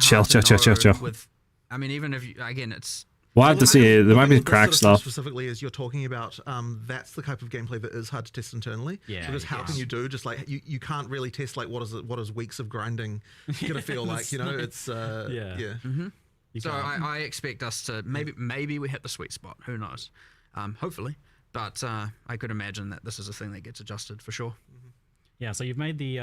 I mean, even if again, it's. We'll have to see. There might be crack stuff. Specifically, as you're talking about, that's the type of gameplay that is hard to test internally. Yeah. Because how can you do just like you can't really test like what is weeks of grinding gonna feel like? It's yeah. So I expect us to maybe we hit the sweet spot. Who knows? Hopefully, but I could imagine that this is a thing that gets adjusted for sure. Yeah, so you've made the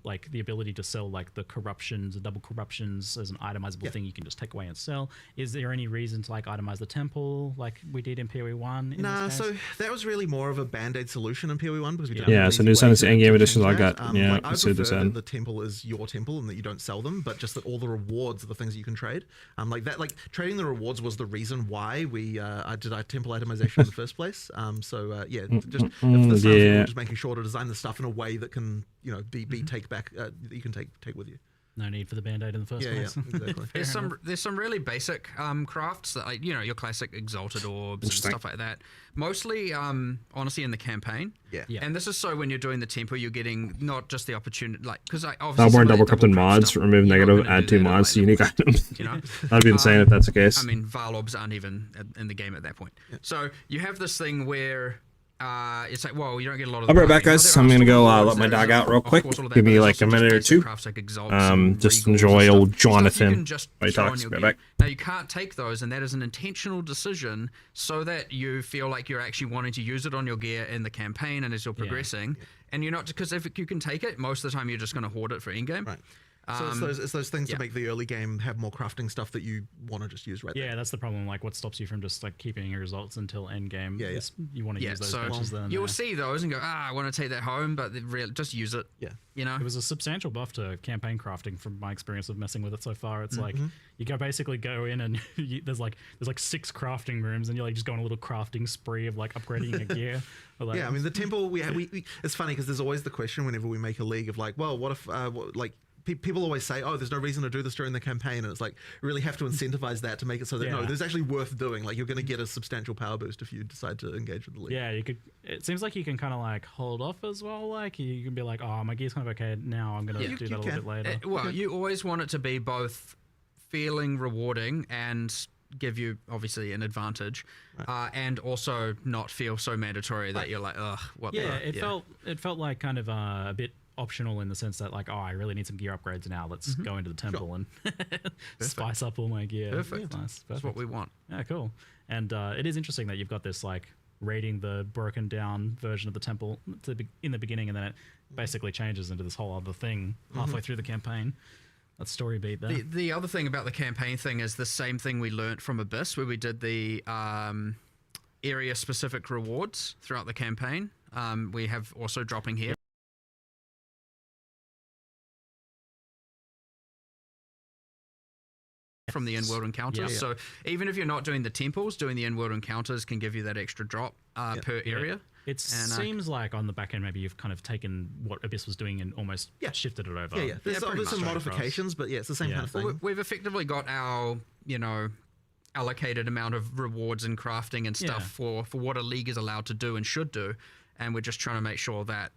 like the ability to sell like the corruptions, the double corruptions as an itemizable thing you can just take away and sell. Is there any reason to like itemize the temple like we did in PoE 1? Nah, so that was really more of a band-aid solution in PoE 1 because we don't so new Ascendancy Endgame editions I got. I prefer that the temple is your temple and that you don't sell them, but just that all the rewards are the things that you can trade. Like trading the rewards was the reason why I did our temple itemization in the first place. Just making sure to design the stuff in a way that can be take back that you can take with you. No need for the band-aid in the first place. Yeah, exactly. There's some really basic crafts that like your classic exalted orbs and stuff like that. Mostly honestly in the campaign. Yeah. And this is so when you're doing the temple, you're getting not just the opportunity because obviously double corrupted mods, remove negative, add 2 mods to unique items. That'd be insane if that's the case. I mean, Varlobs aren't even in the game at that point. Yeah. So you have this thing where it's like, well, you don't get a lot of. I'll be right back, crafting. guys. Now, I'm there are gonna still go rewards, let my there is, dog out real of quick. course, all of that, Give but me there's like a also just minute or basic two. crafts like exalts and Just regals and enjoy stuff. old Stuff you Jonathan can just while he throw on talks. your Be right gear. back. Now you can't take those, and that is an intentional decision so that you feel like you're actually wanting to use it on your gear in the campaign and as you're progressing, and you're not, because if you can take it, most of the time you're just going to hoard it for in-game. Right. So it's those things to make the early game have more crafting stuff that you want to just use right there. Yeah, that's the problem. Like, what stops you from just like keeping your results until end game? Yeah. You want to use those patches then. You'll see those and go, I want to take that home, but just use it. Yeah. You know? It was a substantial buff to campaign crafting from my experience of messing with it so far. It's like you basically go in and there's like 6 crafting rooms, and you're like just going on a little crafting spree of like upgrading your gear. Like, yeah, I mean the temple. We it's funny because there's always the question whenever we make a league of like, well, what if people always say, oh, there's no reason to do this during the campaign, and it's like you really have to incentivize that to make it so that no, there's actually worth doing. Like you're going to get a substantial power boost if you decide to engage with the league. Yeah, you could. It seems like you can kind of like hold off as well. Like you can be like, oh, my gear's kind of okay now. I'm going to do that a little bit later. You always want it to be both feeling rewarding and give you obviously an advantage, and also not feel so mandatory that you're like, ugh, what? Yeah, it felt like kind of a bit optional in the sense that like, oh, I really need some gear upgrades now. Let's go into the temple and spice up all my gear. Perfect. Nice. That's what we want. Yeah, cool. And it is interesting that you've got this like raiding the broken down version of the temple in the beginning, and then it basically changes into this whole other thing halfway through the campaign. That story beat there. The other thing about the campaign thing is the same thing we learnt from Abyss, where we did the area specific rewards throughout the campaign. We have also dropping here. From the in-world encounters. So even if you're not doing the temples, doing the in-world encounters can give you that extra drop per area. It seems like on the back end, maybe you've kind of taken what Abyss was doing and almost shifted it over. Yeah. There's some modifications, but it's the same kind of thing. Well, we've effectively got our, allocated amount of rewards and crafting and stuff for what a league is allowed to do and should do, and we're just trying to make sure that,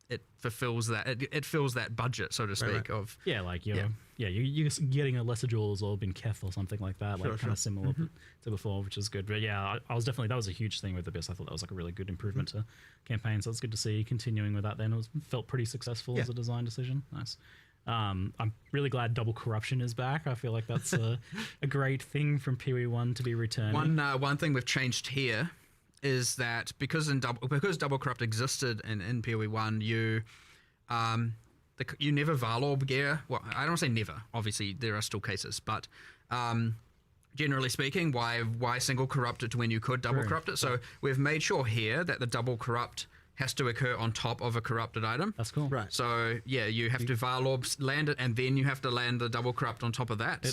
it fulfills that it fills that budget, so to speak. Of you're getting a lesser jewels or bin keth or something like that, kind of similar to before, which is good. But yeah, I was definitely, that was a huge thing with Abyss. I thought that was like a really good improvement to campaign, so it's good to see continuing with that. Then it felt pretty successful as a design decision. Nice. I'm really glad double corruption is back. I feel like that's a great thing from PoE 1 to be returning. One thing we've changed here is that because double corrupt existed in PoE 1, you never Valorb gear. Well, I don't say never. Obviously, there are still cases, but generally speaking, why single corrupt it when you could double corrupt it? So we've made sure here that the double corrupt has to occur on top of a corrupted item. That's cool. Right. So yeah, you have to Valorb land it, and then you have to land the double corrupt on top of that.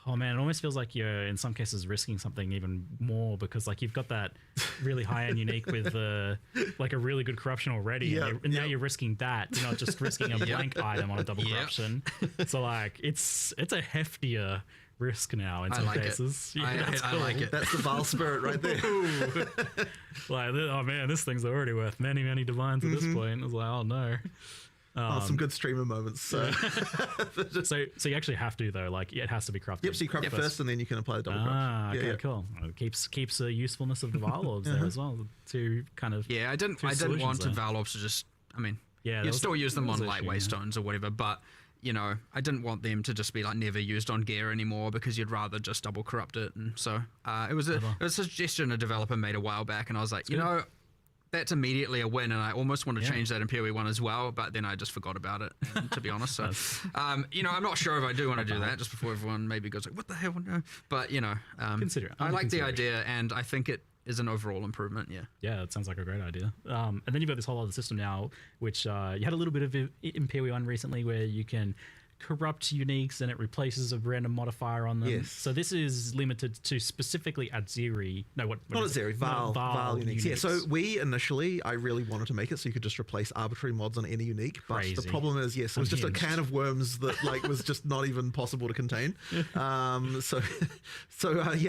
Oh man, it almost feels like you're in some cases risking something even more, because like you've got that really high-end unique with like a really good corruption already, and now you're risking that. You're not just risking a blank item on a double corruption. So like it's a heftier risk now in some cases. I like it. That's the Val spirit right there. Like, oh man, this thing's already worth many, many divines at this point. I was like, oh no. Some good streamer moments. So. so you actually have to though, like it has to be crafted. Yep, so you craft it first and then you can apply the double craft. Okay, cool. It keeps the usefulness of the Valorps there as well. To kind of I didn't want to Valorps to just. I mean, you still use them on light waystones or whatever, but I didn't want them to just be like never used on gear anymore, because you'd rather just double corrupt it. And so it was a suggestion a developer made a while back, and I was like, that's immediately a win, and I almost want to change that in PoE 1 as well, but then I just forgot about it, to be honest. So, I'm not sure if I do want to do that, just before everyone maybe goes like, what the hell? No. But, consider it. I like the idea, and I think it is an overall improvement, Yeah, it sounds like a great idea. And then you've got this whole other system now, which you had a little bit of in PoE 1 recently, where you can corrupt uniques and it replaces a random modifier on them. Yes. So this is limited to specifically Adziri. No, what not Adziri, Val uniques. Yeah, so I really wanted to make it so you could just replace arbitrary mods on any unique. But the problem is, it was just a can of worms that was just not even possible to contain.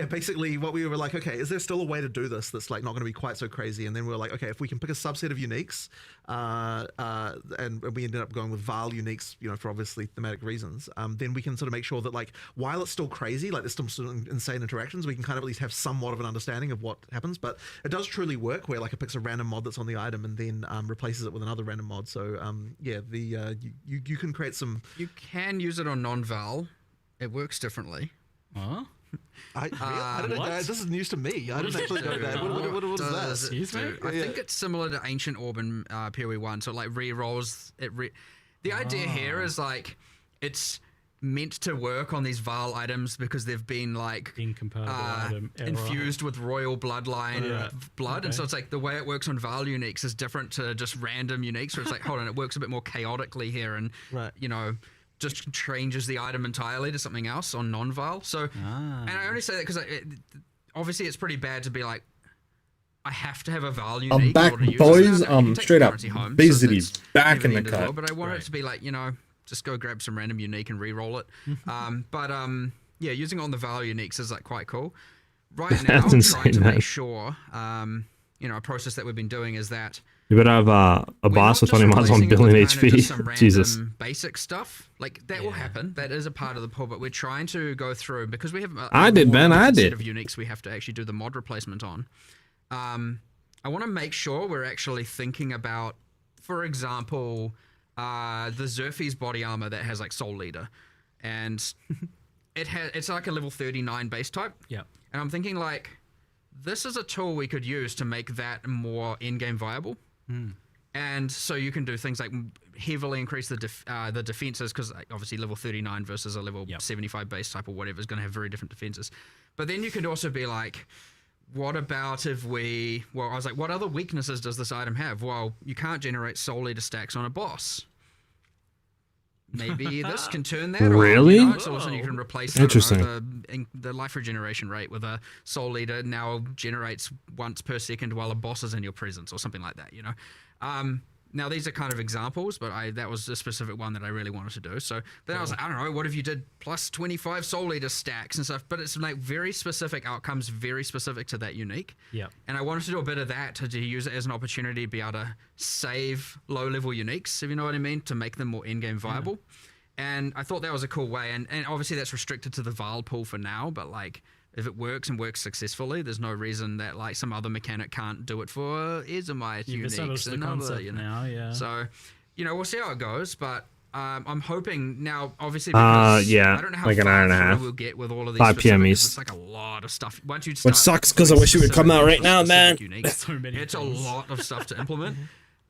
Basically what we were like, okay, is there still a way to do this that's like not going to be quite so crazy? And then we were like, okay, if we can pick a subset of uniques, and we ended up going with Val uniques, for obviously thematic specific reasons, then we can sort of make sure that like while it's still crazy, like there's still sort of insane interactions, we can kind of at least have somewhat of an understanding of what happens. But it does truly work where like it picks a random mod that's on the item and then replaces it with another random mod. So yeah, you can create some. You can use it on non-val. It works differently. Huh? I don't know. This is news to me. I didn't actually know that. What is that? Excuse me? I think it's similar to Ancient Orb in PoE 1, so it like re-rolls. The idea here is like it's meant to work on these Val items because they've been like incompatible item infused with royal bloodline blood, and so it's like the way it works on Val uniques is different to just random uniques. Where it's like, hold on, it works a bit more chaotically here, and you know. Just changes the item entirely to something else on non-Val. So, and I only say that because obviously it's pretty bad to be like, I have to have a Val unique. I'm back, boys. Straight up, basically back in the cut. Well, but I want it to be like, you know, just go grab some random unique and re-roll it. Yeah, using it on the Val uniques is like quite cool. Right now, I'm trying to make sure, you know, a process that we've been doing is that you better have a boss with 20 mods on billion HP. Jesus. Basic stuff like that will happen. That is a part of the pull, but we're trying to go through because we have a I did set of uniques we have to actually do the mod replacement on. I want to make sure we're actually thinking about, for example, the Xerxes body armor that has like Soul Leader, and it's like a level 39 base type. Yeah. And I'm thinking like this is a tool we could use to make that more in-game viable. And so you can do things like heavily increase the defenses because obviously level 39 versus a level 75 base type or whatever is going to have very different defenses. But then you could also be like, what about if I was like, what other weaknesses does this item have? Well, you can't generate Soul Leader stacks on a boss. Maybe this can turn that really? On. You know? So all of a sudden you can replace the life regeneration rate with a Soul Leader now generates once per second while a boss is in your presence or something like that, you know? Now these are kind of examples, but that was a specific one that I really wanted to do. So then I was like, I don't know, what if you did plus 25 Soul Leader stacks and stuff? But it's like very specific outcomes, very specific to that unique. Yeah. And I wanted to do a bit of that to use it as an opportunity to be able to save low-level uniques, if you know what I mean, to make them more in-game viable. And I thought that was a cool way. And obviously that's restricted to the Val pool for now, but like if it works and works successfully, there's no reason that like some other mechanic can't do it for Ezomite uniques and other, you know. Now, So, you know, we'll see how it goes, but I'm hoping now, obviously, because I don't know how like an hour and a half. We'll get with all of these 5 p.m. East. It's like a lot of stuff. Once you Which sucks because I wish it would come out right now, man. So many it's things. a lot of stuff to implement.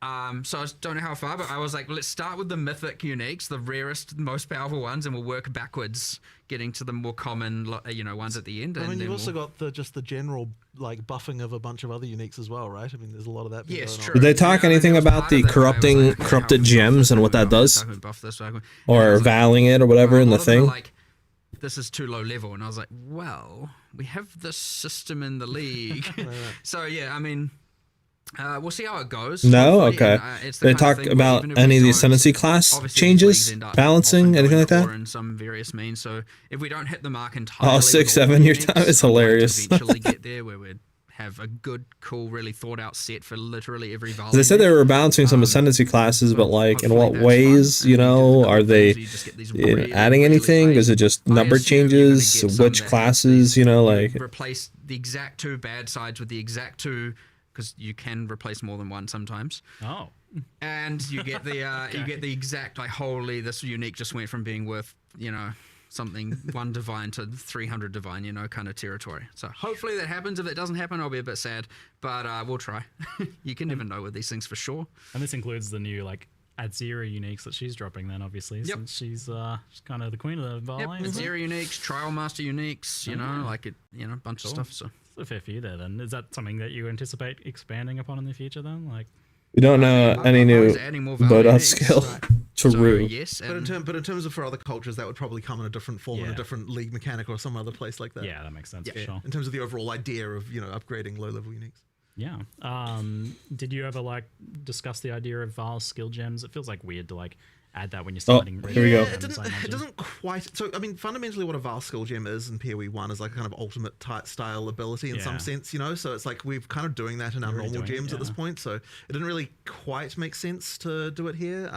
So I don't know how far, but I was like, let's start with the mythic uniques, the rarest, most powerful ones, and we'll work backwards, getting to the more common, you know, ones at the end. I mean, and you've also got the general like buffing of a bunch of other uniques as well, right? I mean, there's a lot of that. Yes, true. Did they talk anything about the corrupted gems and what that does, or valing it or whatever in the thing? Like, this is too low level, and I was like, well, we have this system in the league, so yeah, I mean. We'll see how it goes. No? Okay. Did they talk about any of the Ascendancy class changes? Balancing? Anything like that? In some various means. So if we don't hit the mark entirely... Oh, 6, 7 year time is hilarious. Eventually get there where we'd have a good, cool, really thought out set for literally every value. They said they were balancing some Ascendancy classes, but like in what ways, you know? Are they adding anything? Is it just number changes? Which classes, you know, like... Replace the exact 2 bad sides with the exact 2... because you can replace more than one sometimes. Oh. And you get the you get the exact like holy this unique just went from being worth, you know, something 1 divine to 300 divine, you know, kind of territory. So hopefully that happens. If it doesn't happen, I'll be a bit sad, but we'll try. You can never know with these things for sure. And this includes the new like Adzira uniques that she's dropping then, obviously, since she's kind of the queen of the Val. Yep, Adzira uniques, Trial Master uniques, you know, like it, you know, a bunch of stuff. So a fair few there then. Is that something that you anticipate expanding upon in the future then? Like, we don't know any new loadout skill. True. Yes, but in terms of for other cultures, that would probably come in a different form in a different league mechanic or some other place like that. Yeah, that makes sense for sure. In terms of the overall idea of, you know, upgrading low level uniques. Yeah. Did you ever like discuss the idea of Val's skill gems? It feels like weird to like add that when you're Oh, starting. here we go. It doesn't quite. So, I mean, fundamentally, what a Vast Skill Gem is in PoE 1 is like a kind of ultimate type style ability in some sense, you know? So, it's like we're kind of doing that in our normal gems at this point. So, it didn't really quite make sense to do it here.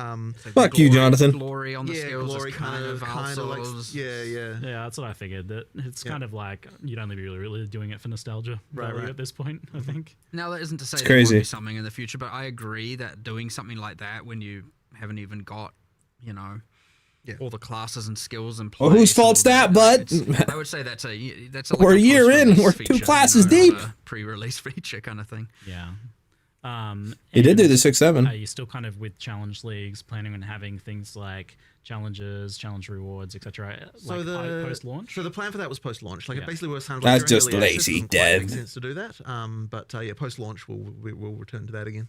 Fuck you, Jonathan. Glory on the skills glory is kind of like, yeah. That's what I figured. That it's kind of like you'd only be really doing it for nostalgia value at this point, I think. Now, that isn't to say It's there crazy. won't be something in the future, but I agree that doing something like that when you haven't even got, you know, all the classes and skills in place. Well, whose fault's that, bud? I would say that's a We're a year in. We're feature, 2 classes you know, deep. not a pre-release feature kind of thing. Yeah. He did do the 6-7. Are you still kind of with challenge leagues planning on having things like challenges, challenge rewards, etc. So post-launch? So the plan for that was post-launch. Like it basically was sounded That's like just early access, lazy, doesn't quite make Dev. sense to do that. But post-launch we'll return to that again.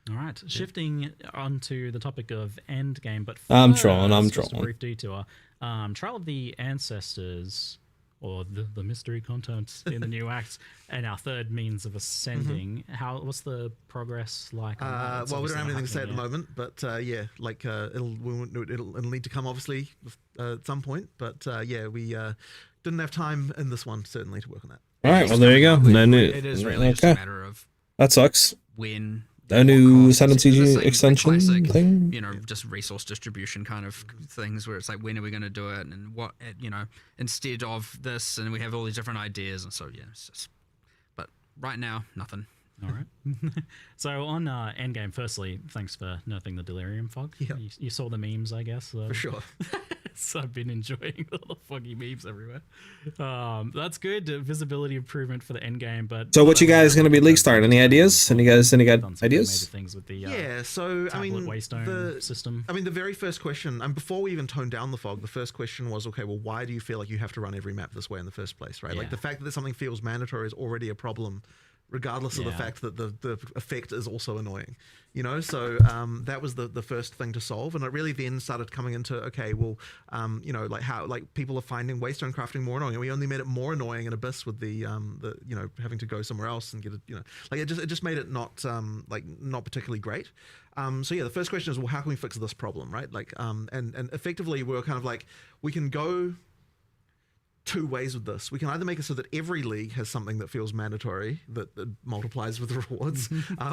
All right, shifting onto the topic of Endgame, but I'm first, trolling. just a brief detour. Trial of the Ancestors, or the mystery content in the new act, and our third means of ascending. What's the progress like? On that? Well, we don't have anything to say at the moment, but it'll need to come obviously at some point. But we didn't have time in this one certainly to work on that. All right, well there you go. It is really just a matter of that sucks. When a new Ascendancy Ascendancy extension thing. You know, just resource distribution kind of things where it's like, when are we going to do it, and what, you know, instead of this, and we have all these different ideas, and so it's just, but right now, nothing. All right. So on Endgame, firstly, thanks for nerfing the Delirium Fog. Yep. You saw the memes, I guess. For sure. So I've been enjoying all the foggy memes everywhere. That's good. Visibility improvement for the Endgame. But So what you guys going to be league starting? Any ideas? Any got ideas? Things with the so I mean Waystone system. I mean the very first question, and before we even toned down the fog, the first question was, okay, well, why do you feel like you have to run every map this way in the first place, right? Like the fact that something feels mandatory is already a problem, regardless of the fact that the effect is also annoying, you know. So that was the first thing to solve, and it really then started coming into, okay, well, you know, like how like people are finding Waystone crafting more annoying, and we only made it more annoying in Abyss with the you know, having to go somewhere else and get it, you know, like it just made it not not particularly great. So the first question is, well, how can we fix this problem, right? Like and effectively we're kind of like, we can go 2 ways with this. We can either make it so that every league has something that feels mandatory that multiplies with the rewards,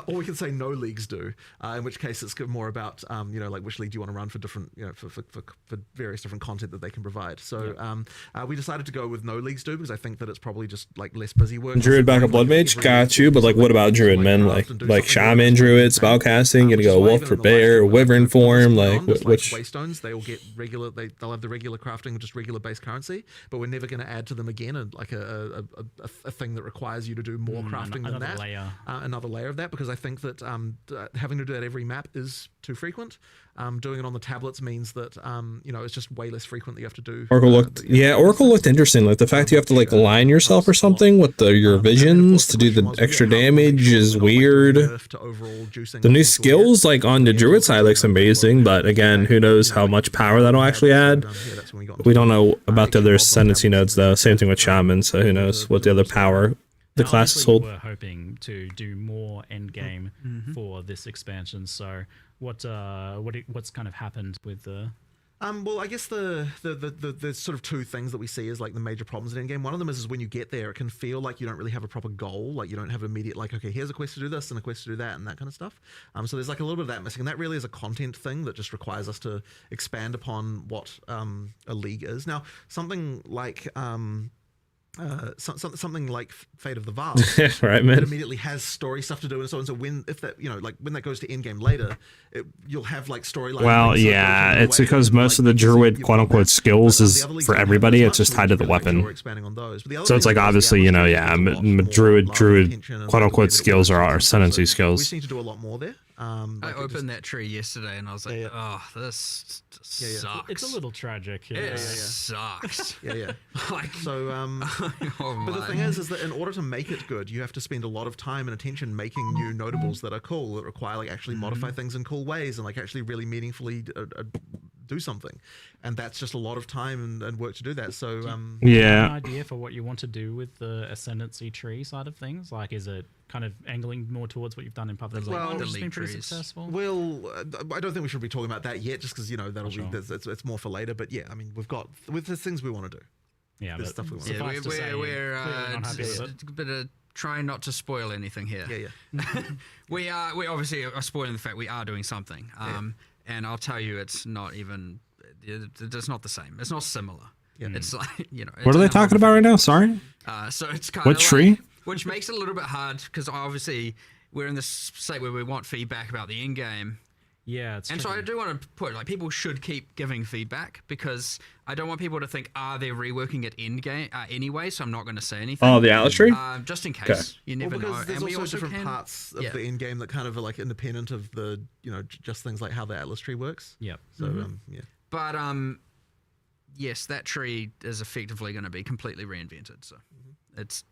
or we can say no leagues do, in which case it's more about you know, like which league do you want to run for different, you know, for various different content that they can provide. So we decided to go with no leagues do, because I think that it's probably just like less busy work. Druid backup blood mage, got you. But like, what about Druid, man? Like shaman Druid, spellcasting, gonna go wolf for bear, wyvern form, like which Waystones, they will get regular. They'll have the regular crafting, just regular base currency, but we're never going to add to them again like a thing that requires you to do more crafting than that. Another layer of that, because I think that having to do that every map is too frequent. Doing it on the tablets means that you know, it's just way less frequent that you have to do. Oracle looked interesting. Like the fact you have to like align yourself or something with your visions to do the extra damage is weird. The new skills like on the Druid side looks amazing, but again, who knows how much power that'll actually add. We don't know about the other Ascendancy nodes though. Same thing with Shaman, so who knows what the other power the classes hold. We're hoping to do more Endgame for this expansion. So what's kind of happened with the? Well, I guess the sort of 2 things that we see as like the major problems in Endgame. One of them is when you get there, it can feel like you don't really have a proper goal. Like you don't have immediate, like, okay, here's a quest to do this and a quest to do that and that kind of stuff. So there's like a little bit of that missing, and that really is a content thing that just requires us to expand upon what a league is. Now, something like something like Fate of the Vast, right, man. It immediately has story stuff to do, and so on. So when that goes to Endgame later, you'll have like storyline. Well, yeah, it's because most of the Druid quote unquote skills is for everybody. It's just tied to the weapon. So it's like obviously, you know, Druid quote unquote skills are our Ascendancy skills. We just need to do a lot more there. I opened that tree yesterday and I was like, oh, this sucks. It's a little tragic. It sucks. Like, so, but the thing is that in order to make it good, you have to spend a lot of time and attention making new notables that are cool, that require like actually modify things in cool ways and like actually really meaningfully do something, and that's just a lot of time and work to do that. So yeah, an idea for what you want to do with the Ascendancy tree side of things? Like, is it kind of angling more towards what you've done in Puppet League, which has been pretty successful? Well, I don't think we should be talking about that yet, just because that'll be it's more for later. But yeah, I mean, there's things we want to do. Yeah, there's stuff we want to do. We're trying not to spoil anything here. Yeah. we obviously are spoiling the fact we are doing something. And I'll tell you, it's not even. It's not the same. It's not similar. Yeah. It's like what are they talking about right now? Sorry. So it's kind of tree? Which makes it a little bit hard because obviously we're in this state where we want feedback about the end game. Yeah, it's and tricky. So I do want to put people should keep giving feedback because I don't want people to think they're reworking it in game anyway. So I'm not going to say anything. Oh, the Atlas tree? Just in case you never know. There's also different parts of the end game that kind of are like independent of the just things like how the Atlas tree works. Yep. So But yes, that tree is effectively going to be completely reinvented. So it's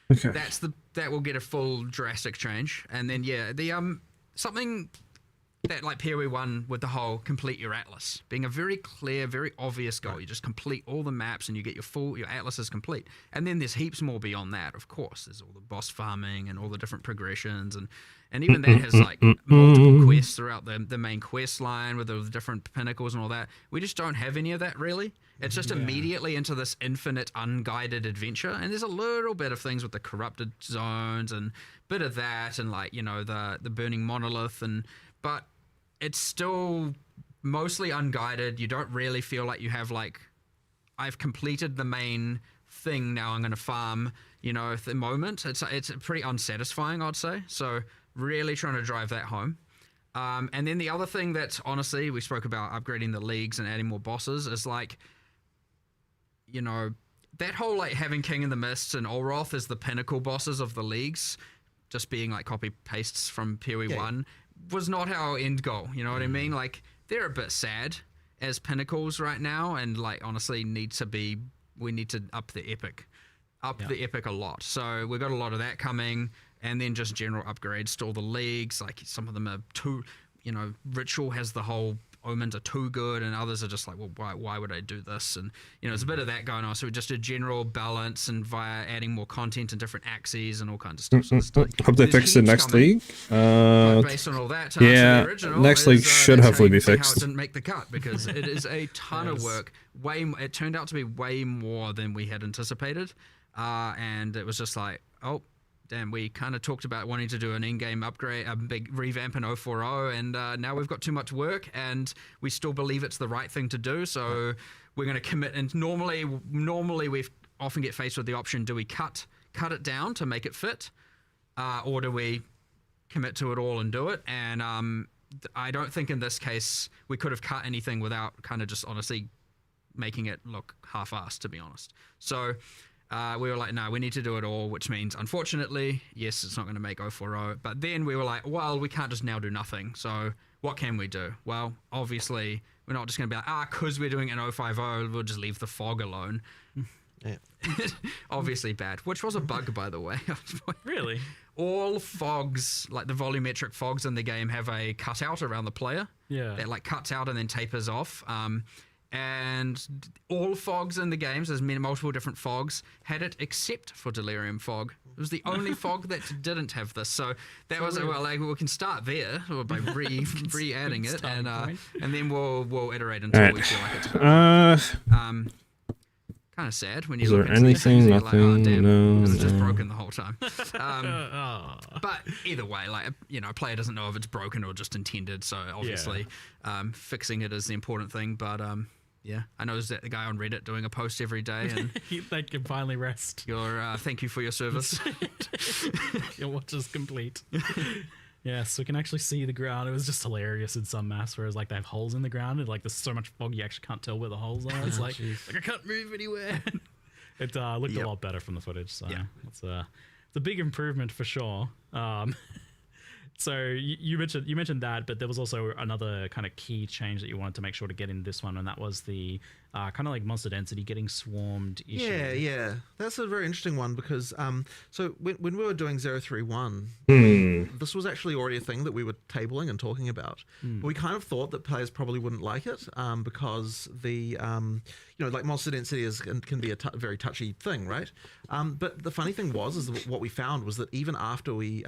that will get a full drastic change, and then the something that like PoE 1 with the whole complete your Atlas being a very clear, very obvious goal. You just complete all the maps and you get your Atlas is complete. And then there's heaps more beyond that, of course. There's all the boss farming and all the different progressions and even that has like multiple quests throughout the main quest line with the different pinnacles and all that. We just don't have any of that really. It's just immediately into this infinite unguided adventure. And there's a little bit of things with the corrupted zones and bit of that and like, the burning monolith but it's still mostly unguided. You don't really feel like you have like, I've completed the main thing. Now I'm going to farm, at the moment. It's pretty unsatisfying, I'd say. So really trying to drive that home. And then the other thing that honestly, we spoke about upgrading the leagues and adding more bosses is like, that whole like having King in the Mists and Olroth as the pinnacle bosses of the leagues, just being like copy pastes from PoE 1 was not our end goal. You know what I mean? Like they're a bit sad as pinnacles right now, and like honestly we need to up the epic a lot. So we've got a lot of that coming, and then just general upgrades to all the leagues. Like some of them are too, Ritual has the whole omens are too good, and others are just like, well, why would I do this? And there's a bit of that going on. So just a general balance and via adding more content and different axes and all kinds of stuff. So hope they fix it next league. Based on all that, the original next league should hopefully be fixed. How it didn't make the cut because it is a ton of work. It turned out to be way more than we had anticipated, and it was just like, oh. Damn, we kind of talked about wanting to do an in-game upgrade, a big revamp in 040, and now we've got too much work, and we still believe it's the right thing to do, so we're going to commit. And normally we often get faced with the option, do we cut it down to make it fit, or do we commit to it all and do it? And I don't think in this case we could have cut anything without kind of just honestly making it look half-assed, to be honest. So we were like, no, we need to do it all, which means, unfortunately, yes, it's not going to make 040. But then we were like, well, we can't just now do nothing. So what can we do? Well, obviously, we're not just going to be like, because we're doing an 050, we'll just leave the fog alone. Yeah. Obviously bad, which was a bug, by the way. Really? All fogs, like the volumetric fogs in the game, have a cutout around the player. Yeah. That like cuts out and then tapers off. And all fogs in the games, there's multiple different fogs, had it except for Delirium Fog. It was the only fog that didn't have this. So that was, well, like, we can start there by re-adding it, and then we'll iterate until we feel like it's about kind of sad when you look at anything, nothing, like, oh, damn, no, it's just broken the whole time. But either way, like, a player doesn't know if it's broken or just intended, so obviously fixing it is the important thing. But yeah, I know there's that guy on Reddit doing a post every day, and they can finally rest. Thank you for your service. Your watch is complete. Yes, we can actually see the ground. It was just hilarious in some maps, whereas like they have holes in the ground, and like there's so much fog you actually can't tell where the holes are. It's like I can't move anywhere. It looked a lot better from the footage, so it's a big improvement for sure. So you mentioned that, but there was also another kind of key change that you wanted to make sure to get in this one, and that was the kind of like monster density getting swarmed issue. Yeah, that's a very interesting one because so when we were doing 031, this was actually already a thing that we were tabling and talking about. But we kind of thought that players probably wouldn't like it because the like monster density can be a very touchy thing, right? But the funny thing is that what we found was that even after we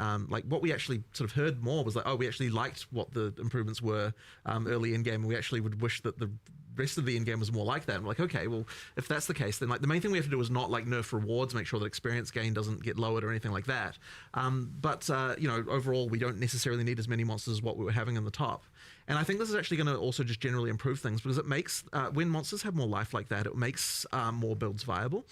what we actually sort of heard more was like, oh, we actually liked what the improvements were early in game, and we actually would wish that the rest of the in game was more like that. And we're like, okay, well, if that's the case, then like the main thing we have to do is not like nerf rewards, make sure that experience gain doesn't get lowered or anything like that. But overall, we don't necessarily need as many monsters as what we were having in the top. And I think this is actually going to also just generally improve things because it makes when monsters have more life like that, it makes more builds viable.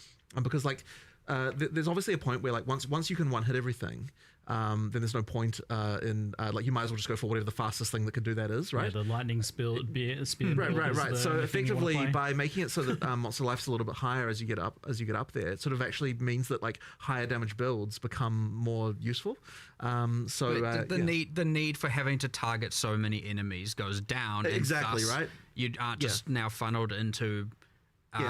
Because like there's obviously a point where like once you can one hit everything. Then there's no point in like you might as well just go for whatever the fastest thing that could do that is, right? Yeah, the lightning speed. Right. So effectively, by making it so that monster life's a little bit higher as you get up there, it sort of actually means that like higher damage builds become more useful. The need for having to target so many enemies goes down. Exactly, and thus right. You aren't just now funneled into.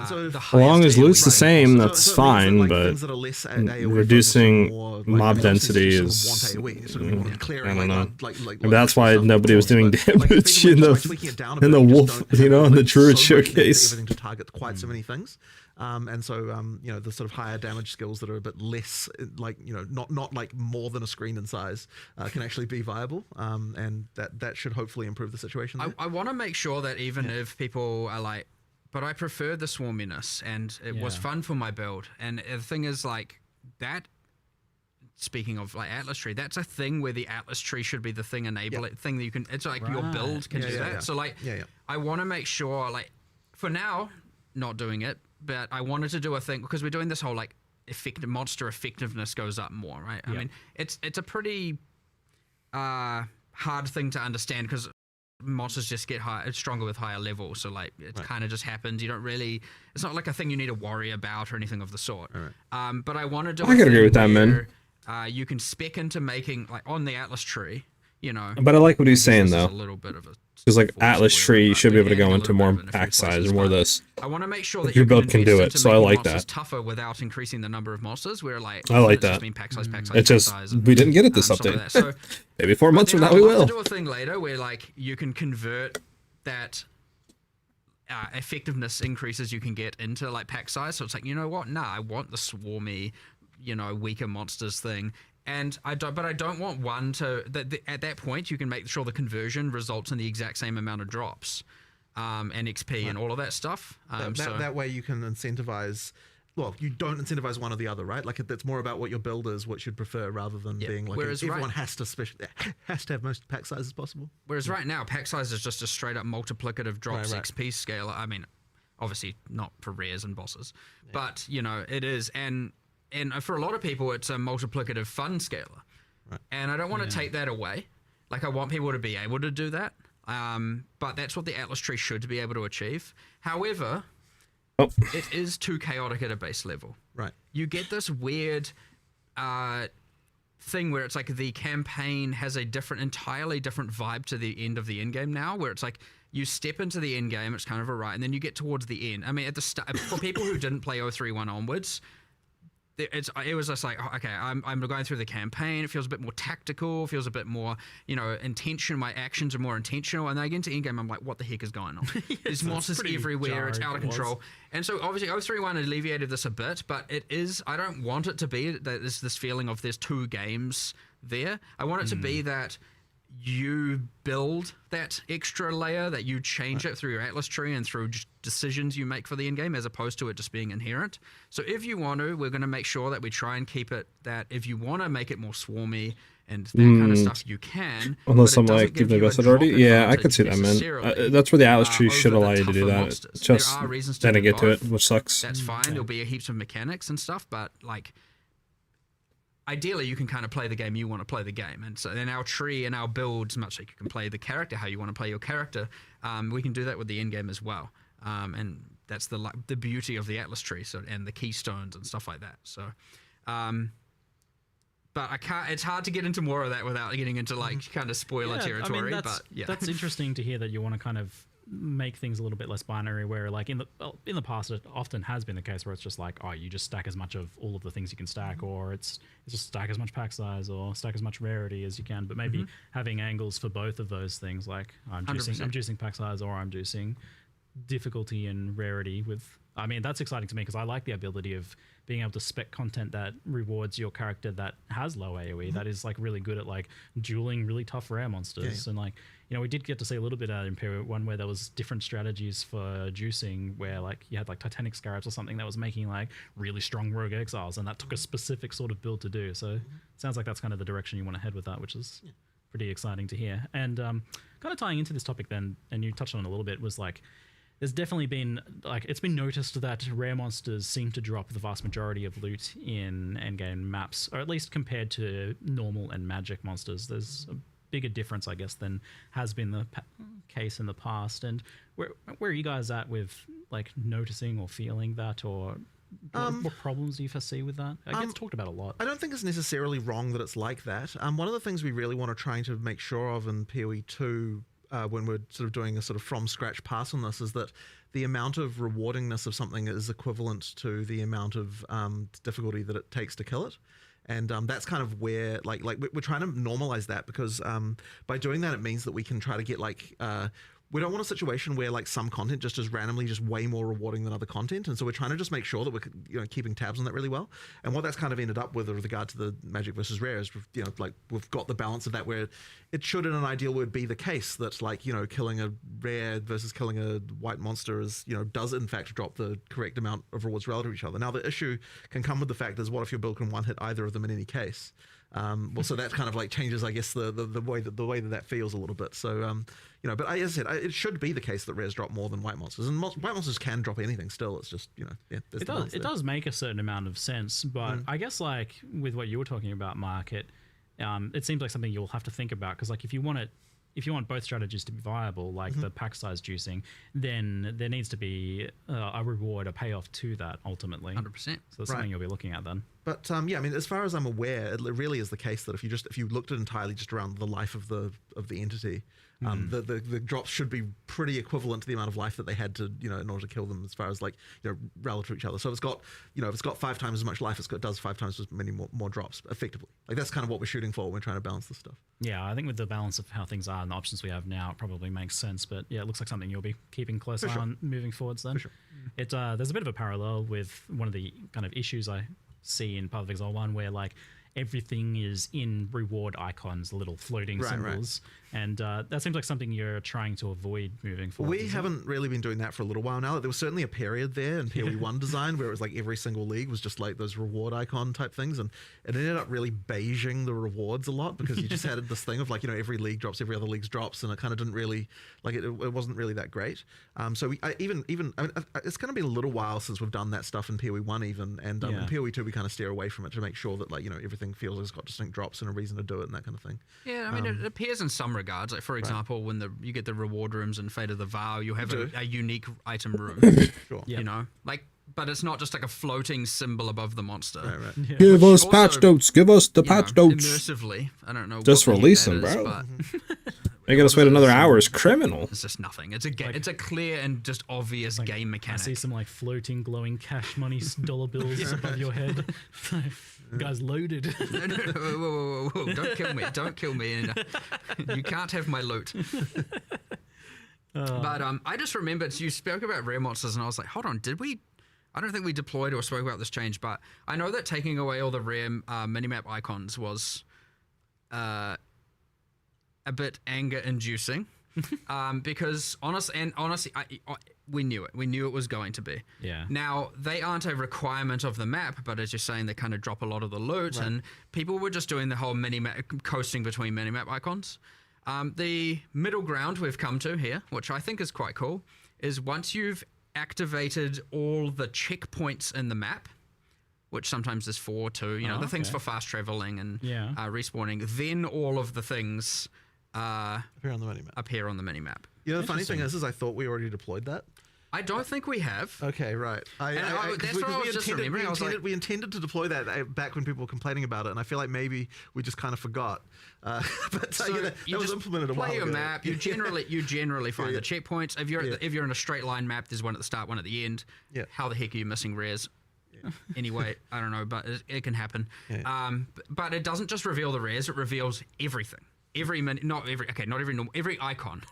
So as long as loot's the same, that's fine, like but things that are less AoE reducing more, like, mob monsters density just sort of is... want AoE, sort of clearing, I don't know. like That's why nobody was doing damage in the wolf, in the Druid showcase. Everything to target quite so many things. And so, the sort of higher damage skills that are a bit less, not like more than a screen in size, can actually be viable. And that should hopefully improve the situation. I want to make sure that even if people are like, but I prefer the swarminess, and it was fun for my build. And the thing is, like, that, speaking of, like, Atlas Tree, that's a thing where the Atlas Tree should be the thing thing that you can, it's like your build can do that. So, like, I want to make sure, like, for now, not doing it, but I wanted to do a thing, because we're doing this whole, like, monster effectiveness goes up more, right? I mean, it's a pretty hard thing to understand, because monsters just get stronger with higher levels, so like it kind of just happens. You don't really, it's not like a thing you need to worry about or anything of the sort. But I want to do. I can agree with that, man. You can spec into making like on the Atlas Tree, But I like what he's saying though. A little bit of a because like Atlas Tree, you should be able to go into more pack size or more of this. I want to make sure that your build can do it, so I like that. Tougher without increasing the number of monsters. Where like I like that. Pack size, it's just we didn't get it this update. So maybe 4 months from now we will. Do a thing later where like you can convert that effectiveness increases you can get into like pack size. So it's like, you know what? Nah, I want the swarmy, weaker monsters thing. And I don't want one to at that point you can make sure the conversion results in the exact same amount of drops, and XP and all of that stuff. That way you can incentivize. Well, you don't incentivize one or the other, right? Like it's more about what your build is, what you'd prefer, rather than being like everyone has to have most pack sizes possible. Whereas right now, pack size is just a straight up multiplicative drops XP scaler. I mean, obviously not for rares and bosses, but it is and for a lot of people, it's a multiplicative fun scaler. Right. And I don't want to take that away. Like, I want people to be able to do that. But that's what the Atlas Tree should be able to achieve. However, it is too chaotic at a base level. Right. You get this weird thing where it's like the campaign has a entirely different vibe to the end of the endgame now, where it's like you step into the endgame, it's kind of a right, and then you get towards the end. I mean, at the start, for people who didn't play 031 onwards, it was just like, okay, I'm going through the campaign. It feels a bit more tactical. Feels a bit more, intention. My actions are more intentional. And then I get into endgame, I'm like, what the heck is going on? There's monsters everywhere. It's out of control. And so obviously 031 alleviated this a bit, but it is. I don't want it to be that there's this feeling of there's 2 games there. I want it to be that you build that extra layer, that you change it through your Atlas Tree and through decisions you make for the endgame, as opposed to it just being inherent. So if you want to, we're going to make sure that we try and keep it that if you want to make it more swarmy and that kind of stuff, you can. Unless I'm like, give the invested already? Yeah, I could see that, man. That's where the Atlas Tree should allow you to do that. It's just then I get to it, which sucks. That's fine. There'll be heaps of mechanics and stuff, but like, ideally, you can kind of play the game you want to play the game. And so in our tree and our builds, much like you can play the character how you want to play your character, we can do that with the end game as well. And that's the beauty of the Atlas Tree, and the keystones and stuff like that. So, but I can't. It's hard to get into more of that without getting into like kind of spoiler territory. I mean, but yeah, that's interesting to hear that you want to kind of make things a little bit less binary, where like in the past it often has been the case where it's just like, oh, you just stack as much of all of the things you can stack, or it's just stack as much pack size or stack as much rarity as you can, but maybe having angles for both of those things, like I'm juicing pack size, or I'm juicing difficulty and rarity with. I mean, that's exciting to me because I like the ability of being able to spec content that rewards your character that has low AoE, that is like really good at like dueling really tough rare monsters. And like, you know, we did get to see a little bit at Imperial 1 where there was different strategies for juicing, where like you had like Titanic Scarabs or something that was making like really strong rogue exiles, and that took a specific sort of build to do. So it sounds like that's kind of the direction you want to head with that, which is pretty exciting to hear. And kind of tying into this topic then, and you touched on it a little bit, was like, there's definitely been, like, it's been noticed that rare monsters seem to drop the vast majority of loot in endgame maps, or at least compared to normal and magic monsters. There's a bigger difference, I guess, than has been the case in the past. And where are you guys at with, like, noticing or feeling that, or what problems do you foresee with that? It gets talked about a lot. I don't think it's necessarily wrong that it's like that. One of the things we really want to try to make sure of in PoE 2 when we're sort of doing a sort of from scratch pass on this is that the amount of rewardingness of something is equivalent to the amount of difficulty that it takes to kill it. And that's kind of where like we're trying to normalize that, because by doing that, it means that we can try to get like we don't want a situation where like some content just is randomly just way more rewarding than other content, and so we're trying to just make sure that we're keeping tabs on that really well. And what that's kind of ended up with regard to the magic versus rare is, like we've got the balance of that where it should in an ideal would be the case that like killing a rare versus killing a white monster is does in fact drop the correct amount of rewards relative to each other. Now the issue can come with the fact is, what if your build can one hit either of them in any case? Well, so that kind of like changes, I guess, the way that feels a little bit. So but as I said, it should be the case that rares drop more than white monsters, and white monsters can drop anything still. It's just it does make a certain amount of sense, but I guess like with what you were talking about, Mark, it seems like something you'll have to think about, because like if you want both strategies to be viable, like the pack size juicing, then there needs to be a reward, a payoff to that ultimately. 100%. So that's something you'll be looking at then. But I mean, as far as I'm aware, it really is the case that if you looked at entirely just around the life of the entity, the drops should be pretty equivalent to the amount of life that they had to in order to kill them, as far as like relative to each other. So if it's got 5 times as much life, it does 5 times as many more drops effectively. Like that's kind of what we're shooting for when we're trying to balance this stuff. Yeah, I think with the balance of how things are and the options we have now, it probably makes sense. But yeah, it looks like something you'll be keeping close eye on moving forwards then. For sure. There's a bit of a parallel with one of the kind of issues I see in Path of Exile 1, where like everything is in reward icons, little floating symbols. And that seems like something you're trying to avoid moving forward. We haven't really been doing that for a little while now. There was certainly a period there in PoE 1 design where it was like every single league was just like those reward icon type things, and it ended up really beiging the rewards a lot, because you just had this thing of like, every league drops, every other league's drops, and it kind of didn't really, like it wasn't really that great. So I mean, it's going to be a little while since we've done that stuff in PoE 1 even, and in PoE 2 we kind of steer away from it to make sure that like, everything feels like it's got distinct drops and a reason to do it and that kind of thing. Yeah, I mean, it appears in some regards. Like, for example, when you get the reward rooms in Fate of the Vow, you have a unique item room. Sure. Like, but it's not just like a floating symbol above the monster. Right. Yeah. Give us also, patch notes. Give us the patch notes. Immersively. I don't know. Just release them, bro. But making us wait another hour is criminal. It's just nothing. It's a clear and just obvious game mechanic. I see some like floating, glowing cash money dollar bills above your head. Guy's loaded. Whoa. Don't kill me. Don't kill me. You can't have my loot. But I just remembered you spoke about rare monsters, and I was like, hold on, did we? I don't think we deployed or spoke about this change, but I know that taking away all the rare minimap icons was a bit anger-inducing, because honestly, we knew it. We knew it was going to be. Yeah. Now, they aren't a requirement of the map, but as you're saying, they kind of drop a lot of the loot, and people were just doing the whole minimap, coasting between minimap icons. The middle ground we've come to here, which I think is quite cool, is once you've activated all the checkpoints in the map, which sometimes is 4, 2, the things for fast traveling and respawning, then all of the things appear on the minimap. The The funny thing is I thought we already deployed that. I don't think we have. Okay, right. That's what I was just remembering. We intended to deploy that back when people were complaining about it, and I feel like maybe we just kind of forgot. But that was implemented a while ago. Play your map. You generally find the checkpoints. If you're in a straight line map, there's one at the start, one at the end. Yeah. How the heck are you missing rares? Anyway, I don't know, but it can happen. Yeah. But it doesn't just reveal the rares; it reveals everything. Every icon.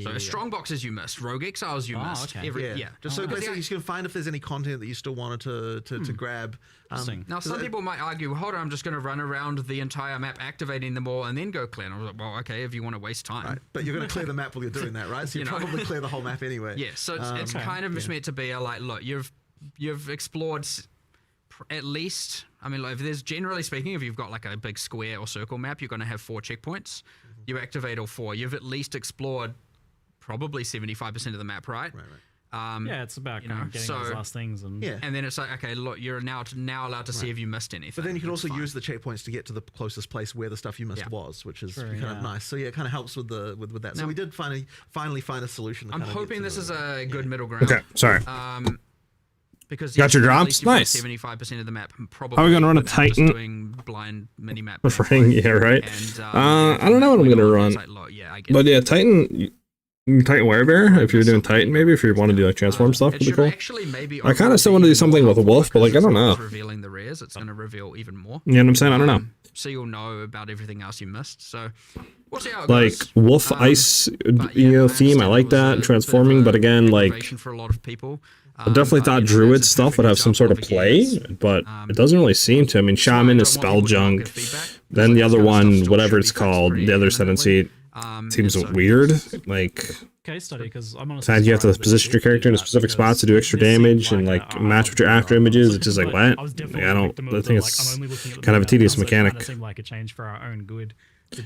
So strong boxes you missed, rogue exiles you missed. Okay. Just so basically you can find if there's any content that you still wanted to grab. Now some people might argue, well, hold on, I'm just going to run around the entire map activating them all and then go clear. And I was like, well, okay, if you want to waste time. Right. But you're going to clear the map while you're doing that, right? So you probably clear the whole map anyway. Yeah, so it's kind of meant to be a like, look, you've explored at least, I mean, like, if there's generally speaking, if you've got like a big square or circle map, you're going to have 4 checkpoints. You activate all 4. You've at least explored probably 75% of the map, right? Right. It's about getting those last things, and then it's like, okay, look, you're now allowed to see if you missed anything. But then you can also use the checkpoints to get to the closest place where the stuff you missed was, which is kind of nice. So it kind of helps with that. So we did finally find a solution. I'm hoping this is a good middle ground. Okay, sorry. Because got your drops, nice. 75% of the map. Probably. How are we gonna run a Titan? Doing blind mini map. Yeah, right. And, I don't know what I'm gonna run. But yeah, Titan Werebear. If you're doing Titan, maybe if you want to do like transform stuff, would be cool. I kind of still want to do something with a wolf, but like I don't know. Revealing the rares, it's gonna reveal even more. You know what I'm saying? I don't know. So you'll know about everything else you missed. So we'll see how it like goes. wolf ice, theme. I like that transforming, but again, like for a lot of people. I definitely thought Druid stuff would have some sort of play, but it doesn't really seem to. I mean, Shaman is spell junk. Then the other one, whatever it's called, the other Ascendancy, seems weird. Like, case study, because I'm honestly you have to position your character in a specific spot to do extra damage and like match with your after images. It's just like what? Like, I think it's kind of a tedious mechanic. Seemed like a change for our own good.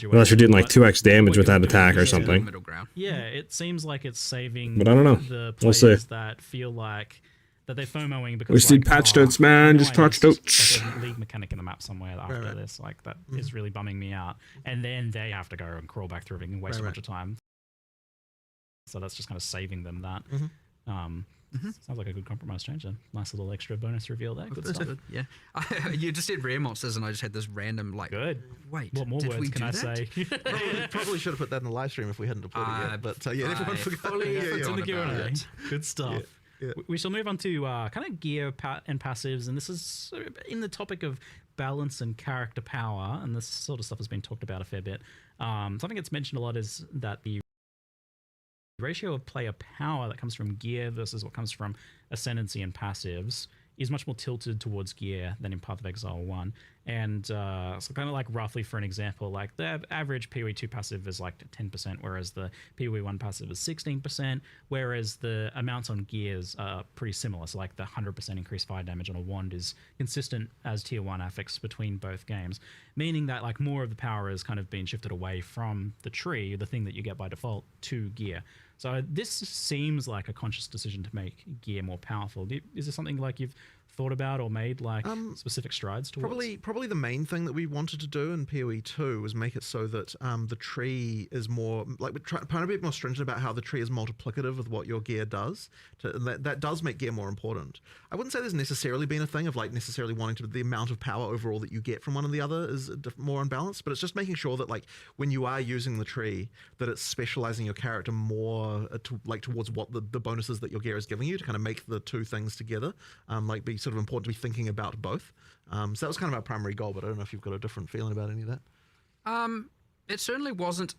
Unless you're doing like 2x damage with that attack or something. Yeah, it seems like it's saving. But I don't know. The we'll players see. that feel like that they're FOMOing because we just need patch notes, man. Just patch notes. Like a league mechanic in the map somewhere after this, like that is really bumming me out. And then they have to go and crawl back through everything and waste a bunch of time. So that's just kind of saving them that. Sounds like a good compromise change. A nice little extra bonus reveal there. Good stuff. Good. Yeah. You just said rare monsters, and I just had this random like. Good. Wait. What more words can I say? Probably should have put that in the live stream if we hadn't deployed it yet. But everyone forgot. It's in the Q&A. Good stuff. Yeah. We shall move on to kind of gear and passives, and this is in the topic of balance and character power, and this sort of stuff has been talked about a fair bit. Something that's mentioned a lot is that the ratio of player power that comes from gear versus what comes from Ascendancy and passives is much more tilted towards gear than in Path of Exile 1. And so kind of like roughly for an example, like the average PoE 2 passive is like 10%, whereas the PoE 1 passive is 16%, whereas the amounts on gears are pretty similar. So like the 100% increased fire damage on a wand is consistent as tier 1 affix between both games, meaning that like more of the power has kind of been shifted away from the tree, the thing that you get by default, to gear. So this seems like a conscious decision to make gear more powerful. Is this something like you've thought about or made like specific strides towards? Probably the main thing that we wanted to do in PoE 2 was make it so that the tree is more like we're trying to be more stringent about how the tree is multiplicative with what your gear does. That does make gear more important. I wouldn't say there's necessarily been a thing of like necessarily wanting to the amount of power overall that you get from one or the other is more unbalanced, but it's just making sure that like when you are using the tree that it's specializing your character more towards what the bonuses that your gear is giving you to kind of make the two things together like be sort of important to be thinking about both. So that was kind of our primary goal, but I don't know if you've got a different feeling about any of that. It certainly wasn't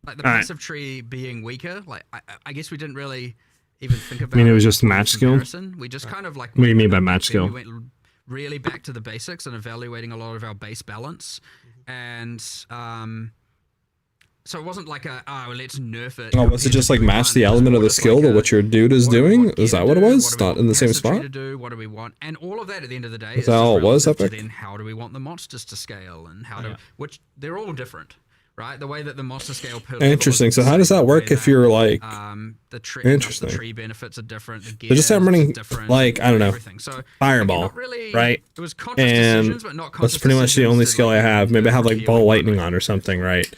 like the passive tree being weaker. Like I guess we didn't really even think about. I mean, it was just match skill. We just kind of like. What do you mean by match skill? We went really back to the basics and evaluating a lot of our base balance, and so it wasn't like let's nerf it. Oh, was it just like match the element of the skill to what your dude is doing? Is that what it was? Not in the same spot? What do we want? And all of that at the end of the day is that all it was, Epic? Then how do we want the monsters to scale and how which they're all different, right? The way that the monster scale per Interesting. So how does that work if you're like interesting? The tree benefits are different. The So just say I'm running different, like I don't know, so, fireball, really, right? It was conscious And decisions, but not that's pretty much the only skill I have. Maybe I have like ball lightning on or something, right?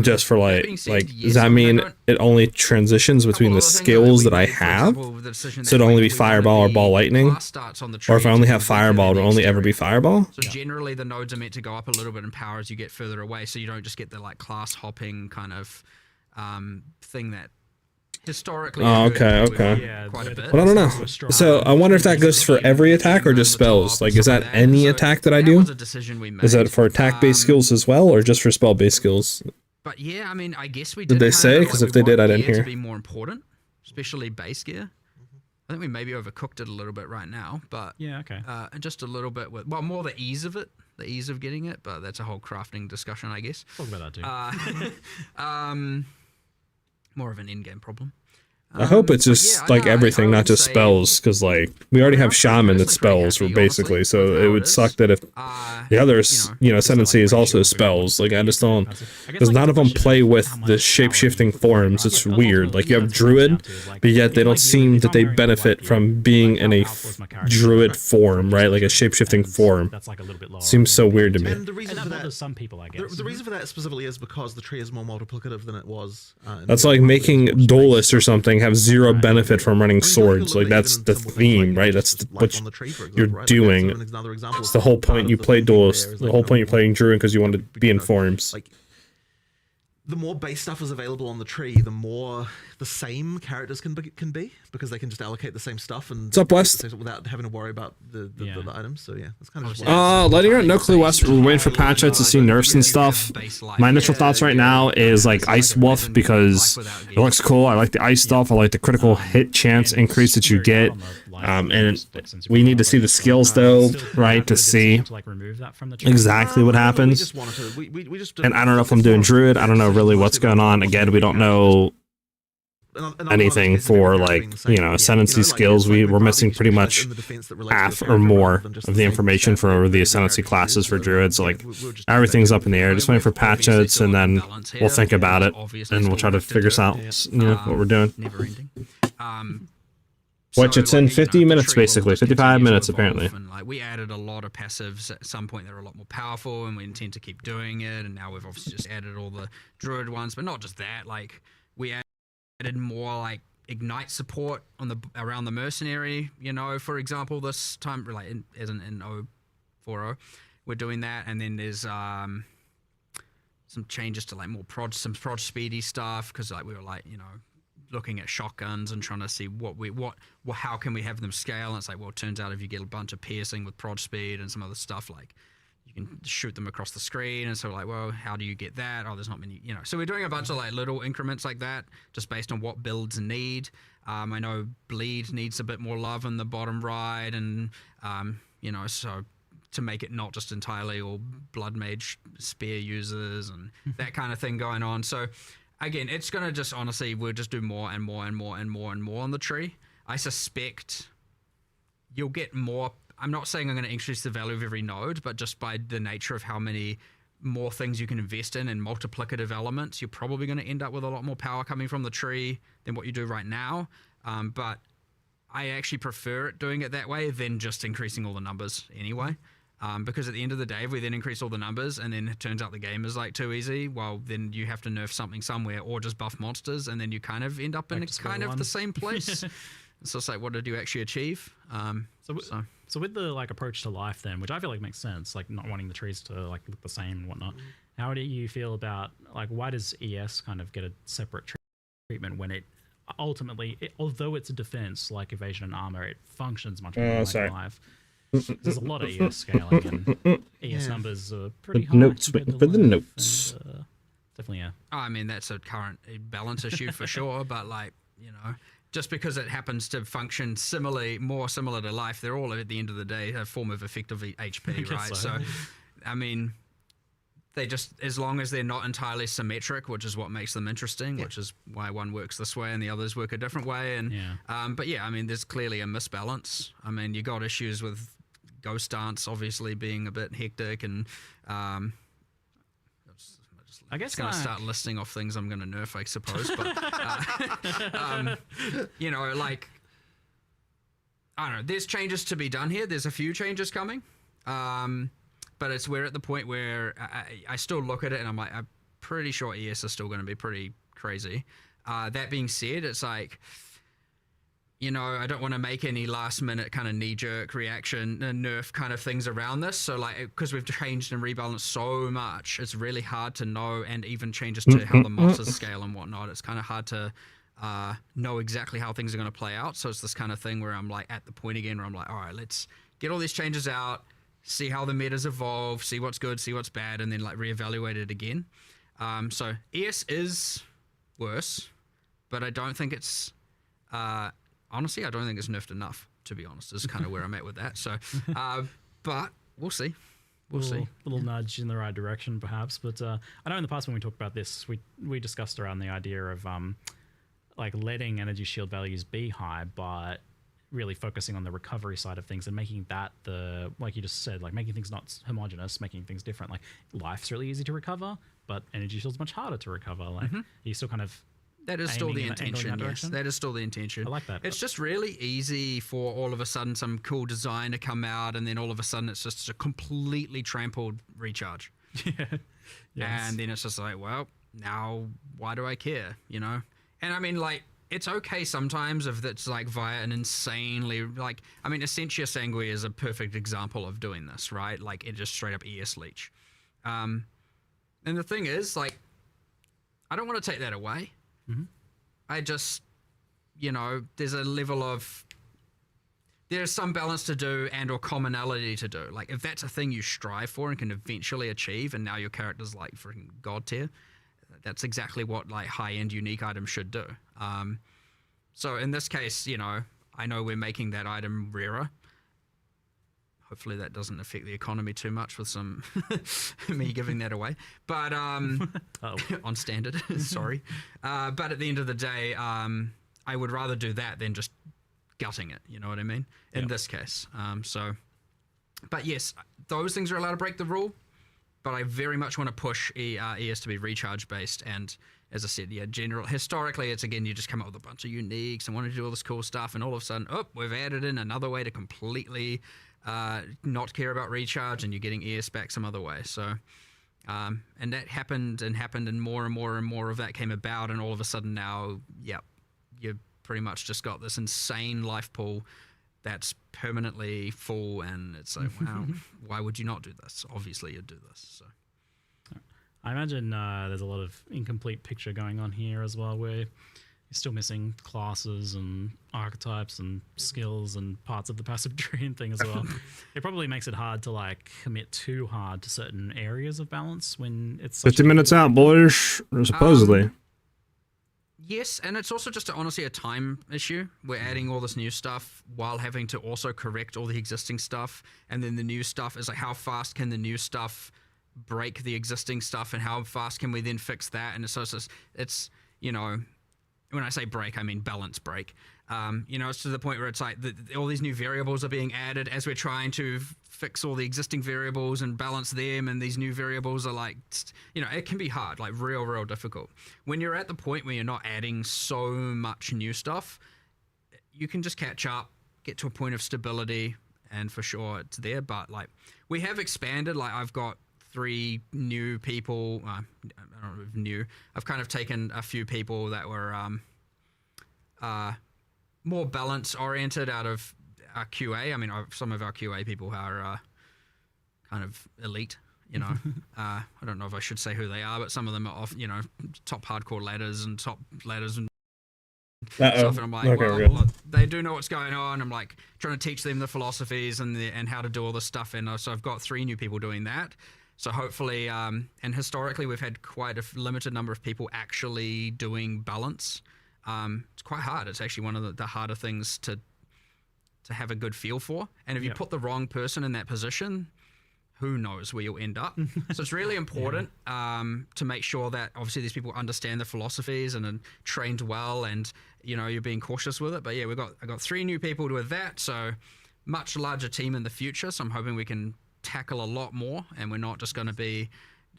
Just for like does that mean it only transitions between the skills that I have? So it'd only be fireball or ball lightning, or if I only have fireball, it'll only ever be fireball. So generally, the nodes are meant to go up a little bit in power as you get further away, so you don't just get the like class hopping kind of thing that historically. Oh, okay. Quite a bit. But I don't know. So I wonder if that goes for every attack or just spells. Like, is that any attack that I do? Is that for attack-based skills as well, or just for spell-based skills? But yeah, I mean, I guess we did they say? Because if they did, I didn't hear. To be more important, especially base gear. I think we maybe overcooked it a little bit right now, but yeah, okay. Just a little bit with more the ease of it, the ease of getting it, but that's a whole crafting discussion, I guess. Talk about that too. More of an in-game problem. I hope it's just like everything, not just spells, because like we already have shaman that spells, basically. So it would suck that if the others, Ascendancy is also spells. Like I just don't, because none of them play with the shape-shifting forms. It's weird. Like you have Druid, but yet they don't seem that they benefit from being in a Druid form, right? Like a shape-shifting form. That's like a little bit lower. Seems so weird to me. And the reason for that, some people, I guess. The reason for that specifically is because the tree is more multiplicative than it was. That's like making Duelist or something have zero benefit from running swords. Like that's the theme, right? That's what you're doing. It's the whole point you play Duelist. The whole point you're playing Druid because you want to be in forms. Like the more base stuff is available on the tree, the more the same characters can be because they can just allocate the same stuff and what's up, West? Without having to worry about the items. So yeah, that's kind of just letting her no clue, West. We're waiting for patch notes to see nerfs and stuff. My initial thoughts right now is like Ice Wolf because it looks cool. I like the ice stuff. I like the critical hit chance increase that you get. And we need to see the skills though, right, to see exactly what happens. And I don't know if I'm doing Druid. I don't know really what's going on. Again, we don't know anything for like Ascendancy skills. We're missing pretty much half or more of the information for the Ascendancy classes for Druids. So like everything's up in the air. Just waiting for patch notes, and then we'll think about it and we'll try to figure out what we're doing. Which it's in 50 minutes basically, 55 minutes apparently. And like we added a lot of passives at some point that were a lot more powerful, and we intend to keep doing it. And now we've obviously just added all the Druid ones, but not just that. Like we added more like ignite support on around the mercenary. For example, this time like as in 040, we're doing that, and then there's some changes to like more prod speedy stuff because like we were like looking at shotguns and trying to see how can we have them scale. And it's like, well, it turns out if you get a bunch of piercing with prod speed and some other stuff, like you can shoot them across the screen. And so like, well, how do you get that? Oh, there's not many, so we're doing a bunch of like little increments like that, just based on what builds need. I know bleed needs a bit more love in the bottom right. And, so to make it not just entirely all blood mage spear users and that kind of thing going on. So, again, it's going to just, honestly, we'll just do more and more and more and more and more on the tree. I suspect you'll get more. I'm not saying I'm going to increase the value of every node, but just by the nature of how many more things you can invest in and multiplicative elements, you're probably going to end up with a lot more power coming from the tree than what you do right now. But I actually prefer it doing it that way than just increasing all the numbers anyway. Because at the end of the day, if we then increase all the numbers and then it turns out the game is like too easy, well, then you have to nerf something somewhere or just buff monsters, and then you kind of end up in kind of the same place. So it's like, what did you actually achieve? So with the like approach to life then, which I feel like makes sense, like not wanting the trees to like look the same and whatnot, how do you feel about like why does ES kind of get a separate treatment when it ultimately, although it's a defense like evasion and armor, it functions much more like life? There's a lot of ES scaling, and ES numbers are pretty high. Notes, for the notes. And, definitely, yeah. I mean, that's a current balance issue for sure, but like, just because it happens to function more similar to life, they're all at the end of the day a form of effective HP, right? So, I mean, they just, as long as they're not entirely symmetric, which is what makes them interesting, which is why one works this way and the others work a different way. And but yeah, I mean, there's clearly a misbalance. I mean, you got issues with Ghost Dance obviously being a bit hectic, and I guess it's going to start listing off things I'm going to nerf, I suppose. But you know, like I don't know. There's changes to be done here. There's a few changes coming, but we're at the point where I still look at it and I'm like, I'm pretty sure ES is still going to be pretty crazy. That being said, it's like, you know, I don't want to make any last minute kind of knee jerk reaction nerf kind of things around this. So like, because we've changed and rebalanced so much, it's really hard to know, and even changes to how the monsters scale and whatnot. It's kind of hard to know exactly how things are going to play out. So it's this kind of thing where I'm like at the point again where I'm like, all right, let's get all these changes out, see how the metas evolve, see what's good, see what's bad, and then like reevaluate it again. So ES is worse, but I don't think it's honestly, I don't think it's nerfed enough, to be honest. Is kind of where I'm at with that. So, but we'll see. We'll see. Little nudge in the right direction, perhaps. But I know in the past when we talked about this, we discussed around the idea of like letting energy shield values be high, but really focusing on the recovery side of things and making that like you just said, like making things not homogenous, making things different. Like life's really easy to recover, but energy shield's much harder to recover. Like you still kind of. That is still the intention, yes. That is still the intention. I like that. It's just really easy for all of a sudden some cool design to come out, and then all of a sudden it's just a completely trampled recharge. Yeah. Yes. And then it's just like, well, now why do I care, you know? And I mean, like, it's okay sometimes if it's like via an insanely, like, I mean, Essentia Sanguis is a perfect example of doing this, right? Like, it just straight up ES leech. And the thing is, like, I don't want to take that away. I just, you know, there's a level of, there's some balance to do and or commonality to do. Like, if that's a thing you strive for and can eventually achieve, and now your character's like freaking god tier, that's exactly what like high-end unique items should do. So in this case, you know, I know we're making that item rarer. Hopefully that doesn't affect the economy too much with some me giving that away. But on standard, sorry. But at the end of the day, I would rather do that than just gutting it. You know what I mean? In this case. But yes, those things are allowed to break the rule. But I very much want to push ES to be recharge based. And as I said, yeah, historically, it's again, you just come up with a bunch of uniques and want to do all this cool stuff. And all of a sudden, we've added in another way to completely not care about recharge, and you're getting ES back some other way. So, and that happened, and more and more and more of that came about, and all of a sudden now, you've pretty much just got this insane life pool that's permanently full, and it's like, wow, why would you not do this? Obviously, you'd do this. So, I imagine there's a lot of incomplete picture going on here as well, where you're still missing classes and archetypes and skills and parts of the passive tree and thing as well. It probably makes it hard to like commit too hard to certain areas of balance when it's 50 minutes out, boys, supposedly. Yes, and it's also just honestly a time issue. We're adding all this new stuff while having to also correct all the existing stuff, and then the new stuff is like, how fast can the new stuff break the existing stuff, and how fast can we then fix that? And it's you know, when I say break, I mean balance break. You know, it's to the point where it's like all these new variables are being added as we're trying to fix all the existing variables and balance them, and these new variables are like, you know, it can be hard, like real difficult. When you're at the point where you're not adding so much new stuff, you can just catch up, get to a point of stability, and for sure it's there. But like, we have expanded, like I've got 3 new people, I don't know if new, I've kind of taken a few people that were more balance oriented out of our QA. I mean, some of our QA people are kind of elite, you know. I don't know if I should say who they are, but some of them are off, you know, top hardcore ladders and stuff. And I'm like, okay, well, they do know what's going on. I'm like trying to teach them the philosophies and how to do all this stuff. And so I've got 3 new people doing that. So hopefully, and historically, we've had quite a limited number of people actually doing balance. It's quite hard. It's actually one of the harder things to have a good feel for. And if you put the wrong person in that position, who knows where you'll end up. So it's really important to make sure that obviously these people understand the philosophies and are trained well, and you know, you're being cautious with it. But yeah, I got 3 new people with that, so much larger team in the future. So I'm hoping we can tackle a lot more, and we're not just going to be,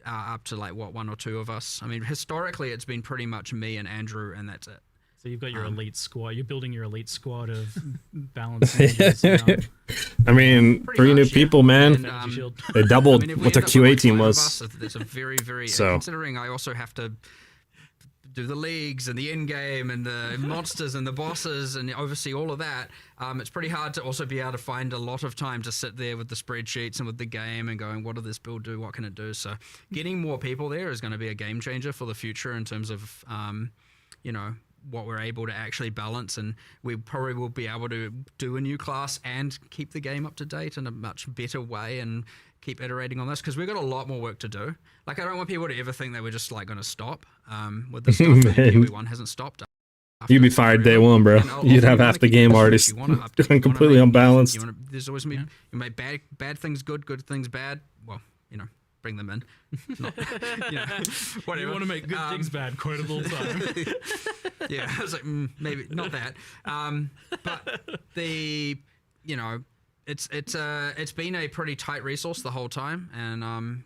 up to like what 1 or 2 of us. I mean, historically it's been pretty much me and Andrew, and that's it. So you've got your elite squad. You're building your elite squad of balanced. I mean, 3 new people, man. And, they doubled if we what the end up with, QA like, team 5 of was. us, it's a very, very. So. Considering I also have to do the leagues and the Endgame and the monsters and the bosses and oversee all of that, it's pretty hard to also be able to find a lot of time to sit there with the spreadsheets and with the game and going, what does this build do? What can it do? So getting more people there is going to be a game changer for the future in terms of, what we're able to actually balance, and we probably will be able to do a new class and keep the game up to date in a much better way and keep iterating on this, because we've got a lot more work to do. Like, I don't want people to ever think that we're just like going to stop with this stuff. Everyone hasn't stopped. You'd be fired day 1, bro. You'd have half the game already completely unbalanced. There's always you make bad things good, good things bad. Well, bring them in. Not, whatever. You want to make good things bad quite a little time. Yeah, I was like, maybe not that. But it's been a pretty tight resource the whole time, and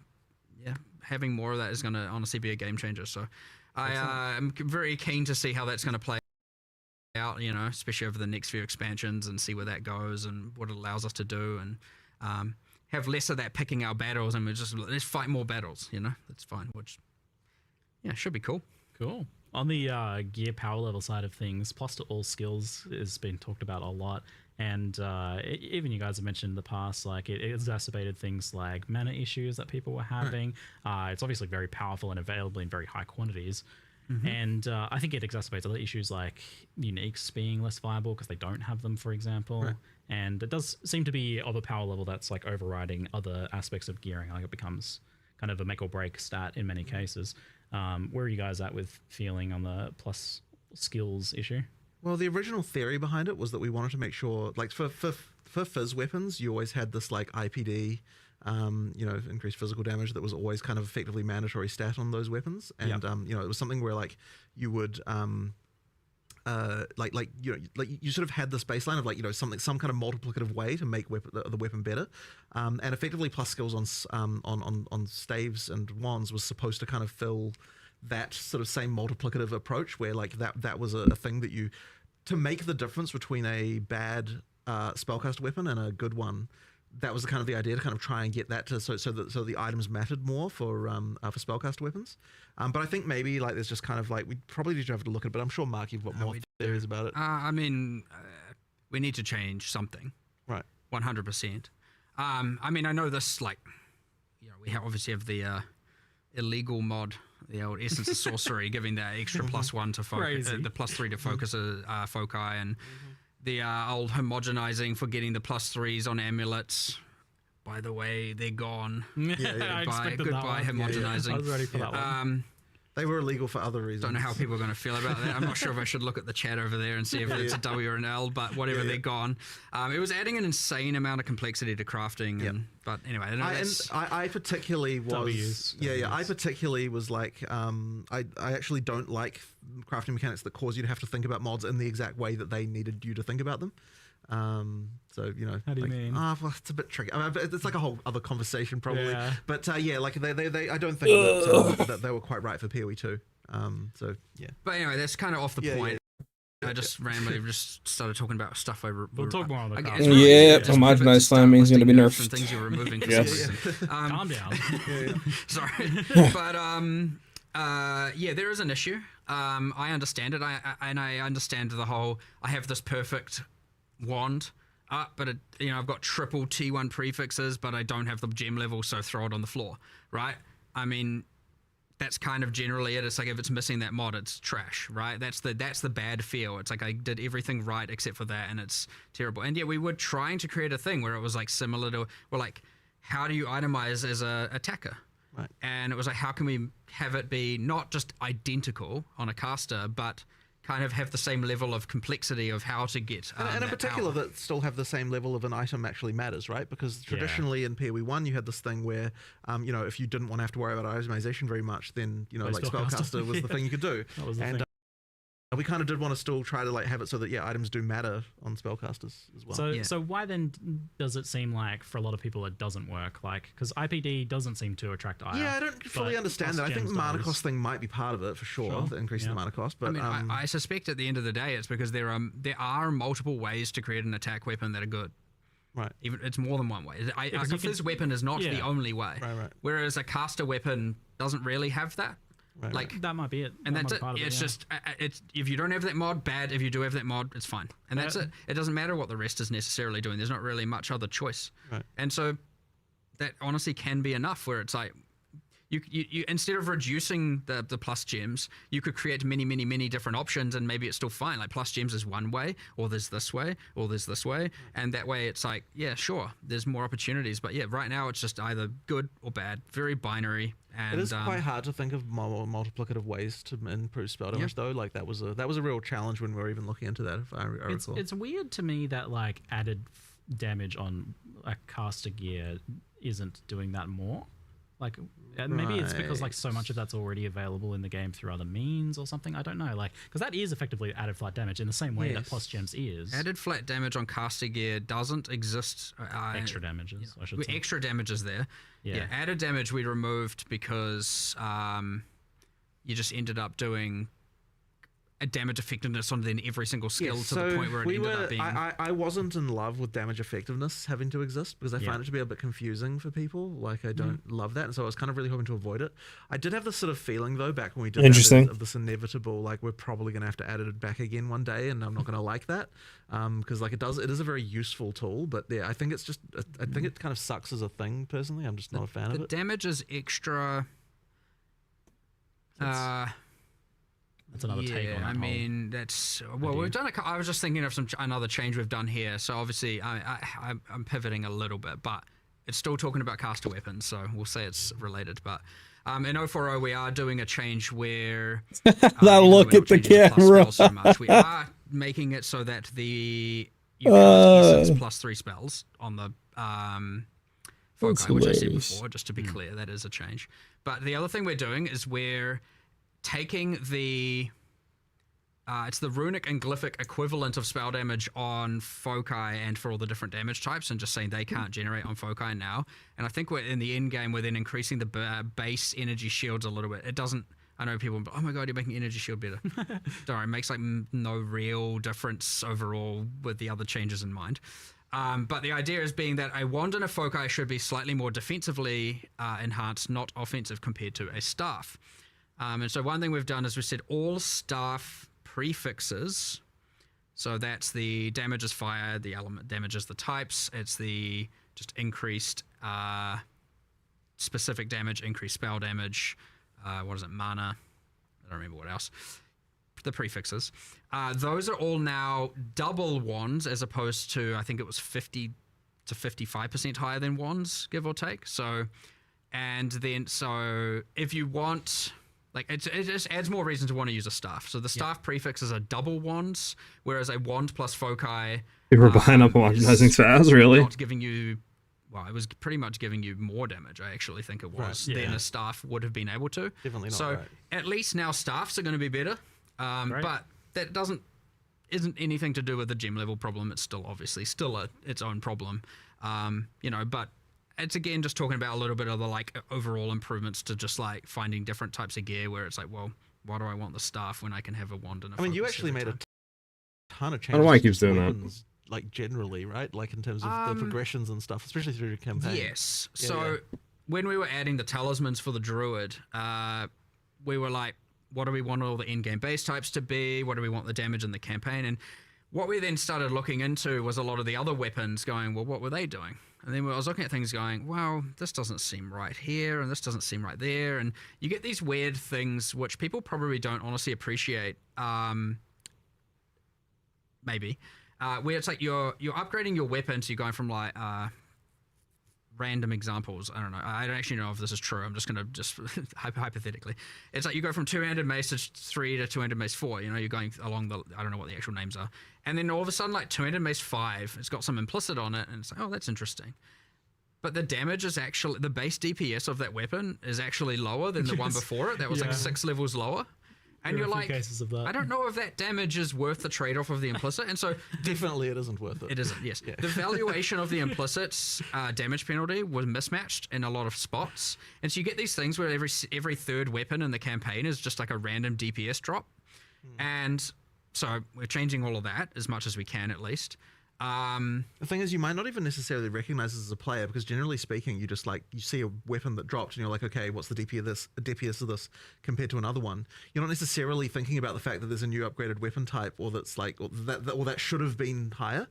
having more of that is going to honestly be a game changer. So I'm very keen to see how that's going to play out, especially over the next few expansions, and see where that goes and what it allows us to do, and have less of that picking our battles, and let's fight more battles, that's fine, which should be cool. Cool. On the gear power level side of things, plus to all skills has been talked about a lot, and even you guys have mentioned in the past, like it exacerbated things like mana issues that people were having. It's obviously very powerful and available in very high quantities. And I think it exacerbates other issues like uniques being less viable because they don't have them, for example. And it does seem to be of a power level that's like overriding other aspects of gearing. Like it becomes kind of a make or break stat in many cases. Where are you guys at with feeling on the plus skills issue? Well, the original theory behind it was that we wanted to make sure, like for fizz weapons, you always had this like IPD, increased physical damage that was always kind of effectively mandatory stat on those weapons, and it was something where like you would you sort of had this baseline of like some kind of multiplicative way to make the weapon better, and effectively plus skills on staves and wands was supposed to kind of fill that sort of same multiplicative approach where like that was a thing that you, to make the difference between a bad spellcast weapon and a good one. That was kind of the idea, to kind of try and get that to so the items mattered more for spellcast weapons. But I think maybe like there's just kind of like we probably need to have to look at it. But I'm sure Mark, you've got more theories about it. I mean, we need to change something. Right. 100%. I mean, I know this like, we obviously have the illegal mod, the old Essence of Sorcery, giving that extra +1 to focus, the +3 to focus foci, and the old homogenizing for getting the +3s on amulets. By the way, they're gone. Goodbye homogenizing. I was ready for that one. They were illegal for other reasons. Don't know how people are going to feel about that. I'm not sure if I should look at the chat over there and see if it's a W or an L, but whatever, they're gone. It was adding an insane amount of complexity to crafting. But anyway, I particularly was I particularly was like I actually don't like crafting mechanics that cause you to have to think about mods in the exact way that they needed you to think about them. So how do you mean? Well, it's a bit tricky. I mean, it's like a whole other conversation probably. But like they I don't think that they were quite right for PoE 2. So yeah. But anyway, that's kind of off the point. I just randomly just started talking about stuff we'll talk more on the card. Homogenized slamming is going to be nerfed. And things you're removing. Calm down. Sorry. But there is an issue. I understand it. I understand the whole. I have this perfect wand, but I've got triple T1 prefixes, but I don't have the gem level, so throw it on the floor, right? I mean, that's kind of generally it. It's like if it's missing that mod, it's trash, right? That's the bad feel. It's like I did everything right except for that, and it's terrible. And we were trying to create a thing where it was like similar to, well, like how do you itemize as a attacker? Right. And it was like, how can we have it be not just identical on a caster, but kind of have the same level of complexity of how to get and in particular power. That still have the same level of an item actually matters, right? Because traditionally in PoE 1 you had this thing where if you didn't want to have to worry about itemization very much, then like spellcaster was the thing you could do. That was the thing. we kind of did want to still try to like have it so that items do matter on spellcasters as well. So why then does it seem like for a lot of people it doesn't work? Like, because IPD doesn't seem to attract Ire. Yeah, I don't fully understand that. I think mana cost thing might be part of it for sure. The increasing the mana cost. But I mean, I suspect at the end of the day, it's because there are multiple ways to create an attack weapon that are good. Right. Even it's more than one way. A confused weapon is not the only way. Right. Whereas a caster weapon doesn't really have that. Right, like that might be it, and that's it. It's just it's if you don't have that mod, bad. If you do have that mod, it's fine, and that's it. It doesn't matter what the rest is necessarily doing. There's not really much other choice, and so that honestly can be enough. Where it's like you instead of reducing the plus gems, you could create many different options, and maybe it's still fine. Like plus gems is one way, or there's this way, or there's this way, and that way it's like sure, there's more opportunities. But right now it's just either good or bad, very binary. And, it is quite hard to think of multiplicative ways to improve spell damage, though. Like that was a real challenge when we were even looking into that. If I recall, it's weird to me that like added damage on a caster gear isn't doing that more. Like maybe it's because like so much of that's already available in the game through other means or something. I don't know, like because that is effectively added flat damage in the same way that plus gems is. Added flat damage on caster gear doesn't exist. Extra damages, I should say. Extra damages there. Yeah, added damage we removed because you just ended up doing a damage effectiveness on then every single skill to the point where it ended up being... I wasn't in love with damage effectiveness having to exist because I find it to be a bit confusing for people. Like I don't love that, and so I was kind of really hoping to avoid it. I did have this sort of feeling though back when we did of this inevitable, like we're probably going to have to add it back again one day, and I'm not going to like that because like it is a very useful tool, but I think it's just I think it kind of sucks as a thing personally. I'm just not a fan of it. The damage is extra. That's another take on that. I mean, that's we've done. I was just thinking of another change we've done here. So obviously, I'm pivoting a little bit, but it's still talking about caster weapons. So we'll say it's related. But in 040, we are doing a change where that look at the camera. So much. We are making it so that you can use +3 spells on the foci, which I said before. Just to be clear, that is a change. But the other thing we're doing is we're taking it's the runic and glyphic equivalent of spell damage on foci and for all the different damage types, and just saying they can't generate on foci now. And I think we're in the end game, we're then increasing the base energy shields a little bit. It doesn't. I know people, oh my god, you're making energy shield better. Don't worry, it makes like no real difference overall with the other changes in mind. But the idea is being that a wand and a foci should be slightly more defensively enhanced, not offensive compared to a staff. And so one thing we've done is we said all staff prefixes. So that's the damage is fire, the element damages the types. It's the just increased specific damage, increased spell damage. What is it? Mana. I don't remember what else. The prefixes. Those are all now double wands as opposed to, I think it was 50 to 55% higher than wands, give or take. So if you want... Like it just adds more reason to want to use a staff. So the staff prefixes are double wands, whereas a wand plus foci. You were behind up on optimizing SiahZ, really? Not giving you, it was pretty much giving you more damage. I actually think it was than a staff would have been able to. Definitely not. So at least now staffs are going to be better, but that isn't anything to do with the gem level problem. It's still obviously its own problem, but. It's again just talking about a little bit of the like overall improvements to just like finding different types of gear where it's like, well, why do I want the staff when I can have a wand and a focus? You actually made a ton of changes. I don't know why he keeps doing that. Like generally, right? Like in terms of the progressions and stuff, especially through your campaign. Yes. When we were adding the talismans for the Druid, we were like, what do we want all the endgame base types to be? What do we want the damage in the campaign? And what we then started looking into was a lot of the other weapons going, well, what were they doing? And then I was looking at things going, well, this doesn't seem right here, and this doesn't seem right there. And you get these weird things which people probably don't honestly appreciate, maybe, where it's like you're upgrading your weapon, so you're going from like random examples. I don't know. I don't actually know if this is true. I'm just going to hypothetically. It's like you go from two-handed mace to 3 to two-handed mace 4. You're going along I don't know what the actual names are. And then all of a sudden, like two-handed mace 5, it's got some implicit on it, and it's like, oh, that's interesting. But the damage is actually, the base DPS of that weapon is actually lower than the one before it. That was like 6 levels lower. And you're a few like, cases of that. I don't know if that damage is worth the trade-off of the implicit. And so Definitely it isn't worth it. it isn't, yes. The valuation of the implicit's damage penalty was mismatched in a lot of spots. And so you get these things where every third weapon in the campaign is just like a random DPS drop. And so we're changing all of that as much as we can, at least. The thing is, you might not even necessarily recognize this as a player, because generally speaking, you just like, you see a weapon that dropped and you're like, okay, what's the DPS of this compared to another one? You're not necessarily thinking about the fact that there's a new upgraded weapon type, or that's like, or that should have been higher.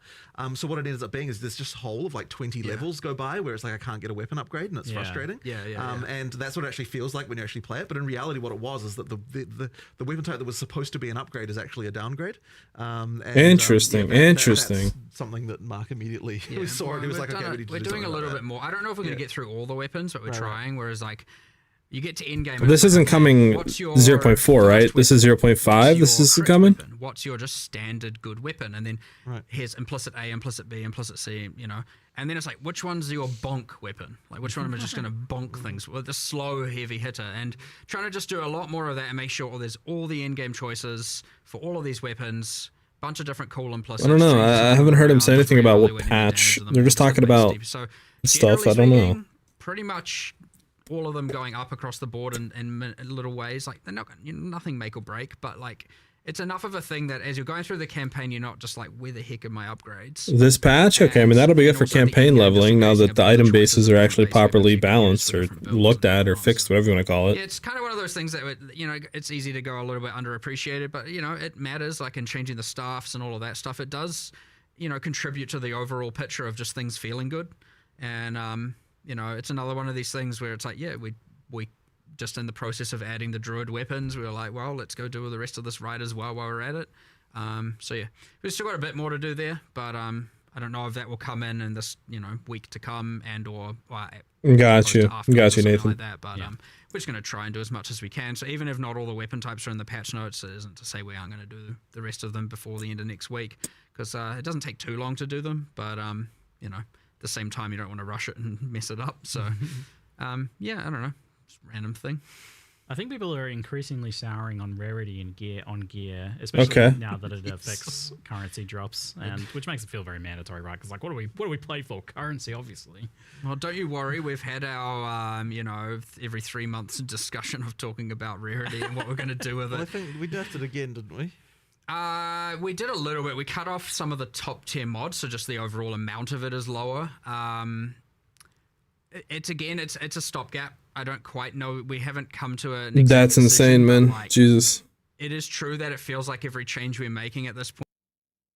So what it ends up being is there's just a hole of like 20 levels go by where it's like, I can't get a weapon upgrade, and it's frustrating. And that's what it actually feels like when you actually play it. But in reality, what it was is that the weapon type that was supposed to be an upgrade is actually a downgrade. Interesting. That's something that Mark immediately saw, and he was like, okay, we're doing a little bit more. I don't know if we're going to get through all the weapons, but we're trying. Whereas, like, you get to endgame. This isn't coming 0.4, right? This is 0.5. This is coming. Weapon? What's your just standard good weapon? And then here's implicit A, implicit B, implicit C, you know. And then it's like, which one's your bonk weapon? Like, which one am I just going to bonk things with the slow, heavy hitter? And trying to just do a lot more of that and make sure there's all the endgame choices for all of these weapons. Bunch of different cool implicits. I don't know. I haven't heard him say anything about what patch. They're just talking about stuff. I don't know. Pretty much all of them going up across the board in little ways. Like, they're not nothing make or break, but like, it's enough of a thing that as you're going through the campaign, you're not just like, where the heck are my upgrades? This patch? Okay, I mean, that'll be good for campaign leveling now that the item bases are actually properly balanced or looked at or fixed, whatever you want to call it. Yeah, it's kind of one of those things that, you know, it's easy to go a little bit underappreciated, but, you know, it matters, like in changing the staffs and all of that stuff. It does, you know, contribute to the overall picture of just things feeling good. And, you know, it's another one of these things where it's like, yeah, we just in the process of adding the Druid weapons, we were like, well, let's go do the rest of this right as well while we're at it. So yeah, we've still got a bit more to do there, but I don't know if that will come in this, you know, week to come and or got you, Nathan. Like that. But we're just going to try and do as much as we can. So even if not all the weapon types are in the patch notes, it isn't to say we aren't going to do the rest of them before the end of next week, because it doesn't take too long to do them. But you know, at the same time, you don't want to rush it and mess it up. So yeah, I don't know. Random thing. I think people are increasingly souring on rarity and gear, especially now that it affects currency drops, and which makes it feel very mandatory, right? Because like, what do we play for? Currency, obviously. Well, don't you worry. We've had our you know, every 3 months discussion of talking about rarity and what we're going to do with it. I think we did it again, didn't we? We did a little bit. We cut off some of the top tier mods, so just the overall amount of it is lower. It's a stopgap. I don't quite know. We haven't come to a. That's insane, man. Like, Jesus. It is true that it feels like every change we're making at this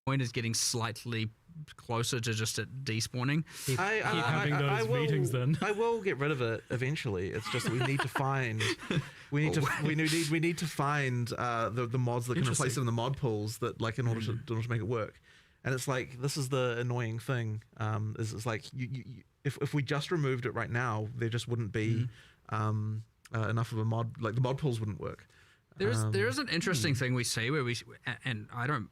point is getting slightly closer to just it despawning. Keep having those meetings then. I will get rid of it eventually. It's just that we need to find we need to find the mods that can replace it in the mod pools that, like, in order to make it work. And it's like, this is the annoying thing. Is it's like if we just removed it right now, there just wouldn't be enough of a mod. Like, the mod pools wouldn't work. There is an interesting thing we see where and I don't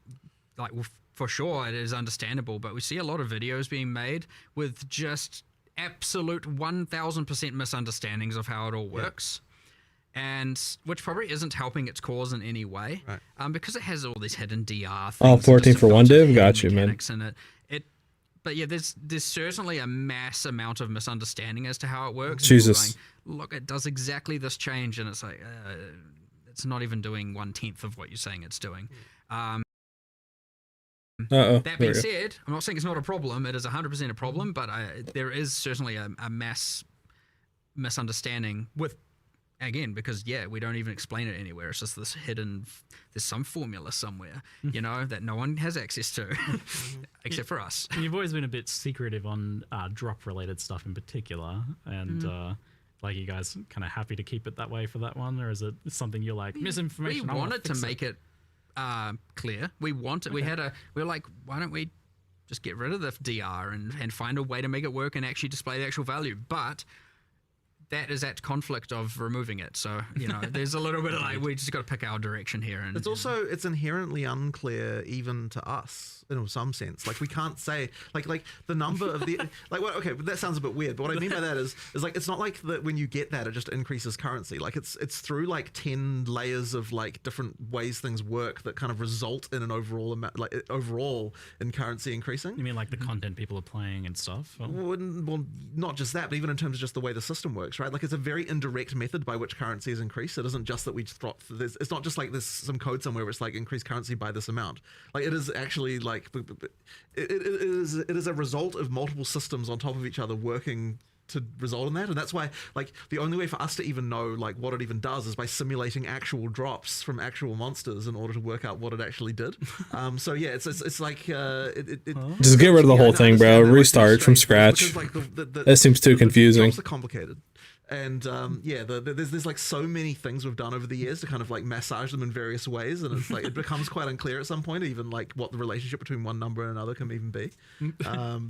like. For sure, it is understandable, but we see a lot of videos being made with just absolute 1000% misunderstandings of how it all works, and which probably isn't helping its cause in any way, because it has all these hidden DR things. Oh, 14 for one div? Got you, man. In it. But yeah, there's certainly a mass amount of misunderstanding as to how it works. Jesus. Going, look, it does exactly this change, and it's like, it's not even doing 1/10 of what you're saying it's doing. That being said, I'm not saying it's not a problem. It is 100% a problem, but there is certainly a mass misunderstanding with, again, because we don't even explain it anywhere. It's just this hidden, there's some formula somewhere, you know, that no one has access to, except for us. You've always been a bit secretive on drop-related stuff in particular, and like, you guys kind of happy to keep it that way for that one, or is it something you're like, misinformation? We wanted to make it clear. We wanted. We were like, why don't we just get rid of the DR and find a way to make it work and actually display the actual value? But that is at conflict of removing it. So, you know, there's a little bit of like, we just got to pick our direction here. And It's inherently unclear even to us in some sense. Like we can't say like the number of the like what okay, but that sounds a bit weird. But what I mean by that is like it's not like that when you get that it just increases currency. Like it's through like 10 layers of like different ways things work that kind of result in an overall amount, like overall in currency increasing. You mean like the content people are playing and stuff? Well, not just that, but even in terms of just the way the system works, right? Like it's a very indirect method by which currency is increased. It isn't just that we just drop. It's not just like there's some code somewhere where it's like increase currency by this amount. Like it is actually like it is a result of multiple systems on top of each other working to result in that, and that's why like the only way for us to even know like what it even does is by simulating actual drops from actual monsters in order to work out what it actually did. So yeah, it's like just get rid of the whole thing, bro. Restart from scratch. That seems too confusing. It's complicated. And yeah, there's like so many things we've done over the years to kind of like massage them in various ways, and it's like it becomes quite unclear at some point, even like what the relationship between one number and another can even be.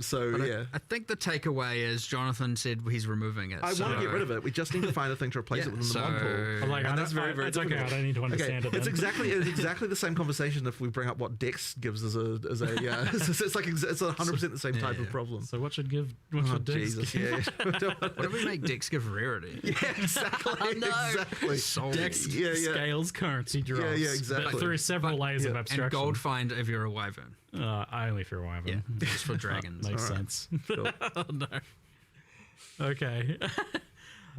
So but yeah, I think the takeaway is Jonathan said he's removing it. I want to get rid of it. We just need to find a thing to replace it within the mod pool. Like, and that's very it's okay. I don't need to understand it. It's exactly the same conversation if we bring up what Dex gives as a yeah. It's like it's 100% the same type of problem. So what should Dex Jesus, give? yeah. What if we make Dex give rarity? Yeah, exactly. No. Exactly. Dex scales currency drops. Yeah, exactly. But through several layers of abstraction. And gold find if you're a wyvern. Only if you're a wyvern. Yeah, just for dragons. Makes sense. Cool. Oh, no. Okay.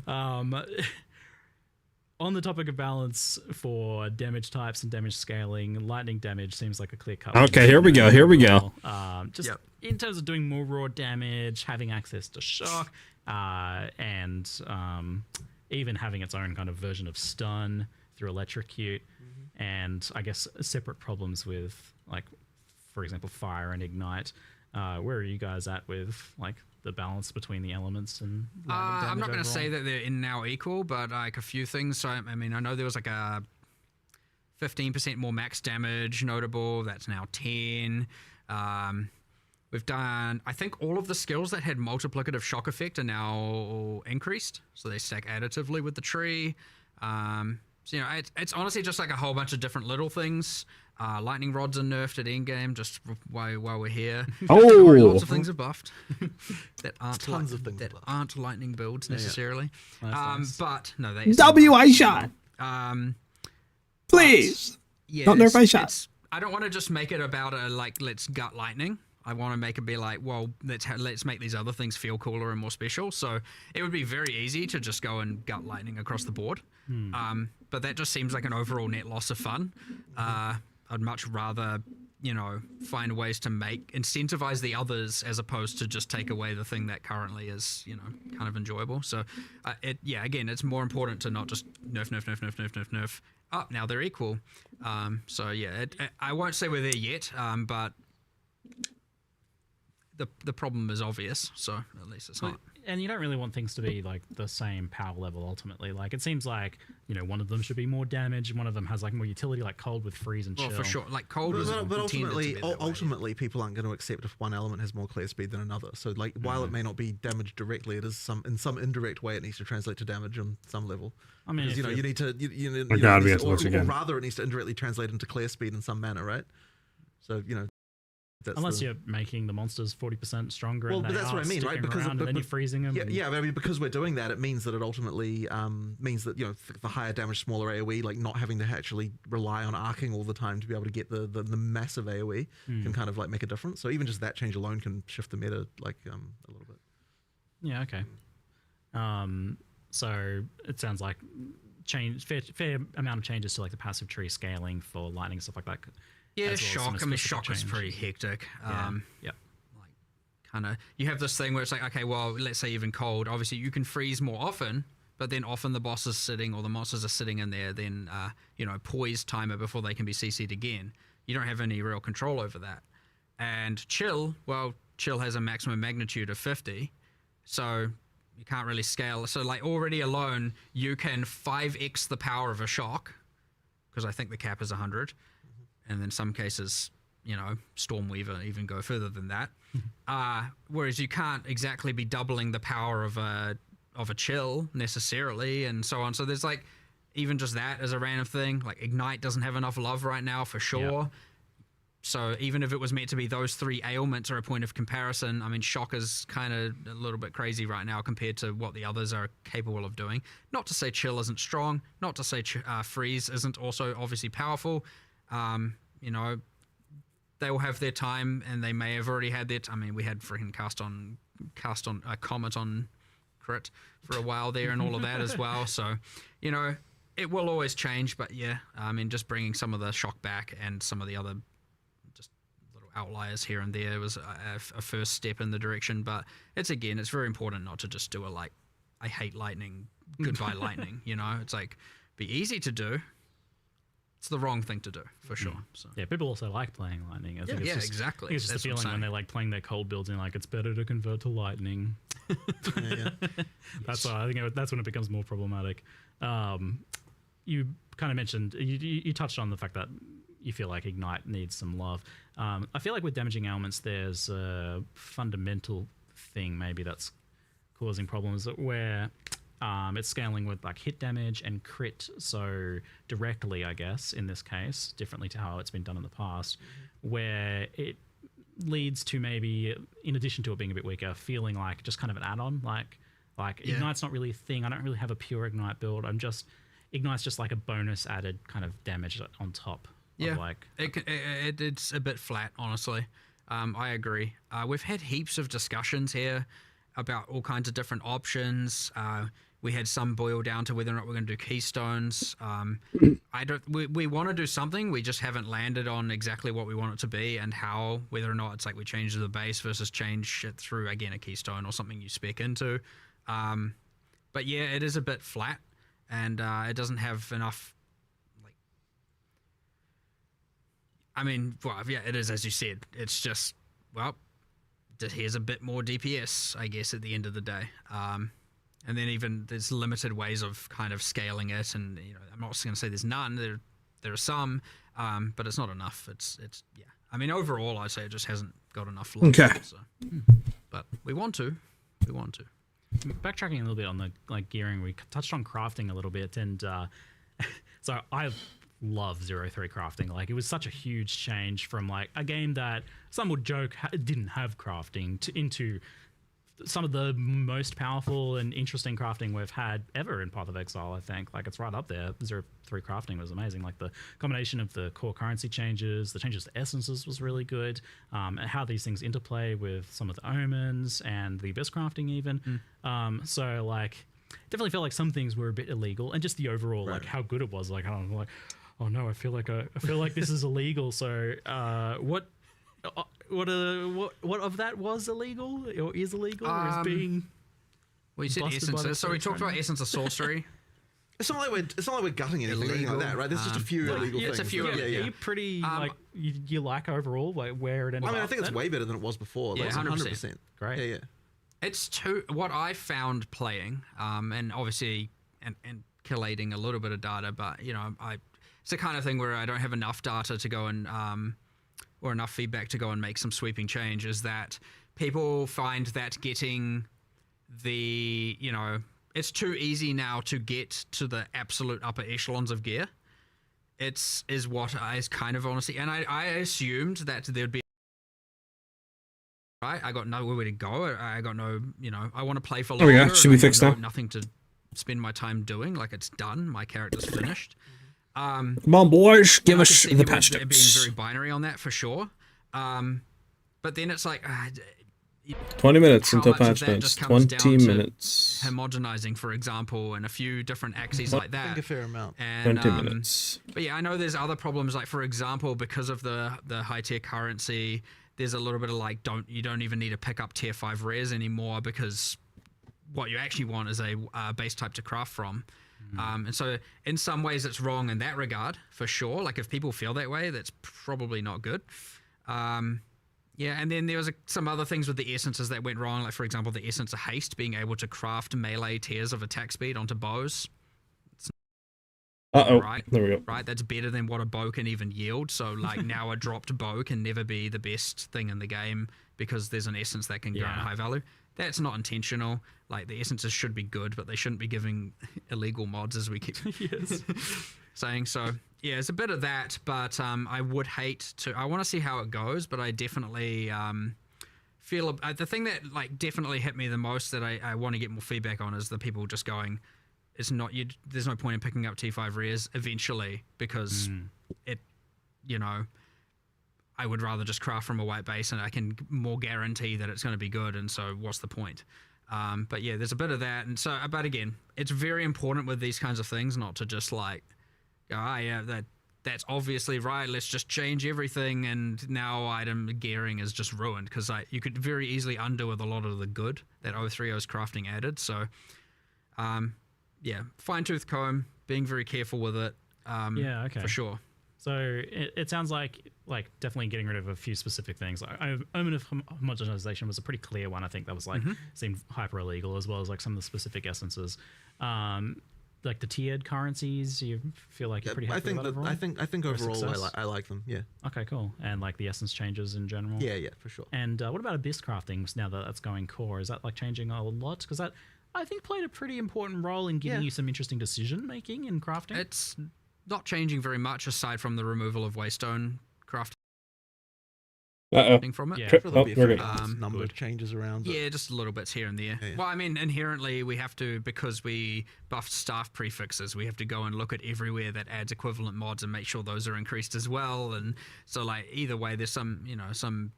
On the topic of balance for damage types and damage scaling, lightning damage seems like a clear cut. Okay, here we go. Just in terms of doing more raw damage, having access to shock, and even having its own kind of version of stun through electrocute, and I guess separate problems with, like, for example, fire and ignite. Where are you guys at with like the balance between the elements and I'm not going to say that they're in now equal, but like a few things. So I mean, I know there was like a 15% more max damage notable. That's now 10. We've done, I think all of the skills that had multiplicative shock effect are now increased, so they stack additively with the tree. So, you know, it's honestly just like a whole bunch of different little things. Lightning rods are nerfed at Endgame, just while we're here. Lots of things are buffed that aren't lightning builds necessarily. Nice. But no, they WI shot. Please. Yeah, not nerf I shot. I don't want to just make it about let's gut lightning. I want to make it be like, well, let's make these other things feel cooler and more special. So it would be very easy to just go and gut lightning across the board. But that just seems like an overall net loss of fun. I'd much rather, you know, find ways to incentivize the others as opposed to just take away the thing that currently is, you know, kind of enjoyable. So again, it's more important to not just nerf. Oh, now they're equal. So yeah, I won't say we're there yet, but the problem is obvious, so at least it's not. And you don't really want things to be like the same power level ultimately. Like it seems like, you know, one of them should be more damage, and one of them has like more utility, like cold with freeze and chill. Well, for sure, like cold was but ultimately, people aren't going to accept if one element has more clear speed than another. So like, while it may not be damaged directly, it is in some indirect way it needs to translate to damage on some level. I mean, you know, you need to, or rather, it needs to indirectly translate into clear speed in some manner, right? So you know. Unless you're making the monsters 40% stronger. Well, but that's what I mean, right? Because and then you're freezing them. Yeah, but I mean, because we're doing that, it means that it ultimately means that, you know, the higher damage, smaller AoE, like not having to actually rely on arcing all the time to be able to get the massive AoE can kind of like make a difference. So even just that change alone can shift the meta like a little bit. Yeah. Okay. So it sounds like fair amount of changes to like the passive tree scaling for lightning and stuff like that. Yeah, shock. I mean, shock is pretty hectic. Like, kind of, you have this thing where it's like, okay, well, let's say even cold. Obviously, you can freeze more often, but then often the boss is sitting or the monsters are sitting in there. Then, you know, poise timer before they can be CC'd again. You don't have any real control over that. And chill, well, chill has a maximum magnitude of 50, so you can't really scale. So, like, already alone, you can 5x the power of a shock, because I think the cap is 100. And in some cases, you know, Stormweaver even go further than that. Whereas you can't exactly be doubling the power of of a chill necessarily, and so on. So there's like even just that as a random thing. Like Ignite doesn't have enough love right now for sure. Yep. So even if it was meant to be those 3 ailments are a point of comparison, I mean, Shock is kind of a little bit crazy right now compared to what the others are capable of doing. Not to say Chill isn't strong, not to say Freeze isn't also obviously powerful. You know, they will have their time, and they may have already had their. I mean, we had freaking cast on Comet on Crit for a while there, and all of that as well. So, you know, it will always change. But yeah, I mean, just bringing some of the Shock back and some of the other outliers here and there was a first step in the direction, but it's very important not to just do I hate lightning, goodbye lightning, you know. It's like be easy to do, it's the wrong thing to do for sure. So yeah, people also like playing lightning. I think it's just, exactly. I think it's just the feeling when they're like playing their cold builds and like it's better to convert to lightning. That's why I think that's when it becomes more problematic. You kind of mentioned you touched on the fact that you feel like Ignite needs some love. I feel like with damaging elements, there's a fundamental thing maybe that's causing problems where it's scaling with like hit damage and crit so directly, I guess, in this case, differently to how it's been done in the past, where it leads to maybe, in addition to it being a bit weaker, feeling like just kind of an add-on, like Ignite's not really a thing. I don't really have a pure Ignite build. Ignite's just like a bonus added kind of damage on top. Yeah, it's a bit flat, honestly. I agree. We've had heaps of discussions here about all kinds of different options. We had some boil down to whether or not we're going to do keystones. We want to do something. We just haven't landed on exactly what we want it to be and how. Whether or not it's like we change the base versus change it through again a keystone or something you spec into. But yeah, it is a bit flat, and it doesn't have enough. I mean, well, yeah, it is, as you said. It's just, well, here's a bit more DPS, I guess, at the end of the day. And then even there's limited ways of kind of scaling it. And, you know, I'm not going to say there's none. There are some, but it's not enough. It's yeah. I mean, overall, I'd say it just hasn't got enough love. Okay. So. But we want to. Backtracking a little bit on the gearing, we touched on crafting a little bit, and so I love 0-3 crafting. Like, it was such a huge change from like a game that some would joke didn't have crafting into some of the most powerful and interesting crafting we've had ever in Path of Exile. I think like it's right up there. 0-3 crafting was amazing. Like the combination of the core currency changes, the changes to essences was really good, and how these things interplay with some of the omens and the abyss crafting even. So like definitely felt like some things were a bit illegal, and just the overall like how good it was. Like I don't know, like, oh no, I feel like this is illegal. So what of that was illegal or is illegal or is being? Well, you said essences. So we talked about essence of sorcery. It's not like we're gutting anything like that, right? There's just a few illegal things. It's a few. Yeah. Are you pretty like you like overall like where it ended up? I mean, I think it's way better than it was before. Yeah, 100%. Great. Yeah. It's what I found playing, and obviously and collating a little bit of data, but you know, it's the kind of thing where I don't have enough data to go and or enough feedback to go and make some sweeping change. Is that people find that getting the, you know, it's too easy now to get to the absolute upper echelons of gear. Is what I kind of honestly, and I assumed that there'd be. Right, I got nowhere to go. I got no, you know, I want to play for longer. There we go. Should we fix that? Nothing to spend my time doing. Like, it's done. My character's finished. Come on, boys, give us the patch being tips. very binary on that for sure. But then it's like 20 minutes how until much of patch that notes. just comes 20 down to minute homogenizing, for example, and a few different axes like that. I think a fair amount. And, 20 minutes. But yeah, I know there's other problems. Like, for example, because of the high tier currency, there's a little bit of like you don't even need to pick up tier 5 rares anymore, because what you actually want is a base type to craft from. And so in some ways it's wrong in that regard, for sure. Like, if people feel that way, that's probably not good. Yeah, and then there was some other things with the essences that went wrong. Like, for example, the essence of haste, being able to craft melee tiers of attack speed onto bows. Right, there we go. Right, that's better than what a bow can even yield. So like now a dropped bow can never be the best thing in the game because there's an essence that can grant high value. that's not intentional. Like the essences should be good, but they shouldn't be giving illegal mods, as we keep saying. So yeah, it's a bit of that, but I would hate to. I want to see how it goes, but I definitely feel the thing that like definitely hit me the most that I want to get more feedback on is the people just going, it's not you. There's no point in picking up T5 rares eventually because it, you know, I would rather just craft from a white base and I can more guarantee that it's going to be good. And so what's the point? But yeah, there's a bit of that. And so, but again, it's very important with these kinds of things not to just like, yeah, that's obviously right. Let's just change everything. And now item gearing is just ruined because you could very easily undo with a lot of the good that 030's crafting added. So, yeah, fine tooth comb, being very careful with it. Yeah, okay. For sure. So it sounds like definitely getting rid of a few specific things. Omen of Homogenization was a pretty clear one. I think that was like seemed hyper illegal, as well as like some of the specific essences. Like the tiered currencies, you feel like you're pretty happy with that overall? I think overall I like them. Yeah. Okay, cool. And like the essence changes in general. Yeah, for sure. And what about abyss craftings now that that's going core? Is that like changing a lot? Because that I think played a pretty important role in giving you some interesting decision making in crafting. It's not changing very much aside from the removal of waystone crafting from it. Yeah, there'll be a number of changes around. Yeah, just little bits here and there. Yeah. Well, I mean, inherently we have to, because we buffed staff prefixes, we have to go and look at everywhere that adds equivalent mods and make sure those are increased as well. And so, like, either way, there's some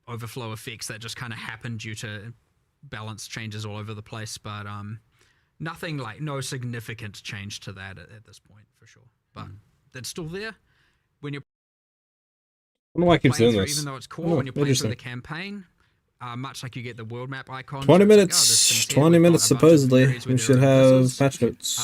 overflow effects that just kind of happen due to balance changes all over the place. But nothing like no significant change to that at this point for sure. But that's still there when you're. I don't know why I keep doing this. Even though it's core, when you're playing through the campaign, much like you get the world map icon. 20 minutes. 20 minutes supposedly. We should have patch notes.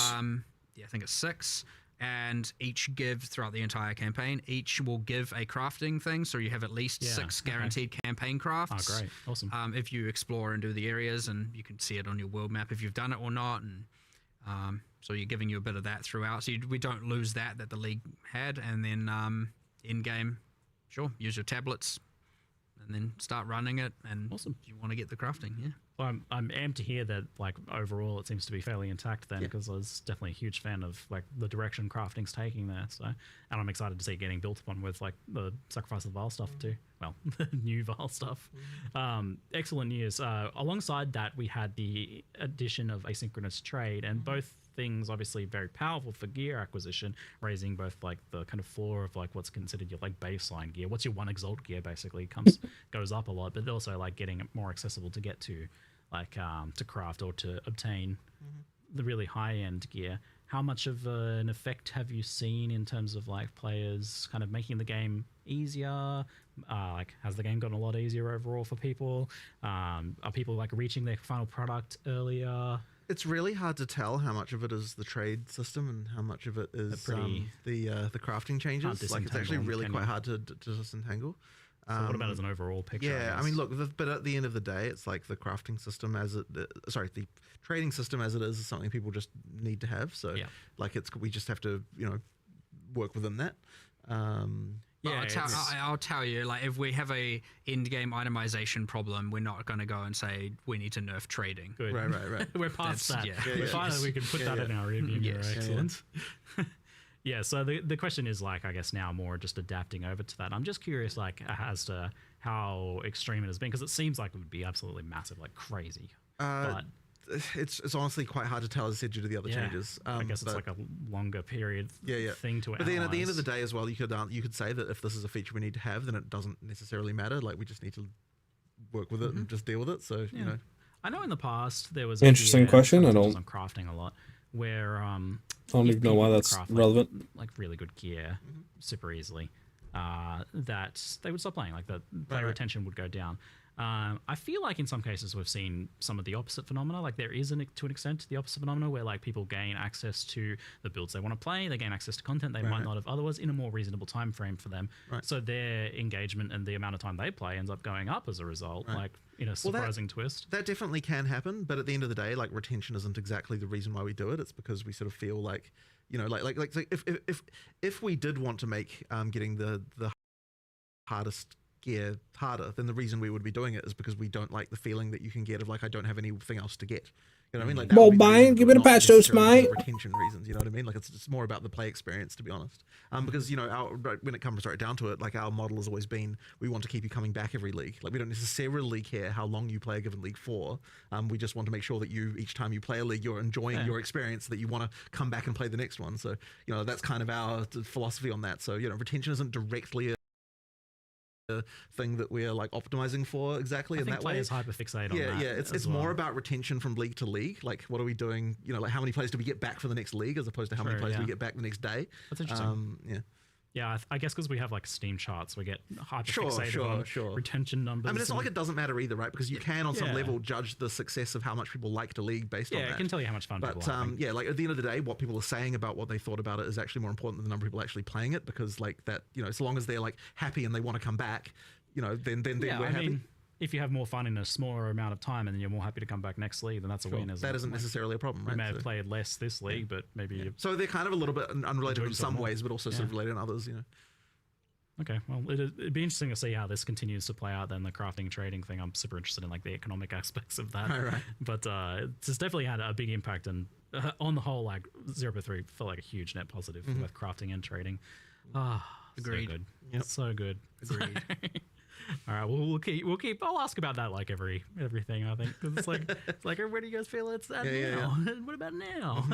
Yeah, I think it's 6. And each give throughout the entire campaign. Each will give a crafting thing, so you have at least 6 guaranteed campaign crafts. Oh, great. Awesome. If you explore and do the areas, and you can see it on your world map if you've done it or not. And so you're giving you a bit of that throughout. So we don't lose that the league had. And then in-game, sure, use your tablets and then start running it. And awesome. You want to get the crafting, yeah. Well, I'm amped to hear that, like, overall it seems to be fairly intact then, because I was definitely a huge fan of, like, the direction crafting's taking there. So, and I'm excited to see it getting built upon with, like, the Sacrifice of the Vile stuff too. Well, the new Vile stuff. Excellent news. Alongside that, we had the addition of asynchronous trade, and both things obviously very powerful for gear acquisition, raising both like the kind of floor of like what's considered your like baseline gear. What's your 1 exalt gear basically goes up a lot, but also like getting it more accessible to get to, like to craft or to obtain the really high end gear. How much of an effect have you seen in terms of like players kind of making the game easier? Like, has the game gotten a lot easier overall for people? Are people like reaching their final product earlier? It's really hard to tell how much of it is the trade system and how much of it is the crafting changes. Like, it's actually really quite hard to disentangle. So what about as an overall picture? Yeah, I mean, look, but at the end of the day, it's like the crafting system the trading system as it is something people just need to have. So, like, we just have to, work within that. Yeah, I'll tell you, like, if we have a endgame itemization problem, we're not going to go and say we need to nerf trading. Good. Right. We're past that. Finally, we can put that in our review mirror. Excellent. Yeah, so the question is, like, I guess now more just adapting over to that. I'm just curious, like, as to how extreme it has been, because it seems like it would be absolutely massive, like crazy. But it's honestly quite hard to tell, as I said, due to the other changes. I guess it's like a longer period thing to analyze. But then at the end of the day as well, you could say that if this is a feature we need to have, then it doesn't necessarily matter. Like, we just need to work with it and just deal with it. So, I know in the past there was interesting question. I don't on crafting a lot where I don't even know why that's relevant. Like really good gear super easily. That they would stop playing. Like the player retention would go down. I feel like in some cases we've seen some of the opposite phenomena. Like there is, to an extent, the opposite phenomena where like people gain access to the builds they want to play. They gain access to content they might not have otherwise in a more reasonable time frame for them. So their engagement and the amount of time they play ends up going up as a result. Like in a surprising twist. That definitely can happen, but at the end of the day, like retention isn't exactly the reason why we do it. It's because we sort of feel like, if we did want to make getting the hardest gear harder, then the reason we would be doing it is because we don't like the feeling that you can get of like, I don't have anything else to get. You know what I mean? Like, that Well, would be the Brian, reason, give but it a not patch dose, necessarily because mate. of retention reasons. You know what I mean? Like, it's more about the play experience, to be honest. Because, you know, when it comes right down to it, like, our model has always been, we want to keep you coming back every league. Like, we don't necessarily care how long you play a given league for. We just want to make sure that each time you play a league, you're enjoying your experience, that you want to come back and play the next one. So, you know, that's kind of our philosophy on that. So, you know, retention isn't directly a thing that we're like optimizing for exactly in that way. Players hyperfixate on that. Yeah, it's more about retention from league to league. Like, what are we doing? You know, like how many players do we get back for the next league, as opposed to how many players do we get back the next day? That's interesting. Yeah. Yeah, I guess because we have like Steam charts, we get hyperfixated on retention numbers. I mean, it's not like it doesn't matter either, right? Because you can, on some level, judge the success of how much people like the league based on that. Yeah, it can tell you how much fun people are. But yeah, like at the end of the day, what people are saying about what they thought about it is actually more important than the number of people actually playing it. Because like that, you know, so long as they're like happy and they want to come back, you know, then we're happy. Mean, if you have more fun in a smaller amount of time and then you're more happy to come back next league, then that's a win. That isn't necessarily a problem, right? You may have played less this league, but maybe... So they're kind of a little bit unrelated in some ways, but also sort of related in others, you know. Okay, well, it'd be interesting to see how this continues to play out. Then the crafting and trading thing, I'm super interested in like the economic aspects of that. Right. But it's definitely had a big impact, and on the whole, like 0.3 felt like a huge net positive for both crafting and trading. Agreed. So good. Yep. So good. Agreed. All right, we'll keep. I'll ask about that like everything. I think 'cause it's like where do you guys feel it's at now? Yeah. What about now?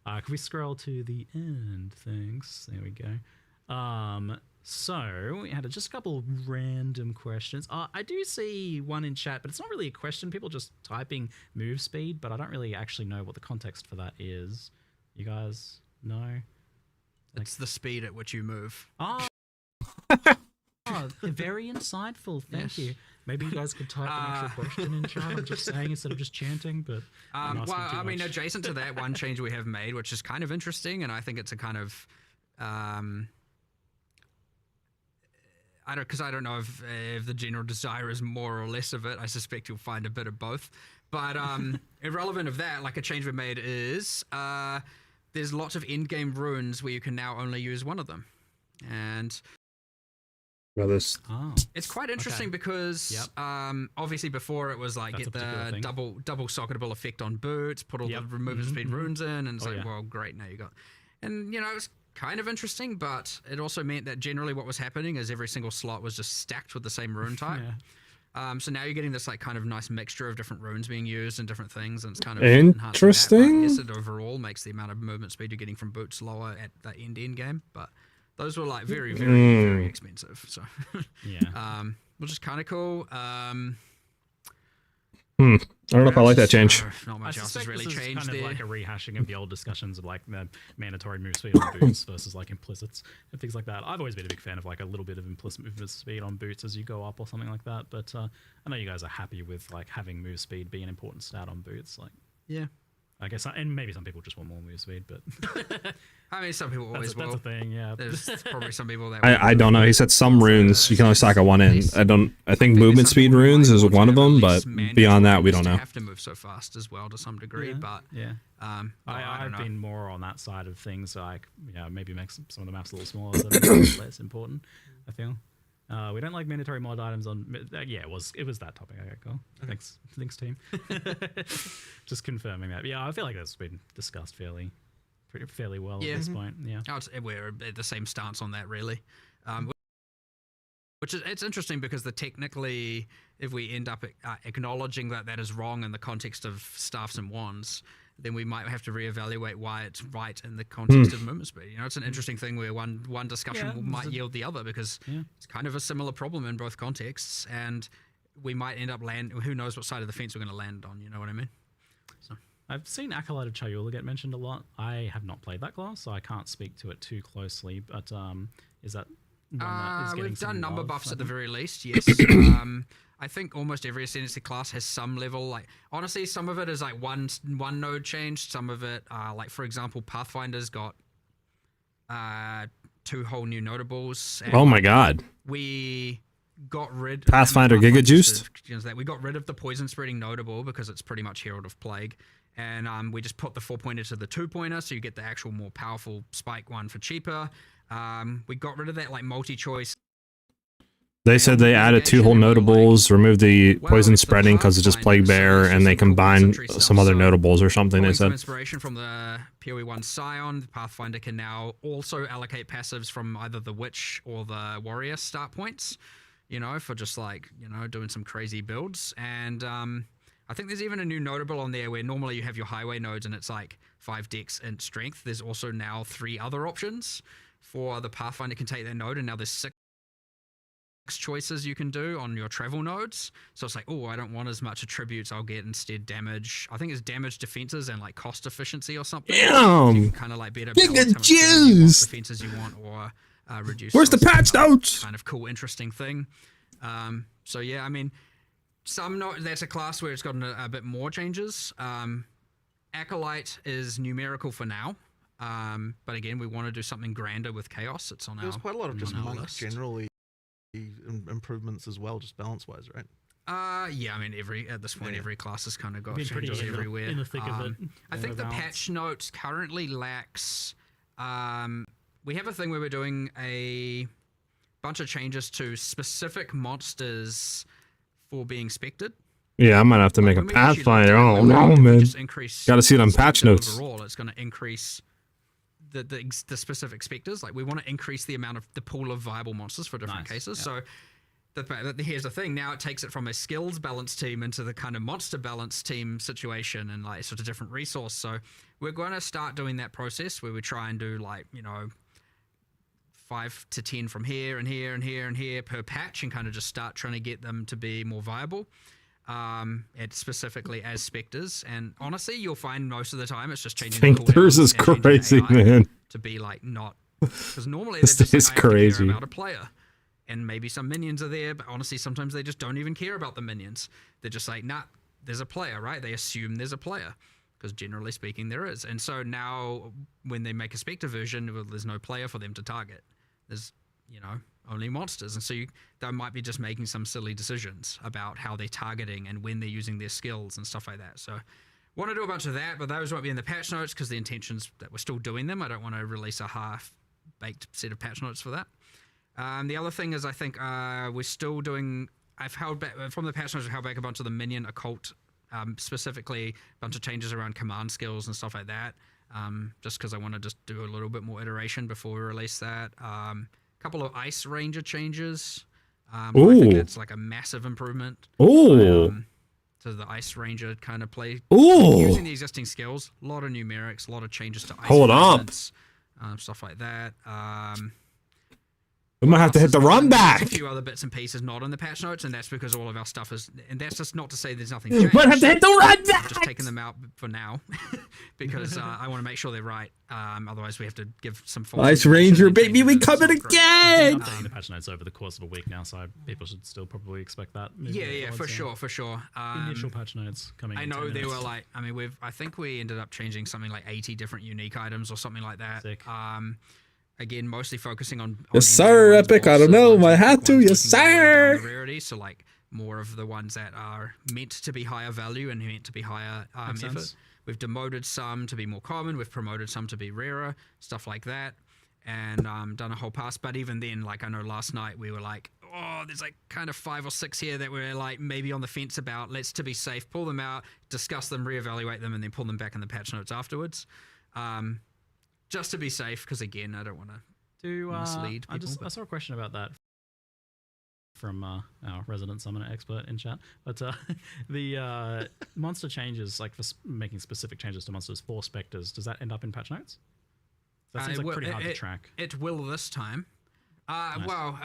Can we scroll to the end? Thanks. There we go. So we had just a couple random questions. I do see one in chat, but it's not really a question. People just typing move speed, but I don't really actually know what the context for that is. You guys know? It's the speed at which you move. Oh, very insightful. Thank you. Maybe you guys could type an actual question in chat. I'm just saying instead of just chanting, but well, I mean, adjacent to that, one change we have made, which is kind of interesting, and I think it's a kind of I don't know if the general desire is more or less of it. I suspect you'll find a bit of both. But irrelevant of that, like a change we made is there's lots of endgame runes where you can now only use one of them, and it's quite interesting because obviously before it was like get the double socketable effect on boots, put all the removal speed runes in, and it's well, great, now you got, and you know, it's kind of interesting, but it also meant that generally what was happening is every single slot was just stacked with the same rune type. So now you're getting this like kind of nice mixture of different runes being used and different things, and it's kind of interesting. Yes, it overall makes the amount of movement speed you're getting from boots lower at the end game, but those were like very, very, very expensive. So which is kind of cool. I don't know if I like that change. Not much else has really changed kind there. of like a rehashing of the old discussions of like the mandatory move speed on boots versus like implicits and things like that. I've always been a big fan of like a little bit of implicit movement speed on boots as you go up or something like that. But I know you guys are happy with like having move speed be an important stat on boots. Like, yeah, I guess, and maybe some people just want more move speed, but I mean, some people always will. That's a thing, yeah. There's probably some people that I don't know. He said some runes you can only stack at one end. I think movement speed runes is one of them, but beyond that, we don't know. Have to move so fast as well to some degree, but I've been more on that side of things. Like, maybe make some of the maps a little smaller, so it's less important. I feel. We don't like mandatory mod items on. It was that topic. Okay, cool. Thanks, team. Just confirming that. Yeah, I feel like that's been discussed fairly well at this point. Yeah, we're at the same stance on that, really. Which is, it's interesting because technically, if we end up acknowledging that is wrong in the context of staffs and wands, then we might have to reevaluate why it's right in the context of movement speed. You know, it's an interesting thing where one discussion might yield the other because it's kind of a similar problem in both contexts, and we might end up who knows what side of the fence we're going to land on. You know what I mean? So I've seen Acolyte of Chayula get mentioned a lot. I have not played that class, so I can't speak to it too closely. But is that one that is getting we've done number love, buffs at the very least, yes. I think almost every Ascendancy class has some level, like, honestly, some of it is like one node changed, some of it, like, for example, Pathfinder's got 2 whole new notables. And oh my god. We got rid Pathfinder Giga Juiced? We got rid of the poison spreading notable because it's pretty much Herald of Plague. And we just put the 4-pointer to the 2-pointer, so you get the actual more powerful spike one for cheaper. We got rid of that like multi-choice They said they added 2 whole notables, removed the poison spreading because it's just Plague Bear, and they combined some other notables or something, they said. Inspiration from the PoE 1 Scion, the Pathfinder can now also allocate passives from either the Witch or the Warrior start points, you know, for just like, you know, doing some crazy builds. And I think there's even a new notable on there where normally you have your highway nodes and it's like 5 dex and strength. There's also now 3 other options for the Pathfinder can take that node, and now there's 6 choices you can do on your travel nodes. So it's like, oh, I don't want as much attributes, I'll get instead damage. I think it's damage, defenses, and like cost efficiency or something. Damn! So you can kind of like better balance how much defenses you want, or reduce. Where's the patch notes? Kind of cool, interesting thing. So yeah, I mean, that's a class where it's gotten a bit more changes. Acolyte is numerical for now. But again, we want to do something grander with Chaos. It's on There's quite a lot of just monks generally improvements as well, just balance wise, right? Yeah, I mean, at this point, every class has kind of got pretty changes everywhere. in the thick of it. I think the patch notes currently lacks. We have a thing where we're doing a bunch of changes to specific monsters for being spected. Yeah, I might have to make a Pathfinder. Oh no, man! Got to see it on patch notes. Overall, it's going to increase the specific specters. Like, we want to increase the amount of the pool of viable monsters for different cases. So here's the thing. Now it takes it from a skills balance team into the kind of monster balance team situation, and like sort of different resource. So we're going to start doing that process where we try and do like, you know, 5 to 10 from here and here and here and here per patch, and kind of just start trying to get them to be more viable. Specifically as specters, and honestly, you'll find most of the time it's just changing. Theirs is crazy, man. To be like not, because normally this is crazy. About a player, and maybe some minions are there, but honestly, sometimes they just don't even care about the minions. They're just like, nah, there's a player, right? They assume there's a player, because generally speaking, there is. And so now, when they make a specter version, well, there's no player for them to target. There's, you know, only monsters, and so they might be just making some silly decisions about how they're targeting and when they're using their skills and stuff like that. So want to do a bunch of that, but those won't be in the patch notes because the intention's that we're still doing them. I don't want to release a half-baked set of patch notes for that. The other thing is, I think we're still doing, I've held back from the patch notes, I've held back a bunch of the minion occult, specifically a bunch of changes around command skills and stuff like that, just because I want to just do a little bit more iteration before we release that. Couple of Ice Ranger changes. I think that's like a massive improvement. To the Ice Ranger kind of play. Using the existing skills, a lot of numerics, a lot of changes to ice stuff like that. We might have to hit the run back. There's a few other bits and pieces not on the patch notes, and that's because all of our stuff is, and that's just not to say there's nothing changed. Might have to hit the run back. I'm just taking them out for now because I want to make sure they're right. Otherwise, we have to give some false Ice Ranger, baby, we coming again. I'm updating the patch notes over the course of a week now, so people should still probably expect that. Yeah, for sure. Initial patch notes coming. I know they were like, I mean, I think we ended up changing something like 80 different unique items or something like that. Sick. Again, mostly focusing on yes, sir, Epic. I don't know. I had to. Yes, sir. Rarity, so like more of the ones that are meant to be higher value and meant to be higher effort. We've demoted some to be more common. We've promoted some to be rarer, stuff like that, and done a whole pass. But even then, like I know last night we were like, oh, there's like kind of 5 or 6 here that we're like maybe on the fence about. Let's, to be safe, pull them out, discuss them, reevaluate them, and then pull them back in the patch notes afterwards. Just to be safe, because again, I don't want to mislead people. I saw a question about that from our resident summoner expert in chat. But the monster changes, like for making specific changes to monsters for specters, does that end up in patch notes? That seems like pretty hard to track. It will this time. Nice. Well,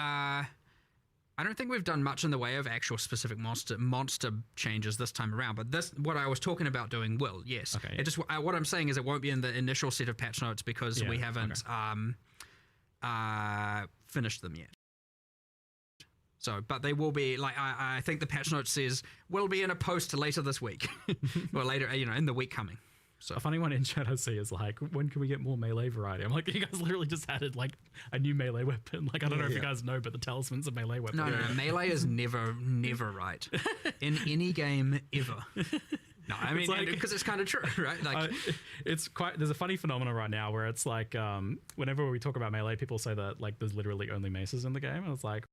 I don't think we've done much in the way of actual specific monster changes this time around, but this, what I was talking about doing will, yes. Okay. It just what I'm saying is it won't be in the initial set of patch notes because we haven't finished them yet. So, but they will be, like, I think the patch note says will be in a post later this week, or later, you know, in the week coming. So a funny one in chat I see is like, when can we get more melee variety? I'm like, you guys literally just added like a new melee weapon. Like, I don't know if you guys know, but the talisman's a melee weapon. No, melee is never right in any game ever. No, I mean, because it's kind of true, right? Like, it's quite. There's a funny phenomenon right now where it's like, whenever we talk about melee, people say that like there's literally only maces in the game, and it's like,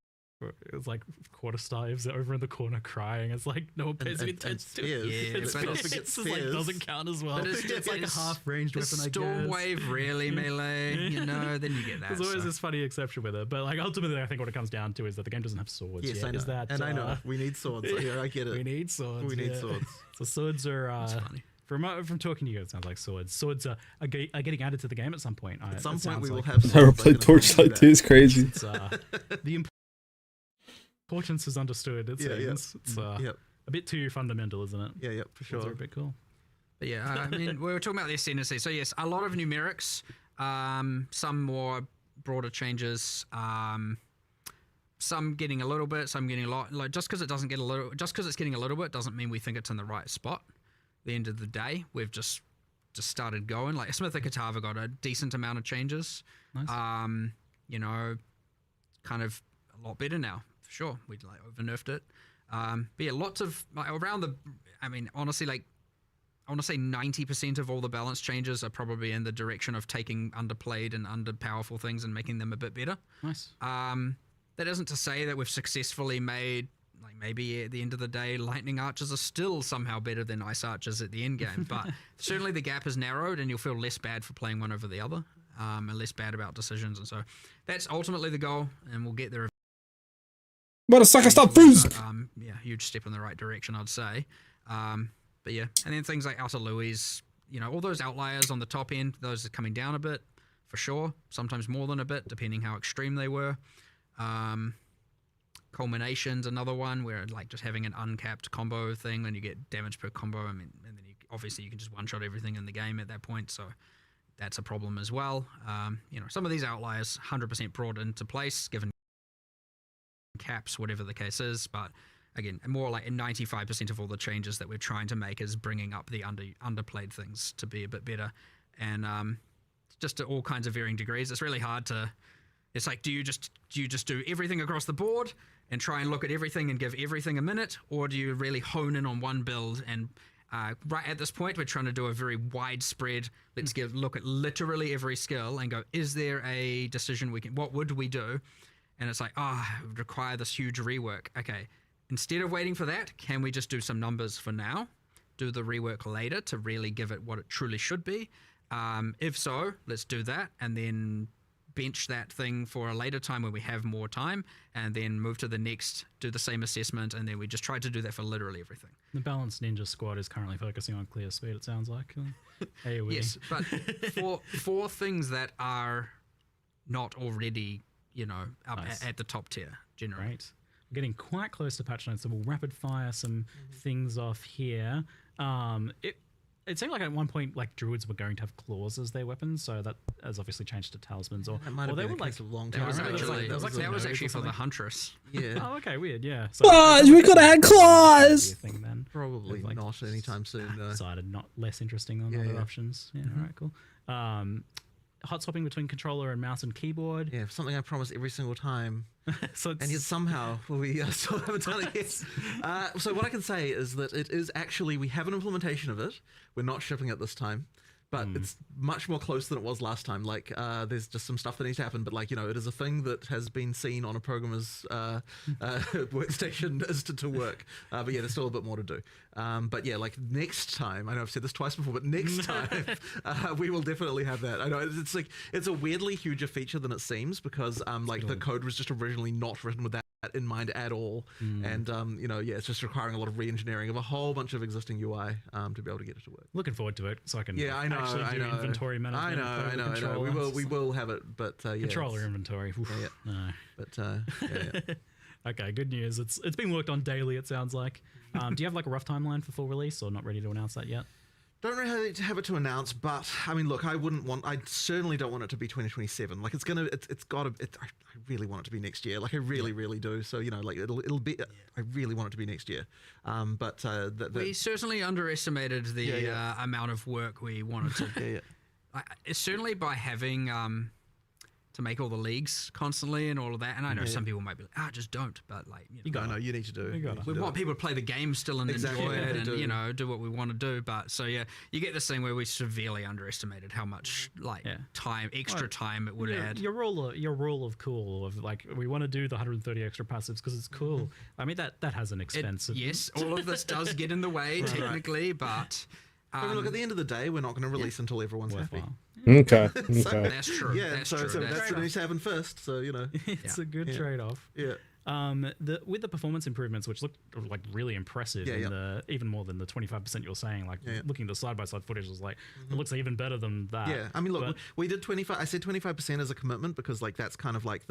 It's like quarterstaves over in the corner crying. It's like no one pays any attention to it. It's just like doesn't count as well. But it's like a half-ranged weapon, I guess. Stormwave really melee, you know, then you get that. There's always this funny exception with it. But like ultimately, I think what it comes down to is that the game doesn't have swords Yes, yet. I know. Is that, I know. We need swords. Yeah, I get it. We need swords. We need swords. So swords are... funny. From talking to you, it sounds like swords. Swords are getting added to the game at some point. At some point, we will like. have swords. I never played Torchlight 2. It's crazy. It's, the importance is understood, it seems. It's a bit too fundamental, isn't it? Yeah, for sure. It's a bit cool. But yeah, I mean, we were talking about the Ascendancy. So yes, a lot of numerics, some more broader changes, some getting a little bit, some getting a lot. Like just because it's getting a little bit doesn't mean we think it's in the right spot. At the end of the day, we've just started going. Like Smith and Katava got a decent amount of changes. Nice. You know, kind of a lot better now. For sure, we like over nerfed it. But yeah, lots of like around the. I mean, honestly, like I want to say 90% of all the balance changes are probably in the direction of taking underplayed and underpowerful things and making them a bit better. Nice. That isn't to say that we've successfully made, like maybe at the end of the day, lightning archers are still somehow better than ice archers at the end game. But certainly the gap has narrowed, and you'll feel less bad for playing one over the other, and less bad about decisions. And so that's ultimately the goal, and we'll get there. What a sucker, stop freeze! Yeah, huge step in the right direction, I'd say. But yeah, and then things like Outer Louis, you know, all those outliers on the top end, those are coming down a bit, for sure. Sometimes more than a bit, depending how extreme they were. Culmination's another one where like just having an uncapped combo thing, when you get damage per combo, I mean, and then obviously you can just one-shot everything in the game at that point, so that's a problem as well. You know, some of these outliers 100% brought into place, given caps, whatever the case is, but again, more like 95% of all the changes that we're trying to make is bringing up the underplayed things to be a bit better, and just to all kinds of varying degrees. It's really hard to. It's like, do you just do everything across the board and try and look at everything and give everything a minute, or do you really hone in on one build? And right at this point, we're trying to do a very widespread. Let's look at literally every skill and go, is there a decision we can? What would we do? And it's like, it would require this huge rework. Okay, instead of waiting for that, can we just do some numbers for now? Do the rework later to really give it what it truly should be? If so, let's do that, and then bench that thing for a later time when we have more time, and then move to the next, do the same assessment, and then we just try to do that for literally everything. The Balanced Ninja Squad is currently focusing on clear speed, it sounds like. AoE. Yes, but for things that are not already, you know, up at the top tier, generally. Right. We're getting quite close to patch notes, so we'll rapid fire some things off here. It seemed like at one point, like druids were going to have claws as their weapons, so that has obviously changed to talismans. Or they were like a long time. That was actually for the huntress. Yeah. Oh, okay, weird. Yeah. So we could have had claws. Probably like, not anytime soon. Decided not less interesting than other options. Yeah. All right. Cool. Hot swapping between controller and mouse and keyboard. Yeah, something I promise every single time. And yet somehow we still haven't done it yet. So what I can say is that it is actually, we have an implementation of it. We're not shipping it this time, but it's much more close than it was last time. Like there's just some stuff that needs to happen, but like, you know, it is a thing that has been seen on a programmer's workstation as to work. But yeah, there's still a bit more to do. But yeah, like next time, I know I've said this twice before, but next time we will definitely have that. I know it's like, it's a weirdly huger feature than it seems, because like the code was just originally not written with that in mind at all. And you know, yeah, it's just requiring a lot of re-engineering of a whole bunch of existing UI to be able to get it to work. Looking forward to it, so I can I know. inventory management. I know. We will have it, but yeah, controller inventory. Oof, no. But yeah. Okay, good news. It's being worked on daily, it sounds like. Do you have like a rough timeline for full release, or not ready to announce that yet? Don't really have it to announce, but I mean, look, I certainly don't want it to be 2027. Like I really want it to be next year. Like I really do. So, you know, like it'll be, I really want it to be next year. But we certainly underestimated the amount of work we wanted to. Certainly by having to make all the leagues constantly and all of that. And I know some people might be like, just don't. But like, you know, you need to do. We want people to play the game still and enjoy it, and you know, do what we want to do. But so yeah, you get this thing where we severely underestimated how much extra time it would add. Your rule of cool of like we want to do the 130 extra passives because it's cool. I mean that has an expense. Yes, all of this does get in the way technically, but. Look, at the end of the day, we're not going to release until everyone's happy. Okay. That's true. Yeah, that's so true. that's what needs to happen first. So you know, it's a good trade-off. Yeah. With the performance improvements, which looked like really impressive, even more than the 25% you're saying. Like looking at the side-by-side footage, was like it looks even better than that. Yeah, I mean, look, we did 25. I said 25% as a commitment because like that's kind of like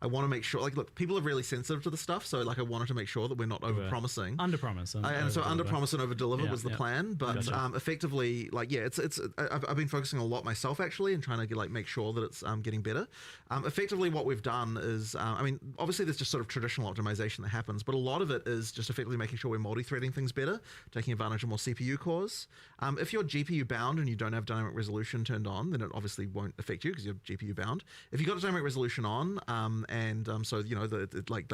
I want to make sure. Like, look, people are really sensitive to the stuff, so like I wanted to make sure that we're not over-promising. Under-promise. And so under-promise and over-deliver was the plan. But effectively, like I've been focusing a lot myself actually and trying to like make sure that it's getting better. Effectively, what we've done is, I mean, obviously there's just sort of traditional optimization that happens, but a lot of it is just effectively making sure we're multi-threading things better, taking advantage of more CPU cores. If you're GPU bound and you don't have dynamic resolution turned on, then it obviously won't affect you because you're GPU bound. If you've got dynamic resolution on, so you know like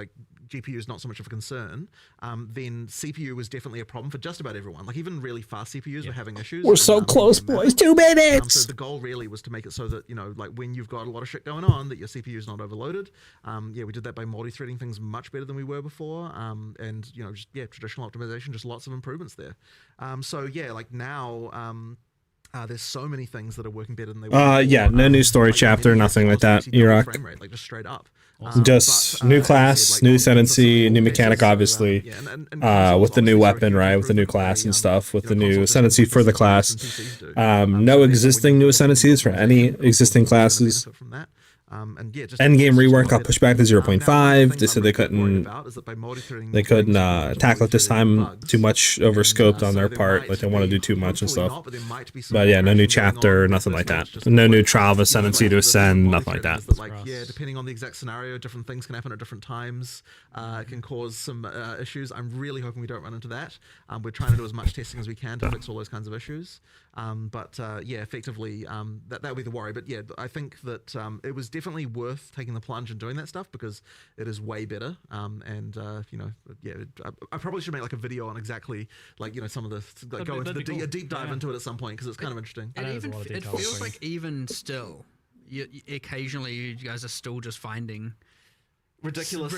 GPU is not so much of a concern, then CPU was definitely a problem for just about everyone. Like even really fast CPUs were having issues. We're so close, boys. 2 minutes. So the goal really was to make it so that you know, like when you've got a lot of shit going on, that your CPU is not overloaded. We did that by multi-threading things much better than we were before, and you know, just traditional optimization, just lots of improvements there. Like now, there's so many things that are working better than they were. No new story chapter, nothing like that. Iraq. Frame rate, like just straight up. Just new class, new Ascendancy, new mechanic, obviously, with the new weapon, right? With the new class and stuff, with the new Ascendancy for the class. No existing new Ascendancies for any existing classes. Endgame rework got pushed back to 0.5. They said they couldn't tackle it this time too much over scoped on their part. Like they want to do too much and stuff. But yeah, no new chapter, nothing like that. No new trial of Ascendancy to ascend, nothing like that. Like depending on the exact scenario, different things can happen at different times. It can cause some issues. I'm really hoping we don't run into that. We're trying to do as much testing as we can to fix all those kinds of issues. Effectively, that would be the worry. But yeah, I think that it was definitely worth taking the plunge and doing that stuff because it is way better. I probably should make like a video on exactly like some of the go into a deep dive into it at some point because it's kind of interesting. It feels like even still, occasionally you guys are still just finding ridiculous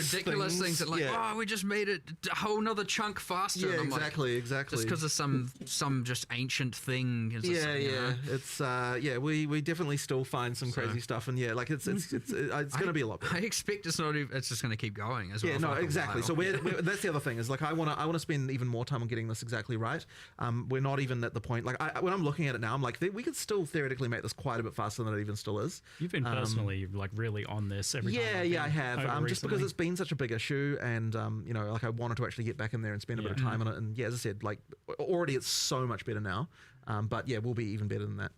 things that like we just made it a whole nother chunk faster. Yeah, exactly. Just because of some just ancient thing. It's we definitely still find some crazy stuff, and it's going to be a lot better. I expect it's just going to keep going as well. Yeah, no, exactly. So that's the other thing is like I want to spend even more time on getting this exactly right. We're not even at the point like when I'm looking at it now, I'm like we could still theoretically make this quite a bit faster than it even still is. You've been personally like really on this every time. I have. Just because it's been such a big issue, and like I wanted to actually get back in there and spend a bit of time on it. And as I said, like already it's so much better now. But we'll be even better than that.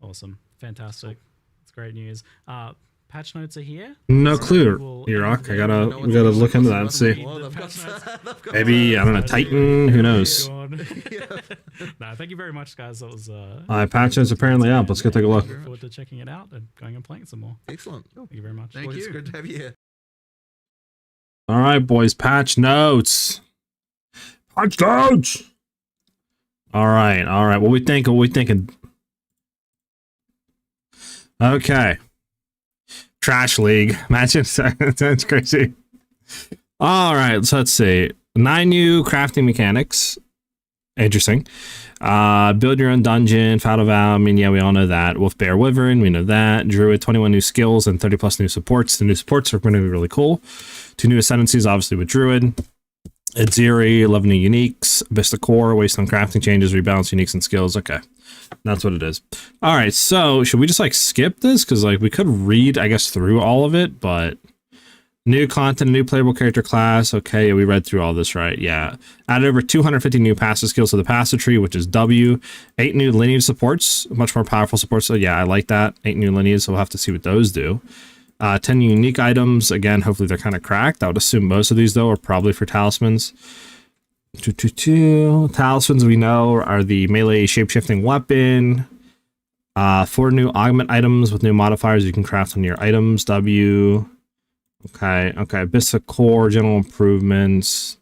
Awesome, fantastic. It's great news. Patch notes are here. No clue, Iraq. We gotta look into that and see. Maybe I don't know, Titan. Who knows? No, thank you very much, guys. That was. Patch notes apparently up. Let's go take a look. Look forward to checking it out and going and playing some more. Excellent. Thank you very much. Thank you. It's good to have you here. All right, boys. Patch notes. Patch notes. All right. What we thinking? Okay. Trash League. Imagine that's crazy. All right, so let's see. 9 new crafting mechanics. Interesting. Build your own dungeon. Fatal Vow. I mean, we all know that. Wolf Bear Wyvern. We know that. Druid. 21 new skills and 30 plus new supports. The new supports are going to be really cool. 2 new Ascendancies, obviously, with Druid. Edziri, 11 new uniques. Vista Core, waste on crafting changes, rebalance uniques and skills. Okay, that's what it is. All right, so should we just like skip this? Because like we could read, I guess, through all of it, but new content, new playable character class. Okay, we read through all this, right? Yeah. Added over 250 new passive skills to the passive tree, which is W. 8 new lineage supports, much more powerful supports. So yeah, I like that. 8 new lineage, so we'll have to see what those do. 10 unique items. Again, hopefully they're kind of cracked. I would assume most of these, though, are probably for talismans. Talismans, we know, are the melee shape-shifting weapon. 4 new augment items with new modifiers you can craft on your items. W. Okay. Abyssa Core, general improvements.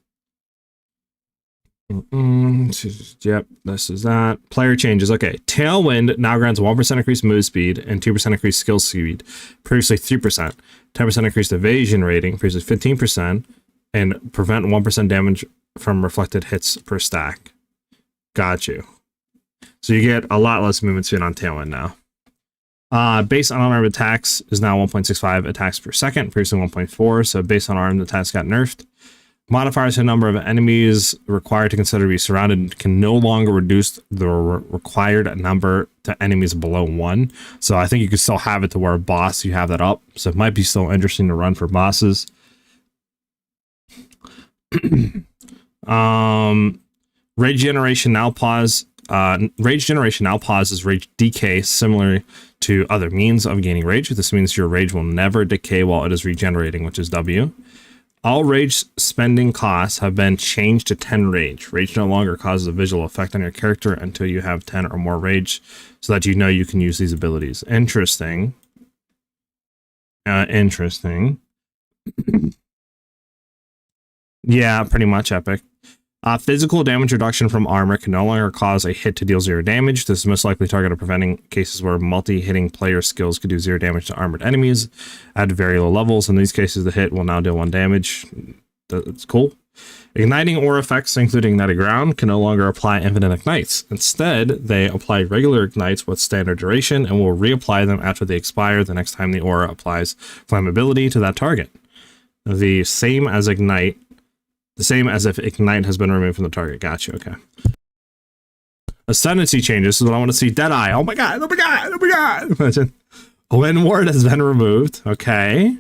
Yep, this is that. Player changes. Okay. Tailwind now grants 1% increased move speed and 2% increased skill speed. Previously 3%. 10% increased evasion rating. Previously 15%. And prevent 1% damage from reflected hits per stack. Got you. So you get a lot less movement speed on Tailwind now. Base unarmed attacks is now 1.65 attacks per second. Previously 1.4. So base unarmed attacks got nerfed. Modifiers to the number of enemies required to consider to be surrounded can no longer reduce the required number to enemies below 1. So I think you can still have it to where a boss, you have that up. So it might be still interesting to run for bosses. Rage generation now pauses rage decay similar to other means of gaining rage. This means your rage will never decay while it is regenerating, which is W. All rage spending costs have been changed to 10 rage. Rage no longer causes a visual effect on your character until you have 10 or more rage, so that you know you can use these abilities. Interesting. Interesting. Yeah, pretty much epic. Physical damage reduction from armor can no longer cause a hit to deal 0 damage. This is most likely targeted at preventing cases where multi-hitting player skills could do 0 damage to armored enemies at very low levels. In these cases, the hit will now deal 1 damage. That's cool. Igniting aura effects, including Ignited Ground, can no longer apply infinite ignites. Instead, they apply regular ignites with standard duration and will reapply them after they expire the next time the aura applies flammability to that target. The same as ignite. The same as if Ignite has been removed from the target. Gotcha, okay. Ascendancy changes is what I want to see. Deadeye. Oh my god, oh my god, oh my god. Imagine. Wind Ward has been removed. Okay.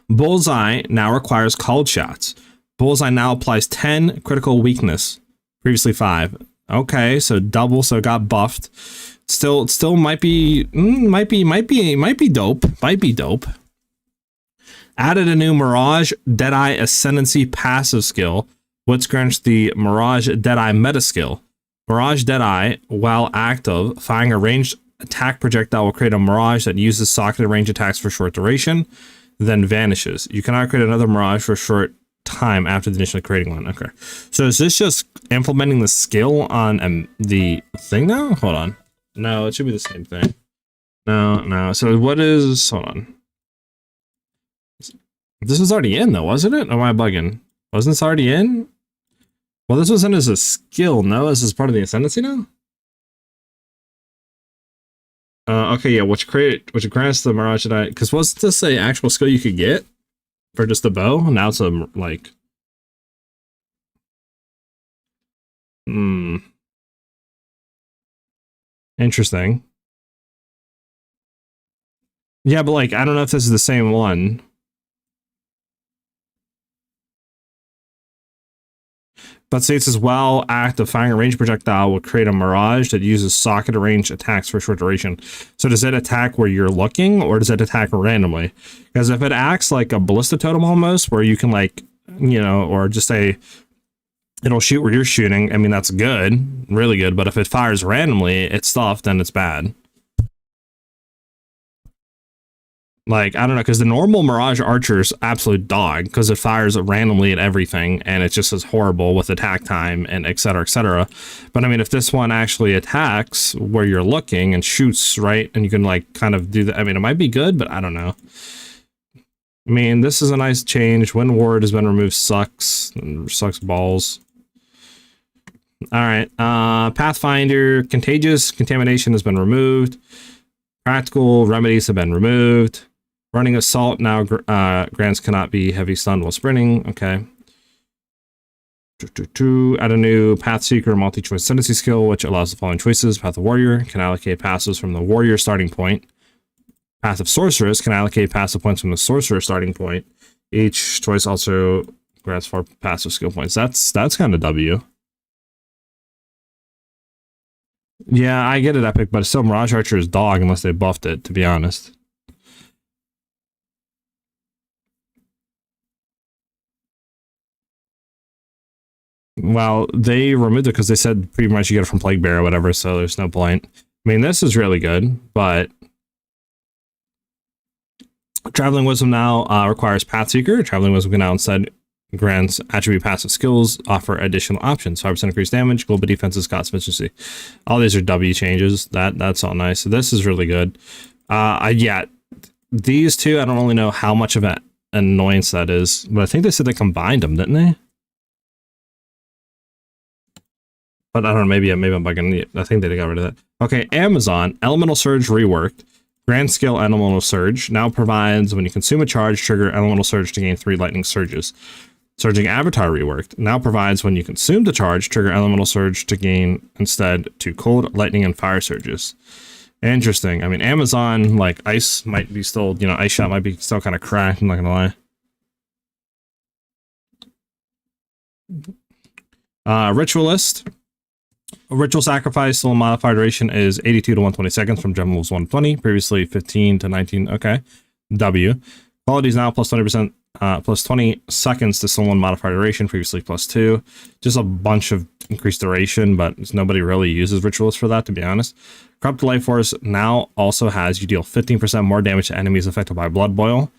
Bullseye now requires called shots. Bullseye now applies 10 critical weakness. Previously 5. Okay, so double, so it got buffed. Still might be dope. Might be dope. Added a new Mirage Deadeye Ascendancy passive skill, which grants the Mirage Deadeye meta skill. Mirage Deadeye, while active, firing a ranged attack projectile will create a Mirage that uses socketed range attacks for short duration, then vanishes. You cannot create another Mirage for a short time after the initially creating one. Okay. So is this just implementing the skill on the thing now? Hold on. No, it should be the same thing. No. So what is... Hold on. This was already in though, wasn't it? Or am I bugging? Wasn't this already in? Well, this was in as a skill, no? This is part of the Ascendancy now? Okay, yeah, which grants the Mirage Deadeye, because wasn't this a actual skill you could get for just the bow? Now it's a, like... Interesting. Yeah, but like, I don't know if this is the same one. But states as well, active firing a range projectile will create a Mirage that uses socketed range attacks for a short duration. So does it attack where you're looking, or does it attack randomly? Because if it acts like a ballista totem almost, where you can like, you know, or just say it'll shoot where you're shooting, I mean, that's good, really good. But if it fires randomly, it's stuff, then it's bad. Like, I don't know, because the normal Mirage Archer's absolute dog, because it fires randomly at everything, and it just is horrible with attack time, and et cetera, et cetera. But I mean, if this one actually attacks where you're looking and shoots, right, and you can, like, kind of do that, I mean, it might be good, but I don't know. I mean, this is a nice change. Wind Ward has been removed, sucks balls. Alright, Pathfinder, Contagious Contamination has been removed. Practical Remedies have been removed. Running Assault now grants cannot be heavy stunned while sprinting. Okay. Add a new Path Seeker multi-choice ascendancy skill, which allows the following choices. Path of Warrior can allocate passives from the Warrior starting point. Path of Sorceress can allocate passive points from the Sorcerer starting point. Each choice also grants 4 passive skill points. That's kind of W. Yeah, I get it, Epic, but still Mirage Archer is dog unless they buffed it, to be honest. Well, they removed it because they said pretty much you get it from Plague Bear or whatever, so there's no point. I mean, this is really good, but Traveling Wisdom now requires Pathseeker. Traveling Wisdom can now instead grants attribute passive skills, offer additional options, 5% increased damage, global defenses, cost efficiency. All these are W changes. That's all nice. So this is really good. Yeah, these two, I don't really know how much of an annoyance that is, but I think they said they combined them, didn't they? But I don't know, maybe I'm bugging. I think they got rid of that. Okay, Amazon, Elemental Surge reworked. Grand Skill Elemental Surge now provides when you consume a charge, trigger Elemental Surge to gain 3 lightning surges. Surging Avatar reworked now provides when you consume the charge, trigger Elemental Surge to gain instead 2 cold, lightning, and fire surges. Interesting. I mean, Amazon, like, ice might be still, you know, ice shot might be still kind of cracked, I'm not gonna lie. Ritualist. Ritual Sacrifice, still a modifier duration is 82 to 120 seconds from Gem levels 120, previously 15 to 19. Okay. W. Quality is now plus 20%, plus 20 seconds to still 1 modifier duration, previously plus 2. Just a bunch of increased duration, but nobody really uses Ritualist for that, to be honest. Corrupted Life Force now also has you deal 15% more damage to enemies affected by Blood Boil.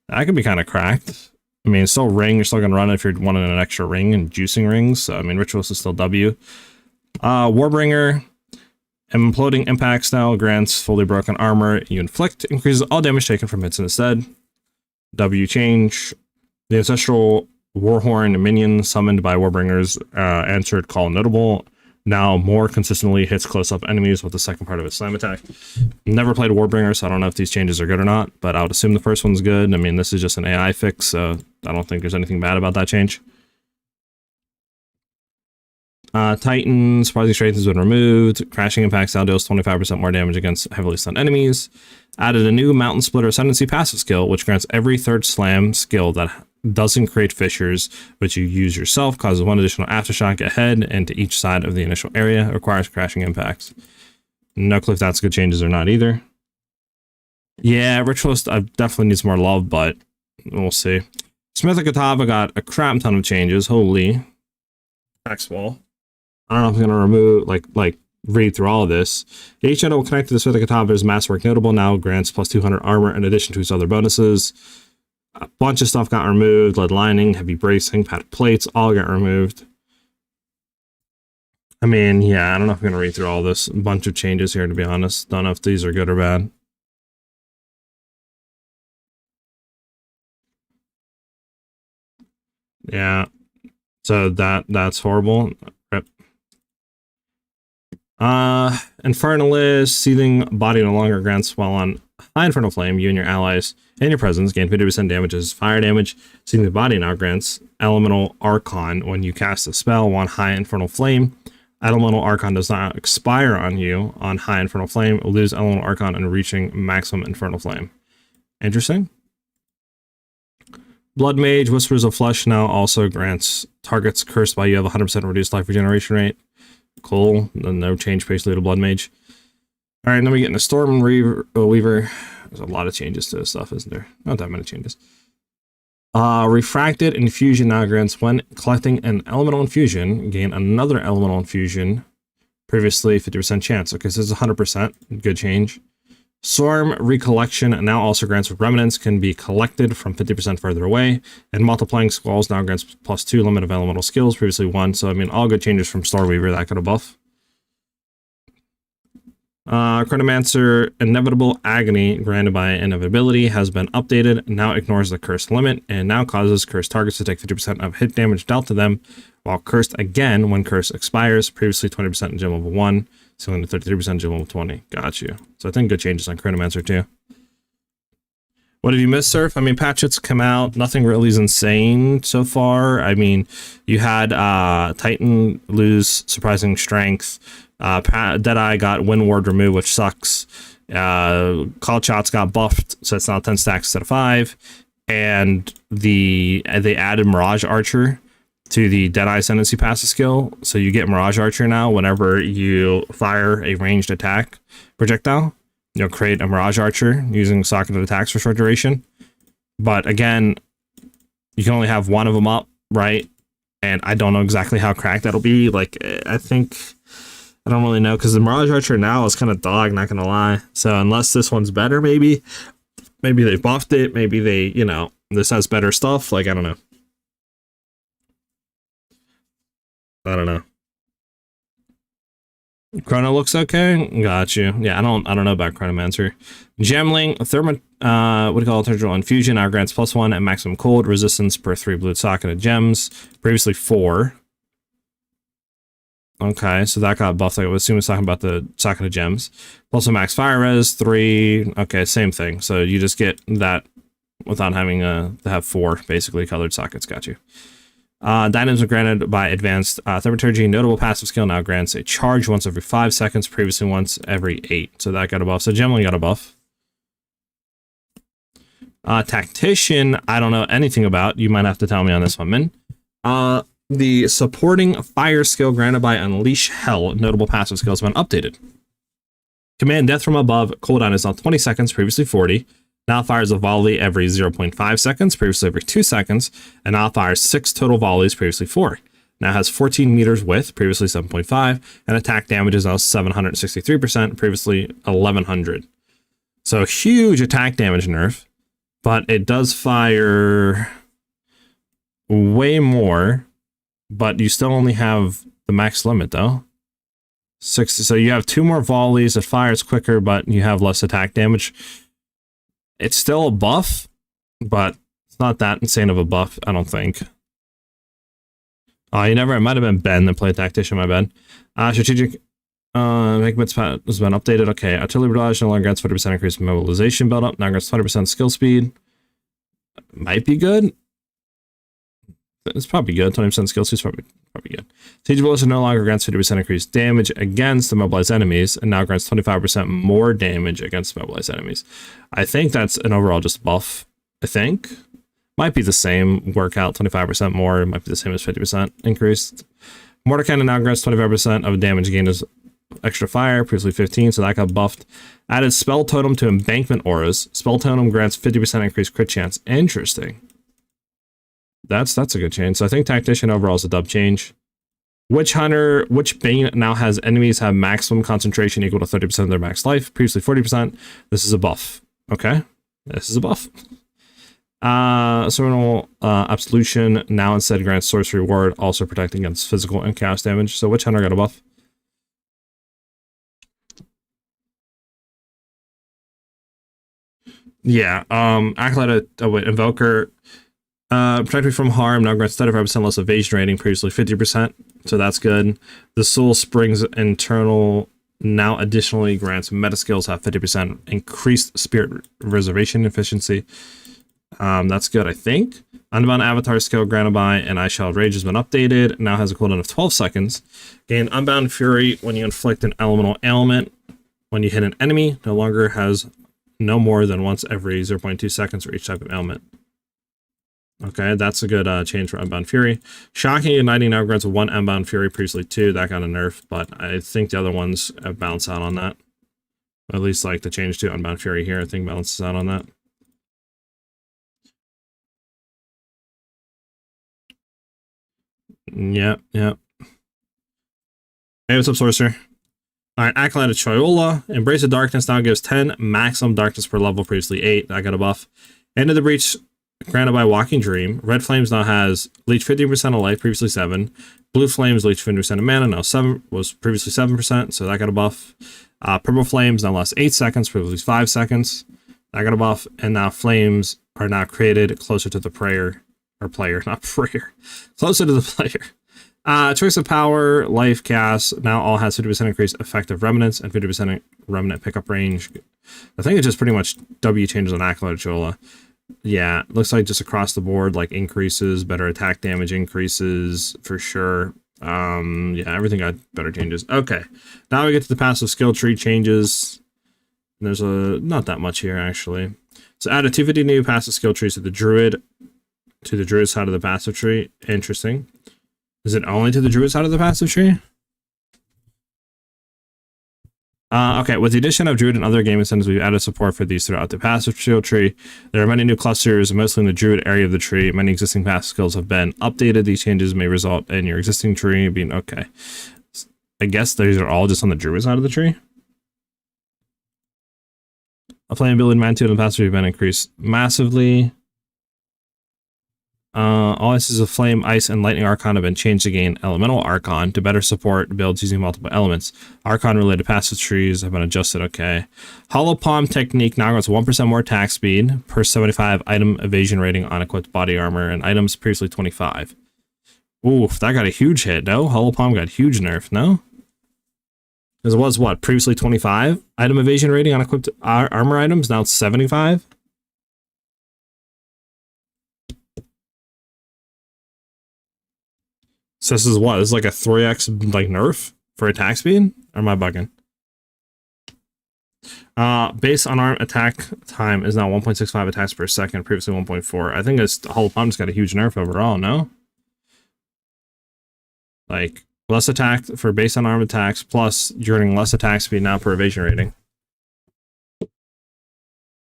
That could be kind of cracked. I mean, it's still ring, you're still going to run it if you're wanting an extra ring and juicing rings. So, I mean, Ritualist is still W. Warbringer, Imploding Impacts now grants fully broken armor you inflict, increases all damage taken from hits instead. W change. The Ancestral Warhorn minion summoned by Warbringer's answered call notable now more consistently hits close-up enemies with the second part of its slam attack. Never played Warbringer, so I don't know if these changes are good or not, but I would assume the first one's good. I mean, this is just an AI fix, so I don't think there's anything bad about that change. Titan, Surprising Strength has been removed. Crashing Impacts now deals 25% more damage against heavily stunned enemies. Added a new Mountain Splitter Ascendancy passive skill, which grants every third slam skill that doesn't create fissures, which you use yourself, causes 1 additional aftershock ahead and to each side of the initial area, requires Crashing Impacts. No clue if that's good changes or not either. Yeah, Ritualist definitely needs more love, but we'll see. Smith of Katava got a crap ton of changes. Holy. Tax wall. I don't know if I'm going to remove, like read through all of this. Each channel connected to the Smith of Katava's Masterwork Notable now grants plus 200 armor in addition to its other bonuses. A bunch of stuff got removed. Lead lining, heavy bracing, padded plates, all got removed. I mean, yeah, I don't know if I'm going to read through all this. A bunch of changes here, to be honest. Don't know if these are good or bad. Yeah. So that's horrible. Rip. Infernalist, Seething Body no longer grants while on high Infernal Flame, you and your allies in your presence gain 50% damage as fire damage. Seething Body now grants Elemental Archon when you cast a spell on high Infernal Flame. Elemental Archon does not expire on you on high Infernal Flame. Lose Elemental Archon and reaching maximum Infernal Flame. Interesting. Blood Mage, Whispers of Flesh now also grants targets cursed by you have 100% reduced life regeneration rate. Cool. No change basically to Blood Mage. Alright, then we get into Storm Weaver. There's a lot of changes to this stuff, isn't there? Not that many changes. Refracted Infusion now grants when collecting an Elemental Infusion, gain another Elemental Infusion. Previously 50% chance. Okay, so this is 100%. Good change. Swarm Recollection now also grants remnants can be collected from 50% further away, and Multiplying Squalls now grants plus 2 limit of elemental skills, previously 1. So I mean, all good changes from Stormweaver, that kind of buff. Chronomancer Inevitable Agony granted by Inevitability has been updated, now ignores the curse limit, and now causes cursed targets to take 50% of hit damage dealt to them, while cursed again when curse expires, previously 20% in gem level 1. So into 33% gem level 20. Got you. So I think good changes on Chronomancer too. What have you missed, Surf? I mean, patches come out. Nothing really is insane so far. I mean, you had Titan lose Surprising Strength. Deadeye got Wind Ward removed, which sucks. Call Shots got buffed, so it's now 10 stacks instead of 5. And they added Mirage Archer to the Deadeye Ascendancy passive skill, so you get Mirage Archer now whenever you fire a ranged attack projectile. You'll create a Mirage Archer using socketed attacks for short duration. But again, you can only have one of them up, right? And I don't know exactly how cracked that'll be. Like, I think, I don't really know, because the Mirage Archer now is kind of dog, not gonna lie. So unless this one's better, maybe they buffed it, maybe they, you know, this has better stuff. Like, I don't know. I don't know. Chrono looks okay. Got you. Yeah, I don't know about Chronomancer. Gemling, what do you call it? Eternal Infusion now grants +1 at maximum cold resistance per 3 blue socket of gems. Previously 4. Okay, so that got buffed. I would assume it's talking about the socket of gems. Also max fire res 3. Okay, same thing. So you just get that without having to have 4 basically colored sockets. Got you. Dynamism granted by advanced thaumaturgy. Notable passive skill now grants a charge once every 5 seconds, previously once every 8. So that got a buff. So Gemling got a buff. Tactician, I don't know anything about. You might have to tell me on this one, Min. The supporting fire skill granted by Unleash Hell. Notable passive skills have been updated. Command Death from Above. Cooldown is now 20 seconds, previously 40. Now fires a volley every 0.5 seconds, previously every 2 seconds, and now fires 6 total volleys, previously 4. Now has 14 meters width, previously 7.5, and attack damage is now 763%, previously 1100. So huge attack damage nerf, but it does fire way more, but you still only have the max limit though. 6, so you have 2 more volleys, it fires quicker, but you have less attack damage. It's still a buff, but it's not that insane of a buff, I don't think. It might have been Ben that played Tactician, my bad. Strategic Makement's has been updated. Okay, Artillery Barrage no longer grants 40% increase in mobilization buildup, now grants 20% skill speed. Might be good. It's probably good. 20% skill speed is probably good. Siege Ballista no longer grants 50% increased damage against the mobilized enemies, and now grants 25% more damage against mobilized enemies. I think that's an overall just buff. I think. Might be the same workout, 25% more. It might be the same as 50% increased. Mortar Cannon now grants 25% of damage gained as extra fire, previously 15, so that got buffed. Added Spell Totem to Embankment Auras. Spell Totem grants 50% increased crit chance. Interesting. That's a good change. So I think Tactician overall is a dub change. Witch Hunter, Witch Bane now has enemies have maximum concentration equal to 30% of their max life. Previously 40%. This is a buff. Okay. This is a buff. Seminal Absolution now instead grants sorcery ward, also protecting against physical and chaos damage. So Witch Hunter got a buff. Yeah. Acolyte, Invoker. Protect me from harm now grants 35% less evasion rating, previously 50%, so that's good. The Soul Springs Internal now additionally grants meta skills have 50% increased spirit reservation efficiency. That's good, I think. Unbound Avatar skill granted by and I Shall Rage has been updated, now has a cooldown of 12 seconds. Gain Unbound Fury when you inflict an elemental ailment. When you hit an enemy, no longer has no more than once every 0.2 seconds for each type of ailment. Okay, that's a good change for Unbound Fury. Shocking Igniting now grants 1 Unbound Fury, previously 2. That got a nerf, but I think the other ones have balanced out on that. At least like the change to Unbound Fury here, I think balances out on that. Yep. Hey, what's up, Sorcerer? Alright, Acolyte of Choyola. Embrace of Darkness now gives 10 maximum darkness per level, previously 8. That got a buff. End of the Breach granted by Walking Dream. Red Flames now has leech 15% of life, previously 7. Blue Flames leech 50% of mana, now 7, was previously 7%, so that got a buff. Purple Flames now lasts 8 seconds, previously 5 seconds. That got a buff, and now Flames are now created closer to the player, closer to the player. Choice of Power, Life Cast, now all has 50% increased effective remnants and 50% remnant pickup range. I think it's just pretty much W changes on Acolyte of Chola. Yeah, looks like just across the board, like increases, better attack damage increases for sure. Yeah, everything got better changes. Okay, now we get to the passive skill tree changes. There's not that much here actually. So added 250 new passive skill trees to the Druid side of the passive tree. Interesting. Is it only to the Druid side of the passive tree? Okay, with the addition of Druid and other game incentives, we've added support for these throughout the passive skill tree. There are many new clusters, mostly in the Druid area of the tree. Many existing passive skills have been updated. These changes may result in your existing tree being okay. I guess these are all just on the Druid side of the tree. A playability magnitude and passive have been increased massively. All instances of Flame, Ice, and Lightning Archon have been changed to gain Elemental Archon to better support builds using multiple elements. Archon-related passive trees have been adjusted, okay. Hollow Palm Technique now grants 1% more attack speed per 75 item evasion rating on equipped body armor, and items previously 25. Oof, that got a huge hit, no? Hollow Palm got huge nerf, no? Because it was, what, previously 25? Item evasion rating on equipped armor items, now it's 75? So this is what? This is like a 3x like nerf for attack speed? Or am I bugging? Base unarmed attack time is now 1.65 attacks per second, previously 1.4. I think it's Hollow Palm just got a huge nerf overall, no? Like, less attack for base unarmed attacks, plus you're getting less attack speed now per evasion rating.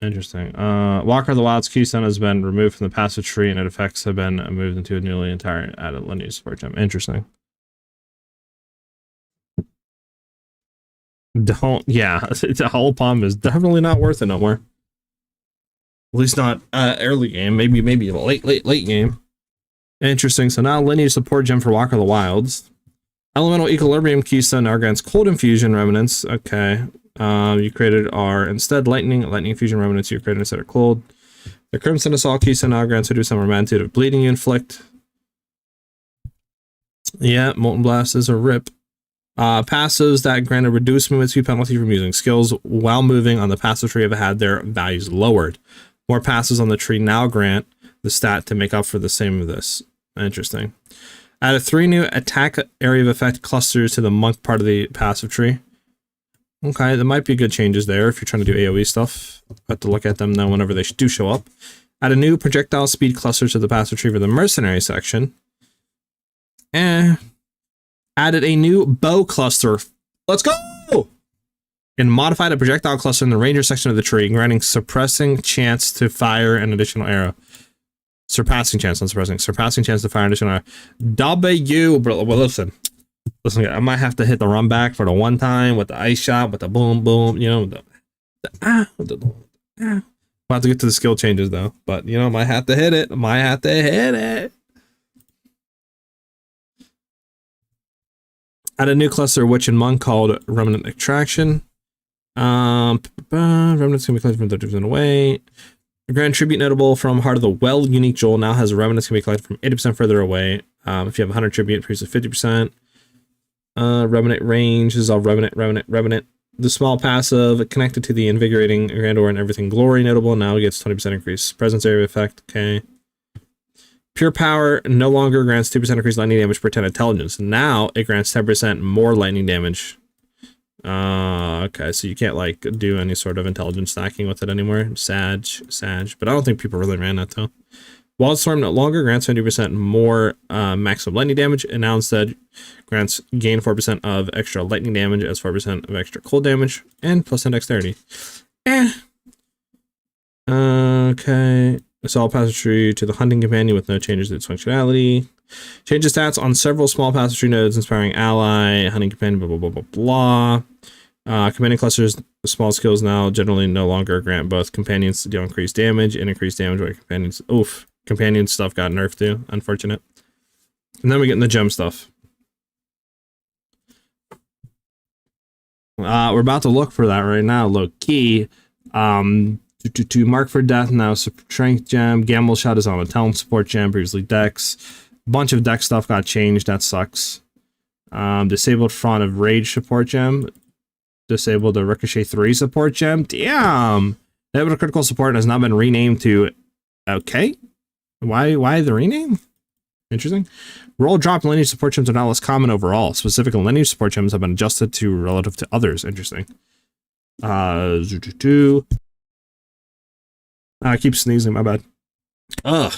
Interesting. Walker of the Wild's Keystone has been removed from the passive tree, and its effects have been moved into a newly entire added lineage support gem. Interesting. Yeah, the Hollow Palm is definitely not worth it no more. At least not early game. Maybe late game. Interesting. So now lineage support gem for Walker of the Wilds. Elemental Equilibrium Keystone now grants Cold Infusion Remnants. Okay. You created are instead lightning infusion remnants you created instead of cold. The Crimson Assault Keystone now grants 50% more magnitude of bleeding you inflict. Yeah, Molten Blast is a rip. Passives that grant a reduced movement speed penalty from using skills while moving on the passive tree have had their values lowered. More passives on the tree now grant the stat to make up for the same of this. Interesting. Added 3 new attack area of effect clusters to the monk part of the passive tree. Okay, there might be good changes there if you're trying to do AoE stuff. Have to look at them now whenever they do show up. Add a new projectile speed cluster to the passive tree for the mercenary section. Added a new bow cluster. Let's go! And modified a projectile cluster in the ranger section of the tree, granting suppressing chance to fire an additional arrow. Surpassing chance, not suppressing. Surpassing chance to fire an additional arrow. W, bro. Well, listen, I might have to hit the run back for the one time with the ice shot, with the boom, boom, you know, I'll have to get to the skill changes though, but you know, might have to hit it. Add a new cluster of Witch and Monk called Remnant Extraction. Remnants can be collected from 30% away. The Grand Tribute notable from Heart of the Well unique jewel now has remnants can be collected from 80% further away. If you have 100 tribute, previously 50%. Remnant range is all Remnant. The small passive connected to the invigorating Grandor and everything glory notable now gets 20% increase. Presence area effect, okay. Pure power no longer grants 2% increased lightning damage per 10 intelligence. Now it grants 10% more lightning damage. Okay, so you can't like do any sort of intelligence stacking with it anymore. Sag, but I don't think people really ran that though. Wildstorm no longer grants 50% more maximum lightning damage, and now instead grants gain 4% of extra lightning damage as 4% of extra cold damage, and plus 10 dexterity. Okay. Assault Passage Tree to the Hunting Companion with no changes to its functionality. Changes stats on several small Passage Tree nodes, inspiring ally, Hunting Companion, blah, blah, blah, blah, blah. Companion clusters, small skills now generally no longer grant both companions to deal increased damage and increased damage where companions. Oof. Companion stuff got nerfed too. Unfortunate. And then we get in the gem stuff. We're about to look for that right now. Low key. To mark for death now. Strength gem. Gamble shot is on a talent support gem. Previously Dex. Bunch of Dex stuff got changed. That sucks. Disabled front of rage support gem. Disabled the ricochet 3 support gem. Damn. That critical support has now been renamed to. Okay. Why the rename? Interesting. Roll drop lineage support gems are now less common overall. Specific lineage support gems have been adjusted to relative to others. Interesting. I keep sneezing, my bad. Ugh.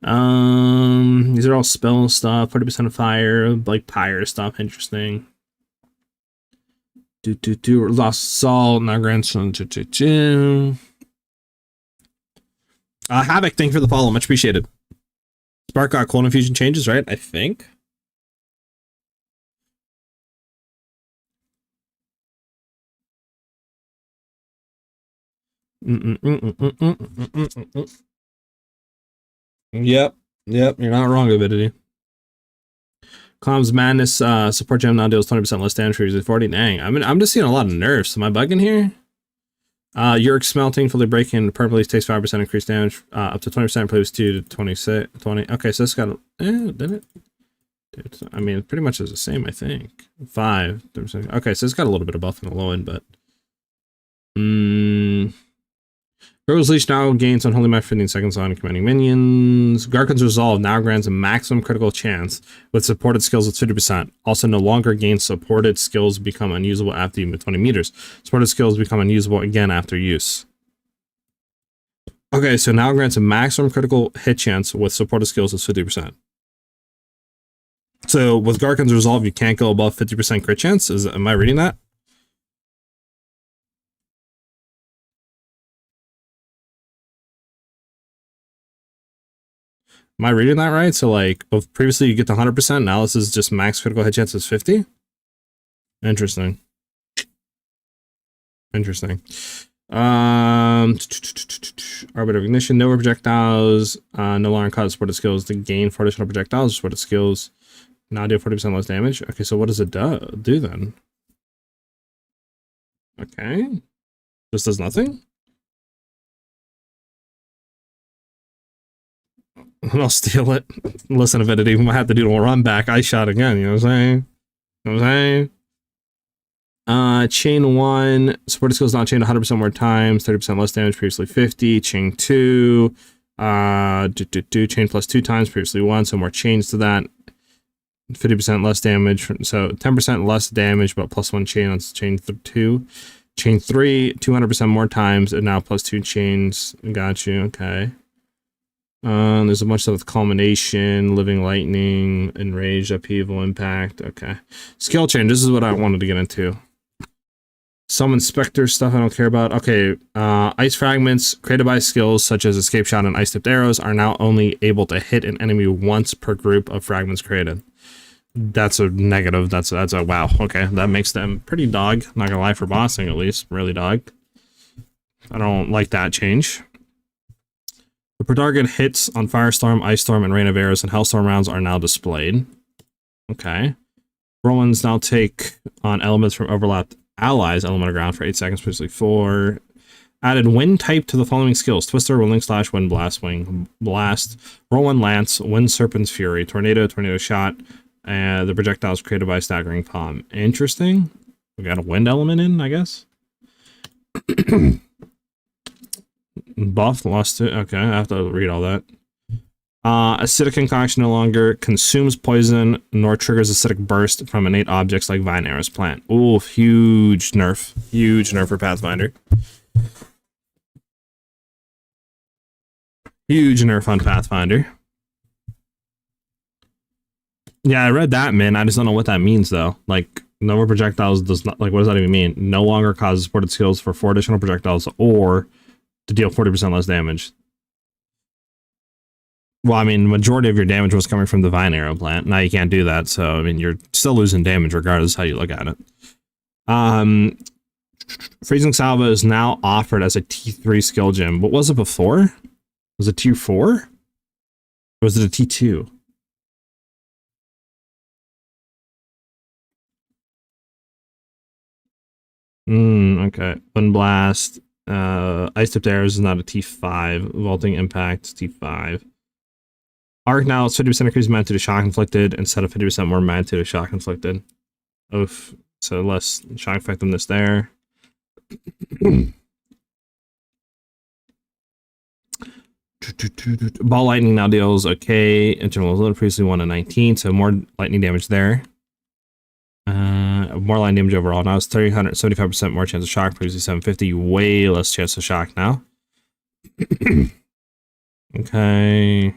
These are all spell stuff, 40% of fire, like pyre stuff. Interesting. Lost Salt, now grandson. Havoc, thank you for the follow. Much appreciated. Spark got cold infusion changes, right? I think. Yep, you're not wrong, Avidity. Comms Madness support gem now deals 20% less damage for using 40. Dang, I'm just seeing a lot of nerfs. Am I bugging here? Yurk smelting, fully breaking, permanently takes 5% increased damage, up to 20%, plays 2 to 26, 20. Okay, so this got, did it? I mean, pretty much is the same, I think. 5. Okay, so it's got a little bit of buff in the low end, but. Grogu's Leash now gains unholy match 15 seconds on commanding minions. Garkin's Resolve now grants a maximum critical chance with supported skills at 50%. Also no longer gains supported skills become unusable after you move 20 meters. Supported skills become unusable again after use. Okay, so now grants a maximum critical hit chance with supported skills at 50%. So with Garkin's Resolve, you can't go above 50% crit chance. Am I reading that? Am I reading that right? So like, previously you get to 100%, now this is just max critical hit chance is 50? Interesting. Interesting. Arbiter of Ignition, no projectiles, no longer cause supported skills to gain 4 additional projectiles, supported skills, now do 40% less damage. Okay, so what does it do then? Okay. This does nothing? I'll steal it. Listen, Avidity, we might have to do a run back ice shot again, you know what I'm saying? You know what I'm saying? Chain 1, supported skills not chained 100% more times, 30% less damage, previously 50. Chain 2, chain plus 2 times, previously 1, so more chains to that. 50% less damage, so 10% less damage, but plus 1 chain on chain 2. Chain 3, 200% more times, and now plus 2 chains. Got you, okay. There's a bunch of stuff with Culmination, Living Lightning, Enraged, Upheaval, Impact. Okay. Skill change. This is what I wanted to get into. Some Inspector stuff I don't care about. Okay. Ice Fragments created by skills such as Escape Shot and Ice Tipped Arrows are now only able to hit an enemy once per group of fragments created. That's a negative. That's a wow. Okay. That makes them pretty dog. Not gonna lie, for bossing at least. Really dog. I don't like that change. The per target hits on Firestorm, Ice Storm, and Rain of Arrows and Hellstorm rounds are now displayed. Okay. Rollins now take on elements from overlapped allies, Element of Ground for 8 seconds, previously 4. Added Wind type to the following skills: Twister, Willing Slash, Wind Blast, Wing Blast, Roll 1 Lance, Wind Serpent's Fury, Tornado, Tornado Shot, and the projectiles created by Staggering Palm. Interesting. We got a wind element in, I guess. Buff, lost it. Okay, I have to read all that. Acidic Concoction no longer consumes poison nor triggers acidic burst from innate objects like Vine Arrows Plant. Ooh, huge nerf. Huge nerf for Pathfinder. Huge nerf on Pathfinder. Yeah, I read that, man. I just don't know what that means, though. Like, no more projectiles does not, like, what does that even mean? No longer causes supported skills for 4 additional projectiles or to deal 40% less damage. Well, I mean, majority of your damage was coming from the Vine Arrow Plant. Now you can't do that, so, I mean, you're still losing damage regardless how you look at it. Freezing Salva is now offered as a T3 skill gem. What was it before? Was it Tier 4? Or was it a T2? Okay. Wind Blast. Ice Tipped Arrows is not a T5. Vaulting Impact is T5. Arc now is 50% increased magnitude of shock inflicted instead of 50% more magnitude of shock inflicted. Oof. So less shock effectiveness there. Ball Lightning now deals okay. Internal Load previously 1 to 19, so more lightning damage there. More lightning damage overall. Now it's 375% more chance of shock, previously 750. Way less chance of shock now. Okay.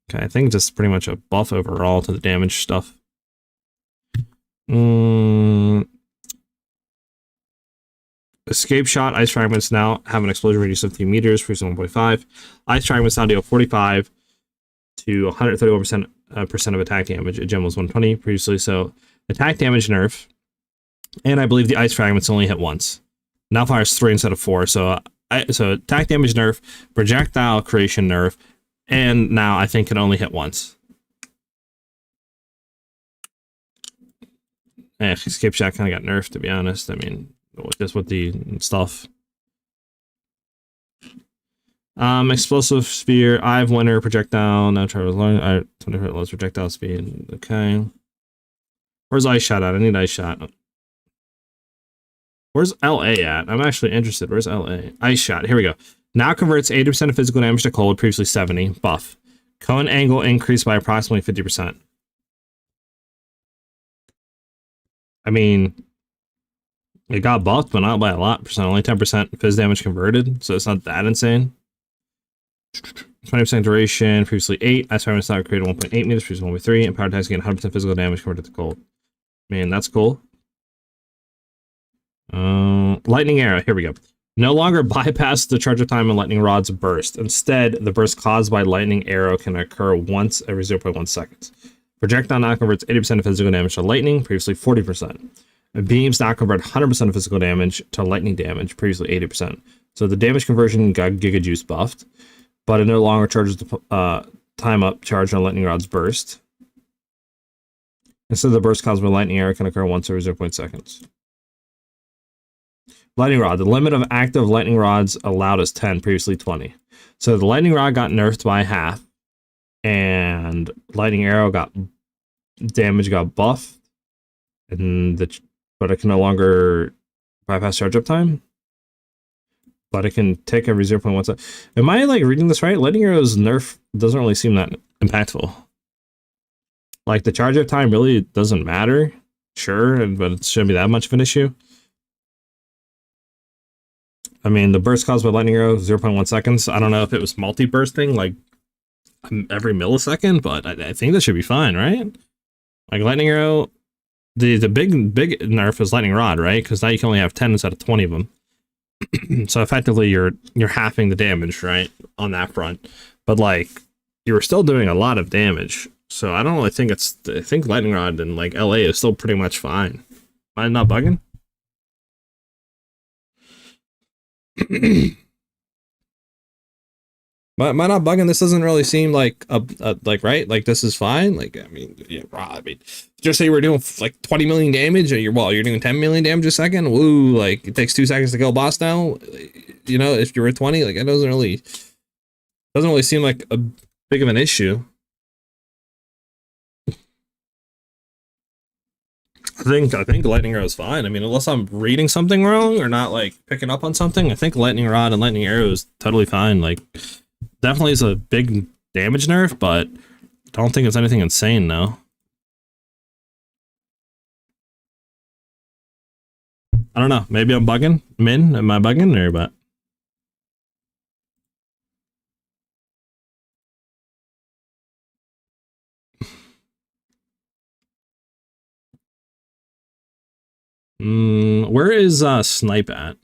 Okay, I think just pretty much a buff overall to the damage stuff. Escape shot. Ice fragments now have an explosion radius of 2 meters, previously 1.5. Ice fragments now deal 45 to 131% of attack damage. A gem was 120 previously, so attack damage nerf. And I believe the ice fragments only hit once. Now fires 3 instead of 4. So attack damage nerf, projectile creation nerf, and now I think it only hit once. Escape shot kind of got nerfed, to be honest. I mean, just with the stuff. Explosive sphere, I have winner, projectile, now try to learn. 20 lowest projectile speed. Okay. Where's ice shot at? I need ice shot. Where's LA at? I'm actually interested. Where's LA? Ice shot. Here we go. Now converts 80% of physical damage to cold, previously 70. Buff. Cone angle increased by approximately 50%. I mean, it got buffed, but not by a lot percent. Only 10% phys damage converted, so it's not that insane. 20% duration, previously 8. Ice fragments now created 1.8 meters, previously 1.3. And power attacks gain 100% physical damage converted to cold. Man, that's cool. Lightning arrow. Here we go. No longer bypass the charge of time and lightning rod's burst. Instead, the burst caused by lightning arrow can occur once every 0.1 seconds. Projectile now converts 80% of physical damage to lightning, previously 40%. And beams now convert 100% of physical damage to lightning damage, previously 80%. So the damage conversion got Giga Juice buffed, but it no longer charges the time up charge on lightning rod's burst. Instead, the burst caused by lightning arrow can occur once every 0.1 seconds. Lightning rod. The limit of active lightning rods allowed is 10, previously 20. So the lightning rod got nerfed by half, and lightning arrow got buffed, and but it can no longer bypass charge up time. But it can take every 0.1 second. Am I like reading this right? Lightning arrow's nerf doesn't really seem that impactful. Like the charge up time really doesn't matter, sure, but it shouldn't be that much of an issue. I mean, the burst caused by lightning arrow, 0.1 seconds. I don't know if it was multi-bursting, like every millisecond, but I think that should be fine, right? Like lightning arrow, the big nerf is lightning rod, right? Because now you can only have 10 instead of 20 of them. So effectively, you're halving the damage, right, on that front. But like, you were still doing a lot of damage. So I don't really think I think lightning rod and like LA is still pretty much fine. Am I not bugging? But am I not bugging? This doesn't really seem like like right. Like this is fine. Like I mean, yeah, I mean, just say we're doing like 20 million damage, or you're doing 10 million damage a second. Woo! Like it takes 2 seconds to kill a boss now. You know, if you're at 20, like it doesn't really seem like a big of an issue. I think lightning arrow is fine. I mean, unless I'm reading something wrong or not like picking up on something, I think lightning rod and lightning arrow is totally fine. Like, definitely is a big damage nerf, but I don't think it's anything insane though. I don't know. Maybe I'm bugging. Min, am I bugging or what? Where is Snipe at?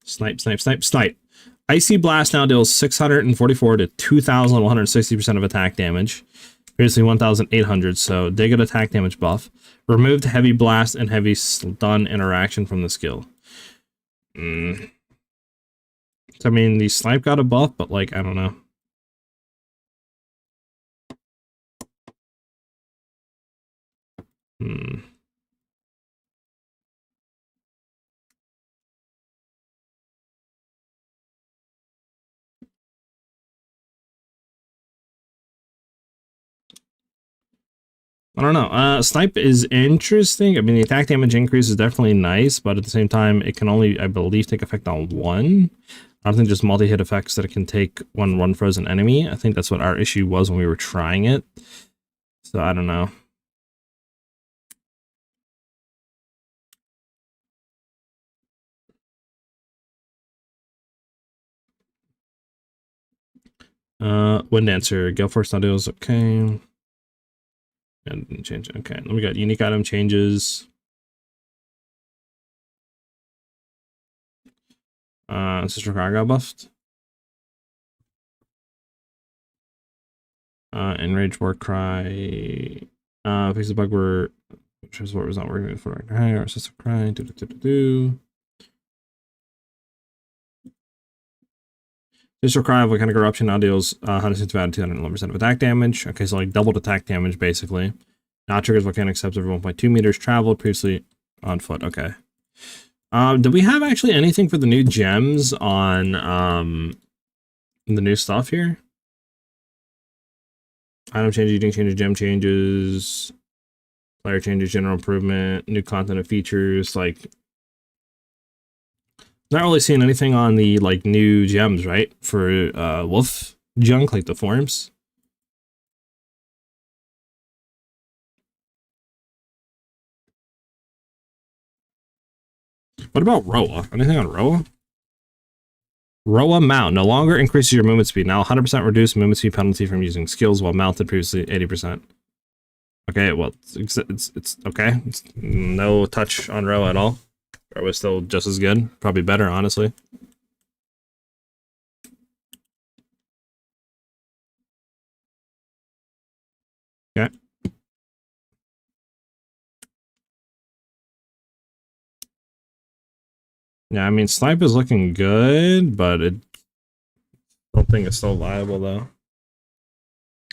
Snipe. Icy Blast now deals 644 to 2,160% of attack damage. Previously 1,800, so they get attack damage buff. Removed Heavy Blast and Heavy Stun interaction from the skill. So, I mean, the Snipe got a buff, but like, I don't know. I don't know. Snipe is interesting. I mean, the attack damage increase is definitely nice, but at the same time, it can only, I believe, take effect on one. I don't think just multi-hit effects that it can take one frozen enemy. I think that's what our issue was when we were trying it. So I don't know. Wind Dancer, Gale Force Audios, okay. And change. Okay, then we got unique item changes. Sister Cry got buffed. Enrage War Cry. Fix the bug where Transport was not working for higher Sister Cry. Sister Cry, what kind of corruption now deals 111% of attack damage. Okay, so like doubled attack damage basically. Now triggers volcanic steps every 1.2 meters traveled, previously on foot. Okay. Do we have actually anything for the new gems on the new stuff here? Item changes, eating changes, gem changes, player changes, general improvement, new content and features. Like, not really seeing anything on the like new gems, right? For wolf junk, like the forms. What about Roa? Anything on Roa? Roa mount no longer increases your movement speed. Now 100% reduced movement speed penalty from using skills while mounted, previously 80%. Okay, well, it's okay. It's no touch on Roa at all. Roa was still just as good. Probably better, honestly. Okay. Yeah, I mean, Snipe is looking good, but I don't think it's still viable, though.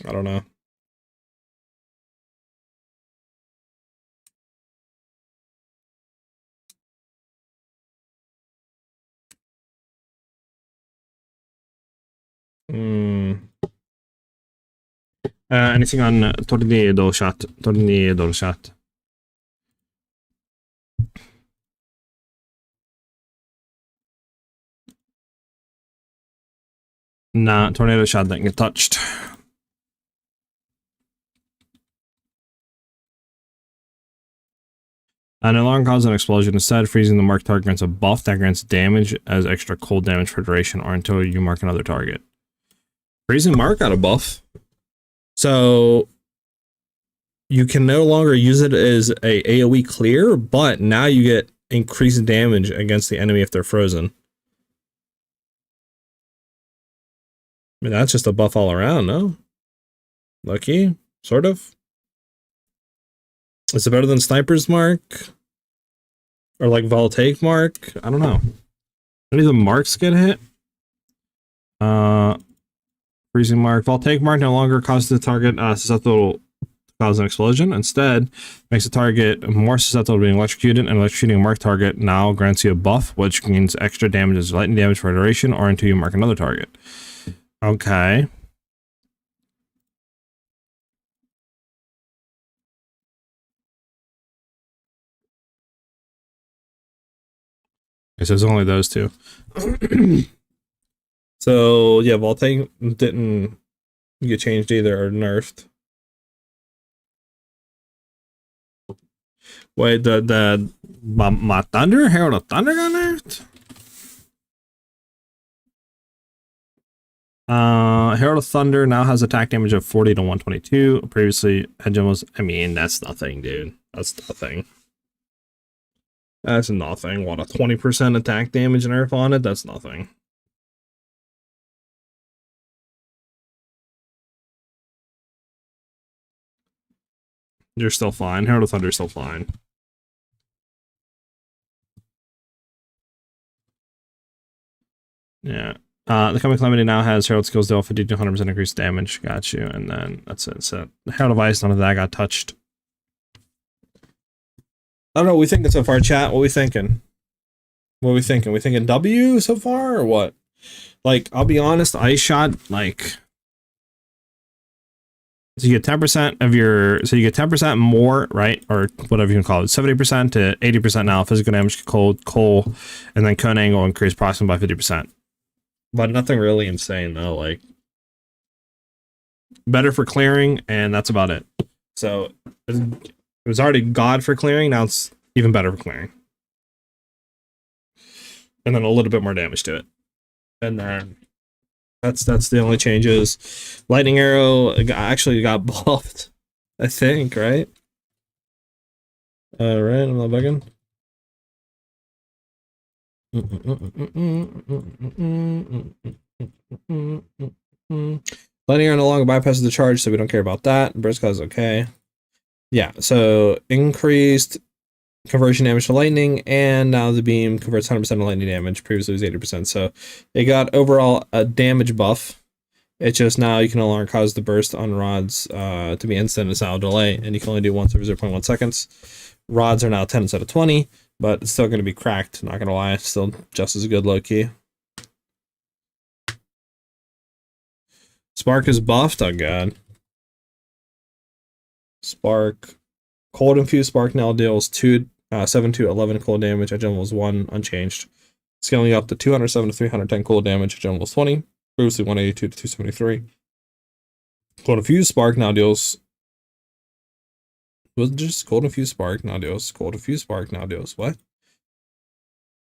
I don't know. Anything on Tornado Shot? Tornado Shot. Nah, Tornado Shot didn't get touched. No longer causes an explosion. Instead, freezing the marked target grants a buff that grants damage as extra cold damage for duration or until you mark another target. Freezing mark got a buff. So you can no longer use it as a AoE clear, but now you get increased damage against the enemy if they're frozen. I mean, that's just a buff all around, no? Lucky, sort of. Is it better than Sniper's Mark? Or like Voltaic Mark? I don't know. Any of the marks get hit? Freezing Mark. Voltaic Mark no longer causes the target susceptible to cause an explosion. Instead, makes the target more susceptible to being electrocuted, and electrocuting a marked target now grants you a buff, which means extra damage as lightning damage for a duration or until you mark another target. Okay. So there's only those two. So yeah, Voltaic didn't get changed either or nerfed. Wait, my Thunder? Herald of Thunder got nerfed? Herald of Thunder now has attack damage of 40 to 122. Previously, Hedgehog was, I mean, that's nothing, dude. That's nothing. That's nothing. What, a 20% attack damage nerf on it? That's nothing. You're still fine. Herald of Thunder's still fine. Yeah. The Coming Calamity now has Herald skills deal 50 to 100% increased damage. Got you. And then that's it. So Herald of Ice, none of that got touched. I don't know what we thinking so far, chat. What we thinking? What we thinking? We thinking W so far or what? Like, I'll be honest, Ice Shot, like, so you get 10% of your, so you get 10% more, right? Or whatever you can call it, 70% to 80% now. Physical damage, coal, and then cone angle increase approximately by 50%. But nothing really insane though, like, better for clearing, and that's about it. So, it was already God for clearing, now it's even better for clearing. And then a little bit more damage to it. And then that's the only changes. Lightning Arrow actually got buffed, I think, right? Right, I'm not bugging. Lightning are no longer bypasses the charge, so we don't care about that. Briska is okay. Yeah, so increased conversion damage to lightning, and now the beam converts 100% of lightning damage. Previously it was 80%, so it got overall a damage buff. It's just now you can no longer cause the burst on rods to be instant without delay, and you can only do once every 0.1 seconds. Rods are now 10 instead of 20, but it's still going to be cracked, not going to lie. Still just as good low-key. Spark is buffed? Oh god. Spark. Cold Infused Spark now deals 7 to 11 cold damage at generals 1, unchanged. Scaling up to 207 to 310 cold damage at generals 20. Previously 182 to 273. Cold Infused Spark now deals... Was it just Cold Infused Spark now deals? Cold Infused Spark now deals what?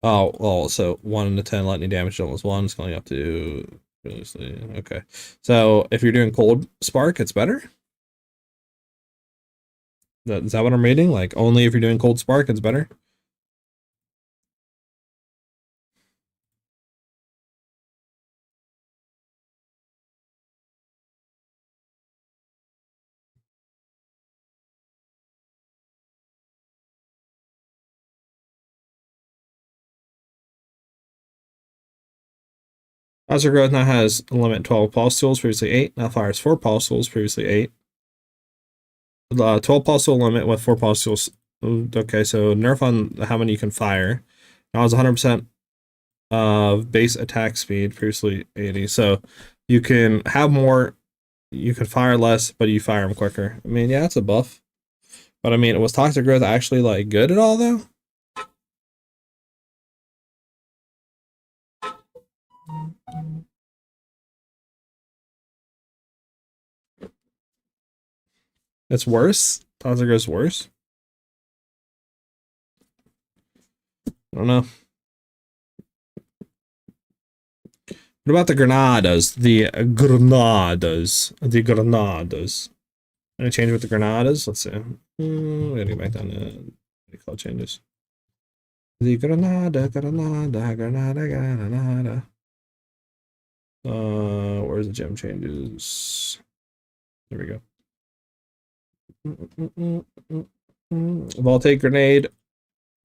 Oh, so 1 to 10 lightning damage generals 1, scaling up to... Okay. So if you're doing Cold Spark, it's better? Is that what I'm reading? Like, only if you're doing Cold Spark, it's better? Monster Growth now has a limit 12 pulse tools, previously 8. Now fires 4 pulse tools, previously 8. 12 pulse tool limit with 4 pulse tools. Okay, so nerf on how many you can fire. Now it's 100% of base attack speed, previously 80. So you can have more, you can fire less, but you fire them quicker. I mean, yeah, it's a buff. But I mean, was Toxic Growth actually like good at all though? It's worse? Toxic Growth's worse? I don't know. What about the Granadas? The Granadas. Any change with the Granadas? Let's see. We gotta get back down to the cloud changes. The Granada. Where's the gem changes? There we go. Voltaic Grenade.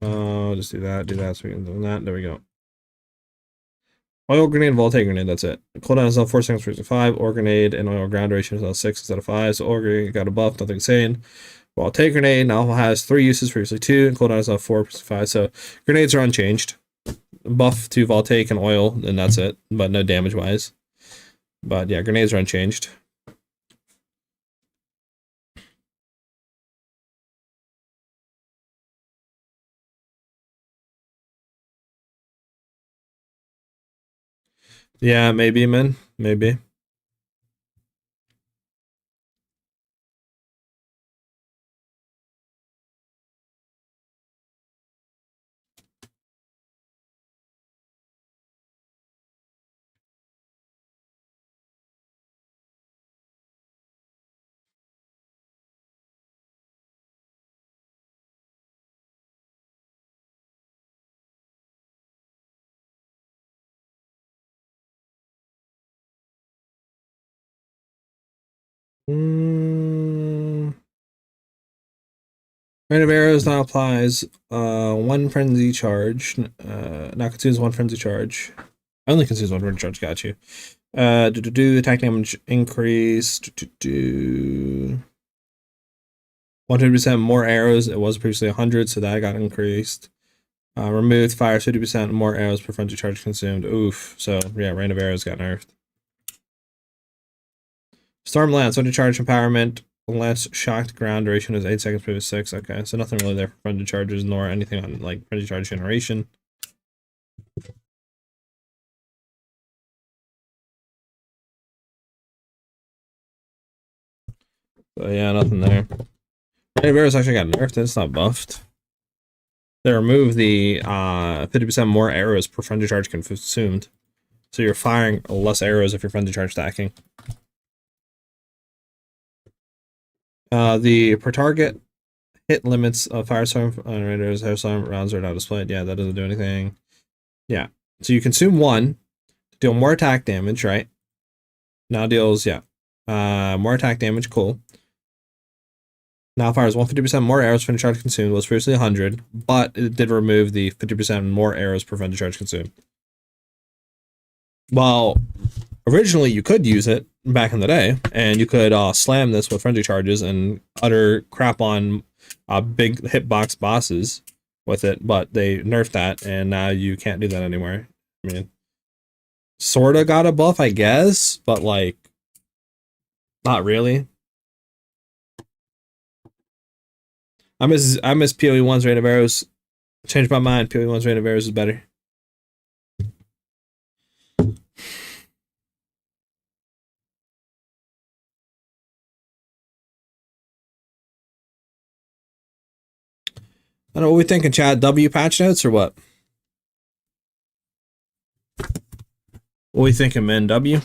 Just do that so we can do that. There we go. Oil Grenade, Voltaic Grenade, that's it. Cooldown is now 4 seconds for 5. Ore Grenade and Oil Ground duration is now 6 instead of 5. So Ore Grenade got a buff, nothing insane. Voltaic Grenade now has 3 uses, previously 2. And cooldown is now 4 5. So grenades are unchanged. Buff to Voltaic and Oil, and that's it. But no damage wise. But yeah, grenades are unchanged. Yeah, maybe, man. Maybe. Rain of Arrows now applies 1 frenzy charge. Now consumes 1 frenzy charge. Only consumes 1 frenzy charge, got you. Attack damage increase. 100% more arrows. It was previously 100, so that got increased. Removed, fires 50% more arrows per frenzy charge consumed. Oof. So yeah, Rain of Arrows got nerfed. Storm Lance, under charge empowerment. Lance shocked ground duration is 8 seconds, previous 6. Okay, so nothing really there for frenzy charges, nor anything on like frenzy charge generation. So yeah, nothing there. Rain of Arrows actually got nerfed. It's not buffed. They removed the 50% more arrows per frenzy charge consumed. So you're firing less arrows if you're frenzy charge stacking. The per target hit limits of Firestorm raiders, Hairstorm rounds are now displayed. Yeah, that doesn't do anything. Yeah. So you consume 1 to deal more attack damage, right? Now deals, yeah. More attack damage, cool. Now fires 150% more arrows for charge consumed, was previously 100, but it did remove the 50% more arrows per friendly charge consumed. Well, originally you could use it back in the day, and you could slam this with frenzy charges and utter crap on big hitbox bosses with it, but they nerfed that, and now you can't do that anymore. I mean, sorta got a buff, I guess, but like, not really. I miss PoE 1's rate of arrows. Changed my mind. PoE 1's rate of arrows is better. I don't know what we thinking, Chad. W patch notes or what? What we thinking, man? W?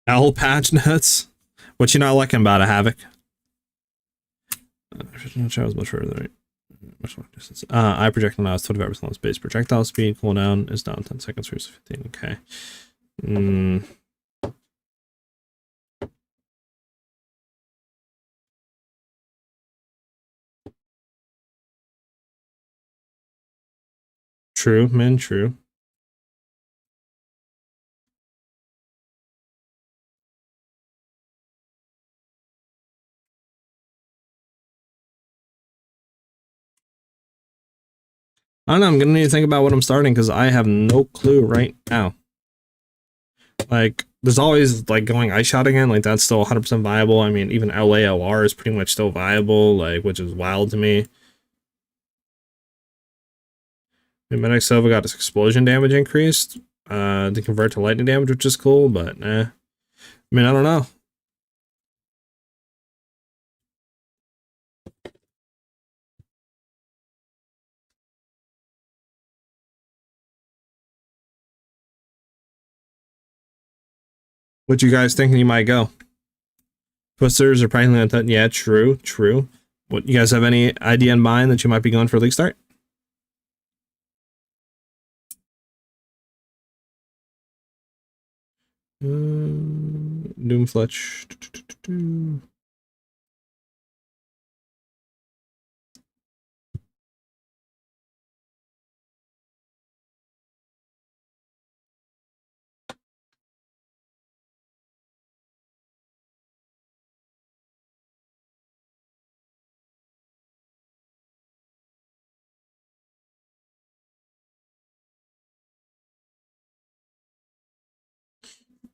L patch notes? What you not liking about a Havoc? Travels much further, right? Much more distance. I projectile now is 25% less base projectile speed. Cooldown is down 10 seconds versus 15. Okay. True, man, true. I don't know, I'm gonna need to think about what I'm starting because I have no clue right now. Like, there's always like going ice shot again, like that's still 100% viable. I mean, even LALR is pretty much still viable, like, which is wild to me. Medic Silva got its explosion damage increased to convert to lightning damage, which is cool, but I mean, I don't know. What you guys thinking you might go? Twisters are probably not that. Yeah, true, true. What, you guys have any idea in mind that you might be going for league start? Doomfletch.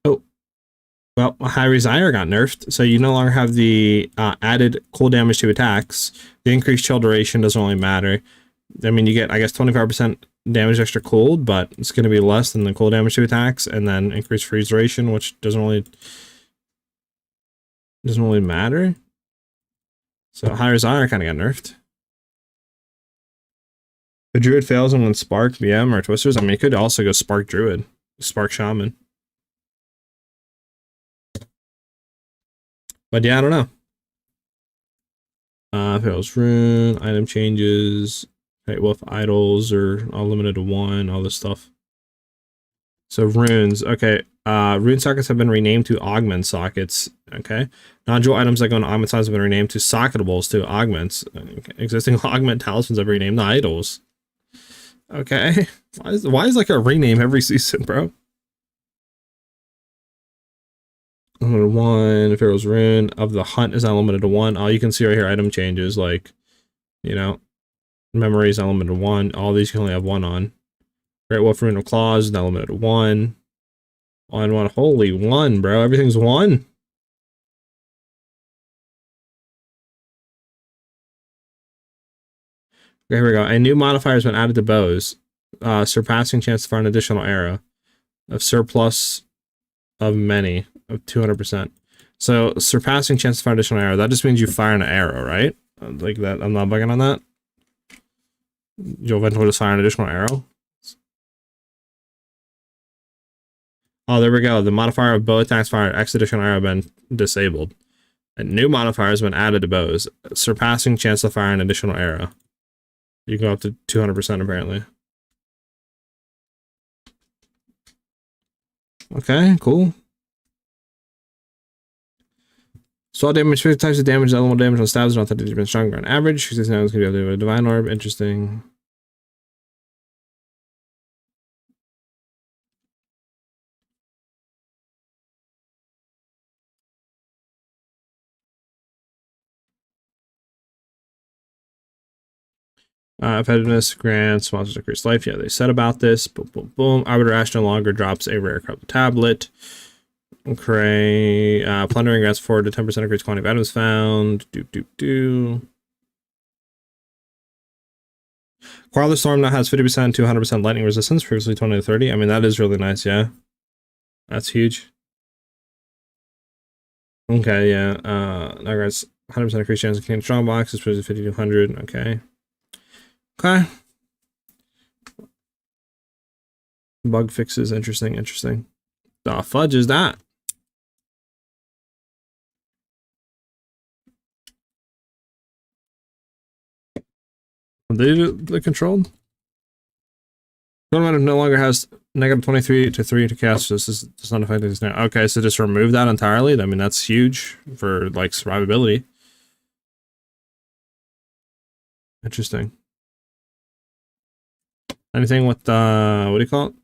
Oh, well, Harry's Ire got nerfed, so you no longer have the added cool damage to attacks. The increased chill duration doesn't really matter. I mean, you get, I guess, 25% damage extra cooled, but it's going to be less than the cool damage to attacks, and then increased freeze duration, which doesn't really matter. So Harry's Ire kind of got nerfed. The Druid fails and when Spark, BM, or Twisters. I mean, it could also go Spark Druid, Spark Shaman. But yeah, I don't know. Fails Rune, item changes, right, Wolf Idols are all limited to 1, all this stuff. So runes, okay. Rune sockets have been renamed to augment sockets. Okay. Non-dual items that go into augment sockets have been renamed to socketables to augments. Okay. Existing augment talismans have been renamed to idols. Okay. Why is like a rename every season, bro? Limited 1, Pharaoh's Rune of the Hunt is not limited to 1. All you can see right here, item changes, like, you know, memory is not limited to 1. All these can only have 1 on. Great Wolf Rune of Claws is not limited to 1. On 1. Holy 1, bro. Everything's 1. Okay, here we go. A new modifier has been added to bows. Surpassing chance to fire an additional arrow. Of surplus of many. Of 200%. So surpassing chance to fire additional arrow. That just means you fire an arrow, right? Like that. I'm not bugging on that. You'll eventually just fire an additional arrow. Oh, there we go. The modifier of bow attacks fired X additional arrow have been disabled. A new modifier has been added to bows, surpassing chance to fire an additional arrow. You can go up to 200% apparently. Okay, cool. So all damage, 50 types of damage, elemental damage on stabs, not that it's been stronger on average. Because now it's going to be able to do a divine orb. Interesting. Effectiveness grants sponsors increased life. Yeah, they said about this. Boom, boom, boom. Arbiter Ash no longer drops a rare card tablet. Okay. Plundering grants 4 to 10% increased quantity of items found. Quarler Storm now has 50% to 100% lightning resistance, previously 20 to 30. I mean, that is really nice, yeah. That's huge. Okay, yeah. Now grants 100% increased chance of containing strong box, is previously 50 to 100. Okay. Okay. Bug fixes, interesting, interesting. The fudge is that? They controlled? Tournament no longer has negative 23 to 3 to cast. This does not affect this now. Okay, so just remove that entirely. I mean, that's huge for like survivability. Interesting. Anything with what do you call it?